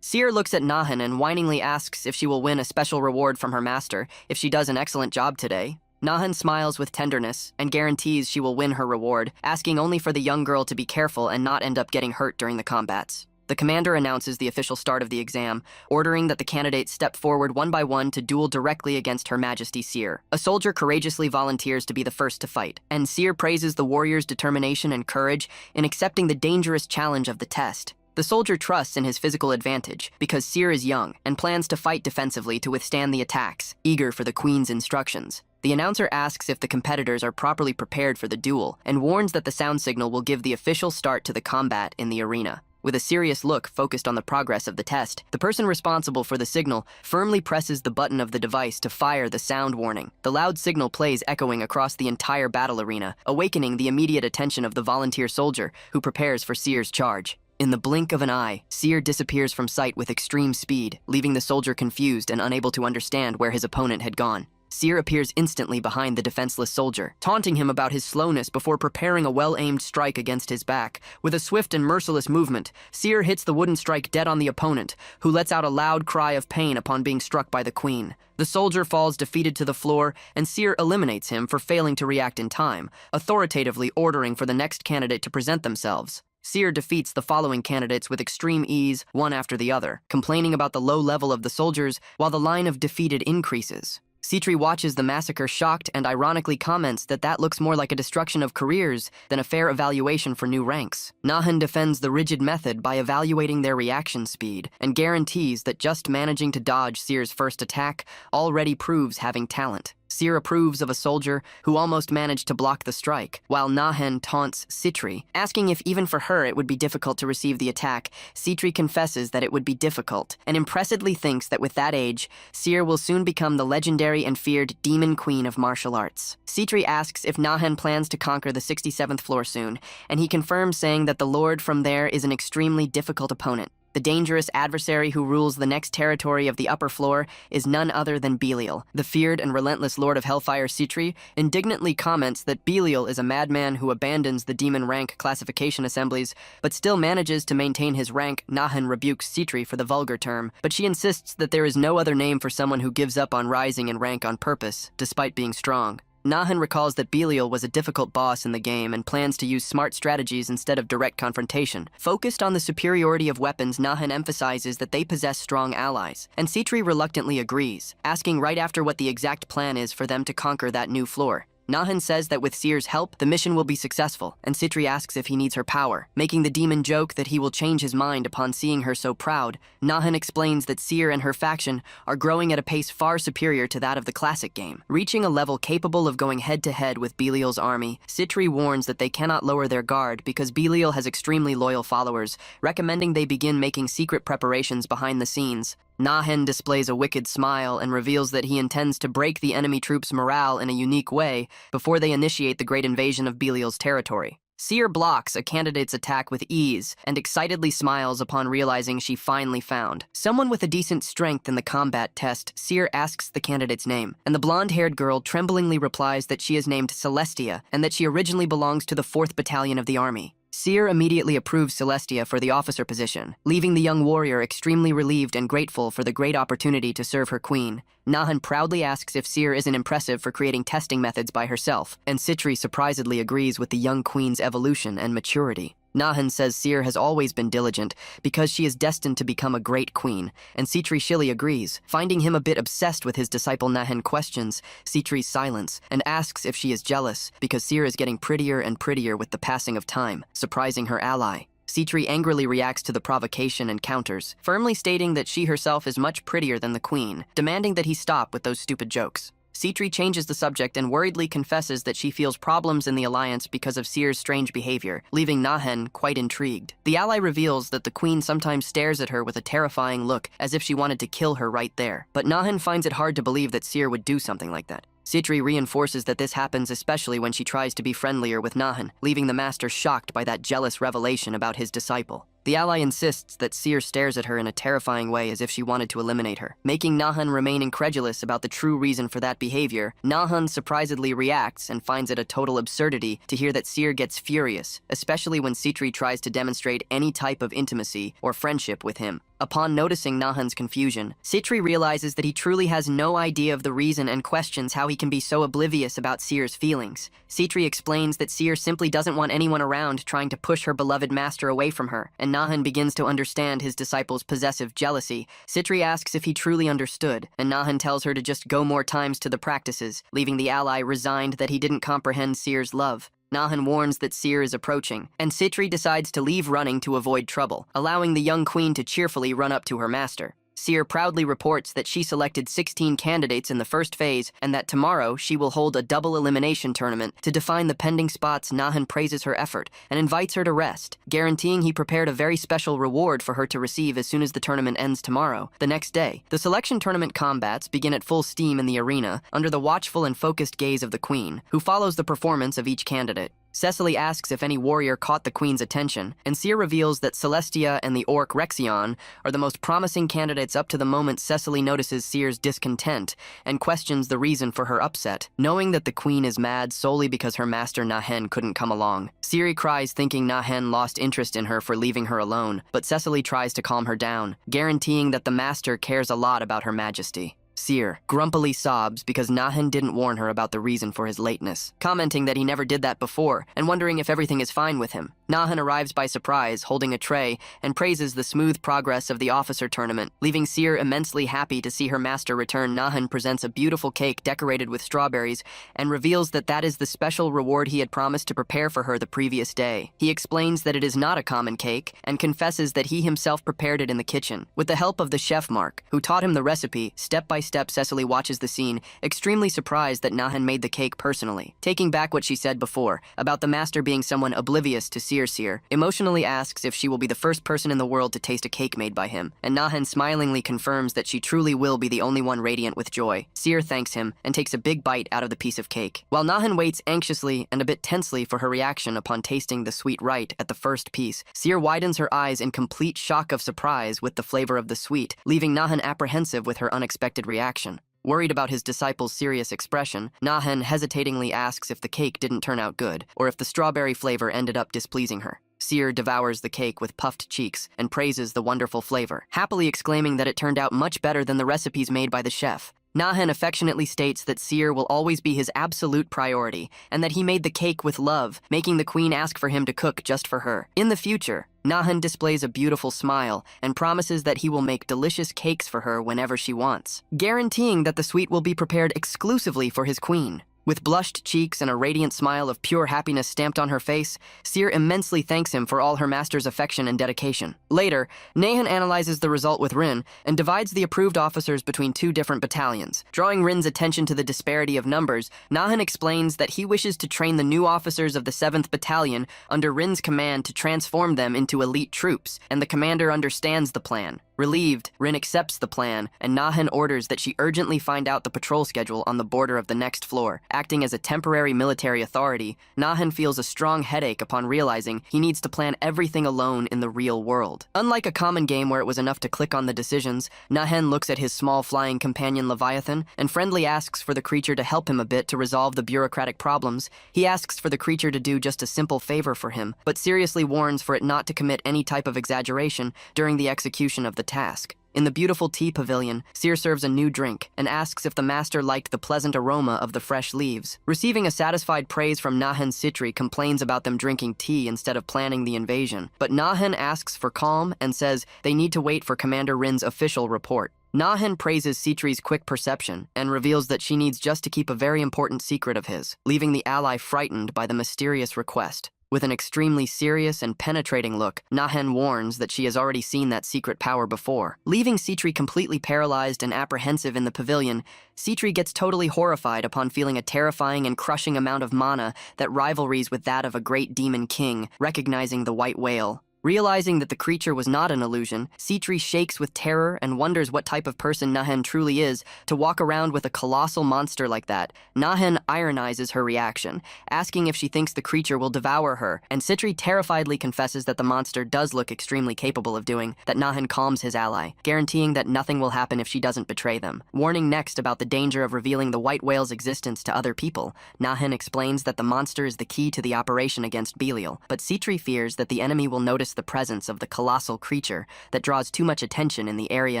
Seer looks at Nahen and whiningly asks if she will win a special reward from her master if she does an excellent job today. Nahen smiles with tenderness and guarantees she will win her reward, asking only for the young girl to be careful and not end up getting hurt during the combats. The commander announces the official start of the exam, ordering that the candidates step forward one by one to duel directly against Her Majesty Seer. A soldier courageously volunteers to be the first to fight, and Seer praises the warrior's determination and courage in accepting the dangerous challenge of the test. The soldier trusts in his physical advantage because Seer is young and plans to fight defensively to withstand the attacks, eager for the queen's instructions. The announcer asks if the competitors are properly prepared for the duel and warns that the sound signal will give the official start to the combat in the arena. With a serious look focused on the progress of the test, the person responsible for the signal firmly presses the button of the device to fire the sound warning. The loud signal plays echoing across the entire battle arena, awakening the immediate attention of the volunteer soldier who prepares for Seer's charge. In the blink of an eye, Seer disappears from sight with extreme speed, leaving the soldier confused and unable to understand where his opponent had gone. Seer appears instantly behind the defenseless soldier, taunting him about his slowness before preparing a well-aimed strike against his back. With a swift and merciless movement, Seer hits the wooden strike dead on the opponent, who lets out a loud cry of pain upon being struck by the queen. The soldier falls defeated to the floor, and Seer eliminates him for failing to react in time, authoritatively ordering for the next candidate to present themselves. Seer defeats the following candidates with extreme ease, one after the other, complaining about the low level of the soldiers while the line of defeated increases. Sitri watches the massacre shocked and ironically comments that that looks more like a destruction of careers than a fair evaluation for new ranks. Nahen defends the rigid method by evaluating their reaction speed and guarantees that just managing to dodge Seer's first attack already proves having talent. Seer approves of a soldier who almost managed to block the strike, while Nahen taunts Sitri, asking if even for her it would be difficult to receive the attack. Sitri confesses that it would be difficult, and impressively thinks that with that age, Seer will soon become the legendary and feared demon queen of martial arts. Sitri asks if Nahen plans to conquer the 67th floor soon, and he confirms, saying that the lord from there is an extremely difficult opponent. The dangerous adversary who rules the next territory of the upper floor is none other than Belial. The feared and relentless Lord of Hellfire Sitri indignantly comments that Belial is a madman who abandons the demon rank classification assemblies, but still manages to maintain his rank. Nahan rebukes Sitri for the vulgar term, but she insists that there is no other name for someone who gives up on rising in rank on purpose, despite being strong. Nahan recalls that Belial was a difficult boss in the game and plans to use smart strategies instead of direct confrontation. Focused on the superiority of weapons, Nahan emphasizes that they possess strong allies, and Sitri reluctantly agrees, asking right after what the exact plan is for them to conquer that new floor. Nahan says that with Seer's help, the mission will be successful, and Sitri asks if he needs her power, making the demon joke that he will change his mind upon seeing her so proud. Nahan explains that Seer and her faction are growing at a pace far superior to that of the classic game, reaching a level capable of going head-to-head with Belial's army. Sitri warns that they cannot lower their guard because Belial has extremely loyal followers, recommending they begin making secret preparations behind the scenes. Nahan displays a wicked smile and reveals that he intends to break the enemy troops' morale in a unique way before they initiate the great invasion of Belial's territory. Seer blocks a candidate's attack with ease and excitedly smiles upon realizing she finally found someone with a decent strength in the combat test. Seer asks the candidate's name, and the blonde-haired girl tremblingly replies that she is named Celestia and that she originally belongs to the 4th Battalion of the Army. Seer immediately approves Celestia for the officer position, leaving the young warrior extremely relieved and grateful for the great opportunity to serve her queen. Nahan proudly asks if Seer isn't impressive for creating testing methods by herself, and Sitri surprisedly agrees with the young queen's evolution and maturity. Nahan says Seer has always been diligent because she is destined to become a great queen, and Sitri Shilly agrees. Finding him a bit obsessed with his disciple, Nahan questions Sitri's silence and asks if she is jealous because Seer is getting prettier and prettier with the passing of time, surprising her ally. Sitri angrily reacts to the provocation and counters, firmly stating that she herself is much prettier than the queen, demanding that he stop with those stupid jokes. Sitri changes the subject and worriedly confesses that she feels problems in the alliance because of Seer's strange behavior, leaving Nahan quite intrigued. The ally reveals that the queen sometimes stares at her with a terrifying look, as if she wanted to kill her right there. But Nahan finds it hard to believe that Seer would do something like that. Sitri reinforces that this happens especially when she tries to be friendlier with Nahan, leaving the master shocked by that jealous revelation about his disciple. The ally insists that Seer stares at her in a terrifying way as if she wanted to eliminate her, making Nahan remain incredulous about the true reason for that behavior. Nahan surprisedly reacts and finds it a total absurdity to hear that Seer gets furious, especially when Sitri tries to demonstrate any type of intimacy or friendship with him. Upon noticing Nahan's confusion, Sitri realizes that he truly has no idea of the reason and questions how he can be so oblivious about Seer's feelings. Sitri explains that Seer simply doesn't want anyone around trying to push her beloved master away from her, and Nahan begins to understand his disciple's possessive jealousy. Sitri asks if he truly understood, and Nahan tells her to just go more times to the practices, leaving the ally resigned that he didn't comprehend Seer's love. Nahan warns that Seer is approaching, and Sitri decides to leave running to avoid trouble, allowing the young queen to cheerfully run up to her master. Seer proudly reports that she selected 16 candidates in the first phase and that tomorrow she will hold a double elimination tournament to define the pending spots. Nahan praises her effort and invites her to rest, guaranteeing he prepared a very special reward for her to receive as soon as the tournament ends tomorrow. The next day, the selection tournament combats begin at full steam in the arena under the watchful and focused gaze of the queen, who follows the performance of each candidate. Cecily asks if any warrior caught the queen's attention, and Seer reveals that Celestia and the orc Rexion are the most promising candidates up to the moment. Cecily notices Seer's discontent and questions the reason for her upset, knowing that the queen is mad solely because her master Nahen couldn't come along. Seer cries thinking Nahen lost interest in her for leaving her alone, but Cecily tries to calm her down, guaranteeing that the master cares a lot about her majesty. Seer grumpily sobs because Nahan didn't warn her about the reason for his lateness, commenting that he never did that before and wondering if everything is fine with him. Nahan arrives by surprise, holding a tray, and praises the smooth progress of the officer tournament, leaving Seer immensely happy to see her master return. Nahan presents a beautiful cake decorated with strawberries and reveals that that is the special reward he had promised to prepare for her the previous day. He explains that it is not a common cake and confesses that he himself prepared it in the kitchen, with the help of the chef Mark, who taught him the recipe step by step, Cecily watches the scene, extremely surprised that Nahan made the cake personally. Taking back what she said before, about the master being someone oblivious to Seer, emotionally asks if she will be the first person in the world to taste a cake made by him, and Nahan smilingly confirms that she truly will be the only one radiant with joy. Seer thanks him and takes a big bite out of the piece of cake, while Nahan waits anxiously and a bit tensely for her reaction upon tasting the sweet right at the first piece. Seer widens her eyes in complete shock of surprise with the flavor of the sweet, leaving Nahan apprehensive with her unexpected reaction. Worried about his disciple's serious expression, Nahan hesitatingly asks if the cake didn't turn out good, or if the strawberry flavor ended up displeasing her. Seer devours the cake with puffed cheeks and praises the wonderful flavor, happily exclaiming that it turned out much better than the recipes made by the chef. Nahan affectionately states that Seer will always be his absolute priority, and that he made the cake with love, making the queen ask for him to cook just for her. In the future, Nahan displays a beautiful smile and promises that he will make delicious cakes for her whenever she wants, guaranteeing that the sweet will be prepared exclusively for his queen. With blushed cheeks and a radiant smile of pure happiness stamped on her face, Seer immensely thanks him for all her master's affection and dedication. Later, Nahan analyzes the result with Rin and divides the approved officers between 2 different battalions. Drawing Rin's attention to the disparity of numbers, Nahan explains that he wishes to train the new officers of the 7th Battalion under Rin's command to transform them into elite troops, and the commander understands the plan. Relieved, Rin accepts the plan, and Nahan orders that she urgently find out the patrol schedule on the border of the next floor. Acting as a temporary military authority, Nahan feels a strong headache upon realizing he needs to plan everything alone in the real world. Unlike a common game where it was enough to click on the decisions, Nahan looks at his small flying companion Leviathan and friendly asks for the creature to help him a bit to resolve the bureaucratic problems. He asks for the creature to do just a simple favor for him, but seriously warns for it not to commit any type of exaggeration during the execution of the task. In the beautiful tea pavilion, Seer serves a new drink and asks if the master liked the pleasant aroma of the fresh leaves. Receiving a satisfied praise from Nahan, Sitri complains about them drinking tea instead of planning the invasion, but Nahan asks for calm and says they need to wait for Commander Rin's official report. Nahan praises Sitri's quick perception and reveals that she needs just to keep a very important secret of his, leaving the ally frightened by the mysterious request. With an extremely serious and penetrating look, Nahan warns that she has already seen that secret power before. Leaving Sitri completely paralyzed and apprehensive in the pavilion, Sitri gets totally horrified upon feeling a terrifying and crushing amount of mana that rivalries with that of a great demon king, recognizing the white whale. Realizing that the creature was not an illusion, Sitri shakes with terror and wonders what type of person Nahan truly is to walk around with a colossal monster like that. Nahan ironizes her reaction, asking if she thinks the creature will devour her, and Sitri terrifiedly confesses that the monster does look extremely capable of doing that. Nahan calms his ally, guaranteeing that nothing will happen if she doesn't betray them. Warning next about the danger of revealing the white whale's existence to other people, Nahan explains that the monster is the key to the operation against Belial, but Sitri fears that the enemy will notice the presence of the colossal creature that draws too much attention in the area.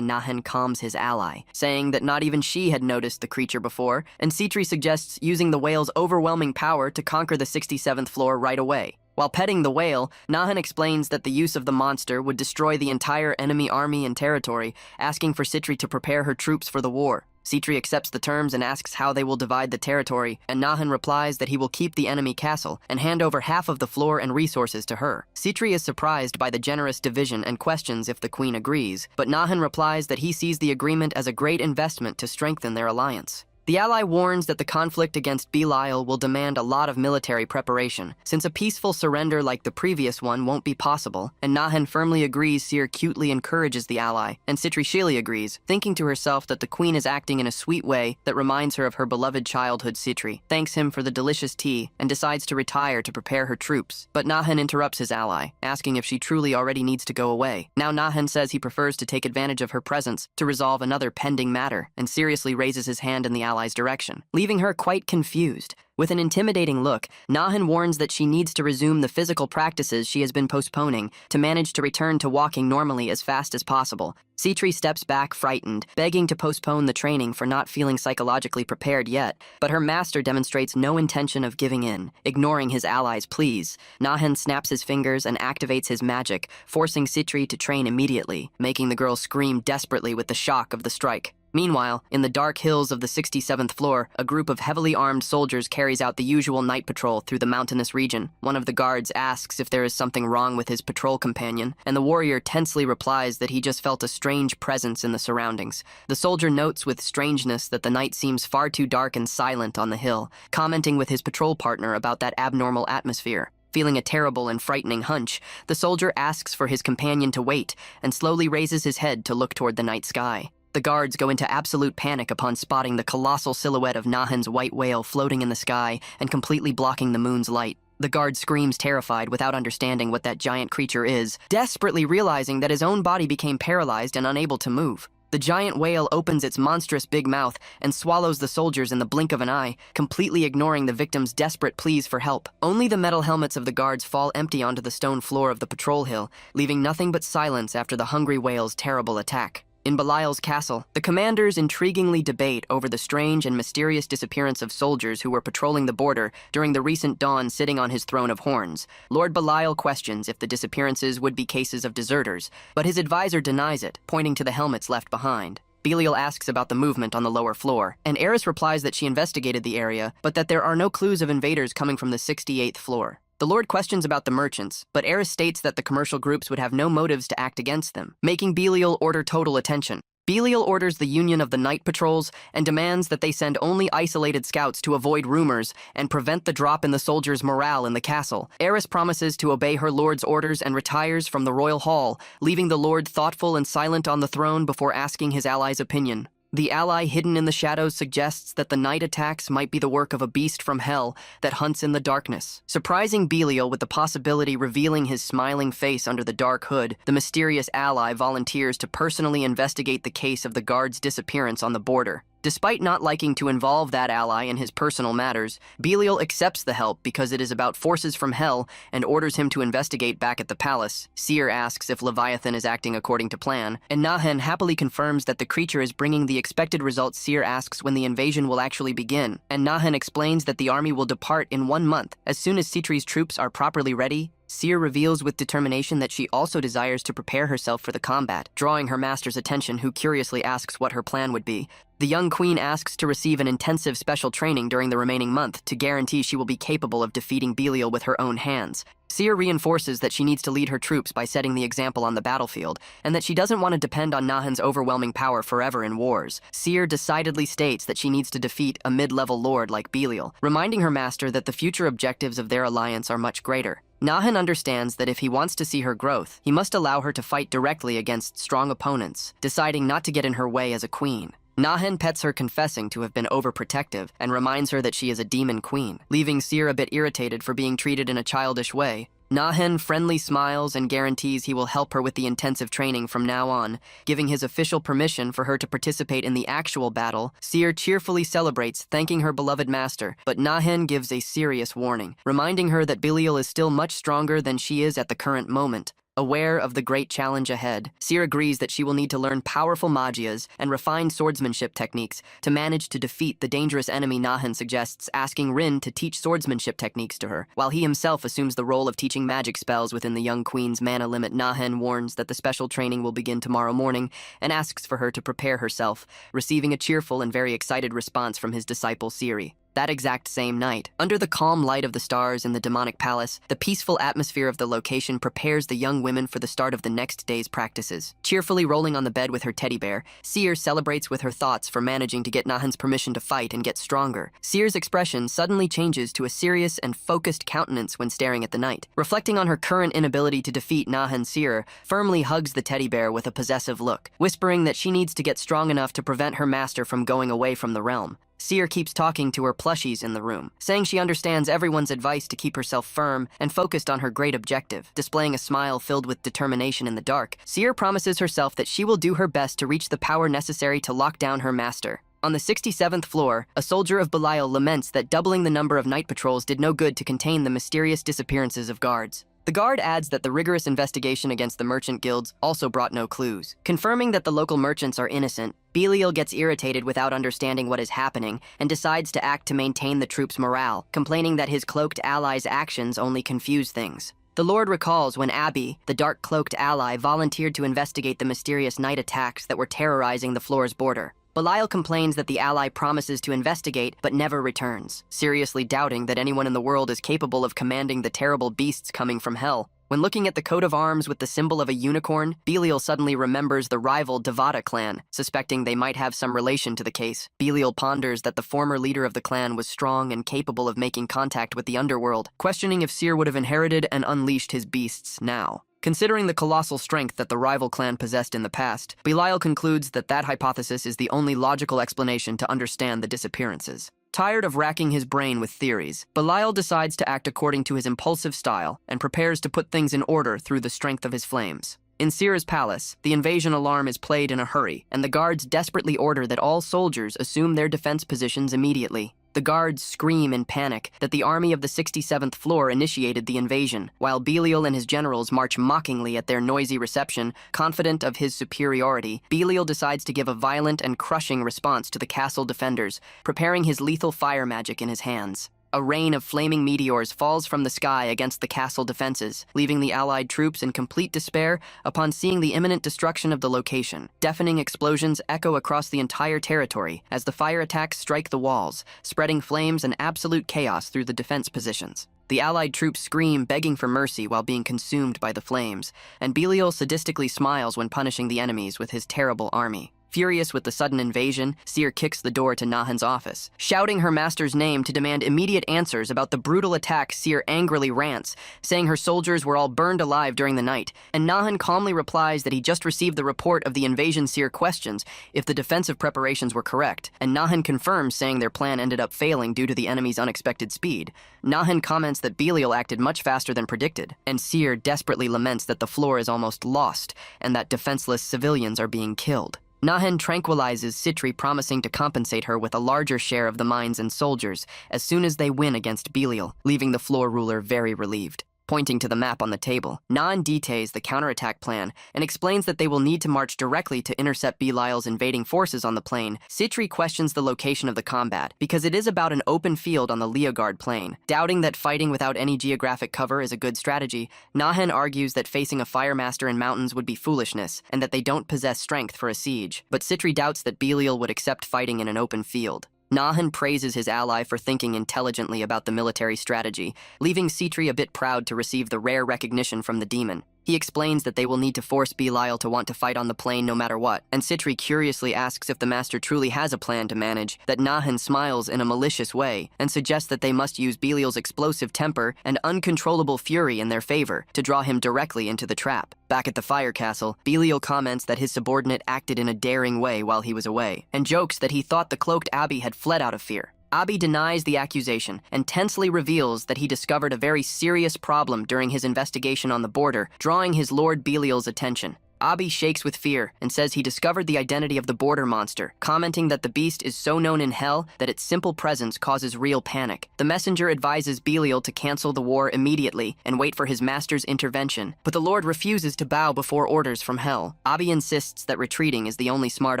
Nahan calms his ally, saying that not even she had noticed the creature before, and Sitri suggests using the whale's overwhelming power to conquer the 67th floor right away. While petting the whale, Nahan explains that the use of the monster would destroy the entire enemy army and territory, asking for Sitri to prepare her troops for the war. Sitri accepts the terms and asks how they will divide the territory, and Nahan replies that he will keep the enemy castle and hand over half of the floor and resources to her. Sitri is surprised by the generous division and questions if the queen agrees, but Nahan replies that he sees the agreement as a great investment to strengthen their alliance. The ally warns that the conflict against Belial will demand a lot of military preparation, since a peaceful surrender like the previous one won't be possible, and Nahan firmly agrees. Seer cutely encourages the ally, and Sitri Shili agrees, thinking to herself that the queen is acting in a sweet way that reminds her of her beloved childhood. Sitri thanks him for the delicious tea and decides to retire to prepare her troops, but Nahan interrupts his ally, asking if she truly already needs to go away. Now Nahan says he prefers to take advantage of her presence to resolve another pending matter, and seriously raises his hand in the ally's direction, leaving her quite confused. With an intimidating look, Nahan warns that she needs to resume the physical practices she has been postponing to manage to return to walking normally as fast as possible. Sitri steps back frightened, begging to postpone the training for not feeling psychologically prepared yet, but her master demonstrates no intention of giving in, ignoring his ally's pleas. Nahan snaps his fingers and activates his magic, forcing Sitri to train immediately, making the girl scream desperately with the shock of the strike. Meanwhile, in the dark hills of the 67th floor, a group of heavily armed soldiers carries out the usual night patrol through the mountainous region. One of the guards asks if there is something wrong with his patrol companion, and the warrior tensely replies that he just felt a strange presence in the surroundings. The soldier notes with strangeness that the night seems far too dark and silent on the hill, commenting with his patrol partner about that abnormal atmosphere. Feeling a terrible and frightening hunch, the soldier asks for his companion to wait and slowly raises his head to look toward the night sky. The guards go into absolute panic upon spotting the colossal silhouette of Nahan's white whale floating in the sky and completely blocking the moon's light. The guard screams terrified without understanding what that giant creature is, desperately realizing that his own body became paralyzed and unable to move. The giant whale opens its monstrous big mouth and swallows the soldiers in the blink of an eye, completely ignoring the victims' desperate pleas for help. Only the metal helmets of the guards fall empty onto the stone floor of the patrol hill, leaving nothing but silence after the hungry whale's terrible attack. In Belial's castle, the commanders intriguingly debate over the strange and mysterious disappearance of soldiers who were patrolling the border during the recent dawn sitting on his throne of horns. Lord Belial questions if the disappearances would be cases of deserters, but his advisor denies it, pointing to the helmets left behind. Belial asks about the movement on the lower floor, and Eris replies that she investigated the area, but that there are no clues of invaders coming from the 68th floor. The Lord questions about the merchants, but Eris states that the commercial groups would have no motives to act against them, making Belial order total attention. Belial orders the Union of the Night Patrols and demands that they send only isolated scouts to avoid rumors and prevent the drop in the soldiers' morale in the castle. Eris promises to obey her lord's orders and retires from the royal hall, leaving the lord thoughtful and silent on the throne before asking his ally's opinion. The ally hidden in the shadows suggests that the night attacks might be the work of a beast from hell that hunts in the darkness. Surprising Belial with the possibility revealing his smiling face under the dark hood, the mysterious ally volunteers to personally investigate the case of the guard's disappearance on the border. Despite not liking to involve that ally in his personal matters, Belial accepts the help because it is about forces from hell and orders him to investigate back at the palace. Seer asks if Leviathan is acting according to plan, and Nahan happily confirms that the creature is bringing the expected results. Seer asks when the invasion will actually begin, and Nahan explains that the army will depart in 1 month. As soon as Sitri's troops are properly ready, Seer reveals with determination that she also desires to prepare herself for the combat, drawing her master's attention, who curiously asks what her plan would be. The young queen asks to receive an intensive special training during the remaining month to guarantee she will be capable of defeating Belial with her own hands. Seer reinforces that she needs to lead her troops by setting the example on the battlefield, and that she doesn't want to depend on Nahan's overwhelming power forever in wars. Seer decidedly states that she needs to defeat a mid-level lord like Belial, reminding her master that the future objectives of their alliance are much greater. Nahan understands that if he wants to see her growth, he must allow her to fight directly against strong opponents, deciding not to get in her way as a queen. Nahan pets her, confessing to have been overprotective, and reminds her that she is a demon queen, leaving Seer a bit irritated for being treated in a childish way. Nahan friendly smiles and guarantees he will help her with the intensive training from now on, giving his official permission for her to participate in the actual battle. Seer cheerfully celebrates, thanking her beloved master, but Nahan gives a serious warning, reminding her that Belial is still much stronger than she is at the current moment. Aware of the great challenge ahead, Seer agrees that she will need to learn powerful magias and refined swordsmanship techniques to manage to defeat the dangerous enemy. Nahan suggests asking Rin to teach swordsmanship techniques to her, while he himself assumes the role of teaching magic spells within the young queen's mana limit. Nahan warns that the special training will begin tomorrow morning and asks for her to prepare herself, receiving a cheerful and very excited response from his disciple Siri. That exact same night, under the calm light of the stars in the demonic palace, the peaceful atmosphere of the location prepares the young women for the start of the next day's practices. Cheerfully rolling on the bed with her teddy bear, Seer celebrates with her thoughts for managing to get Nahan's permission to fight and get stronger. Seer's expression suddenly changes to a serious and focused countenance when staring at the night. Reflecting on her current inability to defeat Nahan, Seer firmly hugs the teddy bear with a possessive look, whispering that she needs to get strong enough to prevent her master from going away from the realm. Seer keeps talking to her plushies in the room, saying she understands everyone's advice to keep herself firm and focused on her great objective. Displaying a smile filled with determination in the dark, Seer promises herself that she will do her best to reach the power necessary to lock down her master. On the 67th floor, a soldier of Belial laments that doubling the number of night patrols did no good to contain the mysterious disappearances of guards. The guard adds that the rigorous investigation against the merchant guilds also brought no clues. Confirming that the local merchants are innocent, Belial gets irritated without understanding what is happening and decides to act to maintain the troops' morale, complaining that his cloaked allies' actions only confuse things. The Lord recalls when Abby, the dark-cloaked ally, volunteered to investigate the mysterious night attacks that were terrorizing the floor's border. Belial complains that the ally promises to investigate but never returns, seriously doubting that anyone in the world is capable of commanding the terrible beasts coming from hell. When looking at the coat of arms with the symbol of a unicorn, Belial suddenly remembers the rival Devata clan, suspecting they might have some relation to the case. Belial ponders that the former leader of the clan was strong and capable of making contact with the underworld, questioning if Seer would have inherited and unleashed his beasts now. Considering the colossal strength that the rival clan possessed in the past, Belial concludes that that hypothesis is the only logical explanation to understand the disappearances. Tired of racking his brain with theories, Belial decides to act according to his impulsive style and prepares to put things in order through the strength of his flames. In Seer's palace, the invasion alarm is played in a hurry, and the guards desperately order that all soldiers assume their defense positions immediately. The guards scream in panic that the army of the 67th floor initiated the invasion, while Belial and his generals march mockingly at their noisy reception. Confident of his superiority, Belial decides to give a violent and crushing response to the castle defenders, preparing his lethal fire magic in his hands. A rain of flaming meteors falls from the sky against the castle defenses, leaving the Allied troops in complete despair upon seeing the imminent destruction of the location. Deafening explosions echo across the entire territory as the fire attacks strike the walls, spreading flames and absolute chaos through the defense positions. The Allied troops scream, begging for mercy while being consumed by the flames, and Belial sadistically smiles when punishing the enemies with his terrible army. Furious with the sudden invasion, Seer kicks the door to Nahan's office. Shouting her master's name to demand immediate answers about the brutal attack, Seer angrily rants, saying her soldiers were all burned alive during the night, and Nahan calmly replies that he just received the report of the invasion. Seer questions if the defensive preparations were correct, and Nahan confirms, saying their plan ended up failing due to the enemy's unexpected speed. Nahan comments that Belial acted much faster than predicted, and Seer desperately laments that the floor is almost lost, and that defenseless civilians are being killed. Nahan tranquilizes Citri, promising to compensate her with a larger share of the mines and soldiers as soon as they win against Belial, leaving the floor ruler very relieved. Pointing to the map on the table, Nahan details the counterattack plan and explains that they will need to march directly to intercept Belial's invading forces on the plain. Citri questions the location of the combat because it is about an open field on the Leogard plain. Doubting that fighting without any geographic cover is a good strategy, Nahan argues that facing a firemaster in mountains would be foolishness and that they don't possess strength for a siege. But Citri doubts that Belial would accept fighting in an open field. Nahan praises his ally for thinking intelligently about the military strategy, leaving Citri a bit proud to receive the rare recognition from the demon. He explains that they will need to force Belial to want to fight on the plain no matter what, and Citri curiously asks if the master truly has a plan to manage. That Nahan smiles in a malicious way and suggests that they must use Belial's explosive temper and uncontrollable fury in their favor to draw him directly into the trap. Back at the fire castle, Belial comments that his subordinate acted in a daring way while he was away, and jokes that he thought the cloaked Abi had fled out of fear. Abi denies the accusation and tensely reveals that he discovered a very serious problem during his investigation on the border, drawing his Lord Belial's attention. Abi shakes with fear and says he discovered the identity of the border monster, commenting that the beast is so known in hell that its simple presence causes real panic. The messenger advises Belial to cancel the war immediately and wait for his master's intervention, but the Lord refuses to bow before orders from hell. Abi insists that retreating is the only smart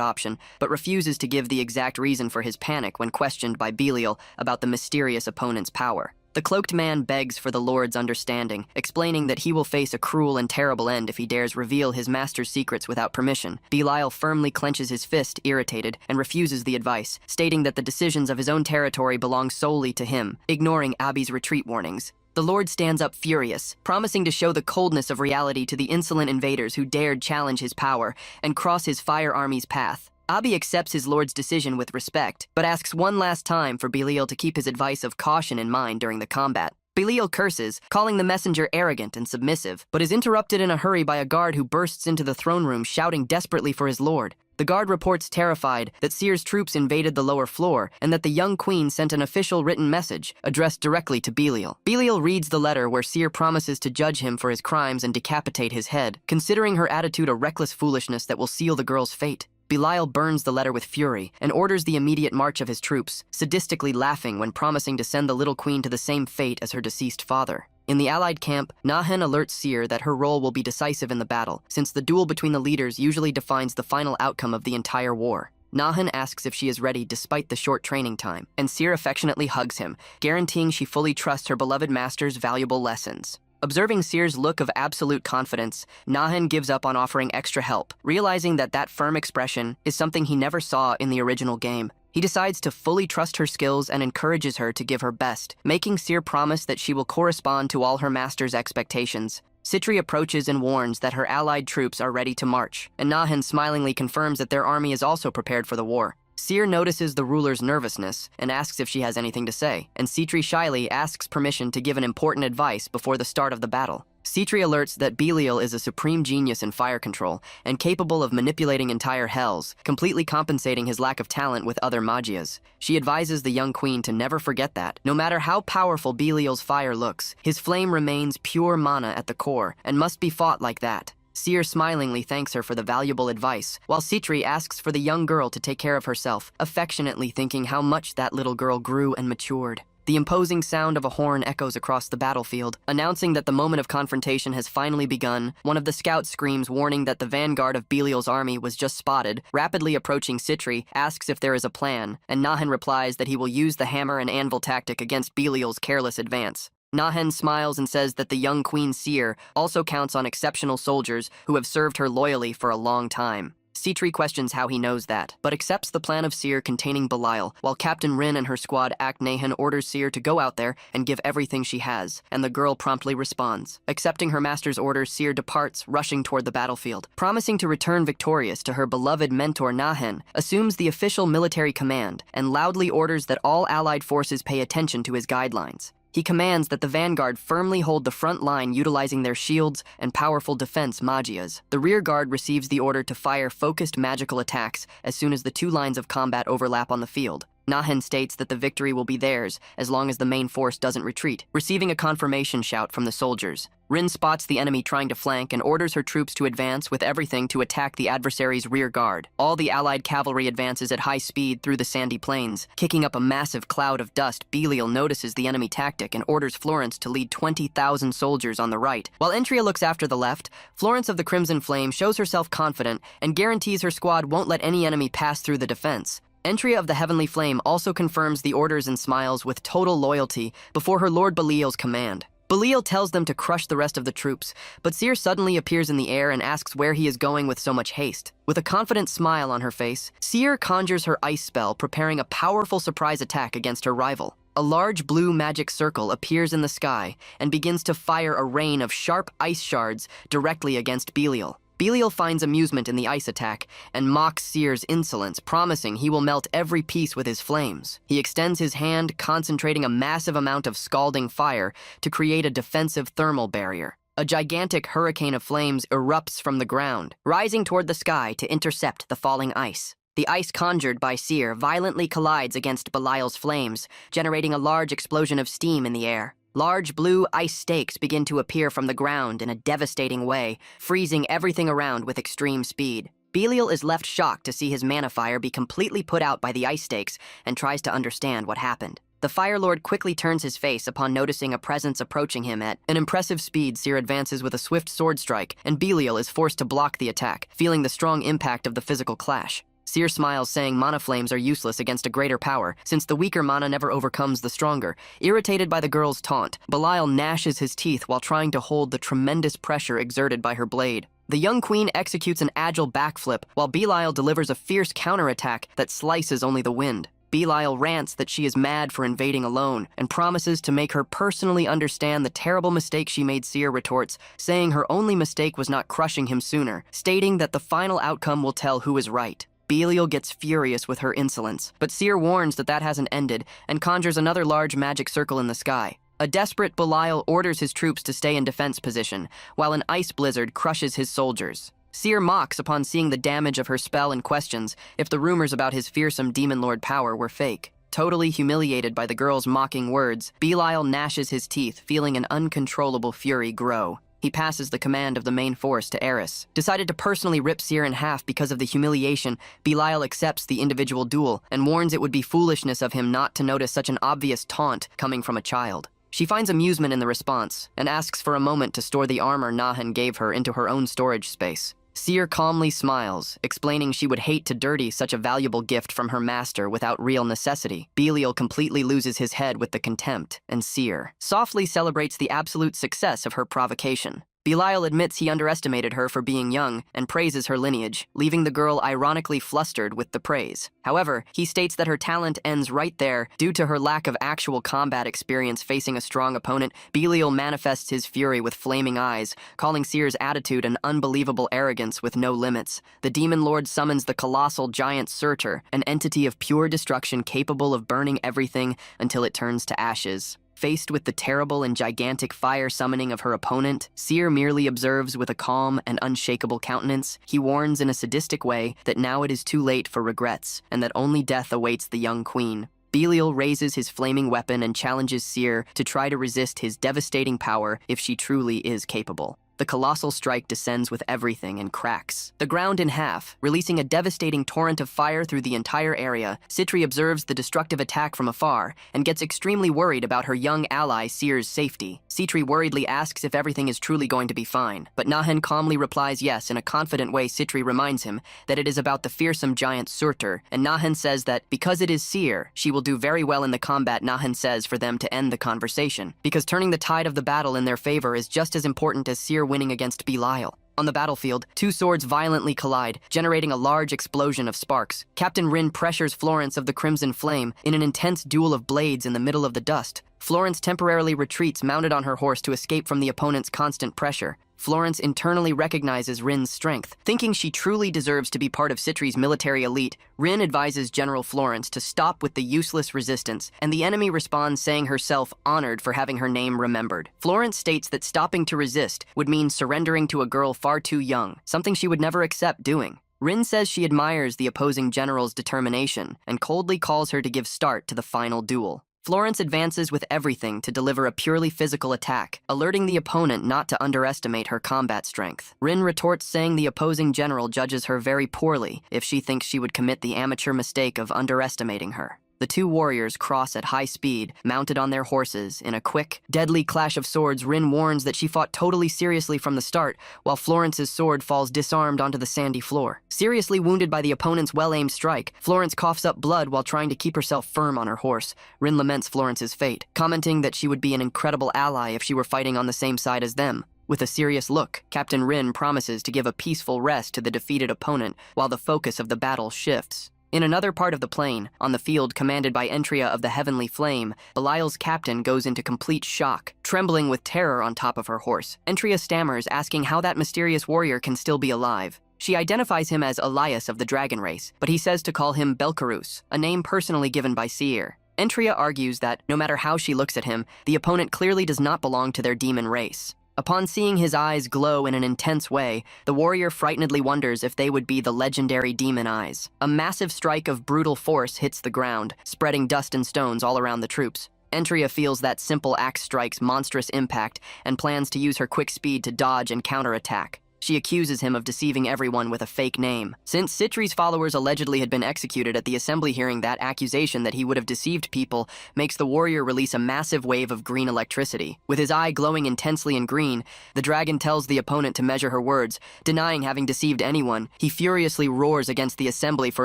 option, but refuses to give the exact reason for his panic when questioned by Belial about the mysterious opponent's power. The cloaked man begs for the Lord's understanding, explaining that he will face a cruel and terrible end if he dares reveal his master's secrets without permission. Belial firmly clenches his fist, irritated, and refuses the advice, stating that the decisions of his own territory belong solely to him, ignoring Abi's retreat warnings. The Lord stands up furious, promising to show the coldness of reality to the insolent invaders who dared challenge his power and cross his fire army's path. Abi accepts his lord's decision with respect, but asks one last time for Belial to keep his advice of caution in mind during the combat. Belial curses, calling the messenger arrogant and submissive, but is interrupted in a hurry by a guard who bursts into the throne room shouting desperately for his lord. The guard reports terrified that Seer's troops invaded the lower floor and that the young queen sent an official written message addressed directly to Belial. Belial reads the letter where Seer promises to judge him for his crimes and decapitate his head, considering her attitude a reckless foolishness that will seal the girl's fate. Belial burns the letter with fury and orders the immediate march of his troops, sadistically laughing when promising to send the little queen to the same fate as her deceased father. In the Allied camp, Nahan alerts Seer that her role will be decisive in the battle, since the duel between the leaders usually defines the final outcome of the entire war. Nahan asks if she is ready despite the short training time, and Seer affectionately hugs him, guaranteeing she fully trusts her beloved master's valuable lessons. Observing Seer's look of absolute confidence, Nahan gives up on offering extra help, realizing that that firm expression is something he never saw in the original game. He decides to fully trust her skills and encourages her to give her best, making Seer promise that she will correspond to all her master's expectations. Citri approaches and warns that her allied troops are ready to march, and Nahan smilingly confirms that their army is also prepared for the war. Seer notices the ruler's nervousness and asks if she has anything to say, and Citri shyly asks permission to give an important advice before the start of the battle. Citri alerts that Belial is a supreme genius in fire control and capable of manipulating entire hells, completely compensating his lack of talent with other magias. She advises the young queen to never forget that, no matter how powerful Belial's fire looks, his flame remains pure mana at the core and must be fought like that. Seer smilingly thanks her for the valuable advice, while Citri asks for the young girl to take care of herself, affectionately thinking how much that little girl grew and matured. The imposing sound of a horn echoes across the battlefield, announcing that the moment of confrontation has finally begun. One of the scouts screams, warning that the vanguard of Belial's army was just spotted. Rapidly approaching Citri, asks if there is a plan, and Nahan replies that he will use the hammer and anvil tactic against Belial's careless advance. Nahan smiles and says that the young Queen Seer also counts on exceptional soldiers who have served her loyally for a long time. Citri questions how he knows that, but accepts the plan of Seer containing Belial, while Captain Rin and her squad act. Nahan orders Seer to go out there and give everything she has, and the girl promptly responds. Accepting her master's orders, Seer departs, rushing toward the battlefield. Promising to return victorious to her beloved mentor Nahan, assumes the official military command, and loudly orders that all allied forces pay attention to his guidelines. He commands that the vanguard firmly hold the front line utilizing their shields and powerful defense magias. The rear guard receives the order to fire focused magical attacks as soon as the two lines of combat overlap on the field. Nahan states that the victory will be theirs as long as the main force doesn't retreat, receiving a confirmation shout from the soldiers. Rin spots the enemy trying to flank and orders her troops to advance with everything to attack the adversary's rear guard. All the allied cavalry advances at high speed through the sandy plains. Kicking up a massive cloud of dust, Belial notices the enemy tactic and orders Florence to lead 20,000 soldiers on the right. While Entria looks after the left, Florence of the Crimson Flame shows herself confident and guarantees her squad won't let any enemy pass through the defense. Entria of the Heavenly Flame also confirms the orders and smiles with total loyalty before her Lord Belial's command. Belial tells them to crush the rest of the troops, but Seer suddenly appears in the air and asks where he is going with so much haste. With a confident smile on her face, Seer conjures her ice spell, preparing a powerful surprise attack against her rival. A large blue magic circle appears in the sky and begins to fire a rain of sharp ice shards directly against Belial. Belial finds amusement in the ice attack and mocks Seer's insolence, promising he will melt every piece with his flames. He extends his hand, concentrating a massive amount of scalding fire to create a defensive thermal barrier. A gigantic hurricane of flames erupts from the ground, rising toward the sky to intercept the falling ice. The ice conjured by Seer violently collides against Belial's flames, generating a large explosion of steam in the air. Large blue ice stakes begin to appear from the ground in a devastating way, freezing everything around with extreme speed. Belial is left shocked to see his mana fire be completely put out by the ice stakes and tries to understand what happened. The Fire Lord quickly turns his face upon noticing a presence approaching him at an impressive speed. Seer advances with a swift sword strike, and Belial is forced to block the attack, feeling the strong impact of the physical clash. Seer smiles, saying mana flames are useless against a greater power, since the weaker mana never overcomes the stronger. Irritated by the girl's taunt, Belial gnashes his teeth while trying to hold the tremendous pressure exerted by her blade. The young queen executes an agile backflip, while Belial delivers a fierce counterattack that slices only the wind. Belial rants that she is mad for invading alone, and promises to make her personally understand the terrible mistake she made. Seer retorts, saying her only mistake was not crushing him sooner, stating that the final outcome will tell who is right. Belial gets furious with her insolence, but Seer warns that hasn't ended and conjures another large magic circle in the sky. A desperate Belial orders his troops to stay in defense position, while an ice blizzard crushes his soldiers. Seer mocks upon seeing the damage of her spell and questions if the rumors about his fearsome demon lord power were fake. Totally humiliated by the girl's mocking words, Belial gnashes his teeth, feeling an uncontrollable fury grow. He passes the command of the main force to Eris. Decided to personally rip Seer in half because of the humiliation, Belial accepts the individual duel and warns it would be foolishness of him not to notice such an obvious taunt coming from a child. She finds amusement in the response and asks for a moment to store the armor Nahan gave her into her own storage space. Seer calmly smiles, explaining she would hate to dirty such a valuable gift from her master without real necessity. Belial completely loses his head with the contempt, and Seer softly celebrates the absolute success of her provocation. Belial admits he underestimated her for being young and praises her lineage, leaving the girl ironically flustered with the praise. However, he states that her talent ends right there due to her lack of actual combat experience facing a strong opponent. Belial manifests his fury with flaming eyes, calling Seer's attitude an unbelievable arrogance with no limits. The Demon Lord summons the colossal giant Surtur, an entity of pure destruction capable of burning everything until it turns to ashes. Faced with the terrible and gigantic fire summoning of her opponent, Seer merely observes with a calm and unshakable countenance. He warns in a sadistic way that now it is too late for regrets, and that only death awaits the young queen. Belial raises his flaming weapon and challenges Seer to try to resist his devastating power if she truly is capable. The colossal strike descends with everything and cracks the ground in half, releasing a devastating torrent of fire through the entire area. Citri observes the destructive attack from afar and gets extremely worried about her young ally Seer's safety. Citri worriedly asks if everything is truly going to be fine, but Nahen calmly replies yes. In a confident way, Citri reminds him that it is about the fearsome giant Surtur, and Nahen says that because it is Seer, she will do very well in the combat. Nahen says for them to end the conversation, because turning the tide of the battle in their favor is just as important as Seer winning against Belial. On the battlefield, two swords violently collide, generating a large explosion of sparks. Captain Rin pressures Florence of the Crimson Flame in an intense duel of blades in the middle of the dust. Florence temporarily retreats mounted on her horse to escape from the opponent's constant pressure. Florence internally recognizes Rin's strength. Thinking she truly deserves to be part of Citri's military elite, Rin advises General Florence to stop with the useless resistance, and the enemy responds saying herself honored for having her name remembered. Florence states that stopping to resist would mean surrendering to a girl far too young, something she would never accept doing. Rin says she admires the opposing general's determination and coldly calls her to give start to the final duel. Florence advances with everything to deliver a purely physical attack, alerting the opponent not to underestimate her combat strength. Rin retorts saying the opposing general judges her very poorly if she thinks she would commit the amateur mistake of underestimating her. The two warriors cross at high speed, mounted on their horses. In a quick, deadly clash of swords, Rin warns that she fought totally seriously from the start, while Florence's sword falls disarmed onto the sandy floor. Seriously wounded by the opponent's well-aimed strike, Florence coughs up blood while trying to keep herself firm on her horse. Rin laments Florence's fate, commenting that she would be an incredible ally if she were fighting on the same side as them. With a serious look, Captain Rin promises to give a peaceful rest to the defeated opponent while the focus of the battle shifts. In another part of the plain, on the field commanded by Entria of the Heavenly Flame, Belial's captain goes into complete shock, trembling with terror on top of her horse. Entria stammers, asking how that mysterious warrior can still be alive. She identifies him as Elias of the Dragon Race, but he says to call him Belcarus, a name personally given by Seer. Entria argues that, no matter how she looks at him, the opponent clearly does not belong to their demon race. Upon seeing his eyes glow in an intense way, the warrior frightenedly wonders if they would be the legendary demon eyes. A massive strike of brutal force hits the ground, spreading dust and stones all around the troops. Entria feels that simple axe strike's monstrous impact and plans to use her quick speed to dodge and counterattack. She accuses him of deceiving everyone with a fake name. Since Citri's followers allegedly had been executed at the assembly hearing, that accusation that he would have deceived people makes the warrior release a massive wave of green electricity. With his eye glowing intensely in green, the dragon tells the opponent to measure her words. Denying having deceived anyone, he furiously roars against the assembly for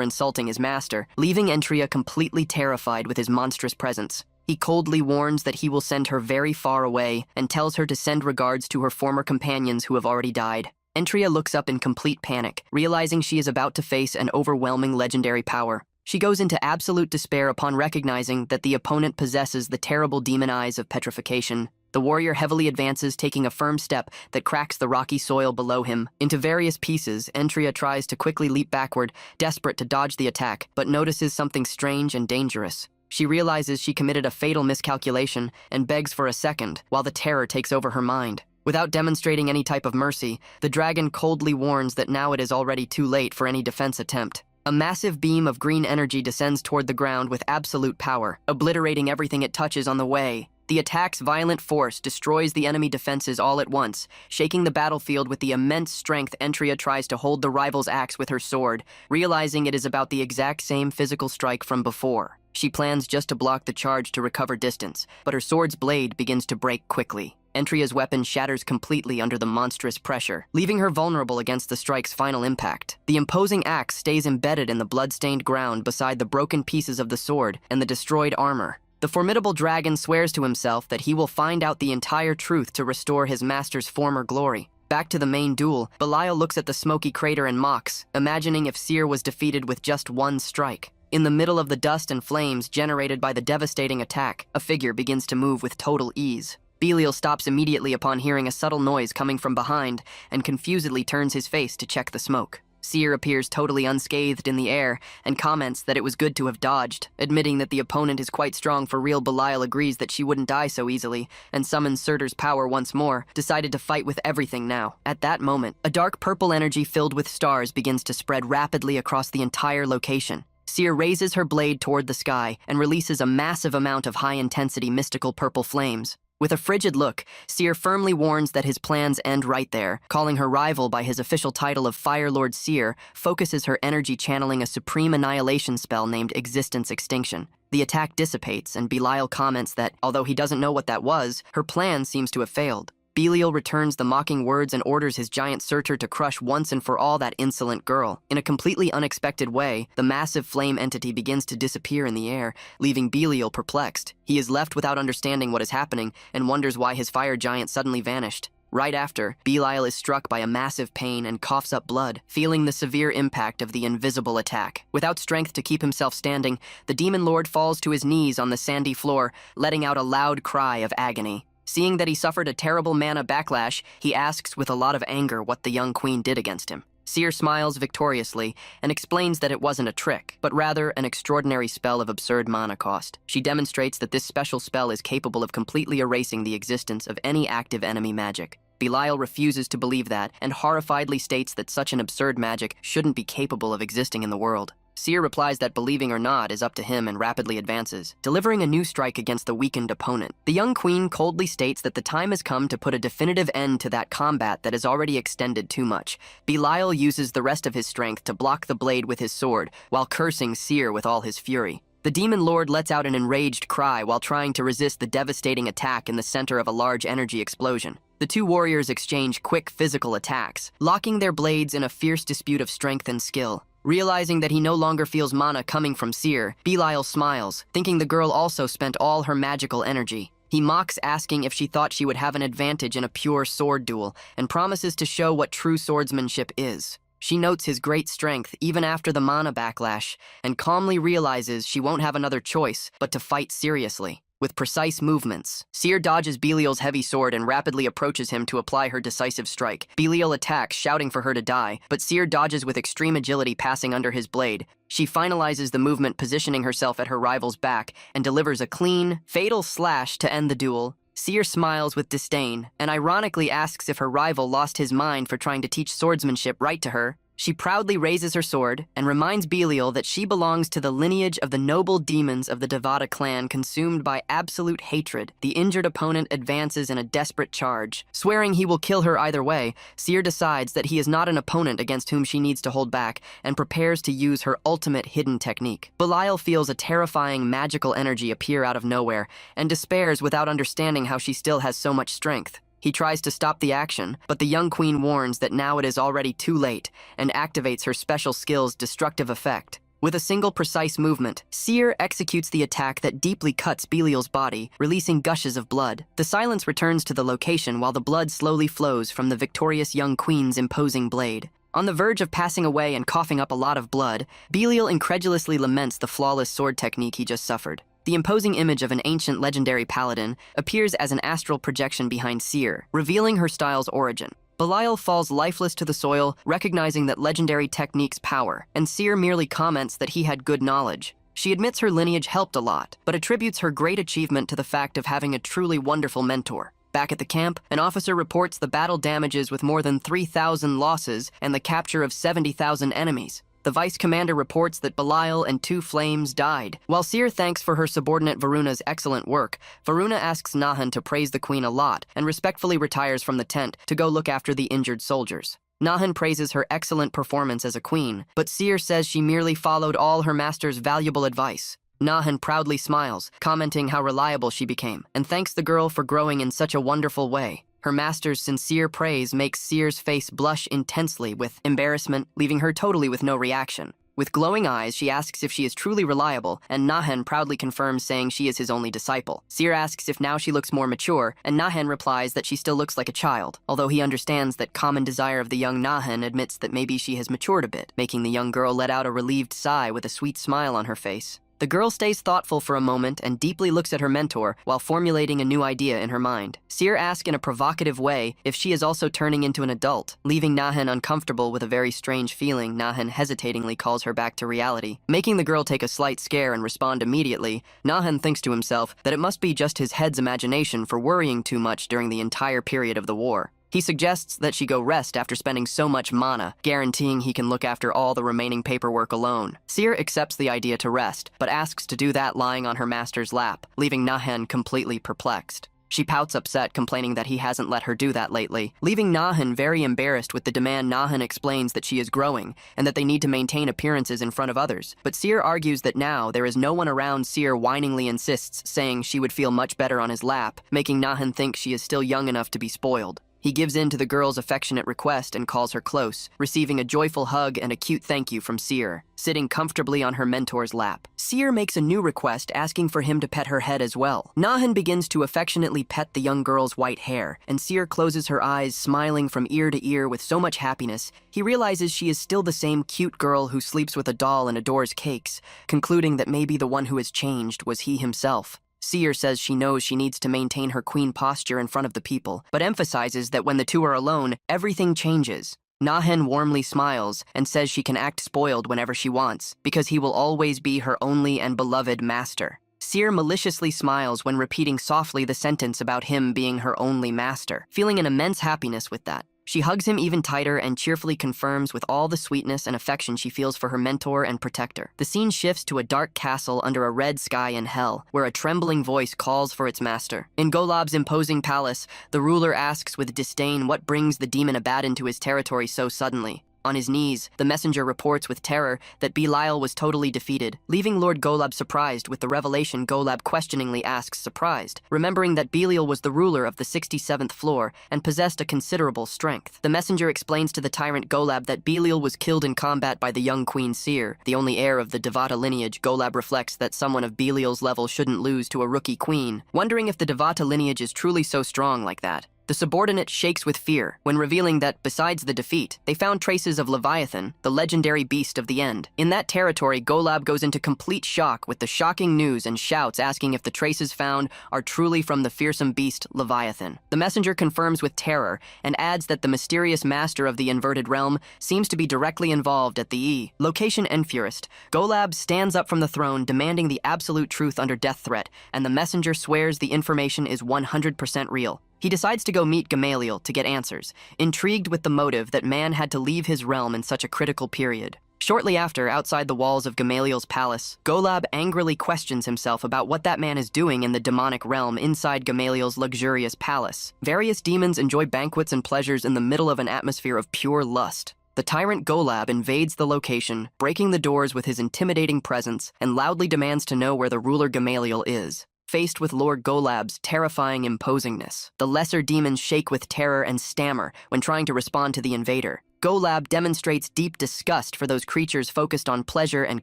insulting his master, leaving Entria completely terrified with his monstrous presence. He coldly warns that he will send her very far away and tells her to send regards to her former companions who have already died. Entria looks up in complete panic, realizing she is about to face an overwhelming legendary power. She goes into absolute despair upon recognizing that the opponent possesses the terrible demon eyes of petrification. The warrior heavily advances, taking a firm step that cracks the rocky soil below him. Into various pieces, Entria tries to quickly leap backward, desperate to dodge the attack, but notices something strange and dangerous. She realizes she committed a fatal miscalculation and begs for a second, while the terror takes over her mind. Without demonstrating any type of mercy, the dragon coldly warns that now it is already too late for any defense attempt. A massive beam of green energy descends toward the ground with absolute power, obliterating everything it touches on the way. The attack's violent force destroys the enemy defenses all at once, shaking the battlefield with the immense strength. Entria tries to hold the rival's axe with her sword, realizing it is about the exact same physical strike from before. She plans just to block the charge to recover distance, but her sword's blade begins to break quickly. Entria's weapon shatters completely under the monstrous pressure, leaving her vulnerable against the strike's final impact. The imposing axe stays embedded in the blood-stained ground beside the broken pieces of the sword and the destroyed armor. The formidable dragon swears to himself that he will find out the entire truth to restore his master's former glory. Back to the main duel, Belial looks at the smoky crater and mocks, imagining if Seer was defeated with just one strike. In the middle of the dust and flames generated by the devastating attack, a figure begins to move with total ease. Belial stops immediately upon hearing a subtle noise coming from behind and confusedly turns his face to check the smoke. Seer appears totally unscathed in the air and comments that it was good to have dodged. Admitting that the opponent is quite strong for real, Belial agrees that she wouldn't die so easily and summons Surtur's power once more, decided to fight with everything now. At that moment, a dark purple energy filled with stars begins to spread rapidly across the entire location. Seer raises her blade toward the sky and releases a massive amount of high-intensity mystical purple flames. With a frigid look, Seer firmly warns that his plans end right there. Calling her rival by his official title of Fire Lord Seer, focuses her energy channeling a supreme annihilation spell named Existence Extinction. The attack dissipates, and Belial comments that, although he doesn't know what that was, her plan seems to have failed. Belial returns the mocking words and orders his giant Surtur to crush once and for all that insolent girl. In a completely unexpected way, the massive flame entity begins to disappear in the air, leaving Belial perplexed. He is left without understanding what is happening and wonders why his fire giant suddenly vanished. Right after, Belial is struck by a massive pain and coughs up blood, feeling the severe impact of the invisible attack. Without strength to keep himself standing, the Demon Lord falls to his knees on the sandy floor, letting out a loud cry of agony. Seeing that he suffered a terrible mana backlash, he asks with a lot of anger what the young queen did against him. Seer smiles victoriously and explains that it wasn't a trick, but rather an extraordinary spell of absurd mana cost. She demonstrates that this special spell is capable of completely erasing the existence of any active enemy magic. Belial refuses to believe that and horrifiedly states that such an absurd magic shouldn't be capable of existing in the world. Seer replies that believing or not is up to him and rapidly advances, delivering a new strike against the weakened opponent. The young queen coldly states that the time has come to put a definitive end to that combat that has already extended too much. Belial uses the rest of his strength to block the blade with his sword, while cursing Seer with all his fury. The Demon Lord lets out an enraged cry while trying to resist the devastating attack in the center of a large energy explosion. The two warriors exchange quick physical attacks, locking their blades in a fierce dispute of strength and skill. Realizing that he no longer feels mana coming from Seer, Belial smiles, thinking the girl also spent all her magical energy. He mocks, asking if she thought she would have an advantage in a pure sword duel, and promises to show what true swordsmanship is. She notes his great strength even after the mana backlash, and calmly realizes she won't have another choice but to fight seriously. With precise movements, Seer dodges Belial's heavy sword and rapidly approaches him to apply her decisive strike. Belial attacks, shouting for her to die, but Seer dodges with extreme agility, passing under his blade. She finalizes the movement, positioning herself at her rival's back, and delivers a clean, fatal slash to end the duel. Seer smiles with disdain, and ironically asks if her rival lost his mind for trying to teach swordsmanship right to her. She proudly raises her sword and reminds Belial that she belongs to the lineage of the noble demons of the Devata clan. Consumed by absolute hatred, the injured opponent advances in a desperate charge. Swearing he will kill her either way, Seer decides that he is not an opponent against whom she needs to hold back and prepares to use her ultimate hidden technique. Belial feels a terrifying magical energy appear out of nowhere and despairs without understanding how she still has so much strength. He tries to stop the action, but the young queen warns that now it is already too late and activates her special skill's destructive effect. With a single precise movement, Seer executes the attack that deeply cuts Belial's body, releasing gushes of blood. The silence returns to the location while the blood slowly flows from the victorious young queen's imposing blade. On the verge of passing away and coughing up a lot of blood, Belial incredulously laments the flawless sword technique he just suffered. The imposing image of an ancient legendary paladin appears as an astral projection behind Seer, revealing her style's origin. Belial falls lifeless to the soil, recognizing that legendary technique's power, and Seer merely comments that he had good knowledge. She admits her lineage helped a lot, but attributes her great achievement to the fact of having a truly wonderful mentor. Back at the camp, an officer reports the battle damages with more than 3,000 losses and the capture of 70,000 enemies. The vice commander reports that Belial and two flames died. While Seer thanks for her subordinate Varuna's excellent work, Varuna asks Nahan to praise the queen a lot and respectfully retires from the tent to go look after the injured soldiers. Nahan praises her excellent performance as a queen, but Seer says she merely followed all her master's valuable advice. Nahan proudly smiles, commenting how reliable she became, and thanks the girl for growing in such a wonderful way. Her master's sincere praise makes Seer's face blush intensely with embarrassment, leaving her totally with no reaction. With glowing eyes, she asks if she is truly reliable, and Nahan proudly confirms, saying she is his only disciple. Seer asks if now she looks more mature, and Nahan replies that she still looks like a child, although he understands that common desire of the young Nahan admits that maybe she has matured a bit, making the young girl let out a relieved sigh with a sweet smile on her face. The girl stays thoughtful for a moment and deeply looks at her mentor while formulating a new idea in her mind. Seer asks in a provocative way if she is also turning into an adult. Leaving Nahan uncomfortable with a very strange feeling, Nahan hesitatingly calls her back to reality. Making the girl take a slight scare and respond immediately, Nahan thinks to himself that it must be just his head's imagination for worrying too much during the entire period of the war. He suggests that she go rest after spending so much mana, guaranteeing he can look after all the remaining paperwork alone. Seer accepts the idea to rest, but asks to do that lying on her master's lap, leaving Nahan completely perplexed. She pouts upset, complaining that he hasn't let her do that lately. Leaving Nahan very embarrassed with the demand, Nahan explains that she is growing, and that they need to maintain appearances in front of others. But Seer argues that now there is no one around. Seer whiningly insists, saying she would feel much better on his lap, making Nahan think she is still young enough to be spoiled. He gives in to the girl's affectionate request and calls her close, receiving a joyful hug and a cute thank you from Seer, sitting comfortably on her mentor's lap. Seer makes a new request, asking for him to pet her head as well. Nahan begins to affectionately pet the young girl's white hair, and Seer closes her eyes, smiling from ear to ear with so much happiness. He realizes she is still the same cute girl who sleeps with a doll and adores cakes, concluding that maybe the one who has changed was he himself. Seer says she knows she needs to maintain her queen posture in front of the people, but emphasizes that when the two are alone, everything changes. Nahan warmly smiles and says she can act spoiled whenever she wants, because he will always be her only and beloved master. Seer maliciously smiles when repeating softly the sentence about him being her only master, feeling an immense happiness with that. She hugs him even tighter and cheerfully confirms with all the sweetness and affection she feels for her mentor and protector. The scene shifts to a dark castle under a red sky in hell, where a trembling voice calls for its master. In Golab's imposing palace, the ruler asks with disdain what brings the demon Abaddon to his territory so suddenly. On his knees, the messenger reports with terror that Belial was totally defeated, leaving Lord Golab surprised with the revelation. Golab questioningly asks, surprised, remembering that Belial was the ruler of the 67th floor and possessed a considerable strength. The messenger explains to the tyrant Golab that Belial was killed in combat by the young Queen Seer, the only heir of the Devata lineage. Golab reflects that someone of Belial's level shouldn't lose to a rookie queen, wondering if the Devata lineage is truly so strong like that. The subordinate shakes with fear when revealing that, besides the defeat, they found traces of Leviathan, the legendary beast of the end. In that territory, Golab goes into complete shock with the shocking news and shouts, asking if the traces found are truly from the fearsome beast Leviathan. The messenger confirms with terror and adds that the mysterious master of the inverted realm seems to be directly involved at the location Enfurist. Golab stands up from the throne, demanding the absolute truth under death threat, and the messenger swears the information is 100% real. He decides to go meet Gamaliel to get answers, intrigued with the motive that man had to leave his realm in such a critical period. Shortly after, outside the walls of Gamaliel's palace, Golab angrily questions himself about what that man is doing in the demonic realm inside Gamaliel's luxurious palace. Various demons enjoy banquets and pleasures in the middle of an atmosphere of pure lust. The tyrant Golab invades the location, breaking the doors with his intimidating presence, and loudly demands to know where the ruler Gamaliel is. Faced with Lord Golab's terrifying imposingness, the lesser demons shake with terror and stammer when trying to respond to the invader. Golab demonstrates deep disgust for those creatures focused on pleasure and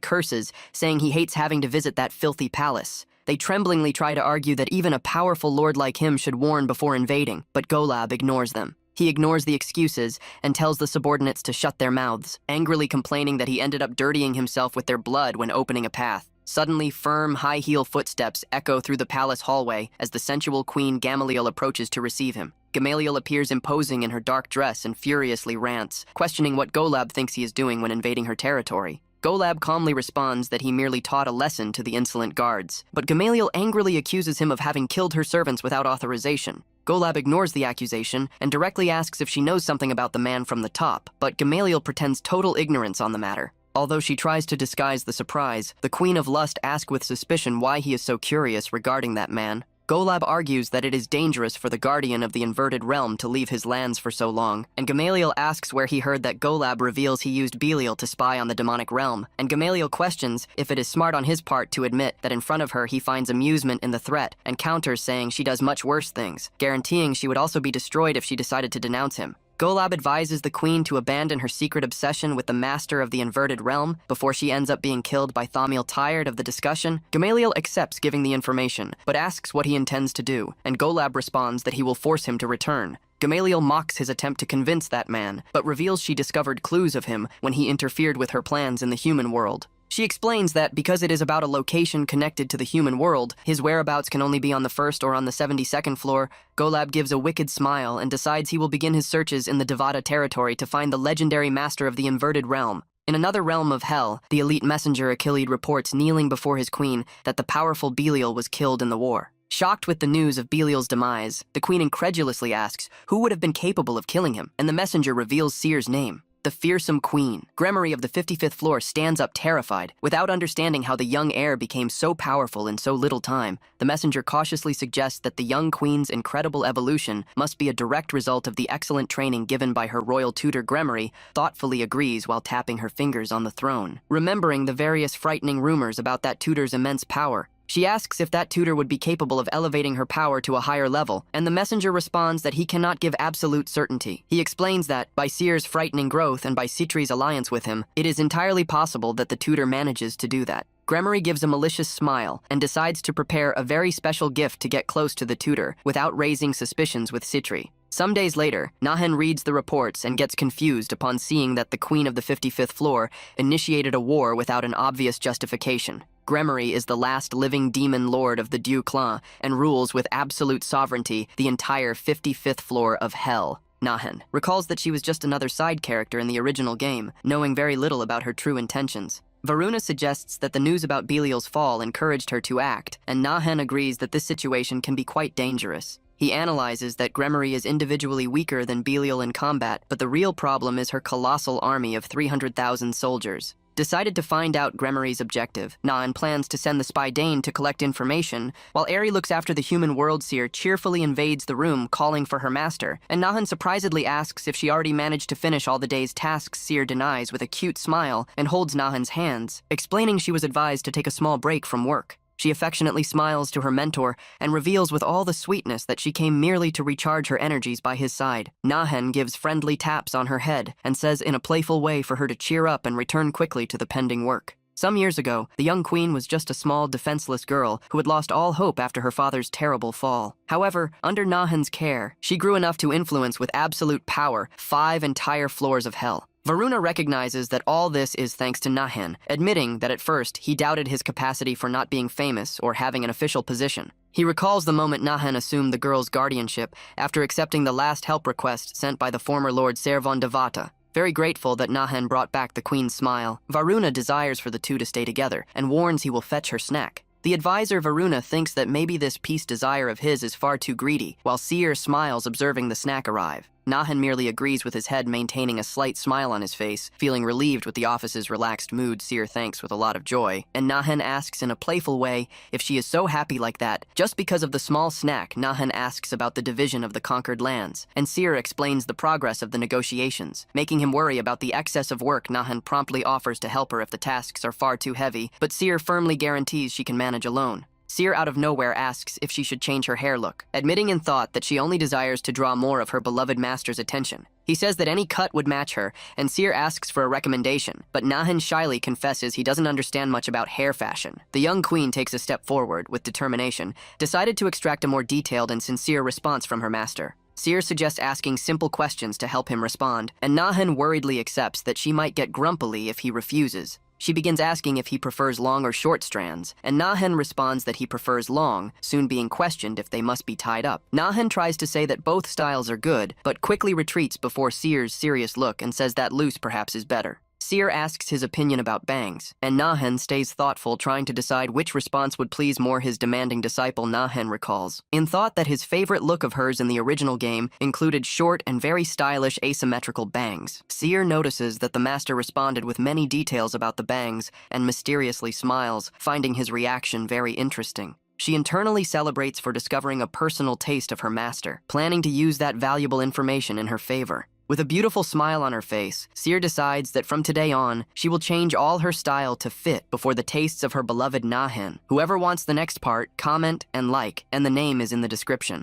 curses, saying he hates having to visit that filthy palace. They tremblingly try to argue that even a powerful lord like him should warn before invading, but Golab ignores them. He ignores the excuses and tells the subordinates to shut their mouths, angrily complaining that he ended up dirtying himself with their blood when opening a path. Suddenly, firm, high-heel footsteps echo through the palace hallway as the sensual Queen Gamaliel approaches to receive him. Gamaliel appears imposing in her dark dress and furiously rants, questioning what Golab thinks he is doing when invading her territory. Golab calmly responds that he merely taught a lesson to the insolent guards, but Gamaliel angrily accuses him of having killed her servants without authorization. Golab ignores the accusation and directly asks if she knows something about the man from the top, but Gamaliel pretends total ignorance on the matter. Although she tries to disguise the surprise, the Queen of Lust asks with suspicion why he is so curious regarding that man. Golab argues that it is dangerous for the guardian of the inverted realm to leave his lands for so long, and Gamaliel asks where he heard that Golab reveals he used Belial to spy on the demonic realm, and Gamaliel questions if it is smart on his part to admit that in front of her he finds amusement in the threat, and counters saying she does much worse things, guaranteeing she would also be destroyed if she decided to denounce him. Golab advises the queen to abandon her secret obsession with the master of the inverted realm before she ends up being killed by Thamiel. Tired of the discussion, Gamaliel accepts giving the information, but asks what he intends to do, and Golab responds that he will force him to return. Gamaliel mocks his attempt to convince that man, but reveals she discovered clues of him when he interfered with her plans in the human world. She explains that because it is about a location connected to the human world, his whereabouts can only be on the 1st or on the 72nd floor. Golab gives a wicked smile and decides he will begin his searches in the Devata territory to find the legendary master of the inverted realm. In another realm of hell, the elite messenger Achillid reports kneeling before his queen that the powerful Belial was killed in the war. Shocked with the news of Belial's demise, the queen incredulously asks who would have been capable of killing him, and the messenger reveals Seer's name. The fearsome queen. Gremory of the 55th floor stands up terrified. Without understanding how the young heir became so powerful in so little time, the messenger cautiously suggests that the young queen's incredible evolution must be a direct result of the excellent training given by her royal tutor Gremory, thoughtfully agrees while tapping her fingers on the throne. Remembering the various frightening rumors about that tutor's immense power, she asks if that tutor would be capable of elevating her power to a higher level, and the messenger responds that he cannot give absolute certainty. He explains that, by Seer's frightening growth and by Citri's alliance with him, it is entirely possible that the tutor manages to do that. Gremory gives a malicious smile and decides to prepare a very special gift to get close to the tutor without raising suspicions with Citri. Some days later, Nahen reads the reports and gets confused upon seeing that the queen of the 55th floor initiated a war without an obvious justification. Gremory is the last living demon lord of the Dieu clan and rules with absolute sovereignty the entire 55th floor of hell. Nahen recalls that she was just another side character in the original game, knowing very little about her true intentions. Varuna suggests that the news about Belial's fall encouraged her to act, and Nahen agrees that this situation can be quite dangerous. He analyzes that Gremory is individually weaker than Belial in combat, but the real problem is her colossal army of 300,000 soldiers. Decided to find out Gremory's objective, Nahen plans to send the spy Dane to collect information, while Eri looks after the human world seer cheerfully invades the room calling for her master, and Nahen surprisedly asks if she already managed to finish all the day's tasks. Seer denies with a cute smile and holds Nahen's hands, explaining she was advised to take a small break from work. She affectionately smiles to her mentor and reveals with all the sweetness that she came merely to recharge her energies by his side. Nahen gives friendly taps on her head and says in a playful way for her to cheer up and return quickly to the pending work. Some years ago, the young queen was just a small, defenseless girl who had lost all hope after her father's terrible fall. However, under Nahen's care, she grew enough to influence with absolute power 5 entire floors of hell. Varuna recognizes that all this is thanks to Nahen, admitting that at first he doubted his capacity for not being famous or having an official position. He recalls the moment Nahen assumed the girl's guardianship after accepting the last help request sent by the former Lord Servon Devata. Very grateful that Nahen brought back the queen's smile, Varuna desires for the two to stay together and warns he will fetch her snack. The advisor Varuna thinks that maybe this peace desire of his is far too greedy, while Seer smiles observing the snack arrive. Nahen merely agrees with his head maintaining a slight smile on his face, feeling relieved with the office's relaxed mood. Seer thanks with a lot of joy, and Nahen asks in a playful way if she is so happy like that just because of the small snack. Nahen asks about the division of the conquered lands, and Seer explains the progress of the negotiations, making him worry about the excess of work. Nahen promptly offers to help her if the tasks are far too heavy, but Seer firmly guarantees she can manage alone. Seer out of nowhere asks if she should change her hair look, admitting in thought that she only desires to draw more of her beloved master's attention. He says that any cut would match her, and Seer asks for a recommendation, but Nahen shyly confesses he doesn't understand much about hair fashion. The young queen takes a step forward, with determination, decided to extract a more detailed and sincere response from her master. Seer suggests asking simple questions to help him respond, and Nahen worriedly accepts that she might get grumpily if he refuses. She begins asking if he prefers long or short strands, and Nahen responds that he prefers long, soon being questioned if they must be tied up. Nahen tries to say that both styles are good, but quickly retreats before Seer's serious look and says that loose perhaps is better. Seer asks his opinion about bangs, and Nahen stays thoughtful, trying to decide which response would please more his demanding disciple. Nahen recalls, in thought, that his favorite look of hers in the original game included short and very stylish asymmetrical bangs. Seer notices that the master responded with many details about the bangs and mysteriously smiles, finding his reaction very interesting. She internally celebrates for discovering a personal taste of her master, planning to use that valuable information in her favor. With a beautiful smile on her face, Seer decides that from today on, she will change all her style to fit before the tastes of her beloved Nahen. Whoever wants the next part, comment and like, and the name is in the description.